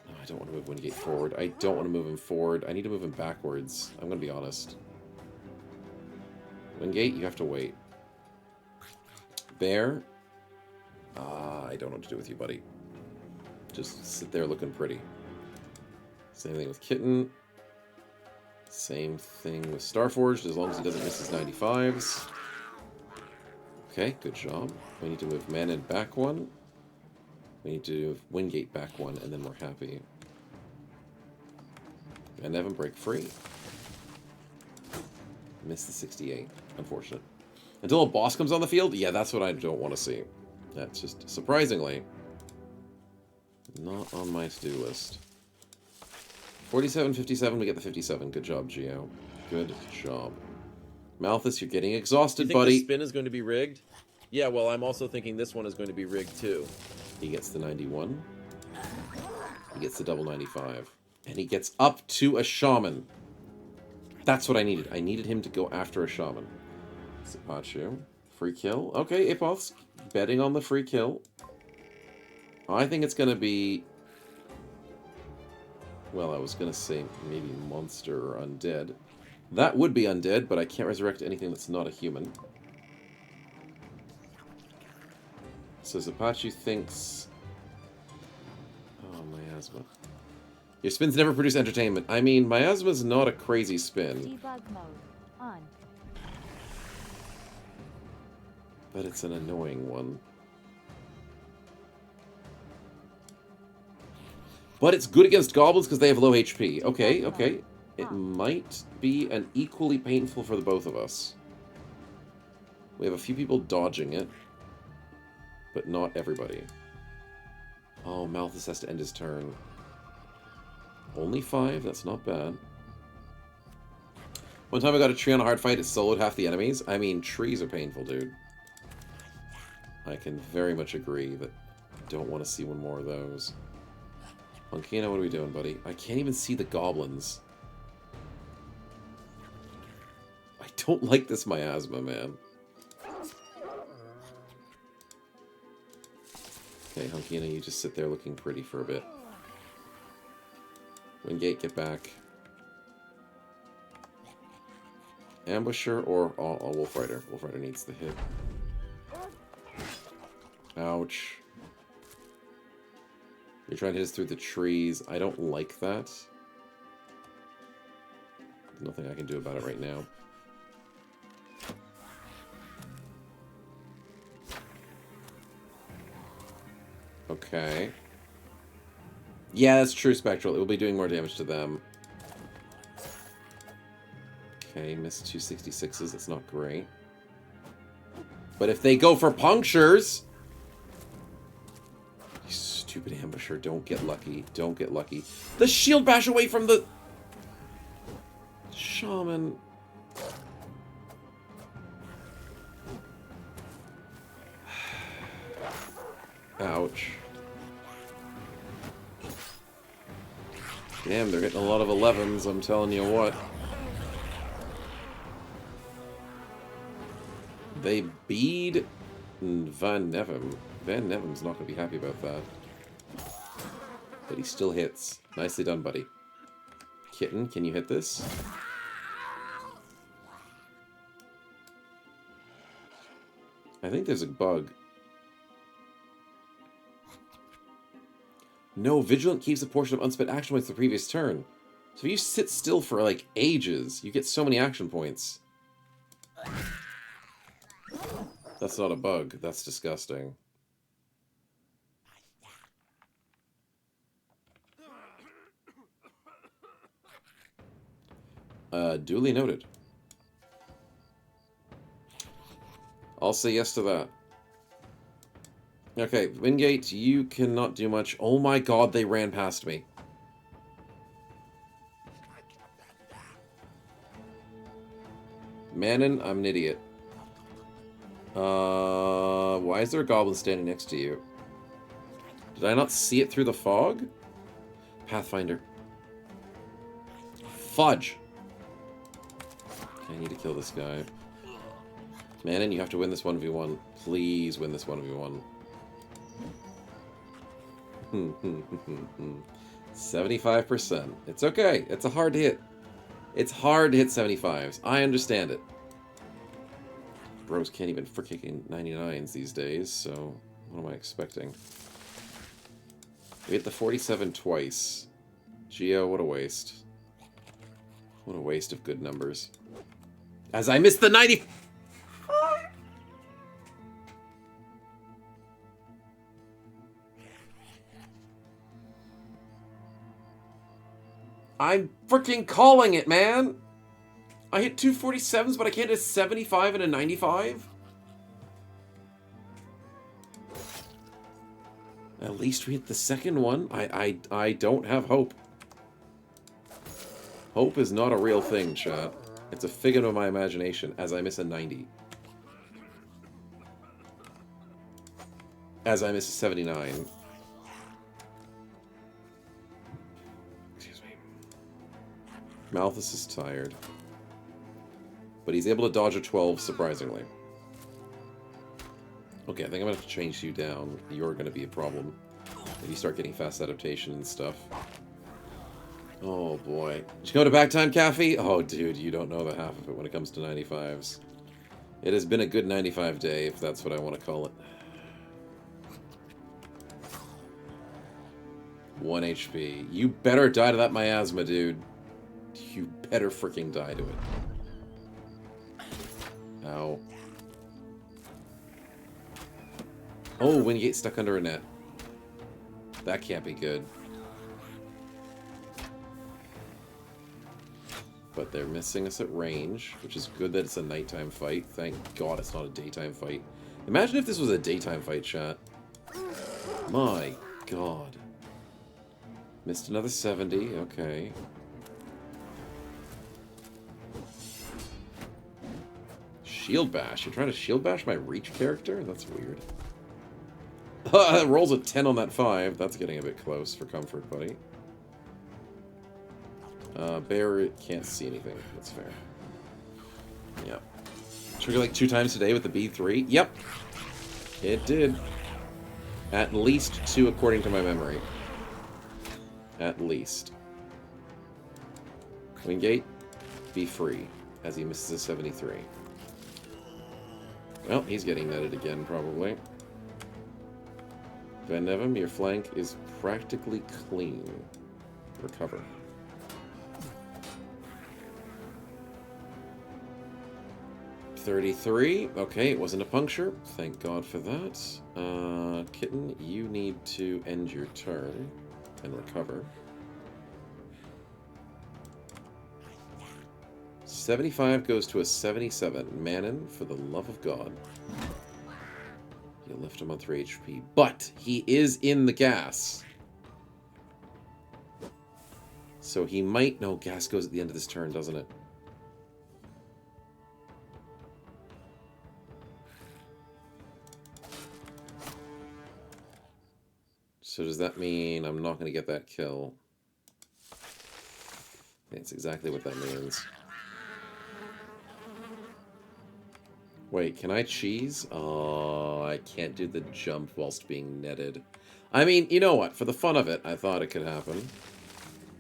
Oh, I don't want to move Wingate forward. I don't want to move him forward. I need to move him backwards. I'm going to be honest. Wingate, you have to wait. Bear. I don't know what to do with you, buddy. Just sit there looking pretty. Same thing with Kitten. Same thing with Starforged, as long as he doesn't miss his 95s. Okay, good job. We need to move Manon back one. We need to move Wingate back one, and then we're happy. And Evan break free. Missed the 68. Unfortunate. Until a boss comes on the field? Yeah, that's what I don't want to see. That's just, surprisingly, not on my to-do list. 47, 57, we get the 57. Good job, Geo. Good job. Malthus, you're getting exhausted, you think buddy. The spin is going to be rigged? Yeah, well, I'm also thinking this one is going to be rigged, too. He gets the 91. He gets the double 95. And he gets up to a shaman. That's what I needed. I needed him to go after a shaman. Sipachu. Free kill. Okay, Apoth's betting on the free kill. I think it's going to be... Well, I was going to say maybe monster or undead. That would be undead, but I can't resurrect anything that's not a human. So Zapachu thinks... Oh, miasma. Your spins never produce entertainment. I mean, miasma's not a crazy spin. Debug mode on. But it's an annoying one. But it's good against goblins because they have low HP. Okay, okay. It might be an equally painful for the both of us. We have a few people dodging it. But not everybody. Oh, Malthus has to end his turn. Only 5? That's not bad. One time I got a tree on a hard fight, it soloed half the enemies. I mean, trees are painful, dude. I can very much agree that I don't want to see one more of those. Monkina, what are we doing, buddy? I can't even see the goblins. I don't like this miasma, man. Okay, Hunkina, you just sit there looking pretty for a bit. Wingate, get back. Ambusher or Wolf Rider? Wolf Rider needs the hit. Ouch. You're trying to hit us through the trees. I don't like that. There's nothing I can do about it right now. Okay. Yeah, that's true, Spectral. It will be doing more damage to them. Okay, missed 266s. That's not great. But if they go for punctures... You stupid ambusher. Don't get lucky. Don't get lucky. The shield bash away from the... Shaman. Ouch. Damn, they're getting a lot of 11s, I'm telling you what. They bead Van Nevem. Van Nevem's not going to be happy about that. But he still hits. Nicely done, buddy. Kitten, can you hit this? I think there's a bug. No, Vigilant keeps a portion of unspent action points the previous turn. So if you sit still for, like, ages, you get so many action points. That's not a bug. That's disgusting. Duly noted. I'll say yes to that. Okay, Wingate, you cannot do much. Oh my god, they ran past me. Manon, I'm an idiot. Why is there a goblin standing next to you? Did I not see it through the fog? Pathfinder. Fudge! Okay, I need to kill this guy. Manon, you have to win this 1v1. Please win this 1v1. 75%. It's okay. It's a hard hit. It's hard to hit 75s. I understand it. Bros can't even freaking 99s these days, so what am I expecting? We hit the 47 twice. Geo, what a waste. What a waste of good numbers. As I missed the 90... I'm freaking calling it, man! I hit 247s, but I can't hit 75 and a 95? At least we hit the second one. I don't have hope. Hope is not a real thing, chat. It's a figment of my imagination, as I miss a 90. As I miss a 79. Malthus is tired. But he's able to dodge a 12, surprisingly. Okay, I think I'm going to have to change you down. You're going to be a problem. If you start getting fast adaptation and stuff. Oh, boy. Did you go to back time, Caffey? Oh, dude, you don't know the half of it when it comes to 95s. It has been a good 95 day, if that's what I want to call it. 1 HP. You better die to that miasma, dude. You better freaking die to it. Ow. Oh, Wingate stuck under a net. That can't be good. But they're missing us at range, which is good that it's a nighttime fight. Thank God it's not a daytime fight. Imagine if this was a daytime fight, chat. My God. Missed another 70, okay. Shield bash. You're trying to shield bash my reach character? That's weird. It rolls a 10 on that 5. That's getting a bit close for comfort, buddy. Bear can't see anything. That's fair. Yep. Trigger like 2 times today with the B3? Yep. It did. At least 2 according to my memory. At least. Wingate, be free, as he misses a 73. Well, he's getting netted again, probably. Van Nevem, your flank is practically clean. Recover. $33. Okay, it wasn't a puncture. Thank God for that. Kitten, you need to end your turn and recover. 75 goes to a 77. Manon, for the love of God. You left him on 3 HP. But he is in the gas. So he might... No, gas goes at the end of this turn, doesn't it? So does that mean I'm not going to get that kill? That's exactly what that means. Wait, can I cheese? Oh, I can't do the jump whilst being netted. I mean, you know what? For the fun of it, I thought it could happen.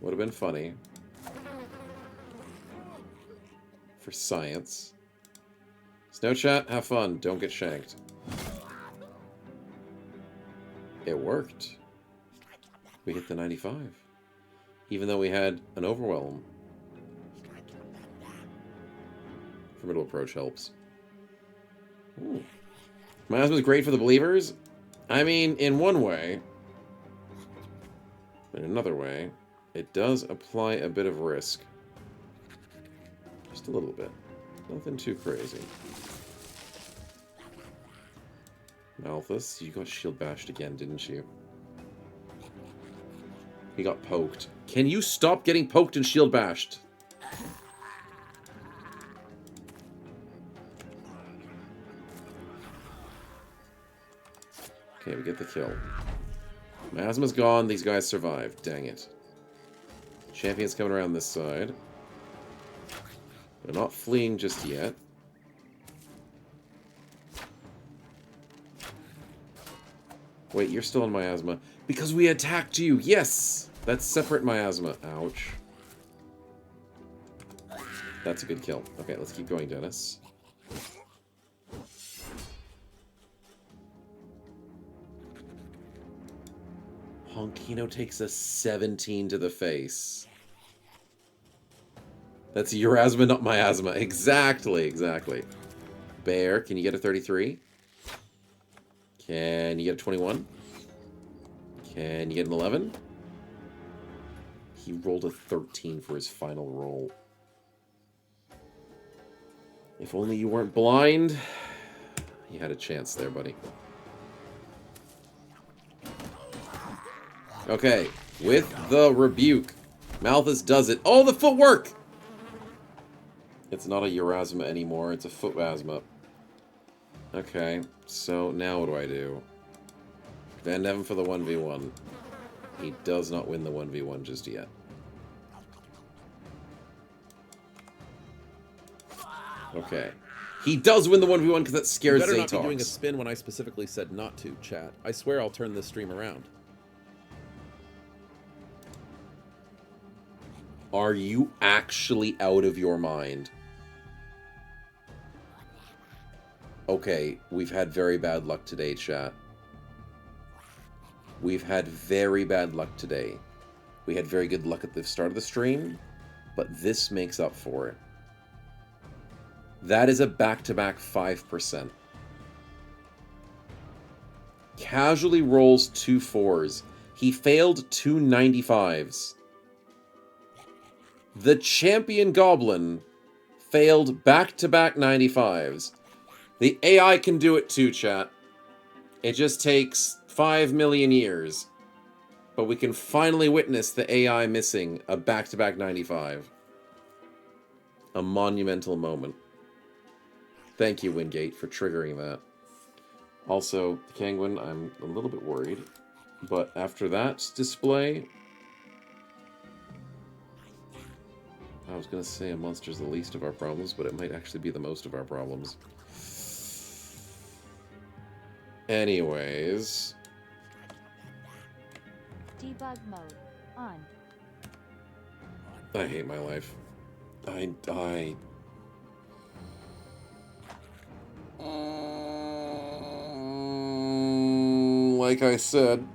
Would have been funny. For science. Snow chat, have fun. Don't get shanked. It worked. We hit the 95. Even though we had an overwhelm. Formidable approach helps. Ooh. Miasma's great for the believers? I mean, in one way. In another way, it does apply a bit of risk. Just a little bit. Nothing too crazy. Malthus, you got shield bashed again, didn't you? He got poked. Can you stop getting poked and shield bashed? Okay, we get the kill. Miasma's gone. These guys survived. Dang it. Champion's coming around this side. They're not fleeing just yet. Wait, you're still in Miasma. Because we attacked you! Yes! That's separate Miasma. Ouch. That's a good kill. Okay, let's keep going, Dennis. Honkino takes a 17 to the face. That's your asthma, not my asthma. Exactly, exactly. Bear, can you get a 33? Can you get a 21? Can you get an 11? He rolled a 13 for his final roll. If only you weren't blind. You had a chance there, buddy. Okay, with the rebuke. Malthus does it. Oh, the footwork! It's not a Eurasma anymore, it's a Footwasma. Okay, so now what do I do? Van Neven for the 1v1. He does not win the 1v1 just yet. Okay. He does win the 1v1 because that scares You better not be Zatox. doing a spin when I specifically said not to, chat. I swear I'll turn this stream around. Are you actually out of your mind? Okay, we've had very bad luck today, chat. We've had very bad luck today. We had very good luck at the start of the stream, but this makes up for it. That is a back-to-back 5%. Casually rolls 2 4s. He failed 2 95s. The champion goblin failed back-to-back 95s. The AI can do it too, chat. It just takes 5 million years. But we can finally witness the AI missing a back-to-back 95. A monumental moment. Thank you, Wingate, for triggering that. Also, the Kangwin, I'm a little bit worried. But after that display... I was going to say a monster's the least of our problems, but it might actually be the most of our problems. Anyways... Debug mode on. I hate my life. Like I said,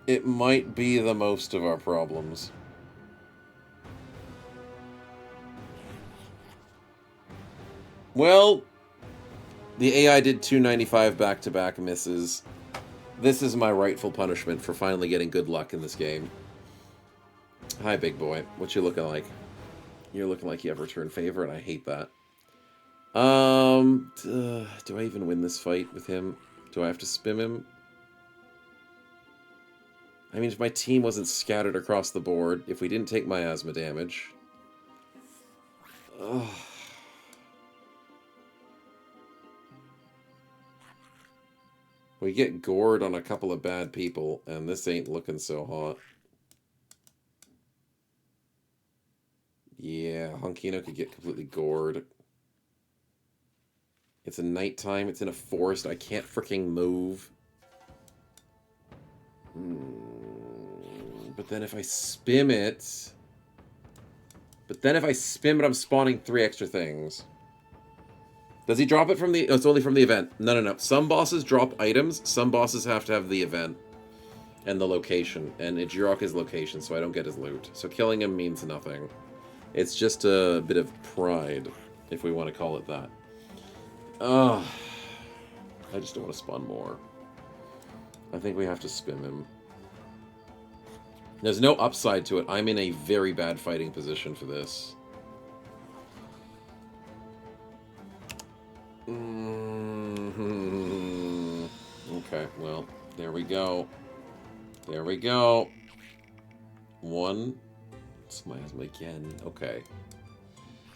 it might be the most of our problems. Well, the AI did 295 back-to-back misses. This is my rightful punishment for finally getting good luck in this game. Hi, big boy. What you looking like? You're looking like you have return favor, and I hate that. Do I even win this fight with him? Do I have to spim him? I mean, if my team wasn't scattered across the board, if we didn't take miasma damage... Ugh. We get gored on a couple of bad people, and this ain't looking so hot. Yeah, Honkino could get completely gored. It's a nighttime, it's in a forest, I can't freaking move. But then if I spim it... I'm spawning 3 extra things. Does he drop it from the... Oh, it's only from the event. No, no, no. Some bosses drop items. Some bosses have to have the event. And the location. And Jirok his location, so I don't get his loot. So killing him means nothing. It's just a bit of pride, if we want to call it that. Ugh. I just don't want to spawn more. I think we have to spim him. There's no upside to it. I'm in a very bad fighting position for this. Okay, well, there we go. There we go. 1. It's miasma again. Okay.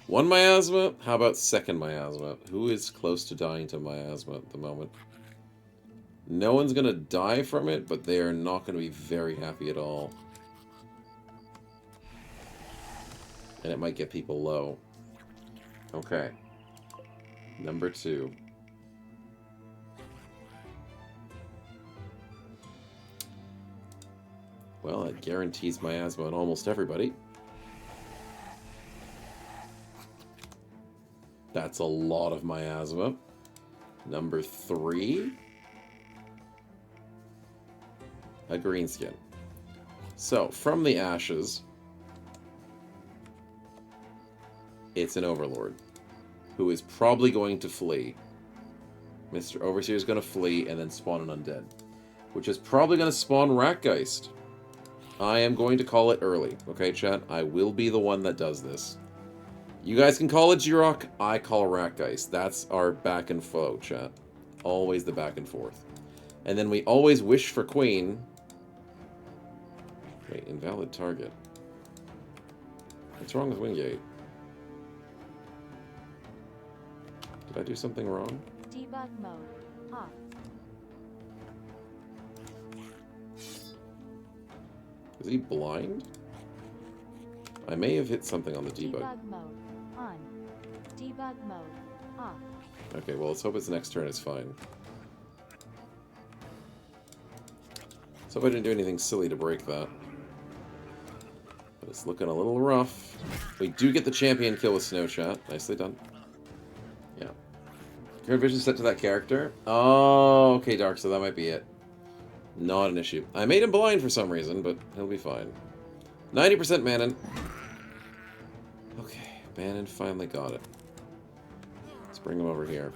1 miasma? How about 2nd miasma? Who is close to dying to miasma at the moment? No one's gonna die from it, but they are not gonna be very happy at all. And it might get people low. Okay. Number 2. Well, it guarantees miasma on almost everybody. That's a lot of miasma. Number 3. A green skin. So, from the ashes, it's an overlord who is probably going to flee. Mr. Overseer is going to flee and then spawn an undead, which is probably going to spawn Ratgeist. I am going to call it early, okay, chat? I will be the one that does this. You guys can call it Jirok, I call Ratgeist. That's our back and foe, chat. Always the back and forth. And then we always wish for Queen. Wait, invalid target. What's wrong with Wingate? Did I do something wrong? Debug mode off. Is he blind? I may have hit something on the debug. Debug mode on. Debug mode off. Okay, well, let's hope his next turn is fine. Let's hope I didn't do anything silly to break that. But it's looking a little rough. We do get the champion kill with Snow Chat. Nicely done. Yeah. Current vision set to that character. Oh, okay, Dark, so that might be it. Not an issue. I made him blind for some reason, but he'll be fine. 90% Manon. Okay, Manon finally got it. Let's bring him over here.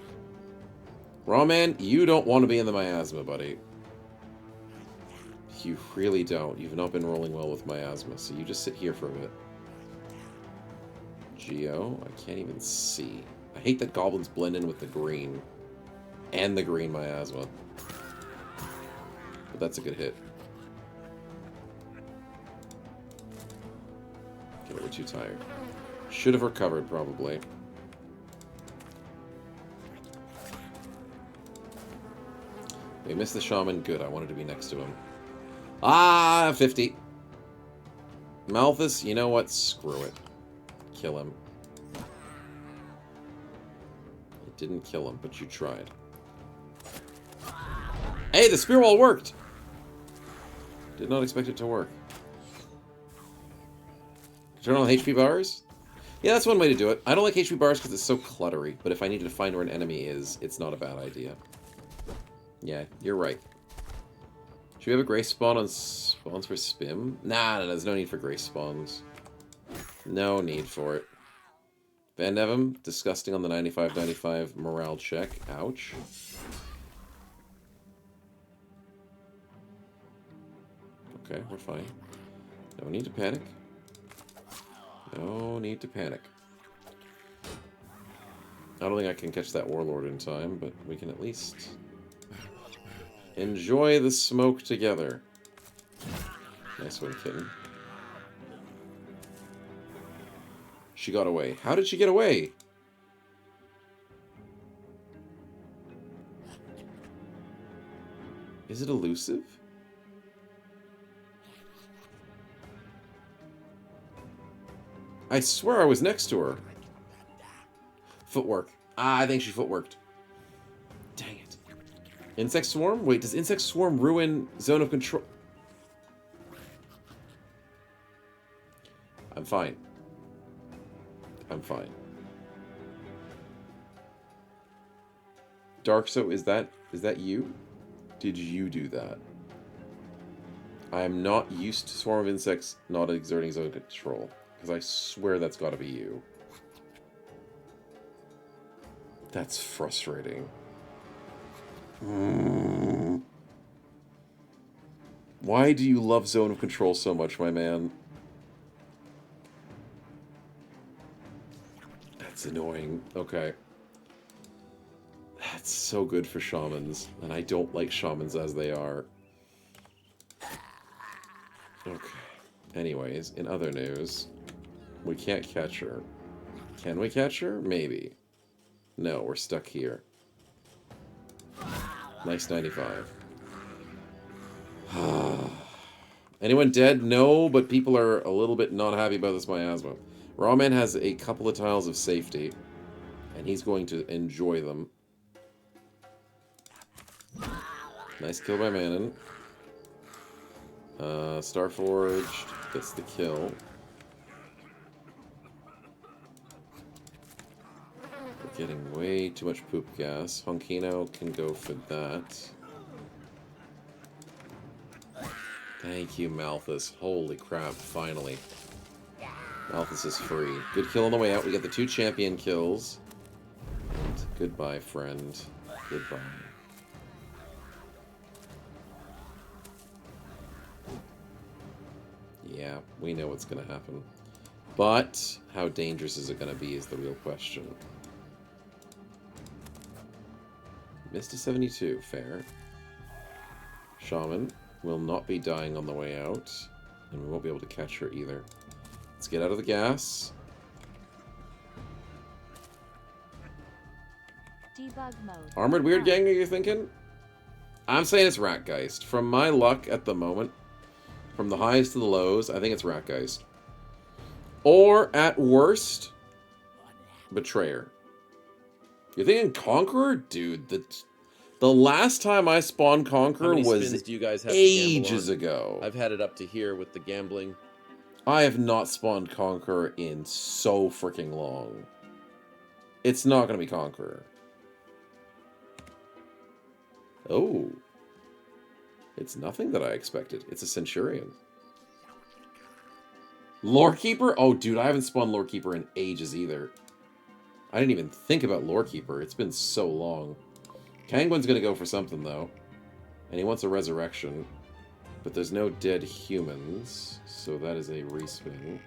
Rawman, you don't want to be in the miasma, buddy. You really don't. You've not been rolling well with miasma, so you just sit here for a bit. Geo, I can't even see. I hate that goblins blend in with the green. And the green miasma. But that's a good hit. Okay, we're too tired. Should have recovered, probably. We missed the shaman. Good, I wanted to be next to him. Ah, 50. Malthus, you know what? Screw it. Kill him. It didn't kill him, but you tried. Hey, the spear wall worked! Did not expect it to work. Turn on HP bars? Yeah, that's one way to do it. I don't like HP bars because it's so cluttery, but if I needed to find where an enemy is, it's not a bad idea. Yeah, you're right. Should we have a grace spawn on spawns for spim? Nah, there's no need for grace spawns. No need for it. Van Nevem, disgusting on the 95-95 morale check. Ouch. Okay, we're fine. No need to panic. No need to panic. I don't think I can catch that warlord in time, but we can at least enjoy the smoke together. Nice one, kitten. She got away. How did she get away? Is it elusive? I swear I was next to her. Footwork. Ah, I think she footworked. Dang it. Insect swarm? Wait, does insect swarm ruin zone of control? I'm fine. I'm fine. Darkso, is that you? Did you do that? I am not used to swarm of insects not exerting zone control. Because I swear that's got to be you. That's frustrating. Why do you love zone of control so much, my man? That's annoying. Okay. That's so good for shamans. And I don't like shamans as they are. Okay. Anyways, in other news, we can't catch her. Can we catch her? Maybe. No, we're stuck here. Nice 95. Anyone dead? No, but people are a little bit not happy about this miasma. Rawman has a couple of tiles of safety, and he's going to enjoy them. Nice kill by Manon. Starforged gets the kill. We're getting way too much poop gas. Honkino can go for that. Thank you, Malthus. Holy crap, finally. Malthus is free. Good kill on the way out. We got the 2 champion kills. And goodbye, friend. Goodbye. Yeah, we know what's going to happen. But how dangerous is it going to be is the real question. Missed a 72, fair. Shaman will not be dying on the way out, and we won't be able to catch her either. Let's get out of the gas. Debug mode. Armored Weird Gang, are you thinking? I'm saying it's Ratgeist. From my luck at the moment, from the highs to the lows, I think it's Ratgeist. Or, at worst, Betrayer. You're thinking Conqueror? Dude, the last time I spawned Conqueror How many was spins do you guys have to gamble ages on? ago. I've had it up to here with the gambling. I have not spawned Conqueror in so freaking long. It's not going to be Conqueror. Oh. It's nothing that I expected. It's a Centurion. Lorekeeper? Oh, dude, I haven't spawned Lorekeeper in ages either. I didn't even think about Lorekeeper. It's been so long. Kangwin's going to go for something, though. And he wants a resurrection. But there's no dead humans, so that is a respin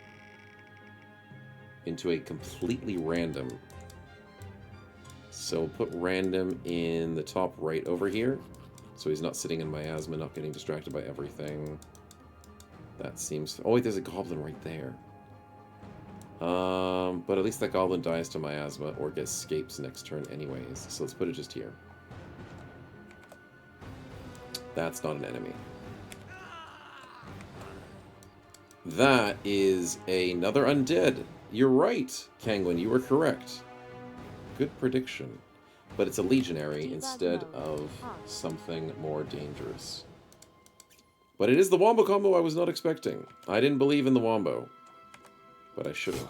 into a completely random. So we'll put random in the top right over here, so he's not sitting in miasma, not getting distracted by everything. That seems... Oh wait, there's a goblin right there. But at least that goblin dies to miasma or escapes next turn anyways, so let's put it just here. That's not an enemy. That is another undead. You're right, Kangwin, you were correct. Good prediction. But it's a legionary instead of something more dangerous. But it is the Wombo combo I was not expecting. I didn't believe in the Wombo. But I should have.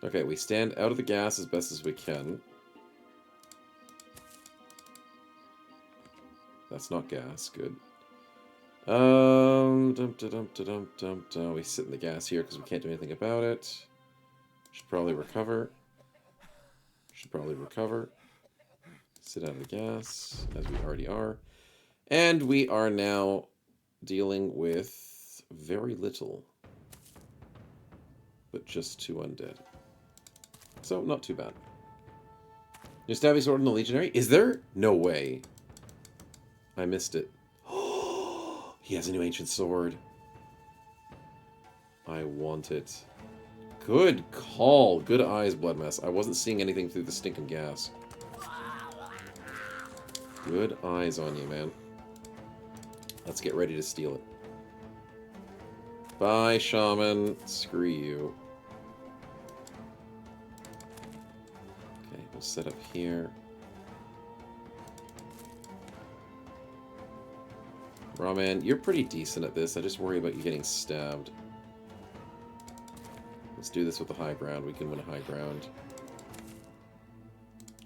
Okay, we stand out of the gas as best as we can. That's not gas, good. We sit in the gas here because we can't do anything about it. Should probably recover. Sit out of the gas, as we already are. And we are now dealing with very little. but just 2 undead. So, not too bad. New stabby sword in the Legionary? Is there? No way. I missed it. He has a new ancient sword. I want it. Good call. Good eyes, Blood Mess. I wasn't seeing anything through the stinking gas. Good eyes on you, man. Let's get ready to steal it. Bye, Shaman. Screw you. Okay, we'll set up here. Rawman, you're pretty decent at this. I just worry about you getting stabbed. Let's do this with the high ground. We can win a high ground.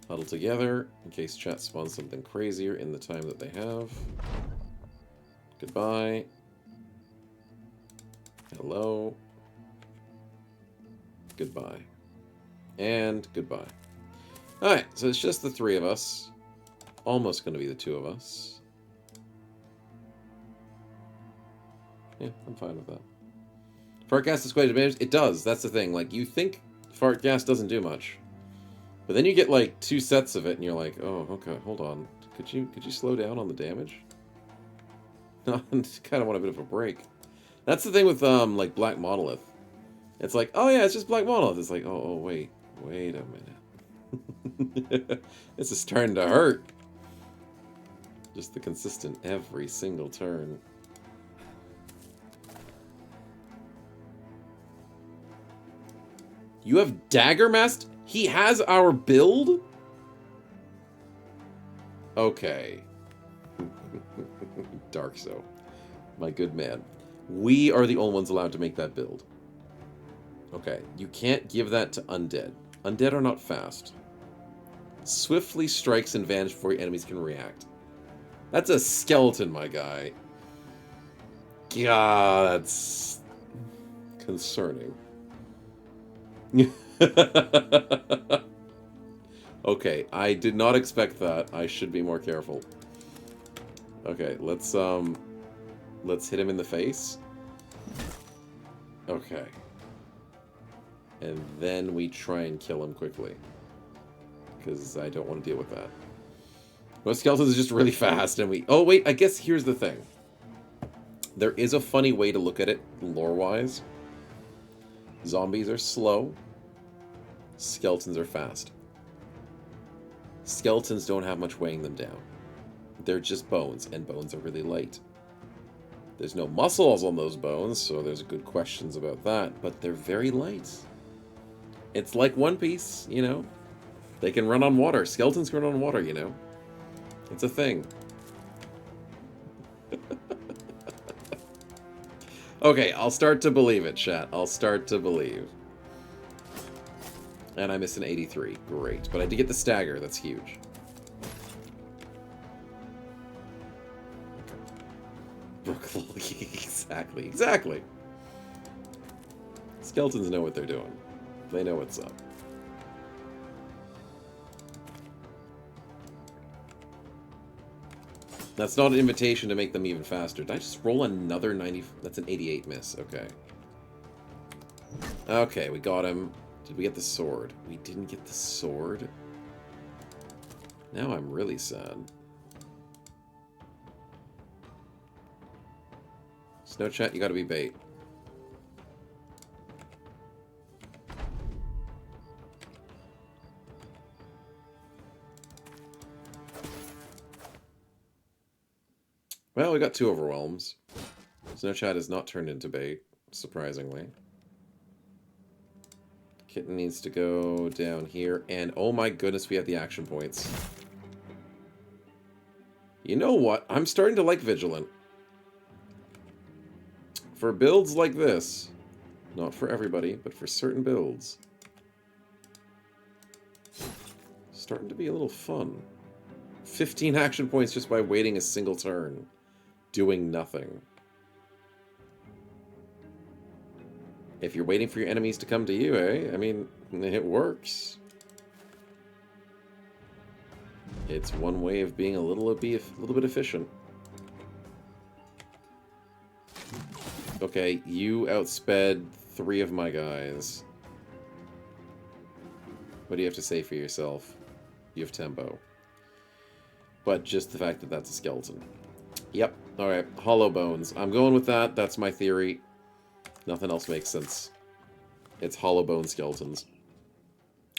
Huddle together in case chat spawns something crazier in the time that they have. Goodbye. Hello. Goodbye. And goodbye. Alright, so it's just the 3 of us. Almost going to be the 2 of us. Yeah, I'm fine with that. Fart gas is quite advantage. It does. That's the thing. Like, you think fart gas doesn't do much. But then you get, like, 2 sets of it, and you're like, oh, okay, hold on. Could you slow down on the damage? No, I kind of want a bit of a break. That's the thing with, like, Black Monolith. It's like, oh, yeah, it's just Black Monolith. It's like, oh, wait a minute. This is starting to hurt. Just the consistent every single turn. You have Dagger Master? He has our build? Okay. Dark so. My good man. We are the only ones allowed to make that build. Okay. You can't give that to undead. Undead are not fast. Swiftly strikes and vanish before your enemies can react. That's a skeleton, my guy. God, that's concerning. Okay, I did not expect that. I should be more careful. Okay, let's hit him in the face. Okay. And then we try and kill him quickly. Because I don't want to deal with that. Most skeletons are just really fast, and we... Oh, wait, I guess here's the thing. There is a funny way to look at it, lore-wise. Zombies are slow. Skeletons are fast. Skeletons don't have much weighing them down. They're just bones, and bones are really light. There's no muscles on those bones, so there's good questions about that, but they're very light. It's like One Piece, you know? They can run on water. Skeletons can run on water, you know? It's a thing. Okay, I'll start to believe it, chat. I'll start to believe. And I missed an 83. Great. But I did get the stagger. That's huge. Brooklyn. Exactly. Exactly. Skeletons know what they're doing. They know what's up. That's not an invitation to make them even faster. Did I just roll another 90? That's an 88 miss. Okay. Okay, we got him. Did we get the sword? We didn't get the sword. Now I'm really sad. Snow chat, you gotta be bait. Well, we got 2 overwhelms. Snow chat is not turned into bait, surprisingly. Kitten needs to go down here, and oh my goodness, we have the action points. You know what? I'm starting to like Vigilant. For builds like this, not for everybody, but for certain builds, starting to be a little fun. 15 action points just by waiting a single turn, doing nothing. If you're waiting for your enemies to come to you, eh? I mean, it works. It's one way of being a little bit efficient. Okay, you outsped 3 of my guys. What do you have to say for yourself? You have tempo. But just the fact that that's a skeleton. Yep. Alright. Hollow bones. I'm going with that. That's my theory. Nothing else makes sense. It's hollow bone skeletons.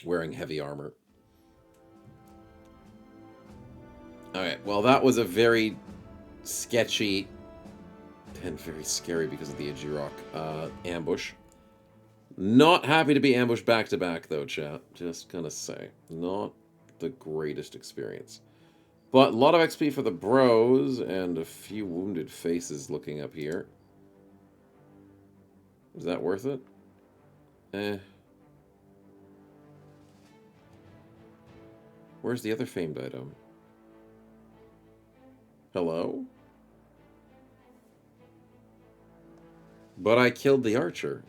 Wearing heavy armor. Alright. Well, that was a very sketchy and very scary because of the Ajirok ambush. Not happy to be ambushed back to back, though, chat. Just gonna say. Not the greatest experience. But a lot of XP for the bros, and a few wounded faces looking up here. Is that worth it? Eh. Where's the other famed item? Hello? But I killed the archer.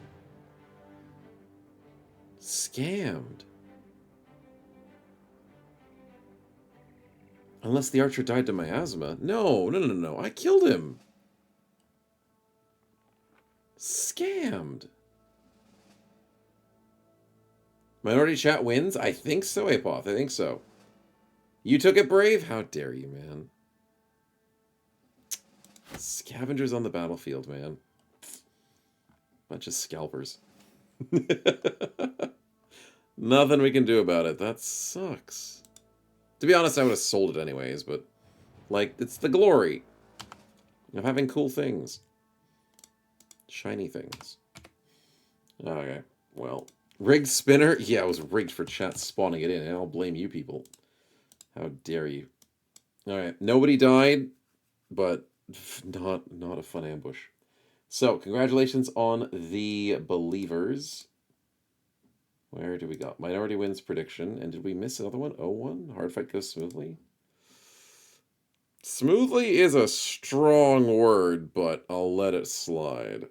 Scammed. Unless the archer died to miasma. No. I killed him. Scammed. Minority chat wins? I think so, Apoth. I think so. You took it, Brave? How dare you, man. Scavengers on the battlefield, man. Bunch of scalpers. Nothing we can do about it. That sucks. To be honest, I would have sold it anyways, but... like, it's the glory of having cool things. Shiny things. Okay, well... rigged spinner? Yeah, it was rigged for chat spawning it in, and I'll blame you people. How dare you. Alright, nobody died, but not a fun ambush. So, congratulations on the believers. Where do we go? Minority wins prediction. And did we miss another one? 0-1? Hard fight goes smoothly. Smoothly is a strong word, but I'll let it slide.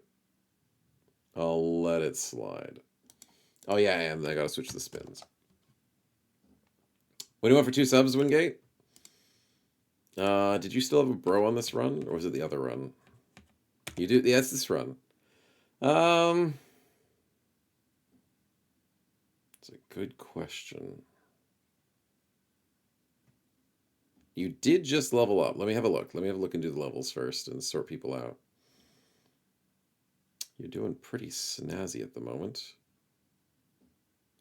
I'll let it slide. Oh yeah, I am. I gotta switch the spins. What do you want for 2 subs, Wingate? Did you still have a bro on this run? Or was it the other run? You do? Yeah, it's this run. It's a good question. You did just level up. Let me have a look. Let me have a look and do the levels first and sort people out. You're doing pretty snazzy at the moment.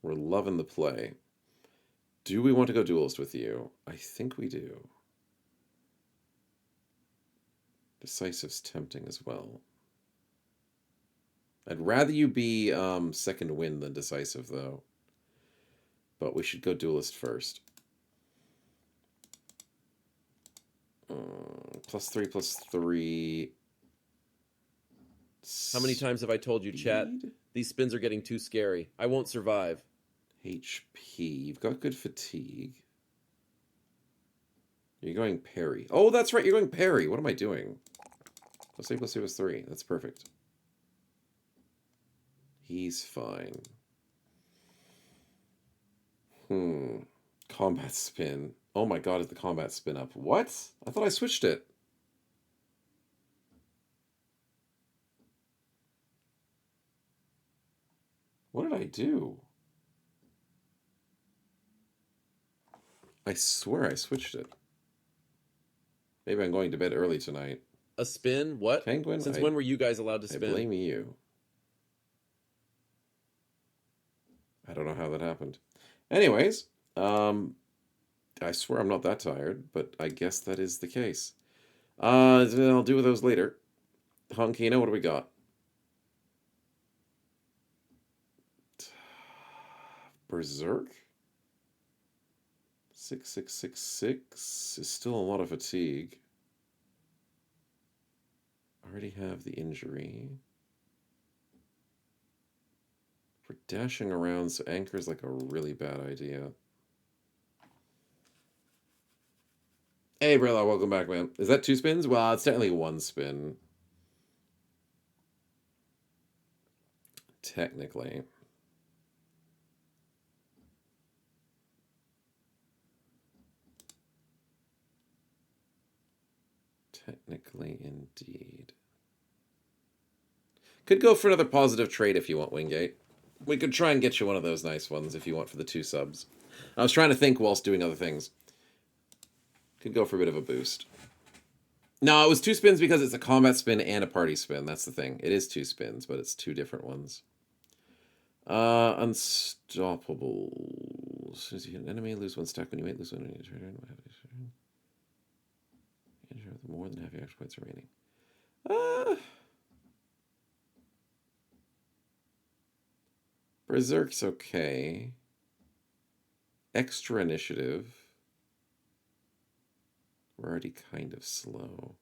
We're loving the play. Do we want to go duelist with you? I think we do. Decisive's tempting as well. I'd rather you be second win than decisive, though. But we should go duelist first. +3/+3. How many times have I told you, chat? These spins are getting too scary. I won't survive. HP. You've got good fatigue. You're going parry. Oh, that's right. You're going parry. What am I doing? +3/+3/+3. That's perfect. He's fine. Combat spin. Oh my god, is the combat spin up? What? I thought I switched it. What did I do? I swear I switched it. Maybe I'm going to bed early tonight. A spin? What? Penguin? Since when were you guys allowed to spin? I blame you. I don't know how that happened. Anyways, I swear I'm not that tired, but I guess that is the case. I'll do with those later. Honkino, what do we got? Berserk? 6666 is still a lot of fatigue. Already have the injury. We're dashing around, so anchor's like a really bad idea. Hey, Brilla, welcome back, man. Is that 2 spins? Well, it's technically 1 spin. Technically. Technically, indeed. Could go for another positive trait if you want, Wingate. We could try and get you one of those nice ones if you want for the 2 subs. I was trying to think whilst doing other things. Could go for a bit of a boost. No, it was 2 spins because it's a combat spin and a party spin. That's the thing. It is 2 spins, but it's 2 different ones. Unstoppable. As soon as you hit an enemy, lose 1 stack when you lose 1 on your turn. Injure with more than half your action points remaining. Berserk's okay. Extra initiative. We're already kind of slow.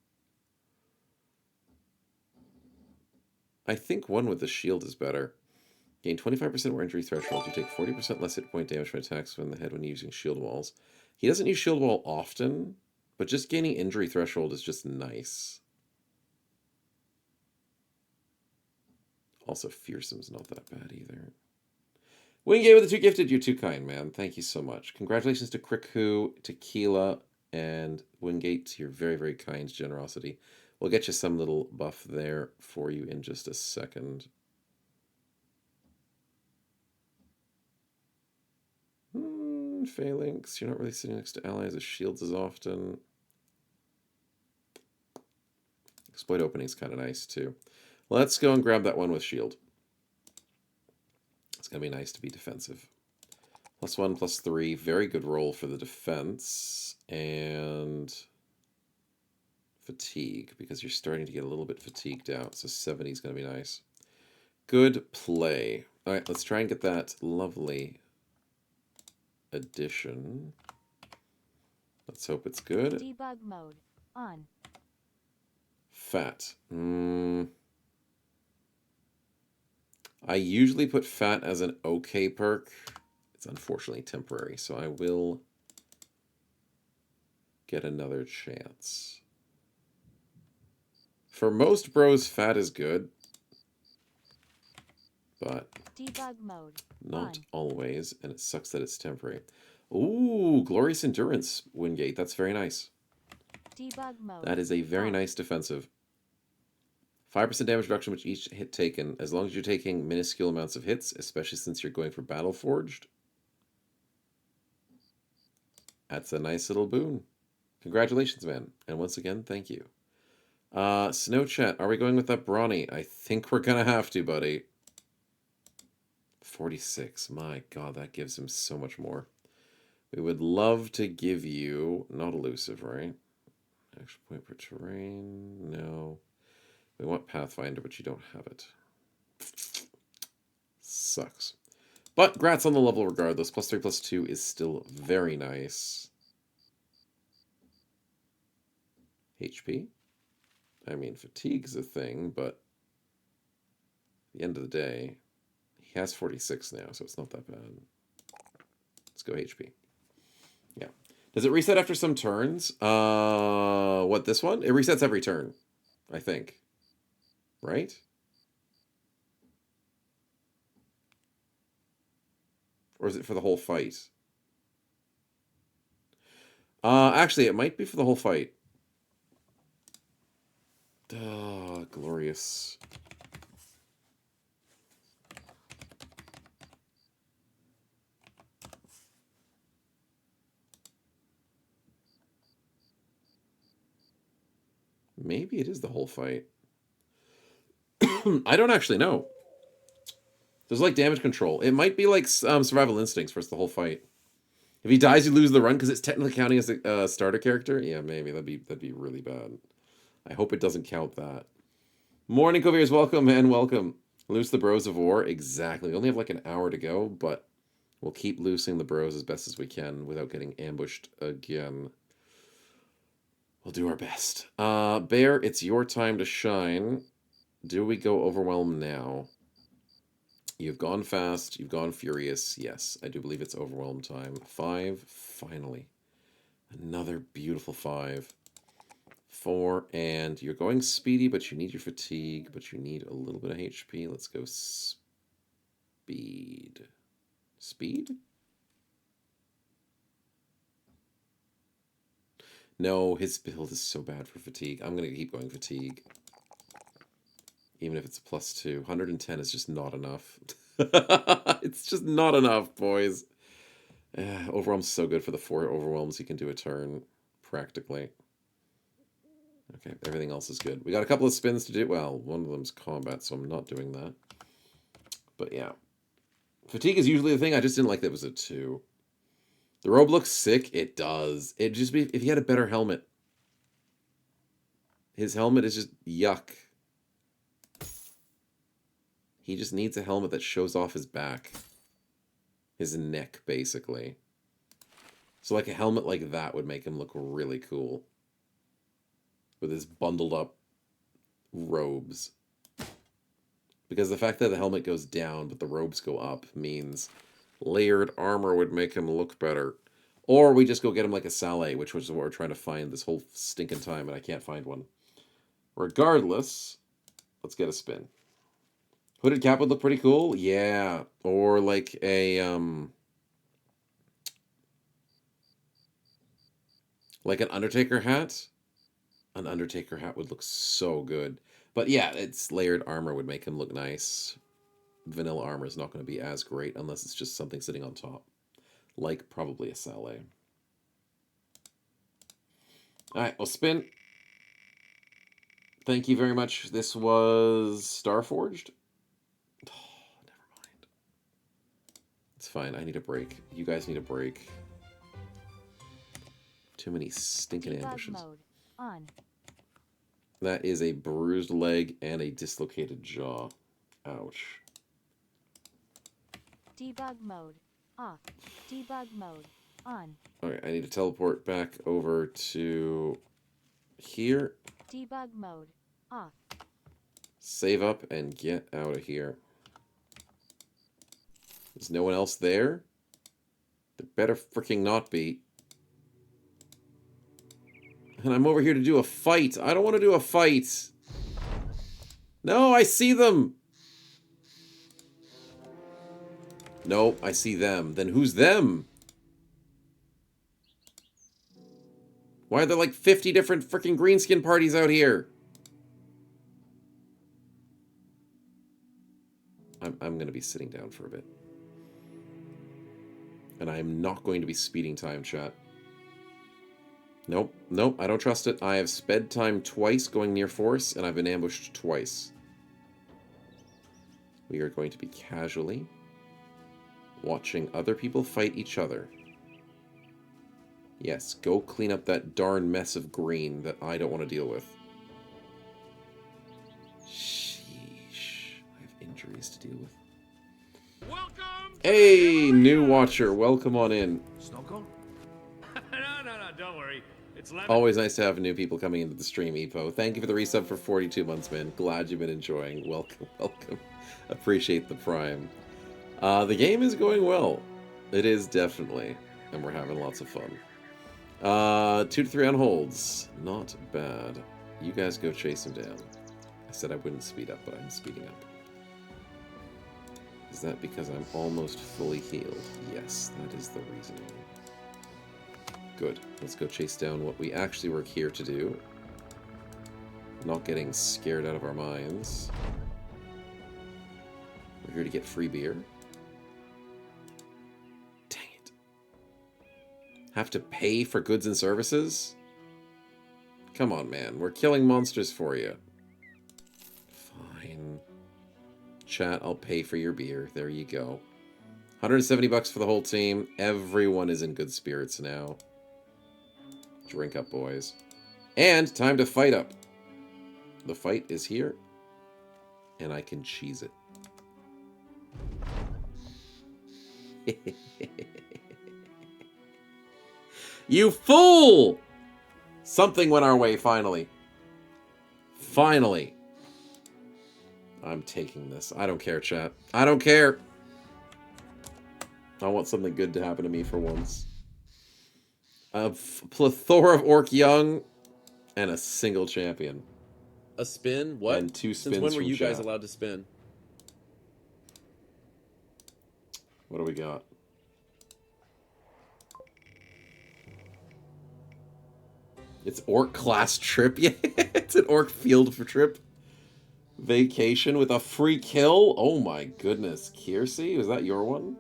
I think one with the shield is better. Gain 25% more injury threshold. You take 40% less hit point damage from attacks in the head when using shield walls. He doesn't use shield wall often, but just gaining injury threshold is just nice. Also, fearsome's not that bad either. Wingate with the 2 gifted. You're too kind, man. Thank you so much. Congratulations to Crickhu, Tequila, and Wingate. To your very, very kind generosity. We'll get you some little buff there for you in just a second. Phalanx. You're not really sitting next to allies as shields as often. Exploit opening's kind of nice too. Let's go and grab that one with shield. It's going to be nice to be defensive. +1, +3. Very good roll for the defense. And fatigue, because you're starting to get a little bit fatigued out. So 70 is going to be nice. Good play. All right, let's try and get that lovely addition. Let's hope it's good. Debug mode on. Fat. I usually put fat as an okay perk. It's unfortunately temporary, so I will get another chance. For most bros, fat is good, but Debug mode not on. always, and it sucks that it's temporary. Ooh, Glorious Endurance, Wingate. That's very nice. Debug mode. That is a very on. nice defensive. 5% damage reduction with each hit taken, as long as you're taking minuscule amounts of hits, especially since you're going for Reforged. That's a nice little boon. Congratulations, man. And once again, thank you. Snow Chat, are we going with that Brawny? I think we're going to have to, buddy. 46. My God, that gives him so much more. We would love to give you... Not elusive, right? Action point per terrain. No. We want Pathfinder, but you don't have it. Sucks. But grats on the level regardless. +3, +2 is still very nice. HP? I mean, fatigue's a thing, but at the end of the day, he has 46 now, so it's not that bad. Let's go HP. Yeah. Does it reset after some turns? What, this one? It resets every turn, I think. Right? Or is it for the whole fight? Actually, it might be for the whole fight. Glorious. Maybe it is the whole fight. I don't actually know. There's like damage control. It might be like survival instincts for the whole fight. If he dies, you lose the run because it's technically counting as a starter character. Yeah, maybe that'd be really bad. I hope it doesn't count that. Morning, Coviers, welcome, man, welcome. Loose the Bros of War, exactly. We only have like an hour to go, but we'll keep loosing the Bros as best as we can without getting ambushed again. We'll do our best. Bear, it's your time to shine. Do we go Overwhelm now? You've gone fast. You've gone furious. Yes, I do believe it's Overwhelm time. 5, finally. Another beautiful 5. 4, and you're going speedy, but you need your fatigue, but you need a little bit of HP. Let's go speed. Speed? No, his build is so bad for fatigue. I'm going to keep going fatigue. Even if it's a +2. 110 is just not enough. It's just not enough, boys. Overwhelm's so good for the 4 overwhelms you can do a turn, practically. Okay, everything else is good. We got a couple of spins to do. Well, one of them's combat, so I'm not doing that. But yeah. Fatigue is usually the thing. I just didn't like that it was a 2. The robe looks sick. It does. It'd just be if he had a better helmet. His helmet is just yuck. He just needs a helmet that shows off his back. His neck, basically. So like a helmet like that would make him look really cool. With his bundled up robes. Because the fact that the helmet goes down but the robes go up means layered armor would make him look better. Or we just go get him like a Saleh, which was what we're trying to find this whole stinking time, and I can't find one. Regardless, let's get a spin. Hooded cap would look pretty cool. Yeah. Or like a like an Undertaker hat. An Undertaker hat would look so good. But yeah, it's layered armor would make him look nice. Vanilla armor is not going to be as great unless it's just something sitting on top. Like probably a Saleh. Alright, we'll spin. Thank you very much. This was Starforged. Oh, never mind. It's fine. I need a break. You guys need a break. Too many stinking Debug ambushes. mode on. That is a bruised leg and a dislocated jaw. Ouch. Debug mode off. Debug mode on. Alright, I need to teleport back over to here. Debug mode off. Save up and get out of here. There's no one else there? There better freaking not be. And I'm over here to do a fight. I don't want to do a fight. No, I see them. No, I see them. Then who's them? Why are there like 50 different freaking greenskin parties out here? I'm going to be sitting down for a bit. And I am not going to be speeding time, chat. Nope, nope, I don't trust it. I have sped time twice going near force, and I've been ambushed twice. We are going to be casually watching other people fight each other. Yes, go clean up that darn mess of green that I don't want to deal with. Sheesh, I have injuries to deal with. Welcome! Hey, new watcher, welcome on in. No, don't worry. It's lemon. Always nice to have new people coming into the stream, Epo. Thank you for the resub for 42 months, man. Glad you've been enjoying. Welcome, welcome. Appreciate the prime. The game is going well. It is definitely. And we're having lots of fun. 2 to 3 on holds. Not bad. You guys go chase him down. I said I wouldn't speed up, but I'm speeding up. Is that because I'm almost fully healed? Yes, that is the reasoning. Good. Let's go chase down what we actually were here to do. Not getting scared out of our minds. We're here to get free beer. Dang it. Have to pay for goods and services? Come on, man. We're killing monsters for you. Fine. Chat, I'll pay for your beer. There you go. 170 bucks for the whole team. Everyone is in good spirits now. Drink up, boys. And time to fight up. The fight is here. And I can cheese it. You fool! Something went our way, finally. Finally. I'm taking this. I don't care, chat. I don't care. I want something good to happen to me for once. A plethora of Orc Young and a single champion. A spin? What? And 2 spins. Since when were from you guys chat. allowed to spin? What do we got? It's Orc class trip. Yeah, it's an Orc field for trip. Vacation with a free kill? Oh my goodness. Kiersey, was that your one?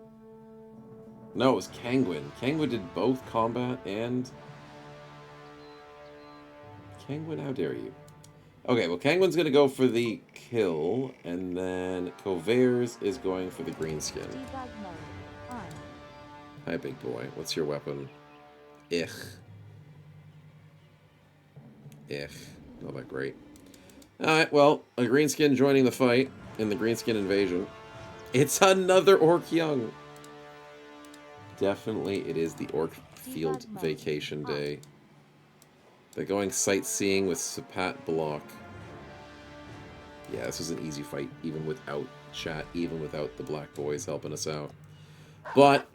No, it was Kangwin. Kangwin did both combat and... Kangwin, how dare you? Okay, well, Kangwin's going to go for the kill, and then Covares is going for the green skin. Debug mode on. Hi, big boy. What's your weapon? Ich. Not that great. Alright, well, a green skin joining the fight in the green skin invasion. It's another Orc Young! Definitely it is the Orc Field Vacation Day. They're going sightseeing with Sapat Block. Yeah, this was an easy fight, even without chat, even without the black boys helping us out. But,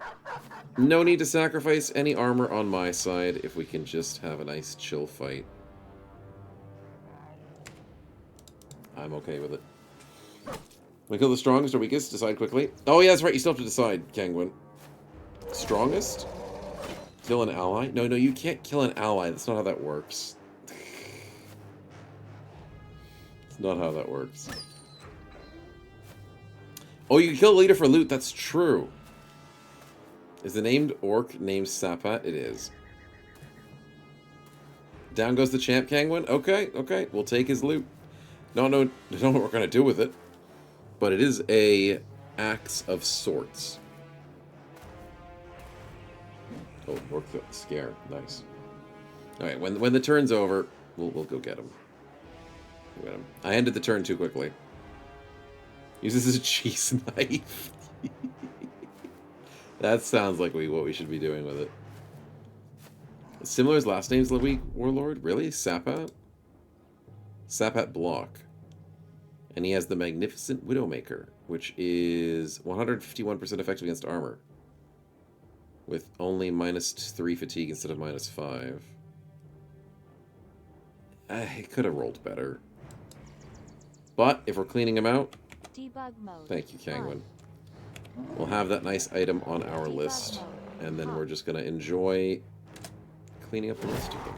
no need to sacrifice any armor on my side if we can just have a nice chill fight. I'm okay with it. We kill the strongest or weakest? Decide quickly. Oh yeah, that's right, you still have to decide, Kangwin. Strongest? Kill an ally? No, you can't kill an ally. That's not how that works. It's not how that works. Oh, you can kill a leader for loot. That's true. Is the named orc named Sapat? It is. Down goes the champ, Kangwin. Okay. We'll take his loot. No, I don't know what we're going to do with it. But it is a axe of sorts. Oh, work the scare. Nice. Alright, when the turn's over, we'll go get him. I ended the turn too quickly. Use this as a cheese knife. That sounds like what we should be doing with it. Similar as last name's Louis Warlord? Really? Sapat? Sapat Block. And he has the Magnificent Widowmaker, which is 151% effective against armor. With only -3 fatigue instead of -5. He could have rolled better. But if we're cleaning him out, Debug mode. thank you, Kangwin. We'll have that nice item on our list, and then we're just going to enjoy cleaning up the rest of them.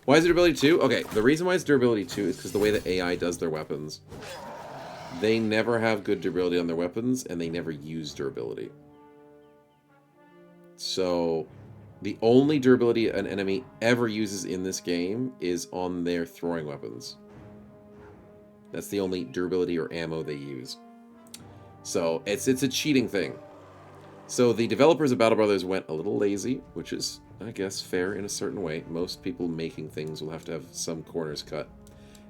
Why is it durability 2? Okay, the reason why it's durability 2 is because the way that AI does their weapons. They never have good durability on their weapons, and they never use durability. So, the only durability an enemy ever uses in this game is on their throwing weapons. That's the only durability or ammo they use. So, it's a cheating thing. So, the developers of Battle Brothers went a little lazy, which is, I guess, fair in a certain way. Most people making things will have to have some corners cut.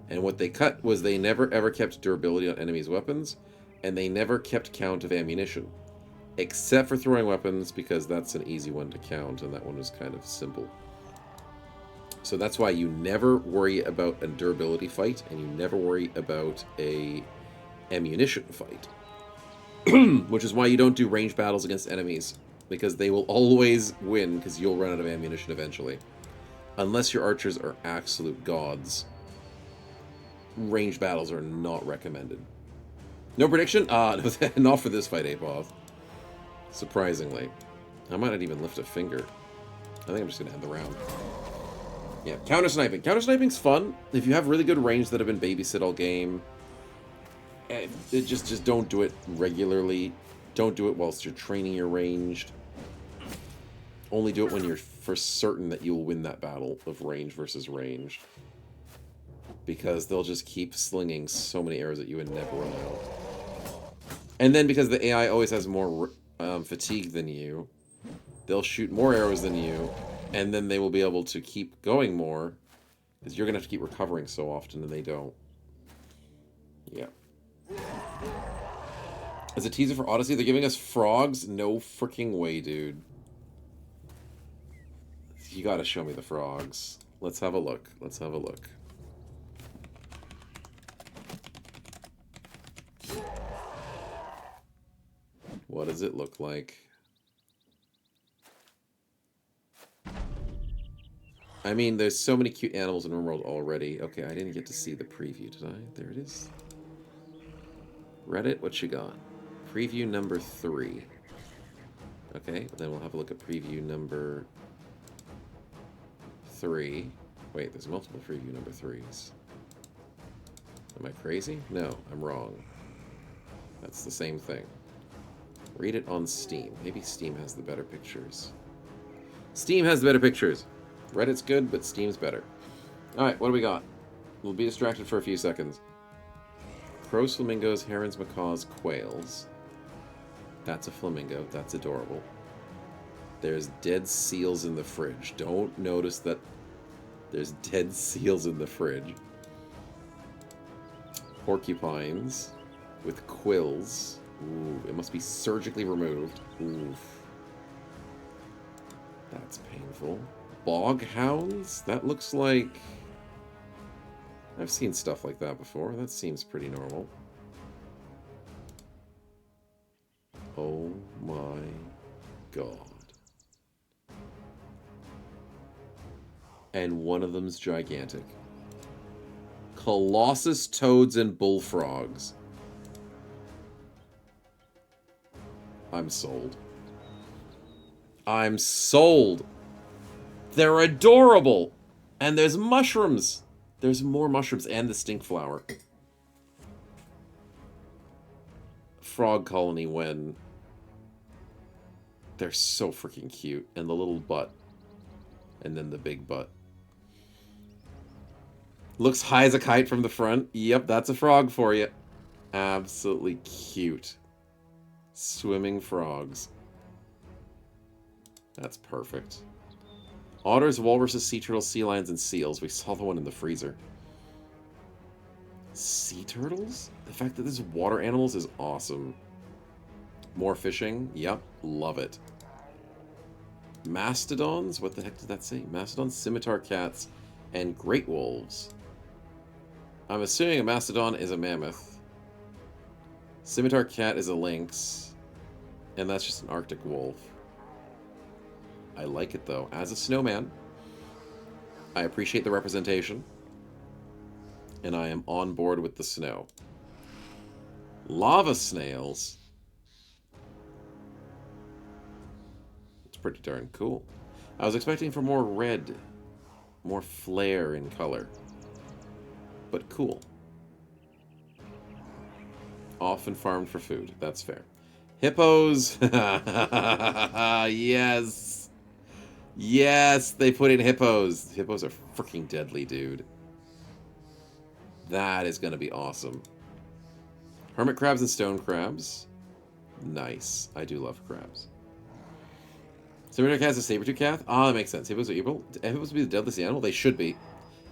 And what they cut was they never ever kept durability on enemies' weapons, and they never kept count of ammunition. Except for throwing weapons, because that's an easy one to count, and that one was kind of simple. So that's why you never worry about a durability fight, and you never worry about a ammunition fight. Which is why you don't do range battles against enemies, because they will always win, because you'll run out of ammunition eventually. Unless your archers are absolute gods, range battles are not recommended. No prediction? Not for this fight, Apoth. Surprisingly. I might not even lift a finger. I think I'm just going to end the round. Yeah, counter-sniping. Counter-sniping's fun. If you have really good range that have been babysit all game, just don't do it regularly. Don't do it whilst you're training your ranged. Only do it when you're for certain that you'll win that battle of range versus range. Because they'll just keep slinging so many arrows at you and never run out. And then because the AI always has more fatigue than you, they'll shoot more arrows than you, and then they will be able to keep going more, because you're going to have to keep recovering so often, and they don't. Yeah. As a teaser for Odyssey, they're giving us frogs? No freaking way, dude. You gotta show me the frogs. Let's have a look. Let's have a look. What does it look like? I mean, there's so many cute animals in RimWorld already. Okay, I didn't get to see the preview, did I? There it is. Reddit, what you got? Preview number 3. Okay, then we'll have a look at preview number 3. Wait, there's multiple preview number 3s. Am I crazy? No, I'm wrong. That's the same thing. Read it on Steam. Maybe Steam has the better pictures. Steam has the better pictures. Reddit's good, but Steam's better. Alright, what do we got? We'll be distracted for a few seconds. Crows, flamingos, herons, macaws, quails. That's a flamingo. That's adorable. There's dead seals in the fridge. Don't notice that there's dead seals in the fridge. Porcupines with quills. Ooh, it must be surgically removed. Oof. That's painful. Bog hounds? That looks like... I've seen stuff like that before. That seems pretty normal. Oh my god. And one of them's gigantic. Colossus toads and bullfrogs. I'm sold. I'm sold. They're adorable. And there's mushrooms. There's more mushrooms and the stink flower. Frog colony when... They're so freaking cute. And the little butt. And then the big butt. Looks high as a kite from the front. Yep, that's a frog for you. Absolutely cute. Swimming frogs. That's perfect. Otters, walruses, sea turtles, sea lions, and seals. We saw the one in the freezer. Sea turtles? The fact that this is water animals is awesome. More fishing? Yep, love it. Mastodons? What the heck did that say? Mastodons, scimitar cats, and great wolves. I'm assuming a mastodon is a mammoth. Scimitar cat is a lynx. And that's just an Arctic wolf. I like it, though. As a snowman, I appreciate the representation. And I am on board with the snow. Lava snails. It's pretty darn cool. I was expecting for more red. More flare in color. But cool. Often farmed for food. That's fair. Hippos. Yes. Yes, they put in hippos. Hippos are freaking deadly, dude. That is going to be awesome. Hermit crabs and stone crabs. Nice. I do love crabs. Saber-tooth cat is a saber-tooth cat? Ah, that makes sense. Hippos are evil. Hippos would be the deadliest animal? They should be.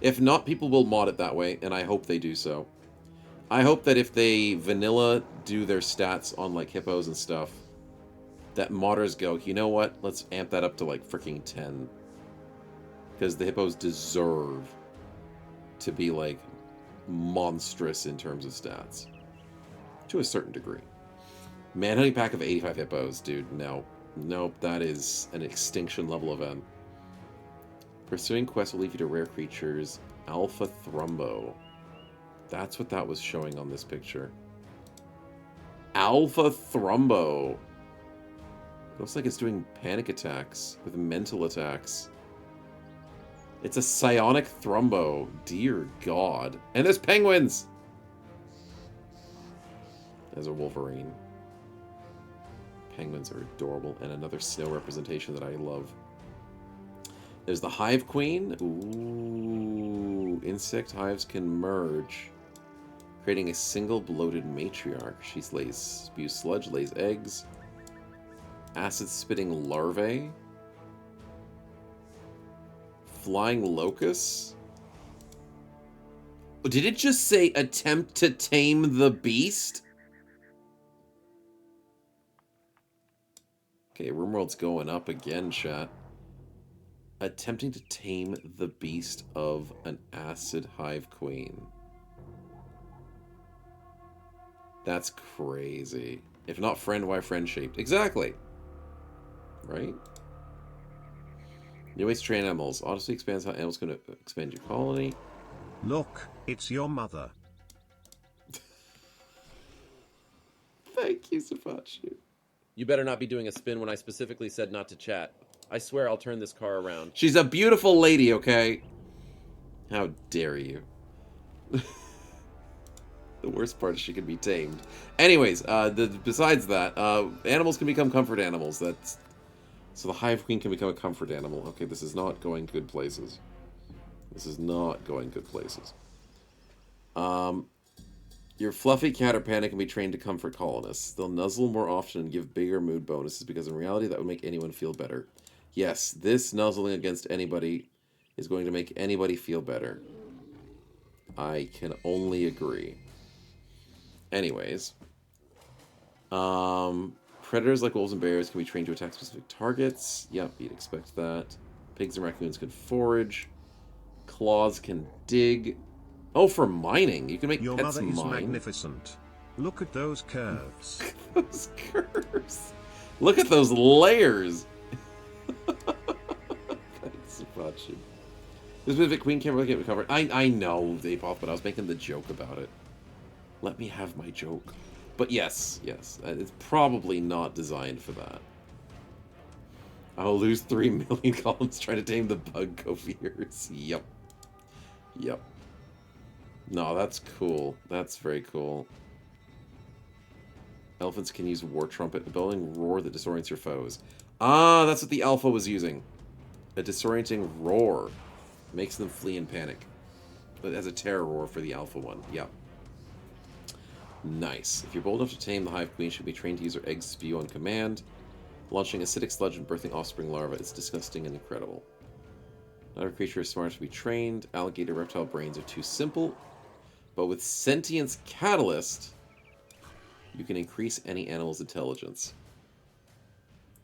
If not, people will mod it that way, and I hope they do so. I hope that if they vanilla do their stats on, like, hippos and stuff, that modders go, you know what? Let's amp that up to, like, freaking 10. Because the hippos deserve to be, like, monstrous in terms of stats. To a certain degree. Manhunting pack of 85 hippos, dude. No. Nope, that is an extinction level event. Pursuing quests will lead you to rare creatures. Alpha Thrumbo. That's what that was showing on this picture. Alpha Thrumbo. Looks like it's doing panic attacks with mental attacks. It's a psionic Thrumbo. Dear God. And there's penguins! There's a Wolverine. Penguins are adorable. And another snow representation that I love. There's the Hive Queen. Ooh. Insect hives can merge, creating a single bloated matriarch. She spews sludge, lays eggs. Acid-spitting larvae. Flying locusts. Did it just say attempt to tame the beast? Okay, RimWorld's going up again, chat. Attempting to tame the beast of an acid hive queen. That's crazy. If not friend, why friend-shaped? Exactly. Right? New ways to train animals. Honestly expands how animals can expand your colony. Look, it's your mother. Thank you, Safachi. You better not be doing a spin when I specifically said not to chat. I swear I'll turn this car around. She's a beautiful lady, okay? How dare you? The worst part is she can be tamed. Anyways, besides that, animals can become comfort animals. So the Hive Queen can become a comfort animal. Okay, this is not going good places. This is not going good places. Your fluffy cat or panda can be trained to comfort colonists. They'll nuzzle more often and give bigger mood bonuses because in reality that would make anyone feel better. Yes, this nuzzling against anybody is going to make anybody feel better. I can only agree. Anyways. Predators like wolves and bears can be trained to attack specific targets. Yep, you'd expect that. Pigs and raccoons can forage. Claws can dig. Oh, for mining. You can make Your pets mother is mine. magnificent. Look at those curves. Those curves. Look at those layers. Thanks so much. This specific queen can't really get recovered. I know, Dapoff, but I was making the joke about it. Let me have my joke. But yes, it's probably not designed for that. I'll lose 3 million columns trying to tame the bug coviers. Yep. No, that's cool. That's very cool. Elephants can use War Trumpet, the bellowing roar that disorients your foes. Ah, that's what the alpha was using. A disorienting roar. Makes them flee in panic. It has a terror roar for the alpha one. Yep. Nice. If you're bold enough to tame, the Hive Queen should be trained to use her eggs spew on command. Launching acidic sludge and birthing offspring larvae is disgusting and incredible. Not every creature is smart enough to be trained. Alligator reptile brains are too simple. But with Sentience Catalyst, you can increase any animal's intelligence.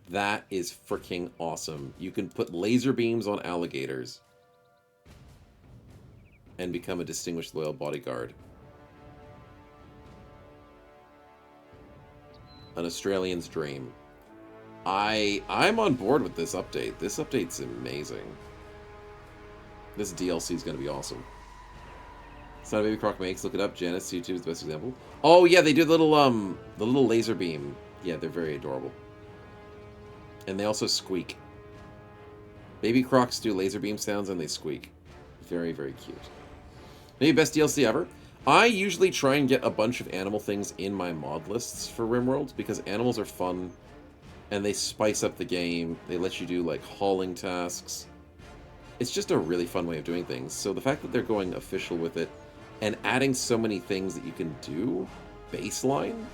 That is freaking awesome. You can put laser beams on alligators and become a distinguished loyal bodyguard. An Australian's dream. I'm on board with this update. This update's amazing. This DLC is going to be awesome. It's not a baby croc makes. Look it up. Janice YouTube is the best example. Oh yeah, they do the little laser beam. Yeah, they're very adorable. And they also squeak. Baby crocs do laser beam sounds and they squeak. Very, very cute. Maybe best DLC ever. I usually try and get a bunch of animal things in my mod lists for RimWorld because animals are fun and they spice up the game. They let you do like hauling tasks. It's just a really fun way of doing things. So the fact that they're going official with it and adding so many things that you can do baseline,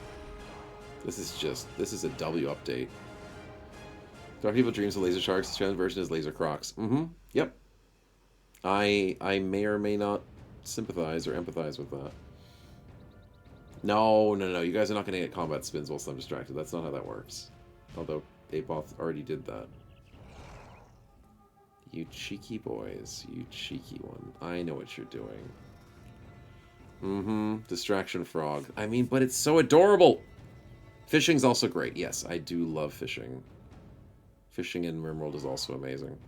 this is a W update. Dark People Dreams of Laser Sharks. The Australian version is Laser Crocs. Yep. I may or may not sympathize or empathize with that. No. You guys are not going to get combat spins whilst I'm distracted. That's not how that works. Although Apoth already did that. You cheeky boys. You cheeky one. I know what you're doing. Distraction frog. I mean, but it's so adorable! Fishing's also great. Yes, I do love fishing. Fishing in RimWorld is also amazing.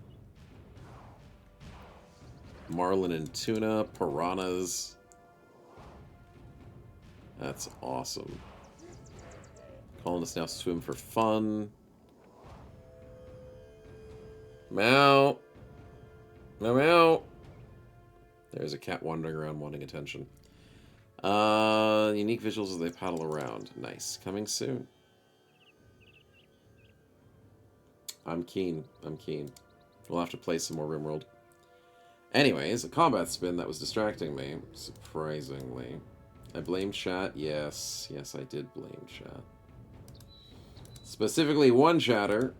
Marlin and tuna, piranhas. That's awesome. Colonists now swim for fun. Meow. Meow meow. There's a cat wandering around wanting attention. Unique visuals as they paddle around. Nice. Coming soon. I'm keen. We'll have to play some more RimWorld. Anyways, a combat spin that was distracting me, surprisingly. I blame chat. Yes, I did blame chat. Specifically one chatter,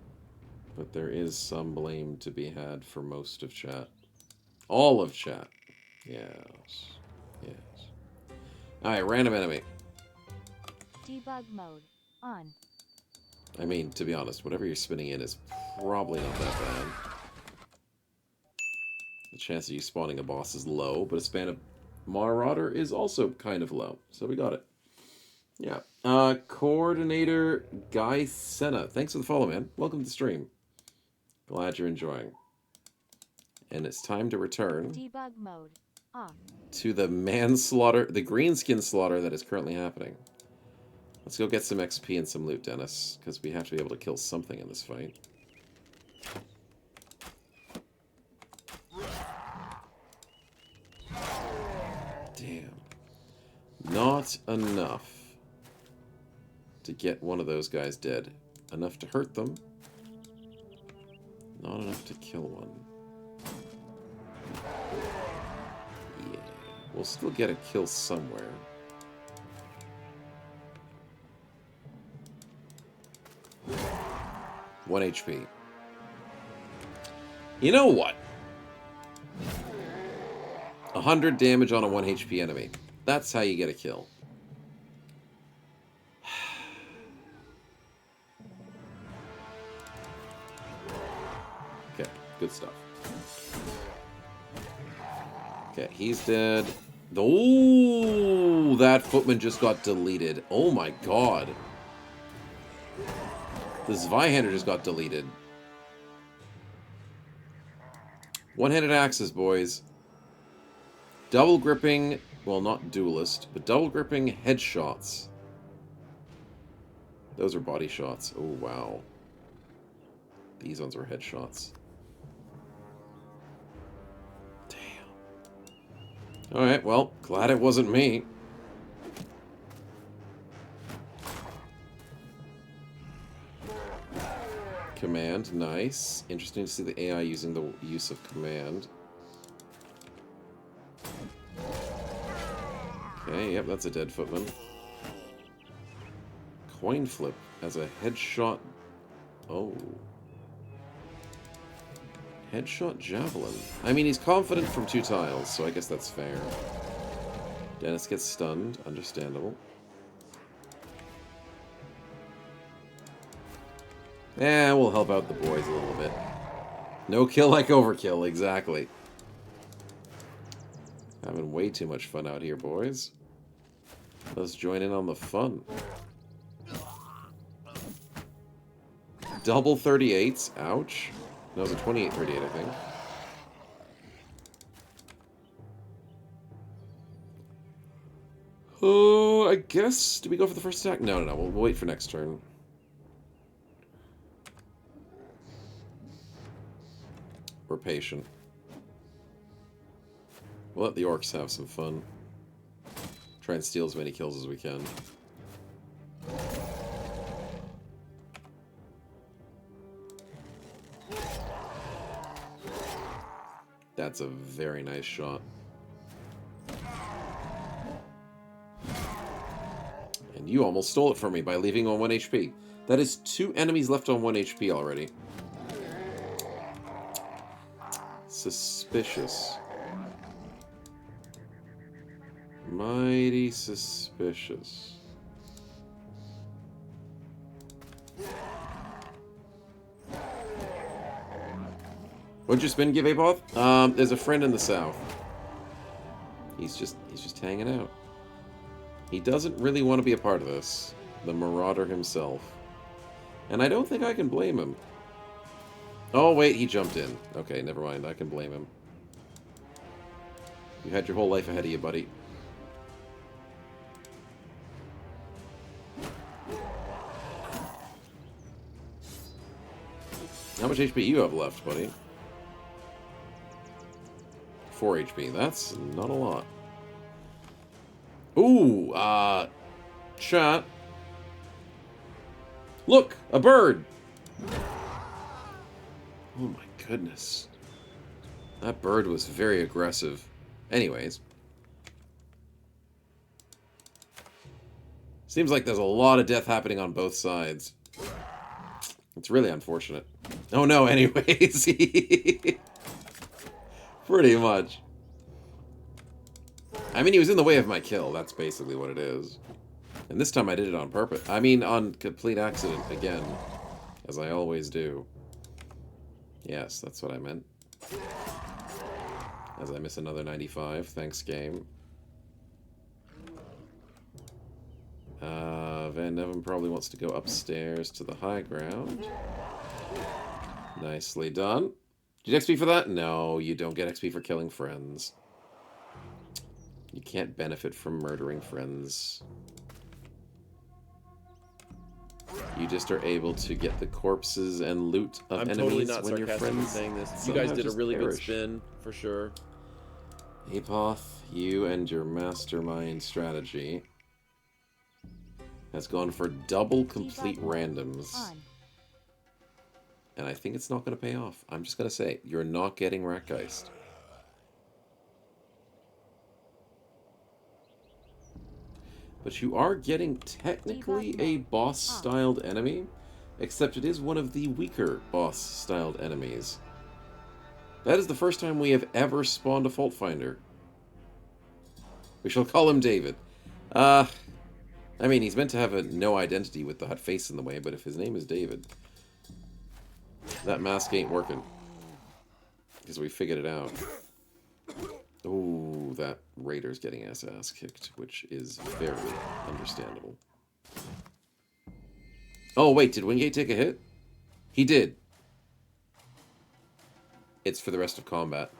but there is some blame to be had for most of chat. All of chat. Yes. Alright, random enemy. Debug mode on. I mean, to be honest, whatever you're spinning in is probably not that bad. The chance of you spawning a boss is low, but a span of Marauder is also kind of low. So we got it. Yeah. Coordinator Guy Senna. Thanks for the follow, man. Welcome to the stream. Glad you're enjoying. And it's time to return Debug mode off. to the manslaughter, the greenskin slaughter that is currently happening. Let's go get some XP and some loot, Dennis, because we have to be able to kill something in this fight. Damn. Not enough to get one of those guys dead. Enough to hurt them. Not enough to kill one. Yeah, we'll still get a kill somewhere. One HP. You know what? 100 damage on a 1 HP enemy. That's how you get a kill. Okay, good stuff. Okay, he's dead. Oh, that footman just got deleted. Oh my god. The Zweihander just got deleted. One-handed axes, boys. Double gripping, well, not duelist, but double gripping headshots. Those are body shots. Oh, wow. These ones were headshots. Damn. Alright, well, glad it wasn't me. Command, nice. Interesting to see the AI using the use of command. Okay, yep, that's a dead footman. Coin flip as a headshot. Oh. Headshot javelin. I mean, he's confident from 2 tiles, so I guess that's fair. Dennis gets stunned. Understandable. Eh, we'll help out the boys a little bit. No kill like overkill, exactly. Having way too much fun out here, boys. Let's join in on the fun. Double 38s. Ouch. That was a 28-38, I think. Oh, I guess... Do we go for the first attack? No. We'll wait for next turn. We're patient. We'll let the orcs have some fun. Try and steal as many kills as we can. That's a very nice shot. And you almost stole it from me by leaving on 1 HP. That is 2 enemies left on 1 HP already. Suspicious. Mighty suspicious. What'd your spin give, Apoth? There's a friend in the south. He's just hanging out. He doesn't really want to be a part of this. The Marauder himself. And I don't think I can blame him. Oh, wait, he jumped in. Okay, never mind. I can blame him. You had your whole life ahead of you, buddy. How much HP you have left, buddy? 4 HP. That's not a lot. Ooh, chat. Look, a bird! Oh my goodness. That bird was very aggressive. Anyways. Seems like there's a lot of death happening on both sides. It's really unfortunate. Oh no, anyways. Pretty much. I mean, he was in the way of my kill. That's basically what it is. And this time I did it on purpose. I mean, on complete accident again. As I always do. Yes, that's what I meant. As I miss another 95. Thanks, game. Van Neven probably wants to go upstairs to the high ground. Nicely done. Did you XP for that? No, you don't get XP for killing friends. You can't benefit from murdering friends. You just are able to get the corpses and loot of I'm enemies totally not when your sarcastically friends saying this. You somehow guys did a just really good perish. spin, for sure. Apoth, you and your mastermind strategy has gone for double complete Debug mode randoms. on. And I think it's not going to pay off. I'm just going to say, you're not getting Ratgeist. But you are getting technically Debug a mode boss-styled enemy, except it is one of the weaker boss-styled enemies. That is the first time we have ever spawned a Fault Finder. We shall call him David. I mean, he's meant to have a no identity with the hot face in the way, but if his name is David, that mask ain't working. Because we figured it out. Ooh, that Raider's getting his ass kicked, which is very understandable. Oh, wait, did Wingate take a hit? He did. It's for the rest of combat.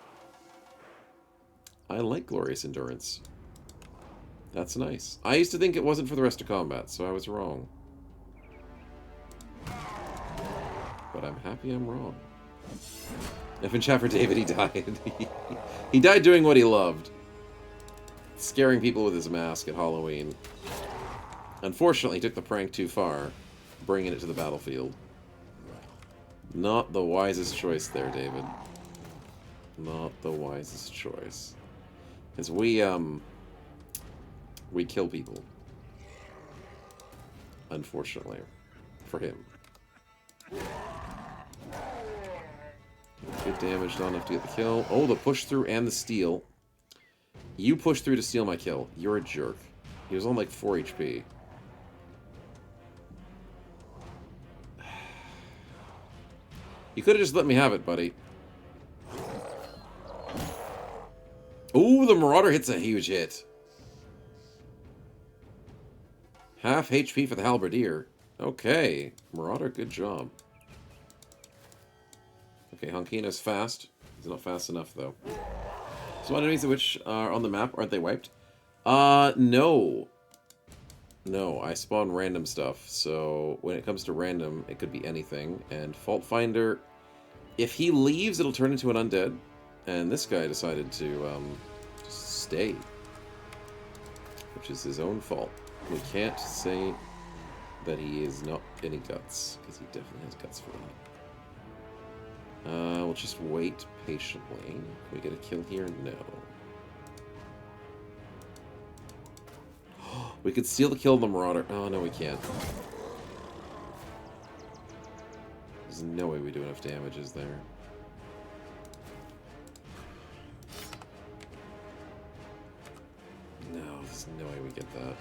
I like Glorious Endurance. That's nice. I used to think it wasn't for the rest of combat, so I was wrong. But I'm happy I'm wrong. If in chat for David, he died. He died doing what he loved. Scaring people with his mask at Halloween. Unfortunately, he took the prank too far, bringing it to the battlefield. Not the wisest choice there, David. Not the wisest choice. Because we kill people. Unfortunately. For him. Good damage, not enough to get the kill. Oh, the push through and the steal. You pushed through to steal my kill. You're a jerk. He was on like 4 HP. You could have just let me have it, buddy. Ooh, the Marauder hits a huge hit. Half HP for the Halberdier. Okay. Marauder, good job. Okay, Honkina's fast. He's not fast enough, though. So enemies which are on the map, aren't they wiped? No. No, I spawn random stuff. So when it comes to random, it could be anything. And Fault Finder, if he leaves, it'll turn into an undead. And this guy decided to just stay. Which is his own fault. We can't say that he is not any guts, because he definitely has guts for that. We'll just wait patiently. Can we get a kill here? No. We could steal the kill of the Marauder. Oh, no, we can't. There's no way we do enough damage, is there? No, there's no way we get that.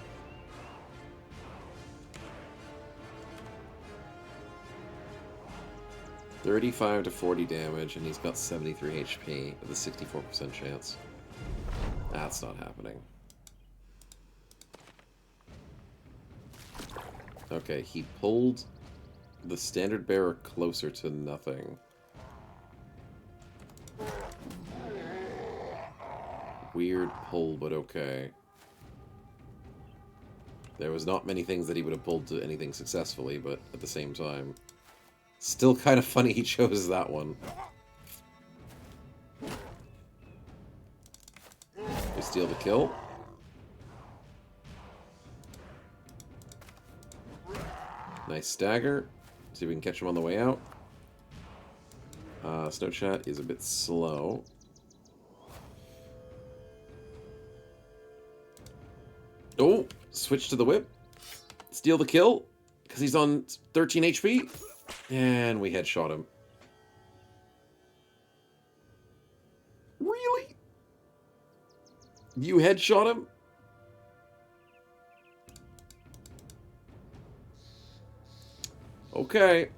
$35 to 40 damage, and he's got 73 HP with a 64% chance. That's not happening. Okay, he pulled the standard bearer closer to nothing. Weird pull, but okay. There was not many things that he would have pulled to anything successfully, but at the same time, still kind of funny he chose that one. We steal the kill. Nice stagger. See if we can catch him on the way out. Snow Chat is a bit slow. Oh, switch to the whip. Steal the kill, because he's on 13 HP. And we headshot him. Really? You headshot him? Okay.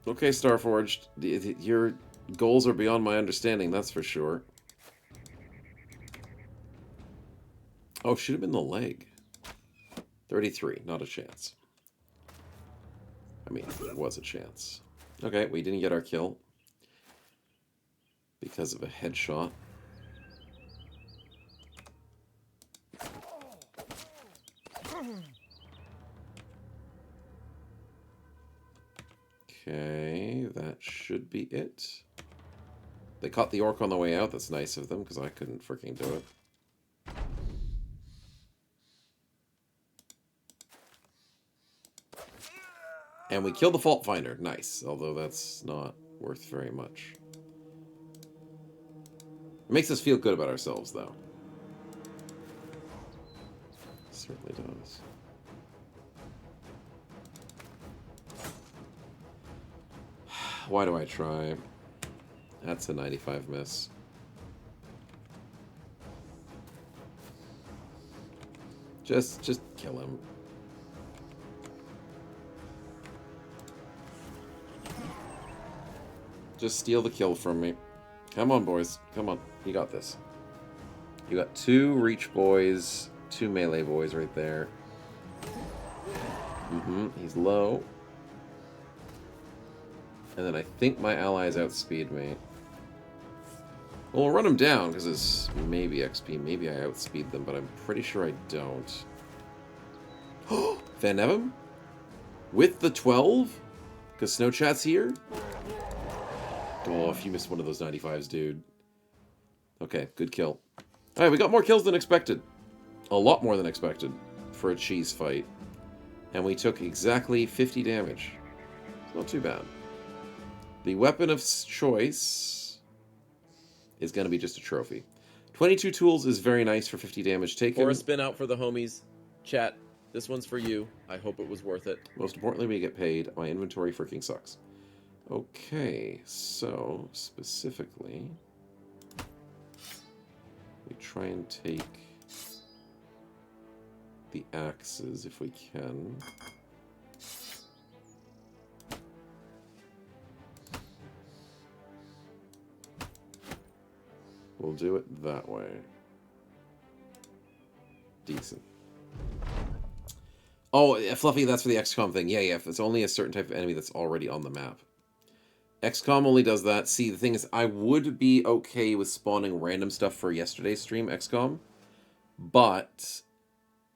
Okay, Starforged. Your goals are beyond my understanding, that's for sure. Oh, should have been the leg. 33, not a chance. I mean, there was a chance. Okay, we didn't get our kill. Because of a headshot. Okay, that should be it. They caught the orc on the way out. That's nice of them, because I couldn't freaking do it. And we killed the Fault Finder. Nice. Although that's not worth very much. It makes us feel good about ourselves, though. It certainly does. Why do I try? That's a 95 miss. Just kill him. Just steal the kill from me. Come on, boys. Come on. You got this. You got 2 reach boys, 2 melee boys right there. He's low. And then I think my allies outspeed me. Well, we'll run him down, because it's maybe XP. Maybe I outspeed them, but I'm pretty sure I don't. Van Nevem? With the 12? Because Snowchat's here? Oh, if you missed one of those 95s, dude. Okay, good kill. Alright, we got more kills than expected. A lot more than expected for a cheese fight. And we took exactly 50 damage. It's not too bad. The weapon of choice is going to be just a trophy. 22 tools is very nice for 50 damage taken. Or a spin out for the homies. Chat, this one's for you. I hope it was worth it. Most importantly, we get paid. My inventory freaking sucks. Okay, so specifically, we try and take the axes if we can. We'll do it that way. Decent. Oh, Fluffy, that's for the XCOM thing. Yeah, if it's only a certain type of enemy that's already on the map. XCOM only does that. See, the thing is, I would be okay with spawning random stuff for yesterday's stream, XCOM, but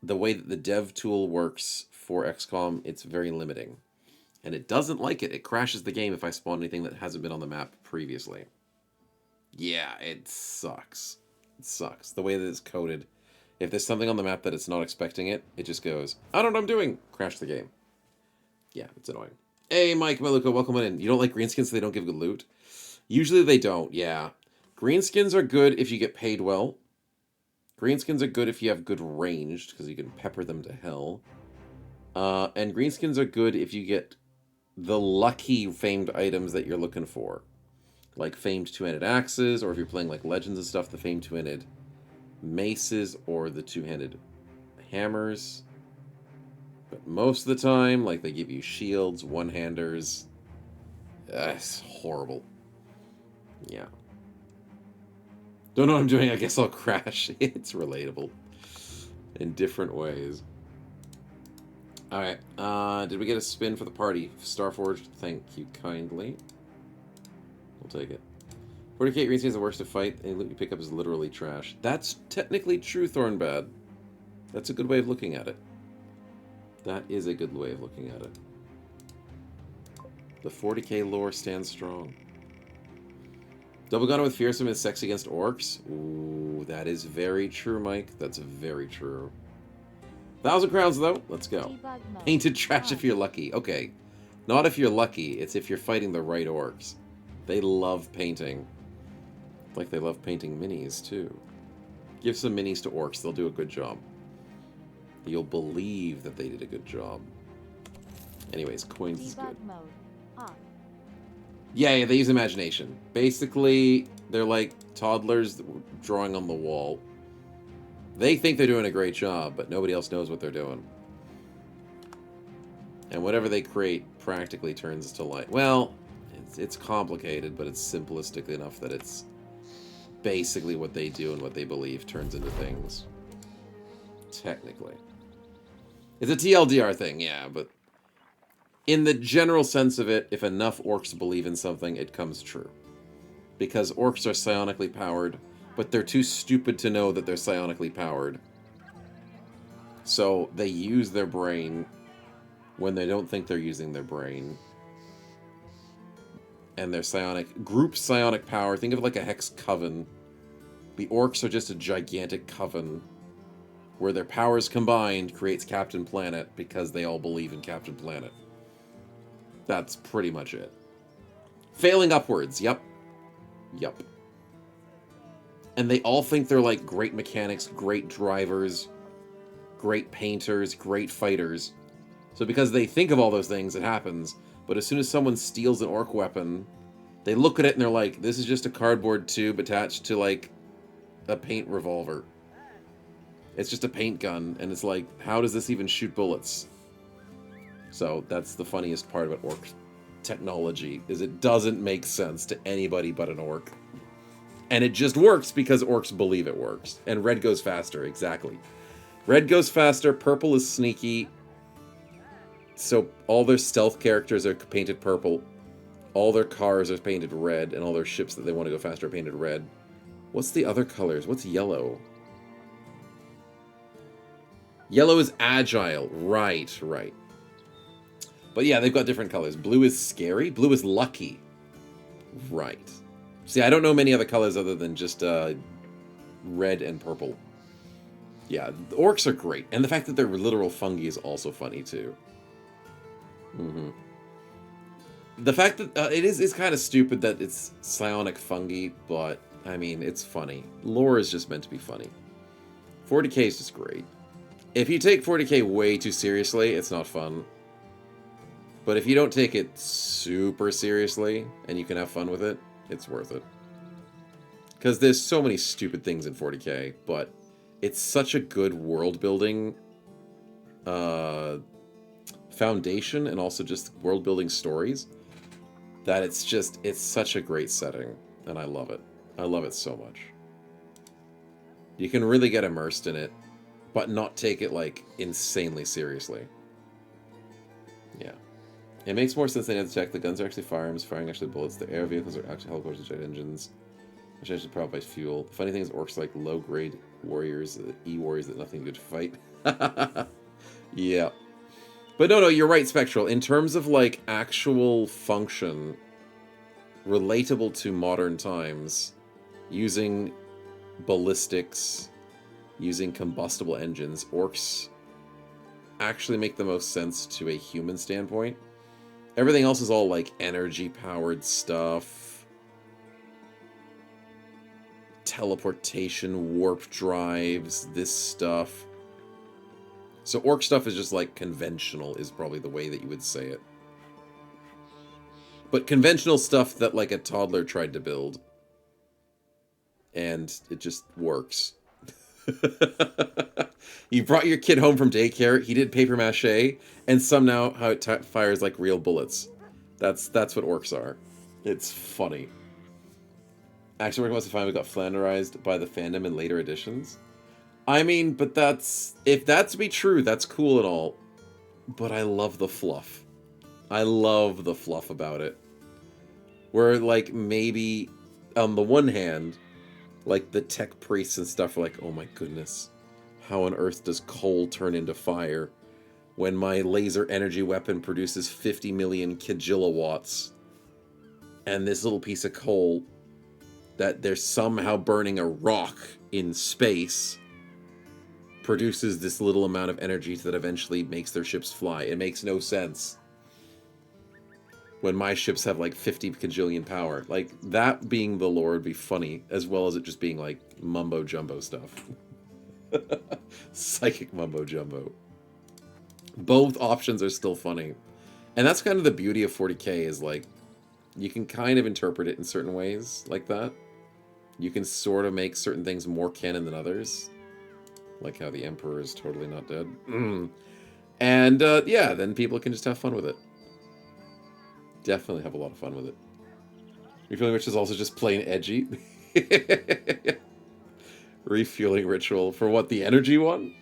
the way that the dev tool works for XCOM, it's very limiting. And it doesn't like it. It crashes the game if I spawn anything that hasn't been on the map previously. Yeah, it sucks. It sucks. The way that it's coded. If there's something on the map that it's not expecting it, it just goes, I don't know what I'm doing. Crash the game. Yeah, it's annoying. Hey, Mike Maluka, welcome on in. You don't like greenskins so they don't give good loot? Usually they don't, yeah. Greenskins are good if you get paid well. Greenskins are good if you have good ranged, because you can pepper them to hell. And greenskins are good if you get the lucky famed items that you're looking for. Like famed two-handed axes, or if you're playing like Legends and stuff, the famed two-handed maces or the two-handed hammers. But most of the time, like, they give you shields, one-handers. It's horrible. Yeah. Don't know what I'm doing, I guess I'll crash. It's relatable. In different ways. Alright, did we get a spin for the party? Starforged, thank you kindly. We'll take it. 40k green is the worst to fight. Any loot you pick up is literally trash. That's technically true, Thornbad. That's a good way of looking at it. That is a good way of looking at it. The 40k lore stands strong. Double gunner with fearsome is sex against orcs. Ooh, that is very true, Mike. That's very true. 1,000 crowns, though. Let's go. Painted trash if you're lucky. Okay. Not if you're lucky. It's if you're fighting the right orcs. They love painting. Like they love painting minis, too. Give some minis to orcs. They'll do a good job. You'll believe that they did a good job. Anyways, coins is good. Yeah, they use imagination. Basically, they're like toddlers drawing on the wall. They think they're doing a great job, but nobody else knows what they're doing. And whatever they create practically turns to light. Well, it's complicated, but it's simplistic enough that it's basically what they do and what they believe turns into things. Technically. It's a TLDR thing, yeah, but in the general sense of it, if enough orcs believe in something, it comes true. Because orcs are psionically powered, but they're too stupid to know that they're psionically powered. So they use their brain when they don't think they're using their brain. And their psionic, group psionic power, think of it like a hex coven. The orcs are just a gigantic coven where their powers combined creates Captain Planet because they all believe in Captain Planet. That's pretty much it. Failing upwards, yep. Yep. And they all think they're like great mechanics, great drivers, great painters, great fighters. So because they think of all those things, it happens. But as soon as someone steals an orc weapon, they look at it and they're like, this is just a cardboard tube attached to like a paint revolver. It's just a paint gun, and it's like, how does this even shoot bullets? So that's the funniest part about orc technology, is it doesn't make sense to anybody but an orc. And it just works because orcs believe it works. And red goes faster, exactly. Red goes faster, purple is sneaky. So all their stealth characters are painted purple. All their cars are painted red, and all their ships that they want to go faster are painted red. What's the other colors? What's yellow? Yellow is agile. Right, right. But yeah, they've got different colors. Blue is scary. Blue is lucky. Right. See, I don't know many other colors other than just red and purple. Yeah, the orcs are great. And the fact that they're literal fungi is also funny, too. Mm-hmm. The fact that it's kind of stupid that it's psionic fungi, but, I mean, it's funny. Lore is just meant to be funny. 40k is just great. If you take 40k way too seriously, it's not fun. But if you don't take it super seriously, and you can have fun with it, it's worth it. Because there's so many stupid things in 40k, but it's such a good world-building foundation, and also just world-building stories, that it's such a great setting, and I love it. I love it so much. You can really get immersed in it, but not take it, like, insanely seriously. Yeah. It makes more sense than any other tech. The guns are actually firearms, firing actually bullets. The air vehicles are actually helicopters and jet engines, which are actually powered by fuel. The funny thing is, orcs are like low-grade warriors, E-warriors that nothing good to fight. Yeah. But no, you're right, Spectral. In terms of, like, actual function, relatable to modern times, using ballistics, using combustible engines, orcs actually make the most sense to a human standpoint. Everything else is all, like, energy-powered stuff, teleportation, warp drives, this stuff. So orc stuff is just, like, conventional, is probably the way that you would say it. But conventional stuff that, like, a toddler tried to build. And it just works. You brought your kid home from daycare, he did paper mache, and somehow how it fires like real bullets. That's what orcs are. It's funny. Actually, Working Wants to Find we got flanderized by the fandom in later editions. I mean, but if that's to be true, that's cool and all. But I love the fluff. I love the fluff about it. Where, like, maybe, on the one hand, like, the tech priests and stuff are like, oh my goodness, how on earth does coal turn into fire when my laser energy weapon produces 50 million kilowatts, and this little piece of coal that they're somehow burning a rock in space produces this little amount of energy that eventually makes their ships fly. It makes no sense. When my ships have like 50 kajillion power. Like, that being the lore would be funny, as well as it just being like mumbo jumbo stuff. Psychic mumbo jumbo. Both options are still funny. And that's kind of the beauty of 40k, is like, you can kind of interpret it in certain ways like that. You can sort of make certain things more canon than others. Like how the Emperor is totally not dead. And yeah, then people can just have fun with it. Definitely have a lot of fun with it. Refueling Ritual is also just plain edgy. Refueling Ritual for what, the energy one?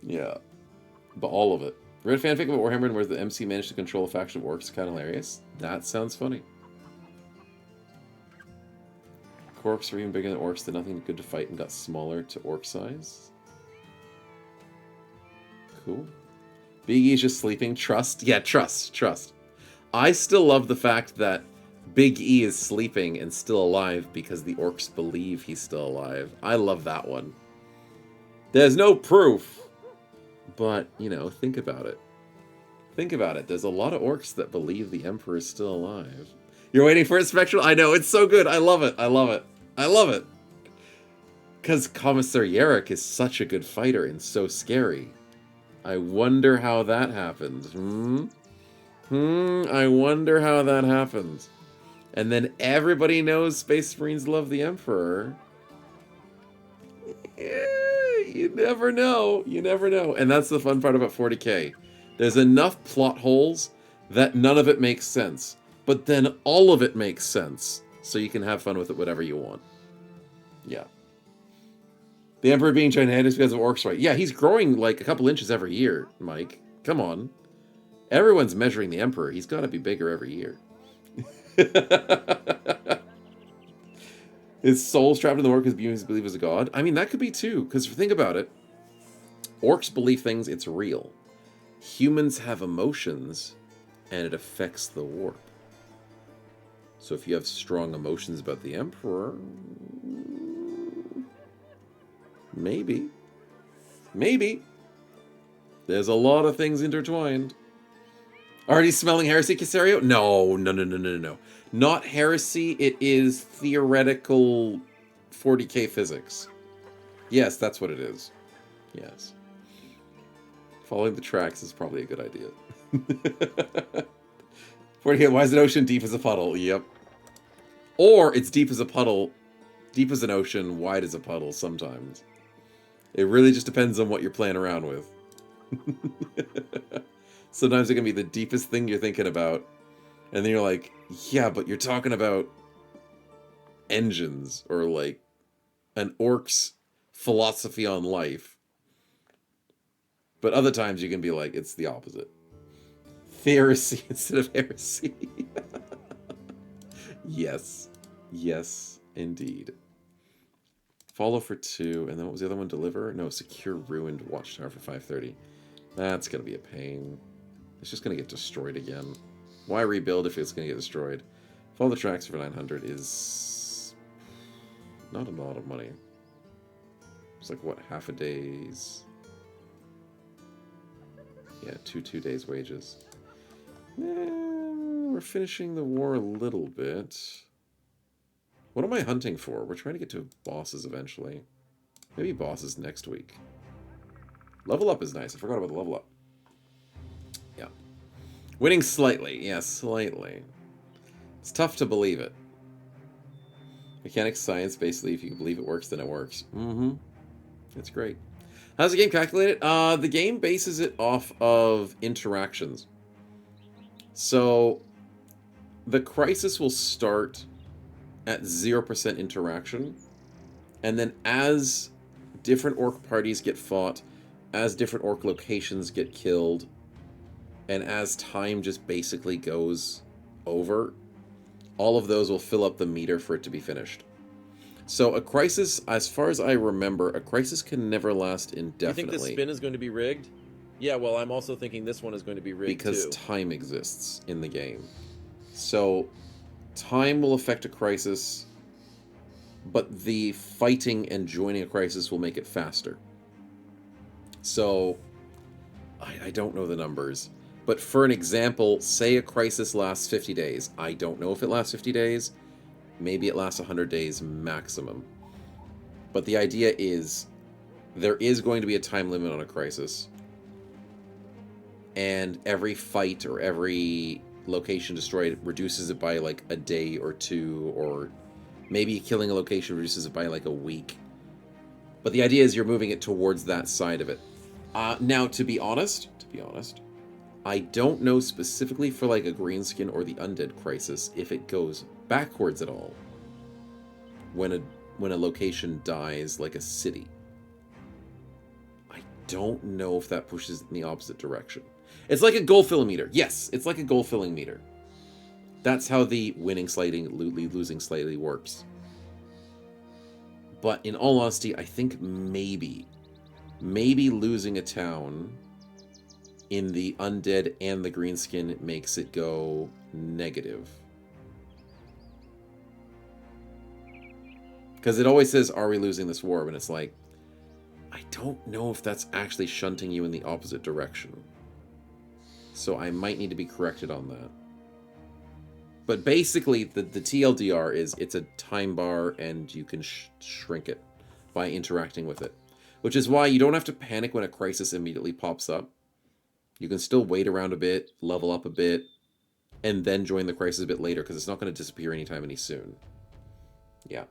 Yeah. But all of it. Read fanfic about Warhammer where the MC managed to control a faction of orcs. Kind of hilarious. That sounds funny. Orcs are even bigger than orcs. Did nothing good to fight and got smaller to orc size. Cool. Big E is just sleeping. Trust? Yeah, trust. I still love the fact that Big E is sleeping and still alive because the orcs believe he's still alive. I love that one. There's no proof. But, you know, think about it. Think about it. There's a lot of orcs that believe the Emperor is still alive. You're waiting for it, Spectral? I know, it's so good. I love it. I love it. I love it. Because Commissar Yarrick is such a good fighter and so scary. I wonder how that happens. I wonder how that happens. And then everybody knows Space Marines love the Emperor. Yeah, you never know. You never know. And that's the fun part about 40k. There's enough plot holes that none of it makes sense. But then all of it makes sense. So you can have fun with it whatever you want. Yeah. The Emperor being gigantic because of orcs, right? Yeah, he's growing like a couple inches every year, Mike. Come on. Everyone's measuring the Emperor. He's got to be bigger every year. His soul's trapped in the orc because beings believe is a god. I mean, that could be too, because think about it. Orcs believe things, it's real. Humans have emotions, and it affects the warp. So if you have strong emotions about the Emperor, maybe. Maybe. There's a lot of things intertwined. Already smelling heresy, Casario? No. Not heresy, it is theoretical 40k physics. Yes, that's what it is. Yes. Following the tracks is probably a good idea. 40k, why is an ocean deep as a puddle? Yep. Or it's deep as a puddle, deep as an ocean, wide as a puddle sometimes. It really just depends on what you're playing around with. Sometimes it can be the deepest thing you're thinking about, and then you're like, yeah, but you're talking about engines, or like an orc's philosophy on life. But other times you can be like, it's the opposite. Theresy instead of heresy. Yes. Yes, indeed. Follow for 2, and then what was the other one? Deliver? No, secure ruined watchtower for 530. That's going to be a pain. It's just going to get destroyed again. Why rebuild if it's going to get destroyed? Follow the tracks for 900 is not a lot of money. It's like, what, half a day's... Yeah, two days' wages. We're finishing the war a little bit. What am I hunting for? We're trying to get to bosses eventually. Maybe bosses next week. Level up is nice. I forgot about the level up. Yeah. Winning slightly. Yeah, slightly. It's tough to believe it. Mechanics science, basically, if you believe it works, then it works. It's great. How's the game calculated? The game bases it off of interactions. So, the crisis will start at 0% interaction, and then as different orc parties get fought, as different orc locations get killed, and as time just basically goes over, all of those will fill up the meter for it to be finished. So a crisis, as far as I remember, a crisis can never last indefinitely. You think this spin is going to be rigged? Yeah, well, I'm also thinking this one is going to be rigged because too. Time exists in the game. So time will affect a crisis, but the fighting and joining a crisis will make it faster. So I don't know the numbers, but for an example, say a crisis lasts 50 days. I don't know if it lasts 50 days. Maybe it lasts 100 days maximum. But the idea is there is going to be a time limit on a crisis. And every fight or every location destroyed reduces it by like a day or two, or maybe killing a location reduces it by like a week. But the idea is you're moving it towards that side of it. Now, to be honest, I don't know specifically for like a greenskin or the undead crisis if it goes backwards at all when a location dies, like a city. I don't know if that pushes in the opposite direction. It's like a goal filling meter. Yes, it's like a goal filling meter. That's how the winning slightly, losing slightly works. But in all honesty, I think maybe losing a town in the undead and the greenskin makes it go negative. Because it always says, are we losing this war? And it's like, I don't know if that's actually shunting you in the opposite direction. So I might need to be corrected on that. But basically, the TLDR is it's a time bar and you can shrink it by interacting with it. Which is why you don't have to panic when a crisis immediately pops up. You can still wait around a bit, level up a bit, and then join the crisis a bit later, because it's not going to disappear anytime any soon. Yeah.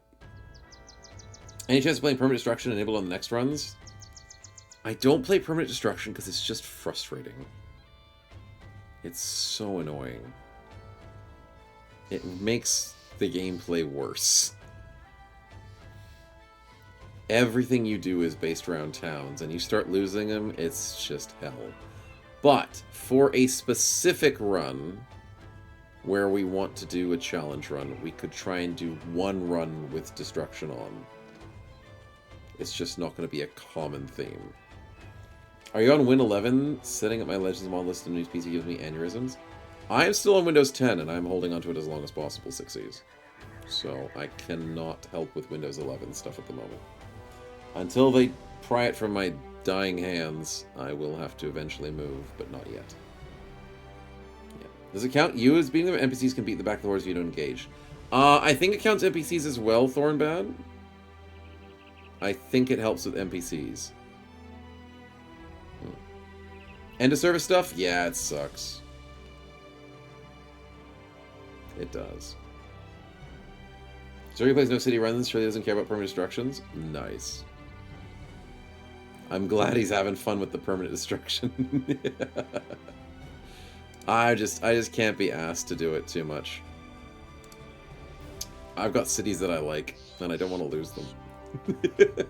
Any chance of playing Permanent Destruction enabled on the next runs? I don't play Permanent Destruction because it's just frustrating. It's so annoying. It makes the gameplay worse. Everything you do is based around towns, and you start losing them, it's just hell. But for a specific run, where we want to do a challenge run, we could try and do one run with destruction on. It's just not going to be a common theme. Are you on Win 11? Setting up my Legends mod list in the new PC gives me aneurysms. I am still on Windows 10, and I'm holding onto it as long as possible, 6Es. So I cannot help with Windows 11 stuff at the moment. Until they pry it from my dying hands, I will have to eventually move, but not yet. Yeah. Does it count you as beating them? NPCs can beat the back of the horse if you don't engage. I think it counts NPCs as well, Thornbad. I think it helps with NPCs. End of service stuff? Yeah, it sucks. It does. So he plays no city runs, surely doesn't care about permanent destructions? Nice. I'm glad he's having fun with the permanent destruction. I just can't be asked to do it too much. I've got cities that I like, and I don't want to lose them. It's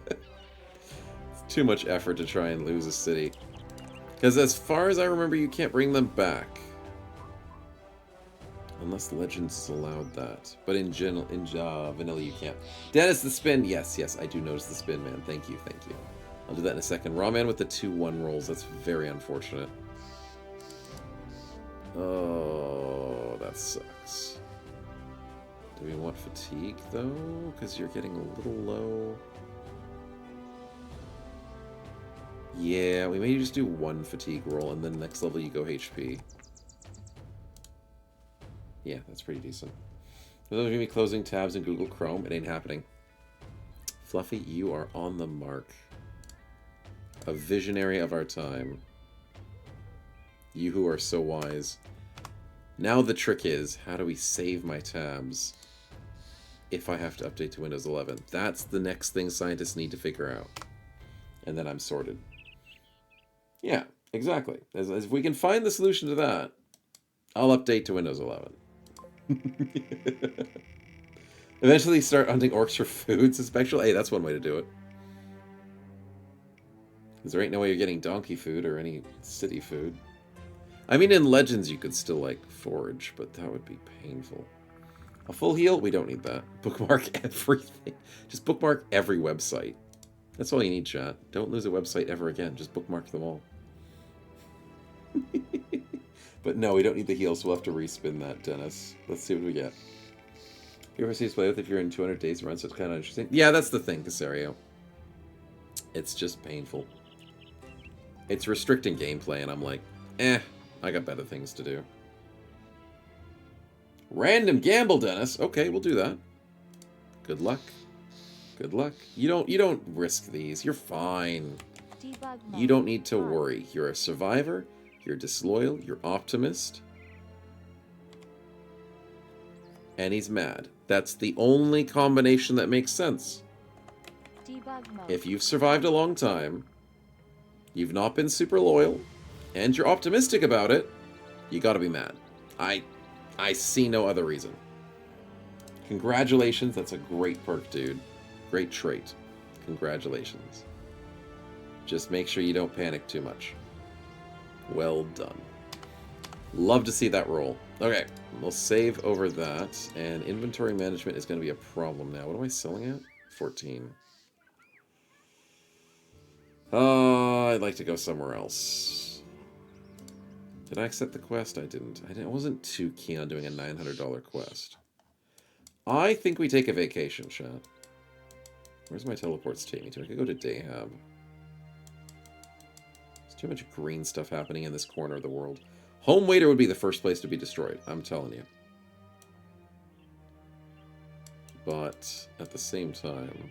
too much effort to try and lose a city. Because as far as I remember, you can't bring them back. Unless Legends has allowed that. But in vanilla, you can't. Dennis, the spin. Yes, yes, I do notice the spin, man. Thank you, thank you. I'll do that in a second. Raw Man with the 2-1 rolls. That's very unfortunate. Oh, that sucks. Do we want fatigue, though? Because you're getting a little low. Yeah, we may just do 1 fatigue roll, and then next level you go HP. Yeah, that's pretty decent. For those of you closing tabs in Google Chrome, it ain't happening. Fluffy, you are on the mark. A visionary of our time. You who are so wise. Now the trick is, how do we save my tabs if I have to update to Windows 11? That's the next thing scientists need to figure out. And then I'm sorted. Yeah, exactly. As we can find the solution to that, I'll update to Windows 11. Eventually start hunting orcs for food. Suspectual? Hey, that's one way to do it. Because there ain't no way you're getting donkey food or any city food. I mean, in Legends you could still, like, forage, but that would be painful. A full heal? We don't need that. Bookmark everything. Just bookmark every website. That's all you need, chat. Don't lose a website ever again. Just bookmark them all. But no, we don't need the heals. We'll have to respin that, Dennis. Let's see what we get. You ever see us play with if you're in 200 days run, so it's kind of interesting. Yeah, that's the thing, Casario. It's just painful. It's restricting gameplay, and I'm like, I got better things to do. Random gamble, Dennis. Okay, we'll do that. Good luck. Good luck. You don't risk these. You're fine. Debug mode. You don't need to On. worry. You're a survivor. You're disloyal. You're optimist. And he's mad. That's the only combination that makes sense. Debug mode. If you've survived a long time, you've not been super loyal, and you're optimistic about it, you gotta be mad. I see no other reason. Congratulations, that's a great perk, dude. Great trait. Congratulations. Just make sure you don't panic too much. Well done. Love to see that roll. Okay, we'll save over that, and inventory management is going to be a problem now. What am I selling at? 14. I'd like to go somewhere else. Did I accept the quest? I didn't. I wasn't too keen on doing a $900 quest. I think we take a vacation, chat. Where's my teleports take me to? I could go to Dahab. There's too much green stuff happening in this corner of the world. Home Waiter would be the first place to be destroyed, I'm telling you. But at the same time,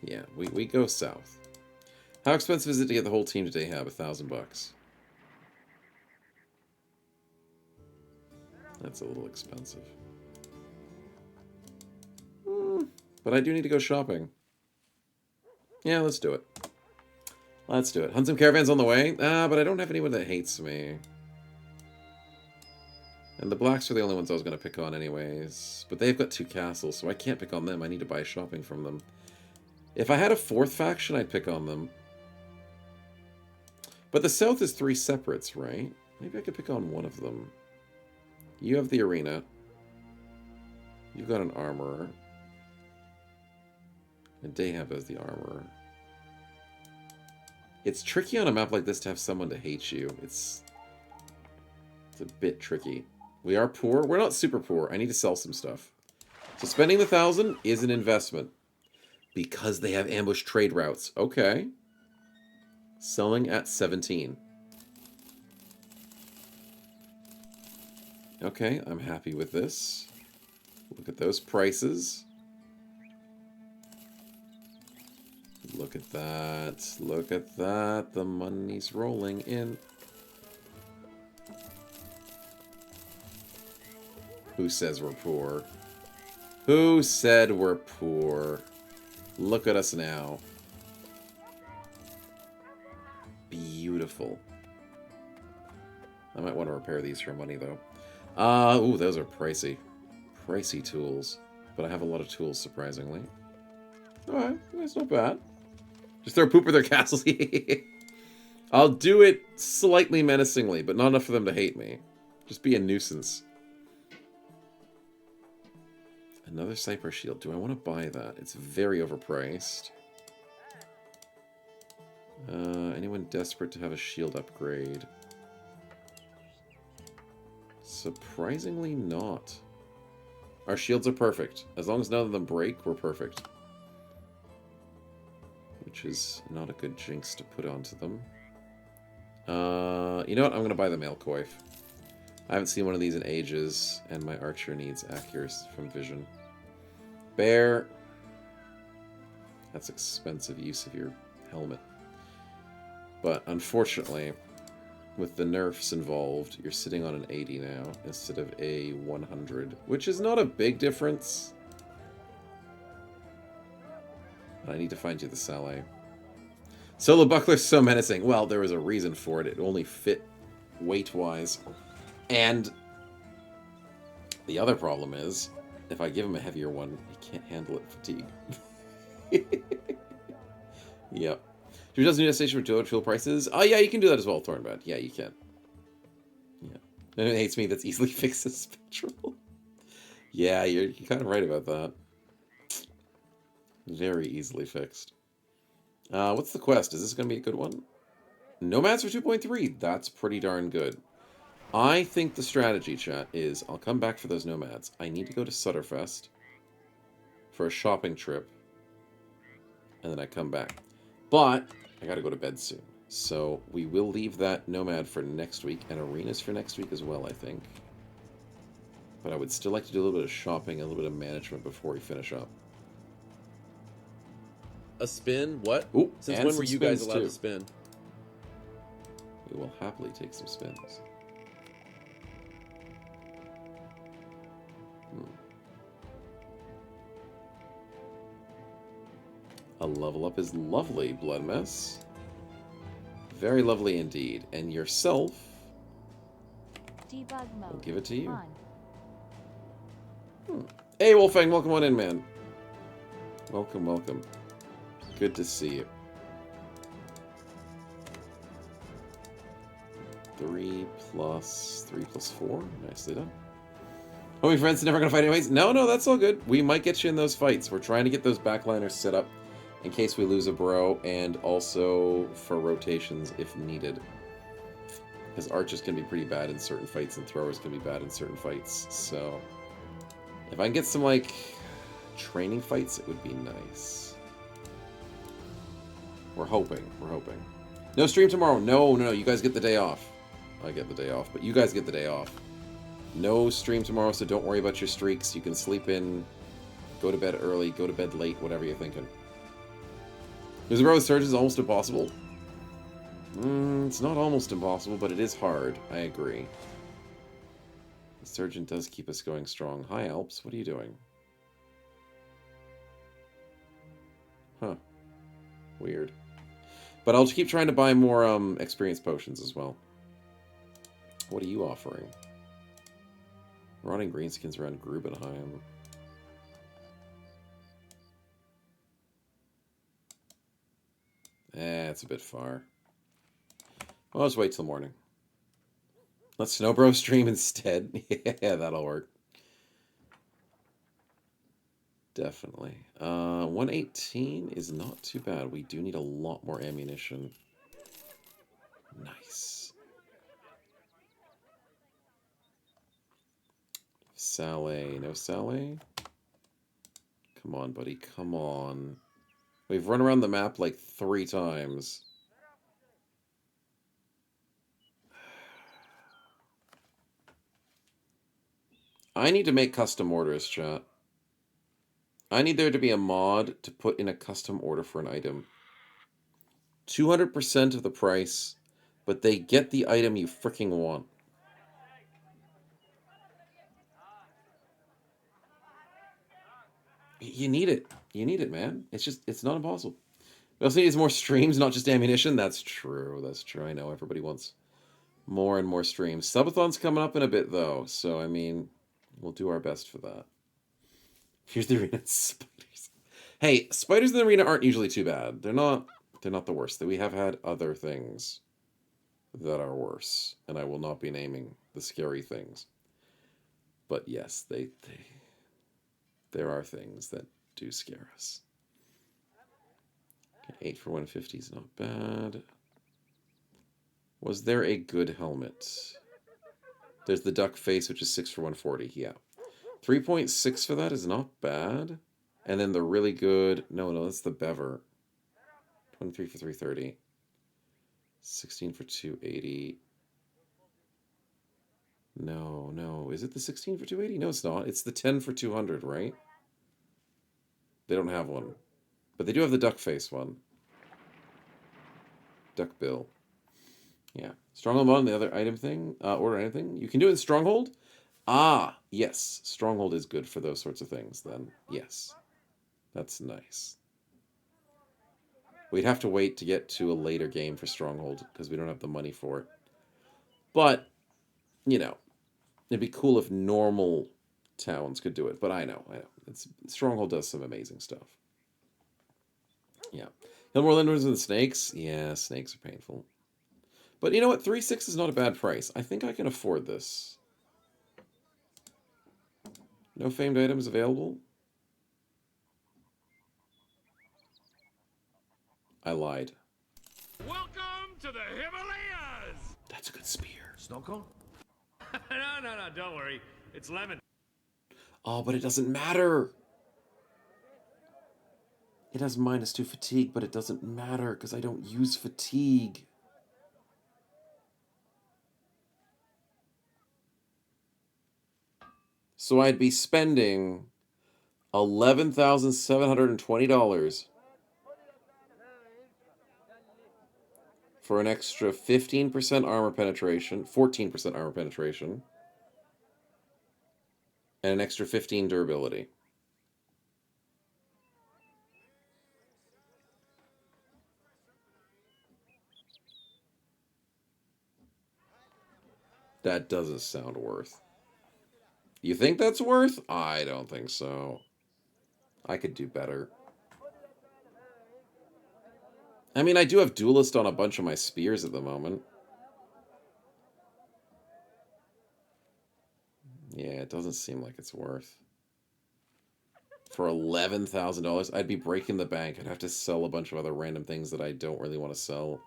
yeah, we go south. How expensive is it to get the whole team to Dahab? $1,000 bucks. That's a little expensive. But I do need to go shopping. Yeah, let's do it. Let's do it. Hunt some caravans on the way. But I don't have anyone that hates me. And the blacks are the only ones I was going to pick on anyways. But they've got 2 castles, so I can't pick on them. I need to buy shopping from them. If I had a 4th faction, I'd pick on them. But the south is 3 separates, right? Maybe I could pick on one of them. You have the arena. You've got an armorer. And Dahab has the armorer. It's tricky on a map like this to have someone to hate you. It's a bit tricky. We are poor. We're not super poor. I need to sell some stuff. So spending the 1,000 is an investment. Because they have ambush trade routes. Okay. Selling at 17. Okay, I'm happy with this. Look at those prices. Look at that. Look at that. The money's rolling in. Who says we're poor? Who said we're poor? Look at us now. Beautiful. I might want to repair these for money, though. Ooh, those are pricey. Pricey tools. But I have a lot of tools, surprisingly. Alright, that's not bad. Just throw poop at their castles. I'll do it slightly menacingly, but not enough for them to hate me. Just be a nuisance. Another Cypress Shield. Do I want to buy that? It's very overpriced. Anyone desperate to have a shield upgrade? Surprisingly not. Our shields are perfect. As long as none of them break, we're perfect. Which is not a good jinx to put onto them. You know what? I'm going to buy the Mail Coif. I haven't seen one of these in ages, and my archer needs accuracy from vision. Bear. That's expensive use of your helmet. But unfortunately, with the nerfs involved, you're sitting on an 80 now instead of a 100, which is not a big difference. I need to find you the Saleh. Solo Buckler's so menacing. Well, there was a reason for it. It only fit weight-wise. And the other problem is, if I give him a heavier one, he can't handle it fatigue. Yep. Should we just need a station for fuel prices? Oh, yeah, you can do that as well, Thornbad. Yeah, you can. Yeah. And it hates me that's easily fixed as Spectral. Yeah, you're kind of right about that. Very easily fixed. What's the quest? Is this going to be a good one? Nomads for 2.3. That's pretty darn good. I think the strategy, chat, is I'll come back for those nomads. I need to go to Sutterfest for a shopping trip. And then I come back. But I got to go to bed soon. So we will leave that nomad for next week. And arenas for next week as well, I think. But I would still like to do a little bit of shopping, a little bit of management before we finish up. A spin? What? Ooh, Since and when were some you guys spins, allowed too. to spin? We will happily take some spins. A level up is lovely, Blood Mess. Very lovely indeed. And yourself, Debug mode. I'll give it to you. On. Hey, Wolfang, welcome on in, man. Welcome, welcome. Good to see you. 3 plus 3 plus 4. Nicely done. Homie friends, never gonna fight anyways. No, that's all good. We might get you in those fights. We're trying to get those backliners set up in case we lose a bro, and also for rotations if needed. Because archers can be pretty bad in certain fights, and throwers can be bad in certain fights. So if I can get some, like, training fights, it would be nice. We're hoping. No stream tomorrow. No, no, no. You guys get the day off. I get the day off, but you guys get the day off. No stream tomorrow, so don't worry about your streaks. You can sleep in, go to bed early, go to bed late, whatever you're thinking. Is the row with surges almost impossible? It's not almost impossible, but it is hard. I agree. The surgeon does keep us going strong. Hi, Alps. What are you doing? Huh. Weird. But I'll keep trying to buy more experience potions as well. What are you offering? Rotting greenskins around Grubenheim. It's a bit far. Well, let's wait till morning. Let Snowbro stream instead. Yeah, that'll work. Definitely. 118 is not too bad. We do need a lot more ammunition. Nice. Saleh. No Saleh? Come on, buddy. Come on. We've run around the map like 3 times. I need to make custom orders, chat. I need there to be a mod to put in a custom order for an item. 200% of the price, but they get the item you freaking want. You need it. You need it, man. It's not impossible. We also need more streams, not just ammunition. That's true. That's true. I know everybody wants more and more streams. Subathon's coming up in a bit, though. So, I mean, we'll do our best for that. Here's the arena spiders. Hey, spiders in the arena aren't usually too bad. They're not the worst. We have had other things that are worse, and I will not be naming the scary things. But yes, there are things that do scare us. Okay, 8 for 150 is not bad. Was there a good helmet? There's the duck face, which is 6 for 140. Yeah. 3.6 for that is not bad. And then the really good... No, that's the Bever. 23 for 330. 16 for 280. No. Is it the 16 for 280? No, it's not. It's the 10 for 200, right? They don't have one. But they do have the duck face one. Duck bill. Yeah. Stronghold on the other item thing. Order anything. You can do it in Stronghold. Ah, yes. Stronghold is good for those sorts of things then. Yes. That's nice. We'd have to wait to get to a later game for Stronghold because we don't have the money for it. But, you know, it'd be cool if normal towns could do it. But I know. Stronghold does some amazing stuff. Yeah. Kill more lenders than snakes? Yeah, snakes are painful. But you know what? 3.6 is not a bad price. I think I can afford this. No famed items available? I lied. Welcome to the Himalayas! That's a good spear. Snowcone? No, don't worry. It's lemon. Oh, but it doesn't matter. It has -2 fatigue, but it doesn't matter because I don't use fatigue. So I'd be spending $11,720 for an extra 15% armor penetration, 14% armor penetration, and an extra 15 durability. That doesn't sound worth. You think that's worth? I don't think so. I could do better. I mean, I do have Duelist on a bunch of my spears at the moment. Yeah, it doesn't seem like it's worth. For $11,000, I'd be breaking the bank. I'd have to sell a bunch of other random things that I don't really want to sell.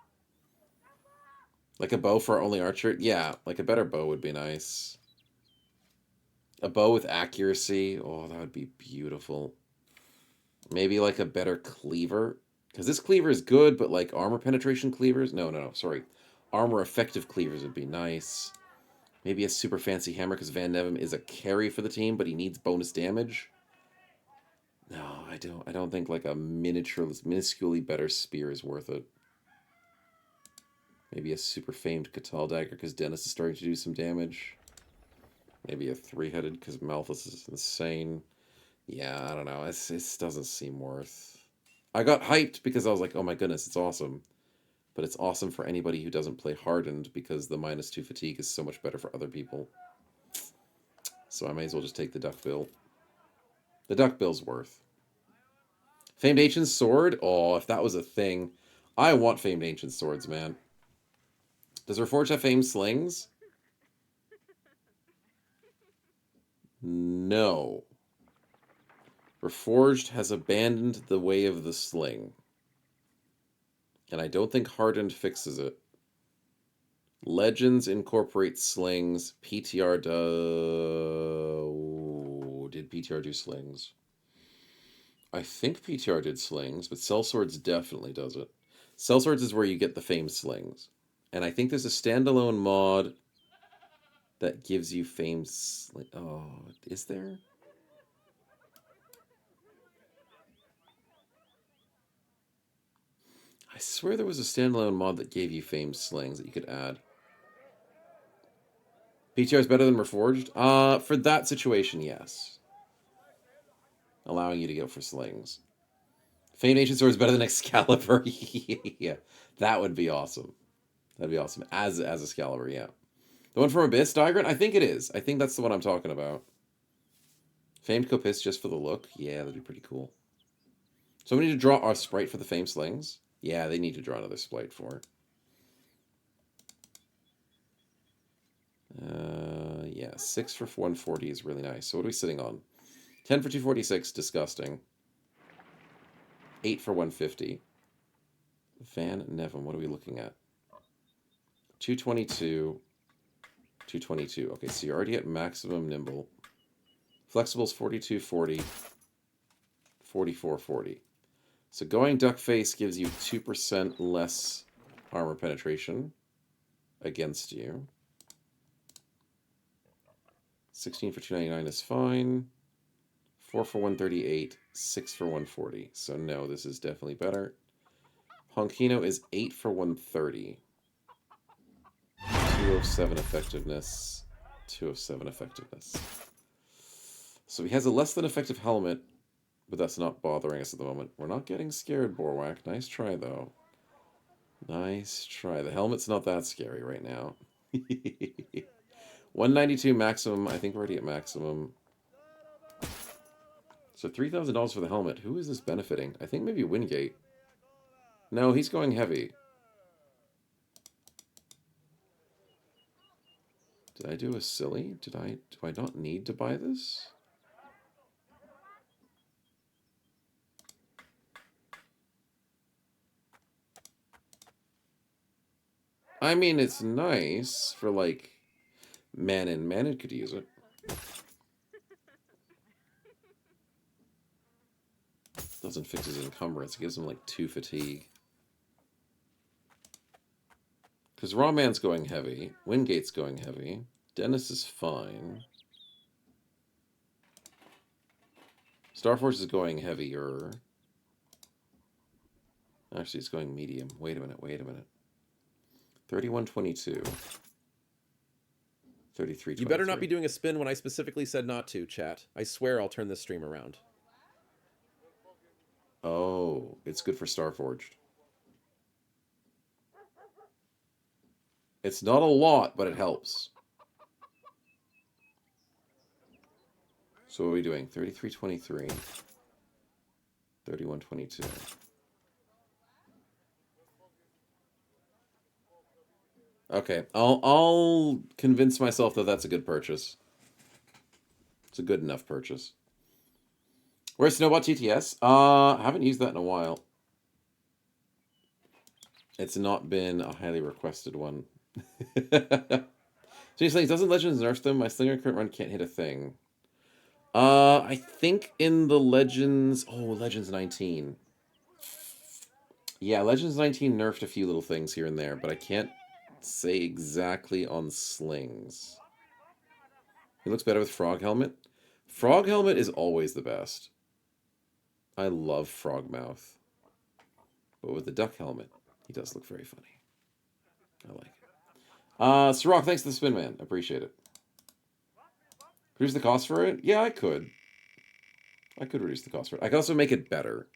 Like a bow for only archer? Yeah, like a better bow would be nice. A bow with accuracy? Oh, that would be beautiful. Maybe like a better cleaver? Because this cleaver is good, but like armor penetration cleavers? No, sorry. Armor effective cleavers would be nice. Maybe a super fancy hammer because Van Nevem is a carry for the team, but he needs bonus damage. No, I don't think like a minusculely better spear is worth it. Maybe a super famed Catal dagger because Dennis is starting to do some damage. Maybe a three-headed because Malthus is insane. Yeah, I don't know. It doesn't seem worth. I got hyped because I was like, oh my goodness, it's awesome. But it's awesome for anybody who doesn't play Hardened because the -2 fatigue is so much better for other people. So I may as well just take the duck bill. The duck bill's worth. Famed Ancient Sword? Oh, if that was a thing. I want Famed Ancient Swords, man. Does Reforged have Famed Slings? No. Reforged has abandoned the way of the sling. And I don't think Hardened fixes it. Legends incorporates slings. PTR does... Ooh, did PTR do slings? I think PTR did slings, but Sellswords definitely does it. Sellswords is where you get the famed slings. And I think there's a standalone mod that gives you famed sling... Oh, is there? I swear there was a standalone mod that gave you famed slings that you could add. PTR is better than Reforged? For that situation, yes. Allowing you to go for slings. Famed Ancient Sword is better than Excalibur. Yeah, that would be awesome. That'd be awesome. As Excalibur, yeah. The one from Abyss, Diagram? I think it is. I think that's the one I'm talking about. Famed Copis just for the look? Yeah, that'd be pretty cool. So we need to draw our sprite for the famed slings? Yeah, they need to draw another sprite for it. Yeah, 6 for 140 is really nice. So what are we sitting on? 10 for 246, disgusting. 8 for 150. Van Nevem, what are we looking at? 222. 222. Okay, so you're already at maximum nimble. Flexible's 4240. 4440. So going duck face gives you 2% less armor penetration against you. 16 for 299 is fine. 4 for 138, 6 for 140. So no, this is definitely better. Honkino is 8 for 130. 207 effectiveness. 207 effectiveness. So he has a less than effective helmet, but that's not bothering us at the moment. We're not getting scared, Borwak. Nice try, though. Nice try. The helmet's not that scary right now. 192 maximum. I think we're already at maximum. So $3,000 for the helmet. Who is this benefiting? I think maybe Wingate. No, he's going heavy. Did I do a silly? Do I not need to buy this? I mean, it's nice for like Manon. Manon could use it. Doesn't fix his encumbrance. It gives him like 2 fatigue. Because Rawman's going heavy. Wingate's going heavy. Dennis is fine. Starforce is going heavier. Actually, it's going medium. Wait a minute. 3122. 3323. You better not be doing a spin when I specifically said not to, chat. I swear I'll turn this stream around. Oh, it's good for Starforged. It's not a lot, but it helps. So what are we doing? 3323. 3122. Okay, I'll convince myself that that's a good purchase. It's a good enough purchase. Where's Snowbot TTS? Haven't used that in a while. It's not been a highly requested one. Seriously, doesn't Legends nerf them? My Slinger current run can't hit a thing. I think in the Legends... Oh, Legends 19. Yeah, Legends 19 nerfed a few little things here and there, but I can't say exactly on slings. He looks better with Frog Helmet. Frog Helmet is always the best. I love Frog Mouth. But with the Duck Helmet, he does look very funny. I like it. Sirach, thanks for the spin, man. Appreciate it. Reduce the cost for it? Yeah, I could. I could reduce the cost for it. I could also make it better.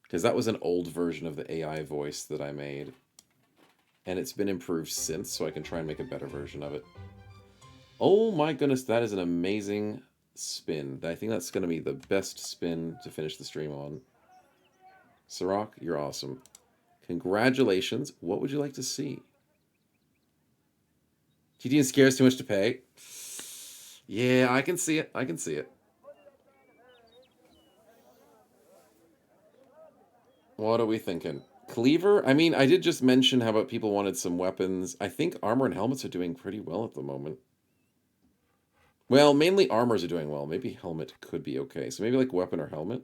Because that was an old version of the AI voice that I made. And it's been improved since, so I can try and make a better version of it. Oh my goodness, that is an amazing spin. I think that's going to be the best spin to finish the stream on. Sirach, you're awesome. Congratulations. What would you like to see? TDN scares too much to pay. Yeah, I can see it. I can see it. What are we thinking? Cleaver? I mean, I did just mention how about people wanted some weapons. I think armor and helmets are doing pretty well at the moment. Well, mainly armors are doing well. Maybe helmet could be okay. So maybe like weapon or helmet.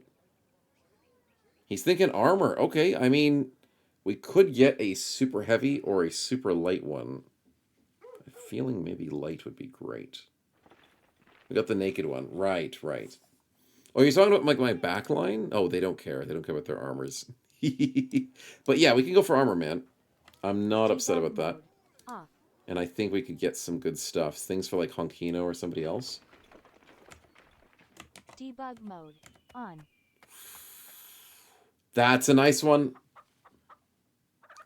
He's thinking armor. Okay, I mean, we could get a super heavy or a super light one. I'm feeling maybe light would be great. We got the naked one. Right, right. Oh, you're talking about like my back line? Oh, they don't care. They don't care about their armors. But yeah, we can go for armor, man. I'm not upset about that. Off. And I think we could get some good stuff. Things for like Honkino or somebody else. Debug mode. On. That's a nice one.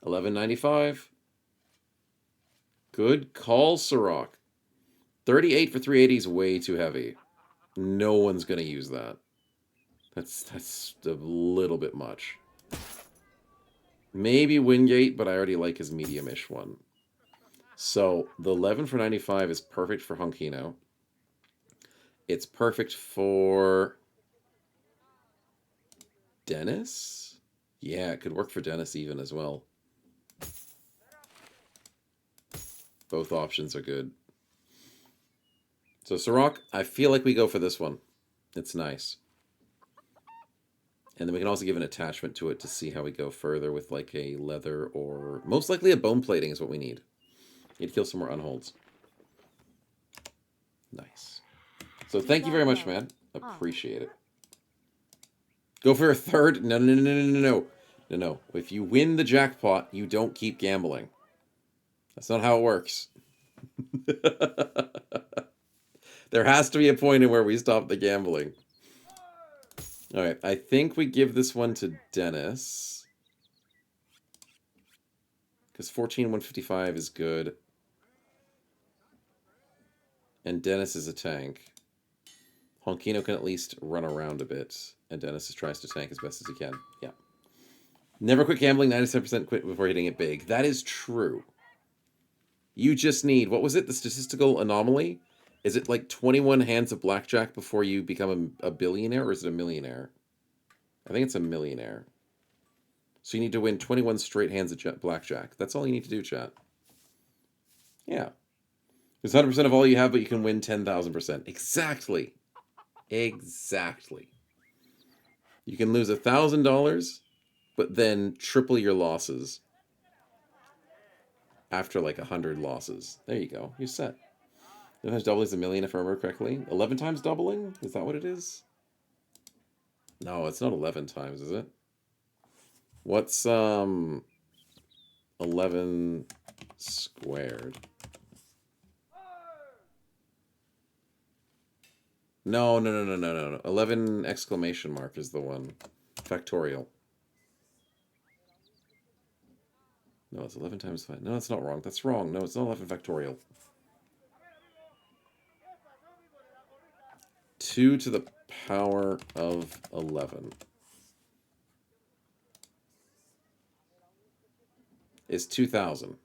$11.95. Good call, Sirach. 38 for 380 is way too heavy. No one's going to use that. That's a little bit much. Maybe Wingate, but I already like his medium-ish one. So the 11 for 95 is perfect for Honkino. It's perfect for Dennis? Yeah, it could work for Dennis even as well. Both options are good. So Sirach, I feel like we go for this one. It's nice. And then we can also give an attachment to it to see how we go further with like a leather or... Most likely a bone plating is what we need. Need to kill some more unholds. Nice. So thank you very much, man. Appreciate it. Go for a third? No, no, no, no, no, no. No, no. If you win the jackpot, you don't keep gambling. That's not how it works. There has to be a point in where we stop the gambling. All right, I think we give this one to Dennis. Because 14,155 is good. And Dennis is a tank. Honkino can at least run around a bit. And Dennis tries to tank as best as he can. Yeah. Never quit gambling, 97% quit before hitting it big. That is true. You just need, what was it? The statistical anomaly? Is it like 21 hands of blackjack before you become a billionaire, or is it a millionaire? I think it's a millionaire. So you need to win 21 straight hands of blackjack. That's all you need to do, chat. Yeah. It's 100% of all you have, but you can win 10,000%. Exactly. Exactly. You can lose $1,000, but then triple your losses after like 100 losses. There you go. You're set. 11 times doubling is a million, if I remember correctly. 11 times doubling? Is that what it is? No, it's not 11 times, is it? What's 11 squared? No, no, no, no, no, no, no. 11 exclamation mark is the one. Factorial. No, it's 11 times 5. No, that's not wrong. That's wrong. No, it's not 11 factorial. 2 to the power of 11 is 2,000.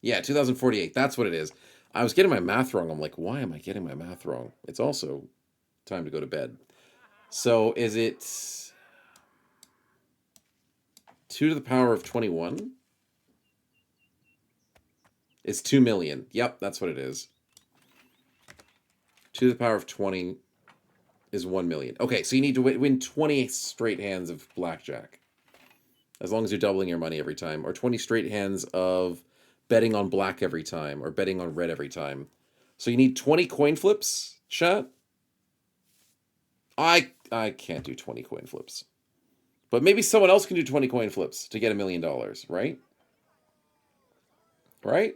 Yeah, 2,048. That's what it is. I was getting my math wrong. I'm like, why am I getting my math wrong? It's also time to go to bed. So is it 2 to the power of 21? It's 2 million. Yep, that's what it is. 2 to the power of 20 is 1 million. Okay, so you need to win 20 straight hands of blackjack. as long as you're doubling your money every time, or 20 straight hands of betting on black every time, or betting on red every time. So you need 20 coin flips, chat? I can't do 20 coin flips. But maybe someone else can do 20 coin flips to get $1 million, right? Right?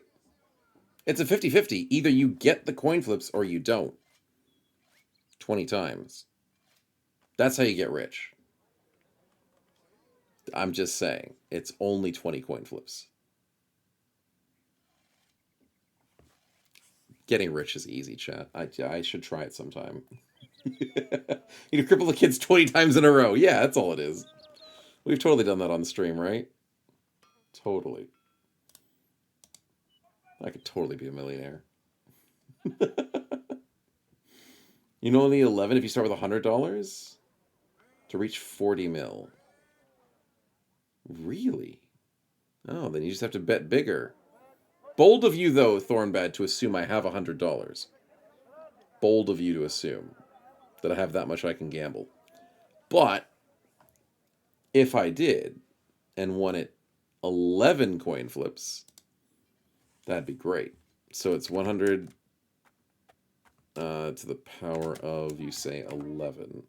It's a 50-50. Either you get the coin flips or you don't. 20 times. That's how you get rich. I'm just saying. It's only 20 coin flips. Getting rich is easy, chat. I should try it sometime. You cripple the kids 20 times in a row. Yeah, that's all it is. We've totally done that on the stream, right? Totally. I could totally be a millionaire. You know, only 11 if you start with $100 to reach 40 mil. Really? Oh, then you just have to bet bigger. Bold of you, though, Thornbad, to assume I have $100. Bold of you to assume that I have that much I can gamble. But if I did and won it 11 coin flips, that'd be great. So it's 100 to the power of, you say, 11.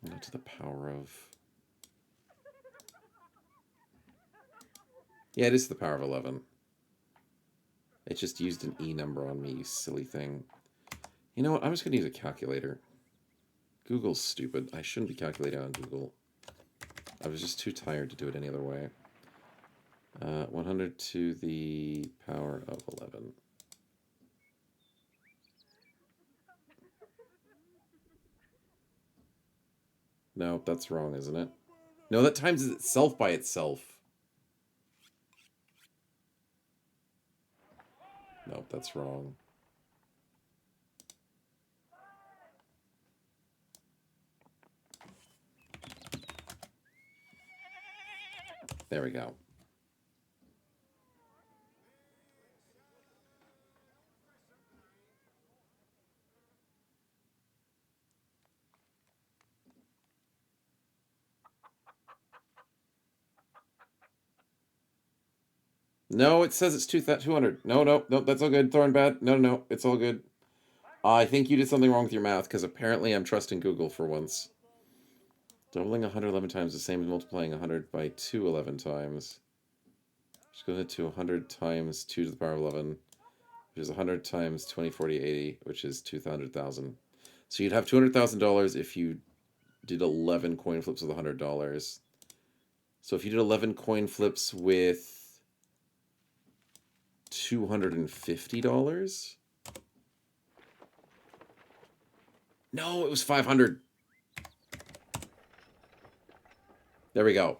Not to the power of... Yeah, it is the power of 11. It just used an E number on me, you silly thing. You know what? I'm just going to use a calculator. Google's stupid. I shouldn't be calculating on Google. I was just too tired to do it any other way. 100 to the power of 11. No, that's wrong, isn't it? No, that times itself by itself. Nope, that's wrong. There we go. No, it says it's 200. No, that's all good. Thornbad. No, it's all good. I think you did something wrong with your math, because apparently I'm trusting Google for once. Doubling 111 times the same as multiplying 100 by 2 11 times. Just go to 100 times 2 to the power of 11, which is 100 times 20, 40, 80, which is 200,000. So you'd have $200,000 if you did 11 coin flips with $100. So if you did 11 coin flips with $250? No, it was 500. There we go.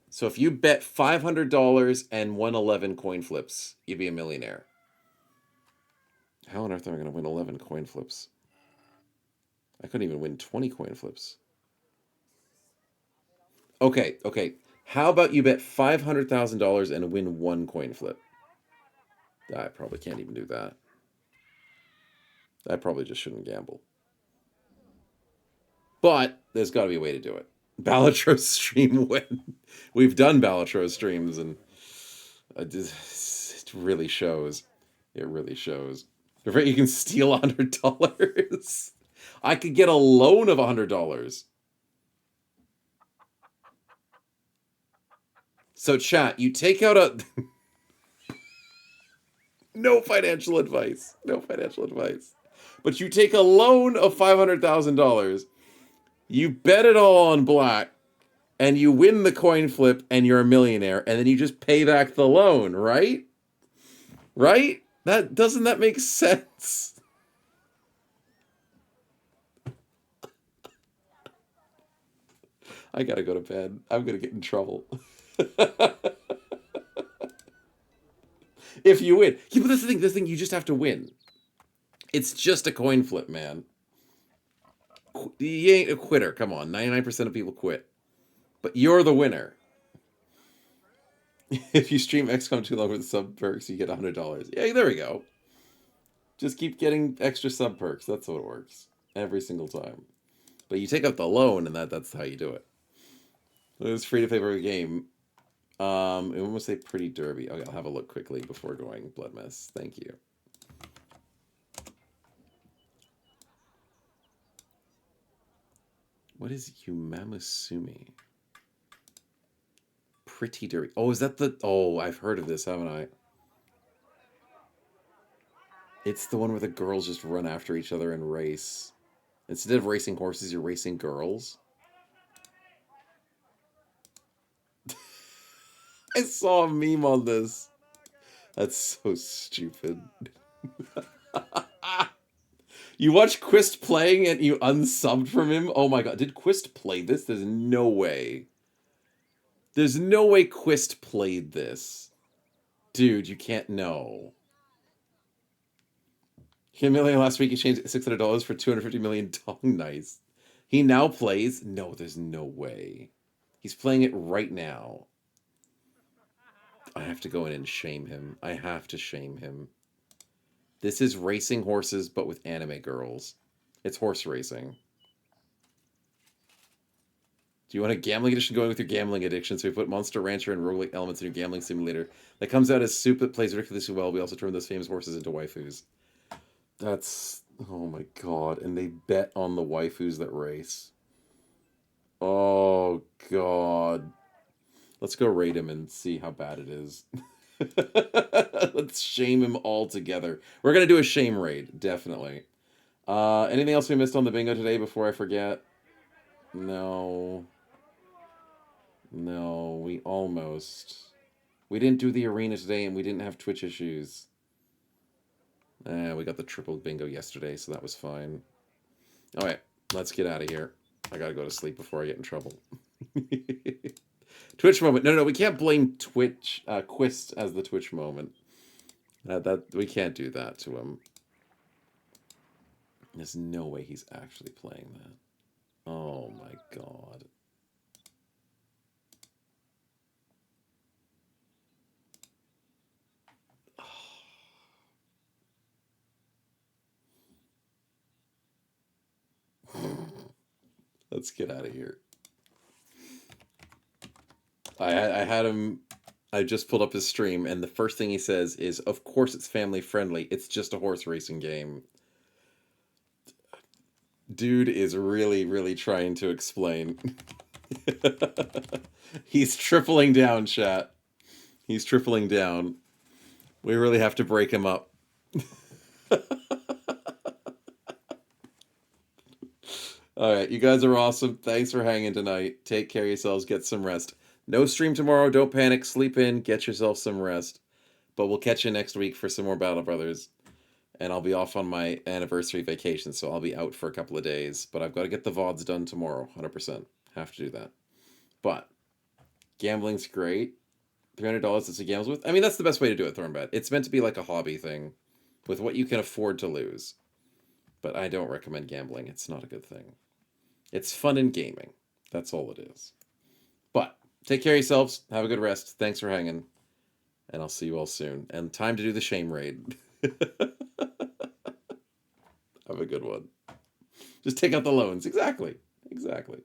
So if you bet $500 and won 11 coin flips, you'd be a millionaire. How on earth am I going to win 11 coin flips? I couldn't even win 20 coin flips. Okay. How about you bet $500,000 and win 1 coin flip? I probably can't even do that. I probably just shouldn't gamble. But there's got to be a way to do it. Balatro stream when we've done Balatro streams, and it really shows. It really shows. You can steal $100. I could get a loan of $100. So chat, you take out a... No financial advice. No financial advice. But you take a loan of $500,000. You bet it all on black, and you win the coin flip, and you're a millionaire, and then you just pay back the loan, right? Right? Doesn't that make sense? I gotta go to bed. I'm gonna get in trouble. If you win. Yeah, but that's the thing. This thing, you just have to win. It's just a coin flip, man. You ain't a quitter. Come on. 99% of people quit. But you're the winner. If you stream XCOM too long with sub perks, you get $100. Yeah, there we go. Just keep getting extra sub perks. That's how it works. Every single time. But you take out the loan, and that's how you do it. It was free to play for a game. It almost say Pretty Derby. Okay, I'll have a look quickly before going Blood Mess. Thank you. What is Umamusumi? Pretty Derby. Oh, is that the... Oh, I've heard of this, haven't I? It's the one where the girls just run after each other and race. Instead of racing horses, you're racing girls. I saw a meme on this. That's so stupid. You watch Quist playing and you unsubbed from him? Oh my god. Did Quist play this? There's no way. There's no way Quist played this. Dude, you can't know. Million last week he changed $600 for $250 million. Nice. He now plays? No, there's no way. He's playing it right now. I have to go in and shame him. I have to shame him. This is racing horses, but with anime girls. It's horse racing. Do you want a gambling edition going with your gambling addiction? So we put Monster Rancher and roguelike elements in your gambling simulator. That comes out as soup that plays ridiculously well. We also turn those famous horses into waifus. That's... Oh my god. And they bet on the waifus that race. Oh god. Let's go raid him and see how bad it is. Let's shame him all together. We're going to do a shame raid, definitely. Anything else we missed on the bingo today before I forget? No. No, we almost... We didn't do the arena today and we didn't have Twitch issues. We got the triple bingo yesterday, so that was fine. Alright, let's get out of here. I gotta go to sleep before I get in trouble. Twitch moment. No, we can't blame Twitch, Quist as the Twitch moment. That we can't do that to him. There's no way he's actually playing that. Oh my god. Let's get out of here. I had him... I just pulled up his stream, and the first thing he says is, of course it's family friendly. It's just a horse racing game. Dude is really, really trying to explain. He's tripling down, chat. He's tripling down. We really have to break him up. Alright, you guys are awesome. Thanks for hanging tonight. Take care of yourselves. Get some rest. No stream tomorrow. Don't panic. Sleep in. Get yourself some rest. But we'll catch you next week for some more Battle Brothers. And I'll be off on my anniversary vacation, so I'll be out for a couple of days. But I've got to get the VODs done tomorrow. 100%. Have to do that. But gambling's great. $300 that's a gambles with. I mean, that's the best way to do it, Thornbat. It's meant to be like a hobby thing with what you can afford to lose. But I don't recommend gambling. It's not a good thing. It's fun in gaming. That's all it is. But take care of yourselves. Have a good rest. Thanks for hanging. And I'll see you all soon. And time to do the shame raid. Have a good one. Just take out the loans. Exactly. Exactly.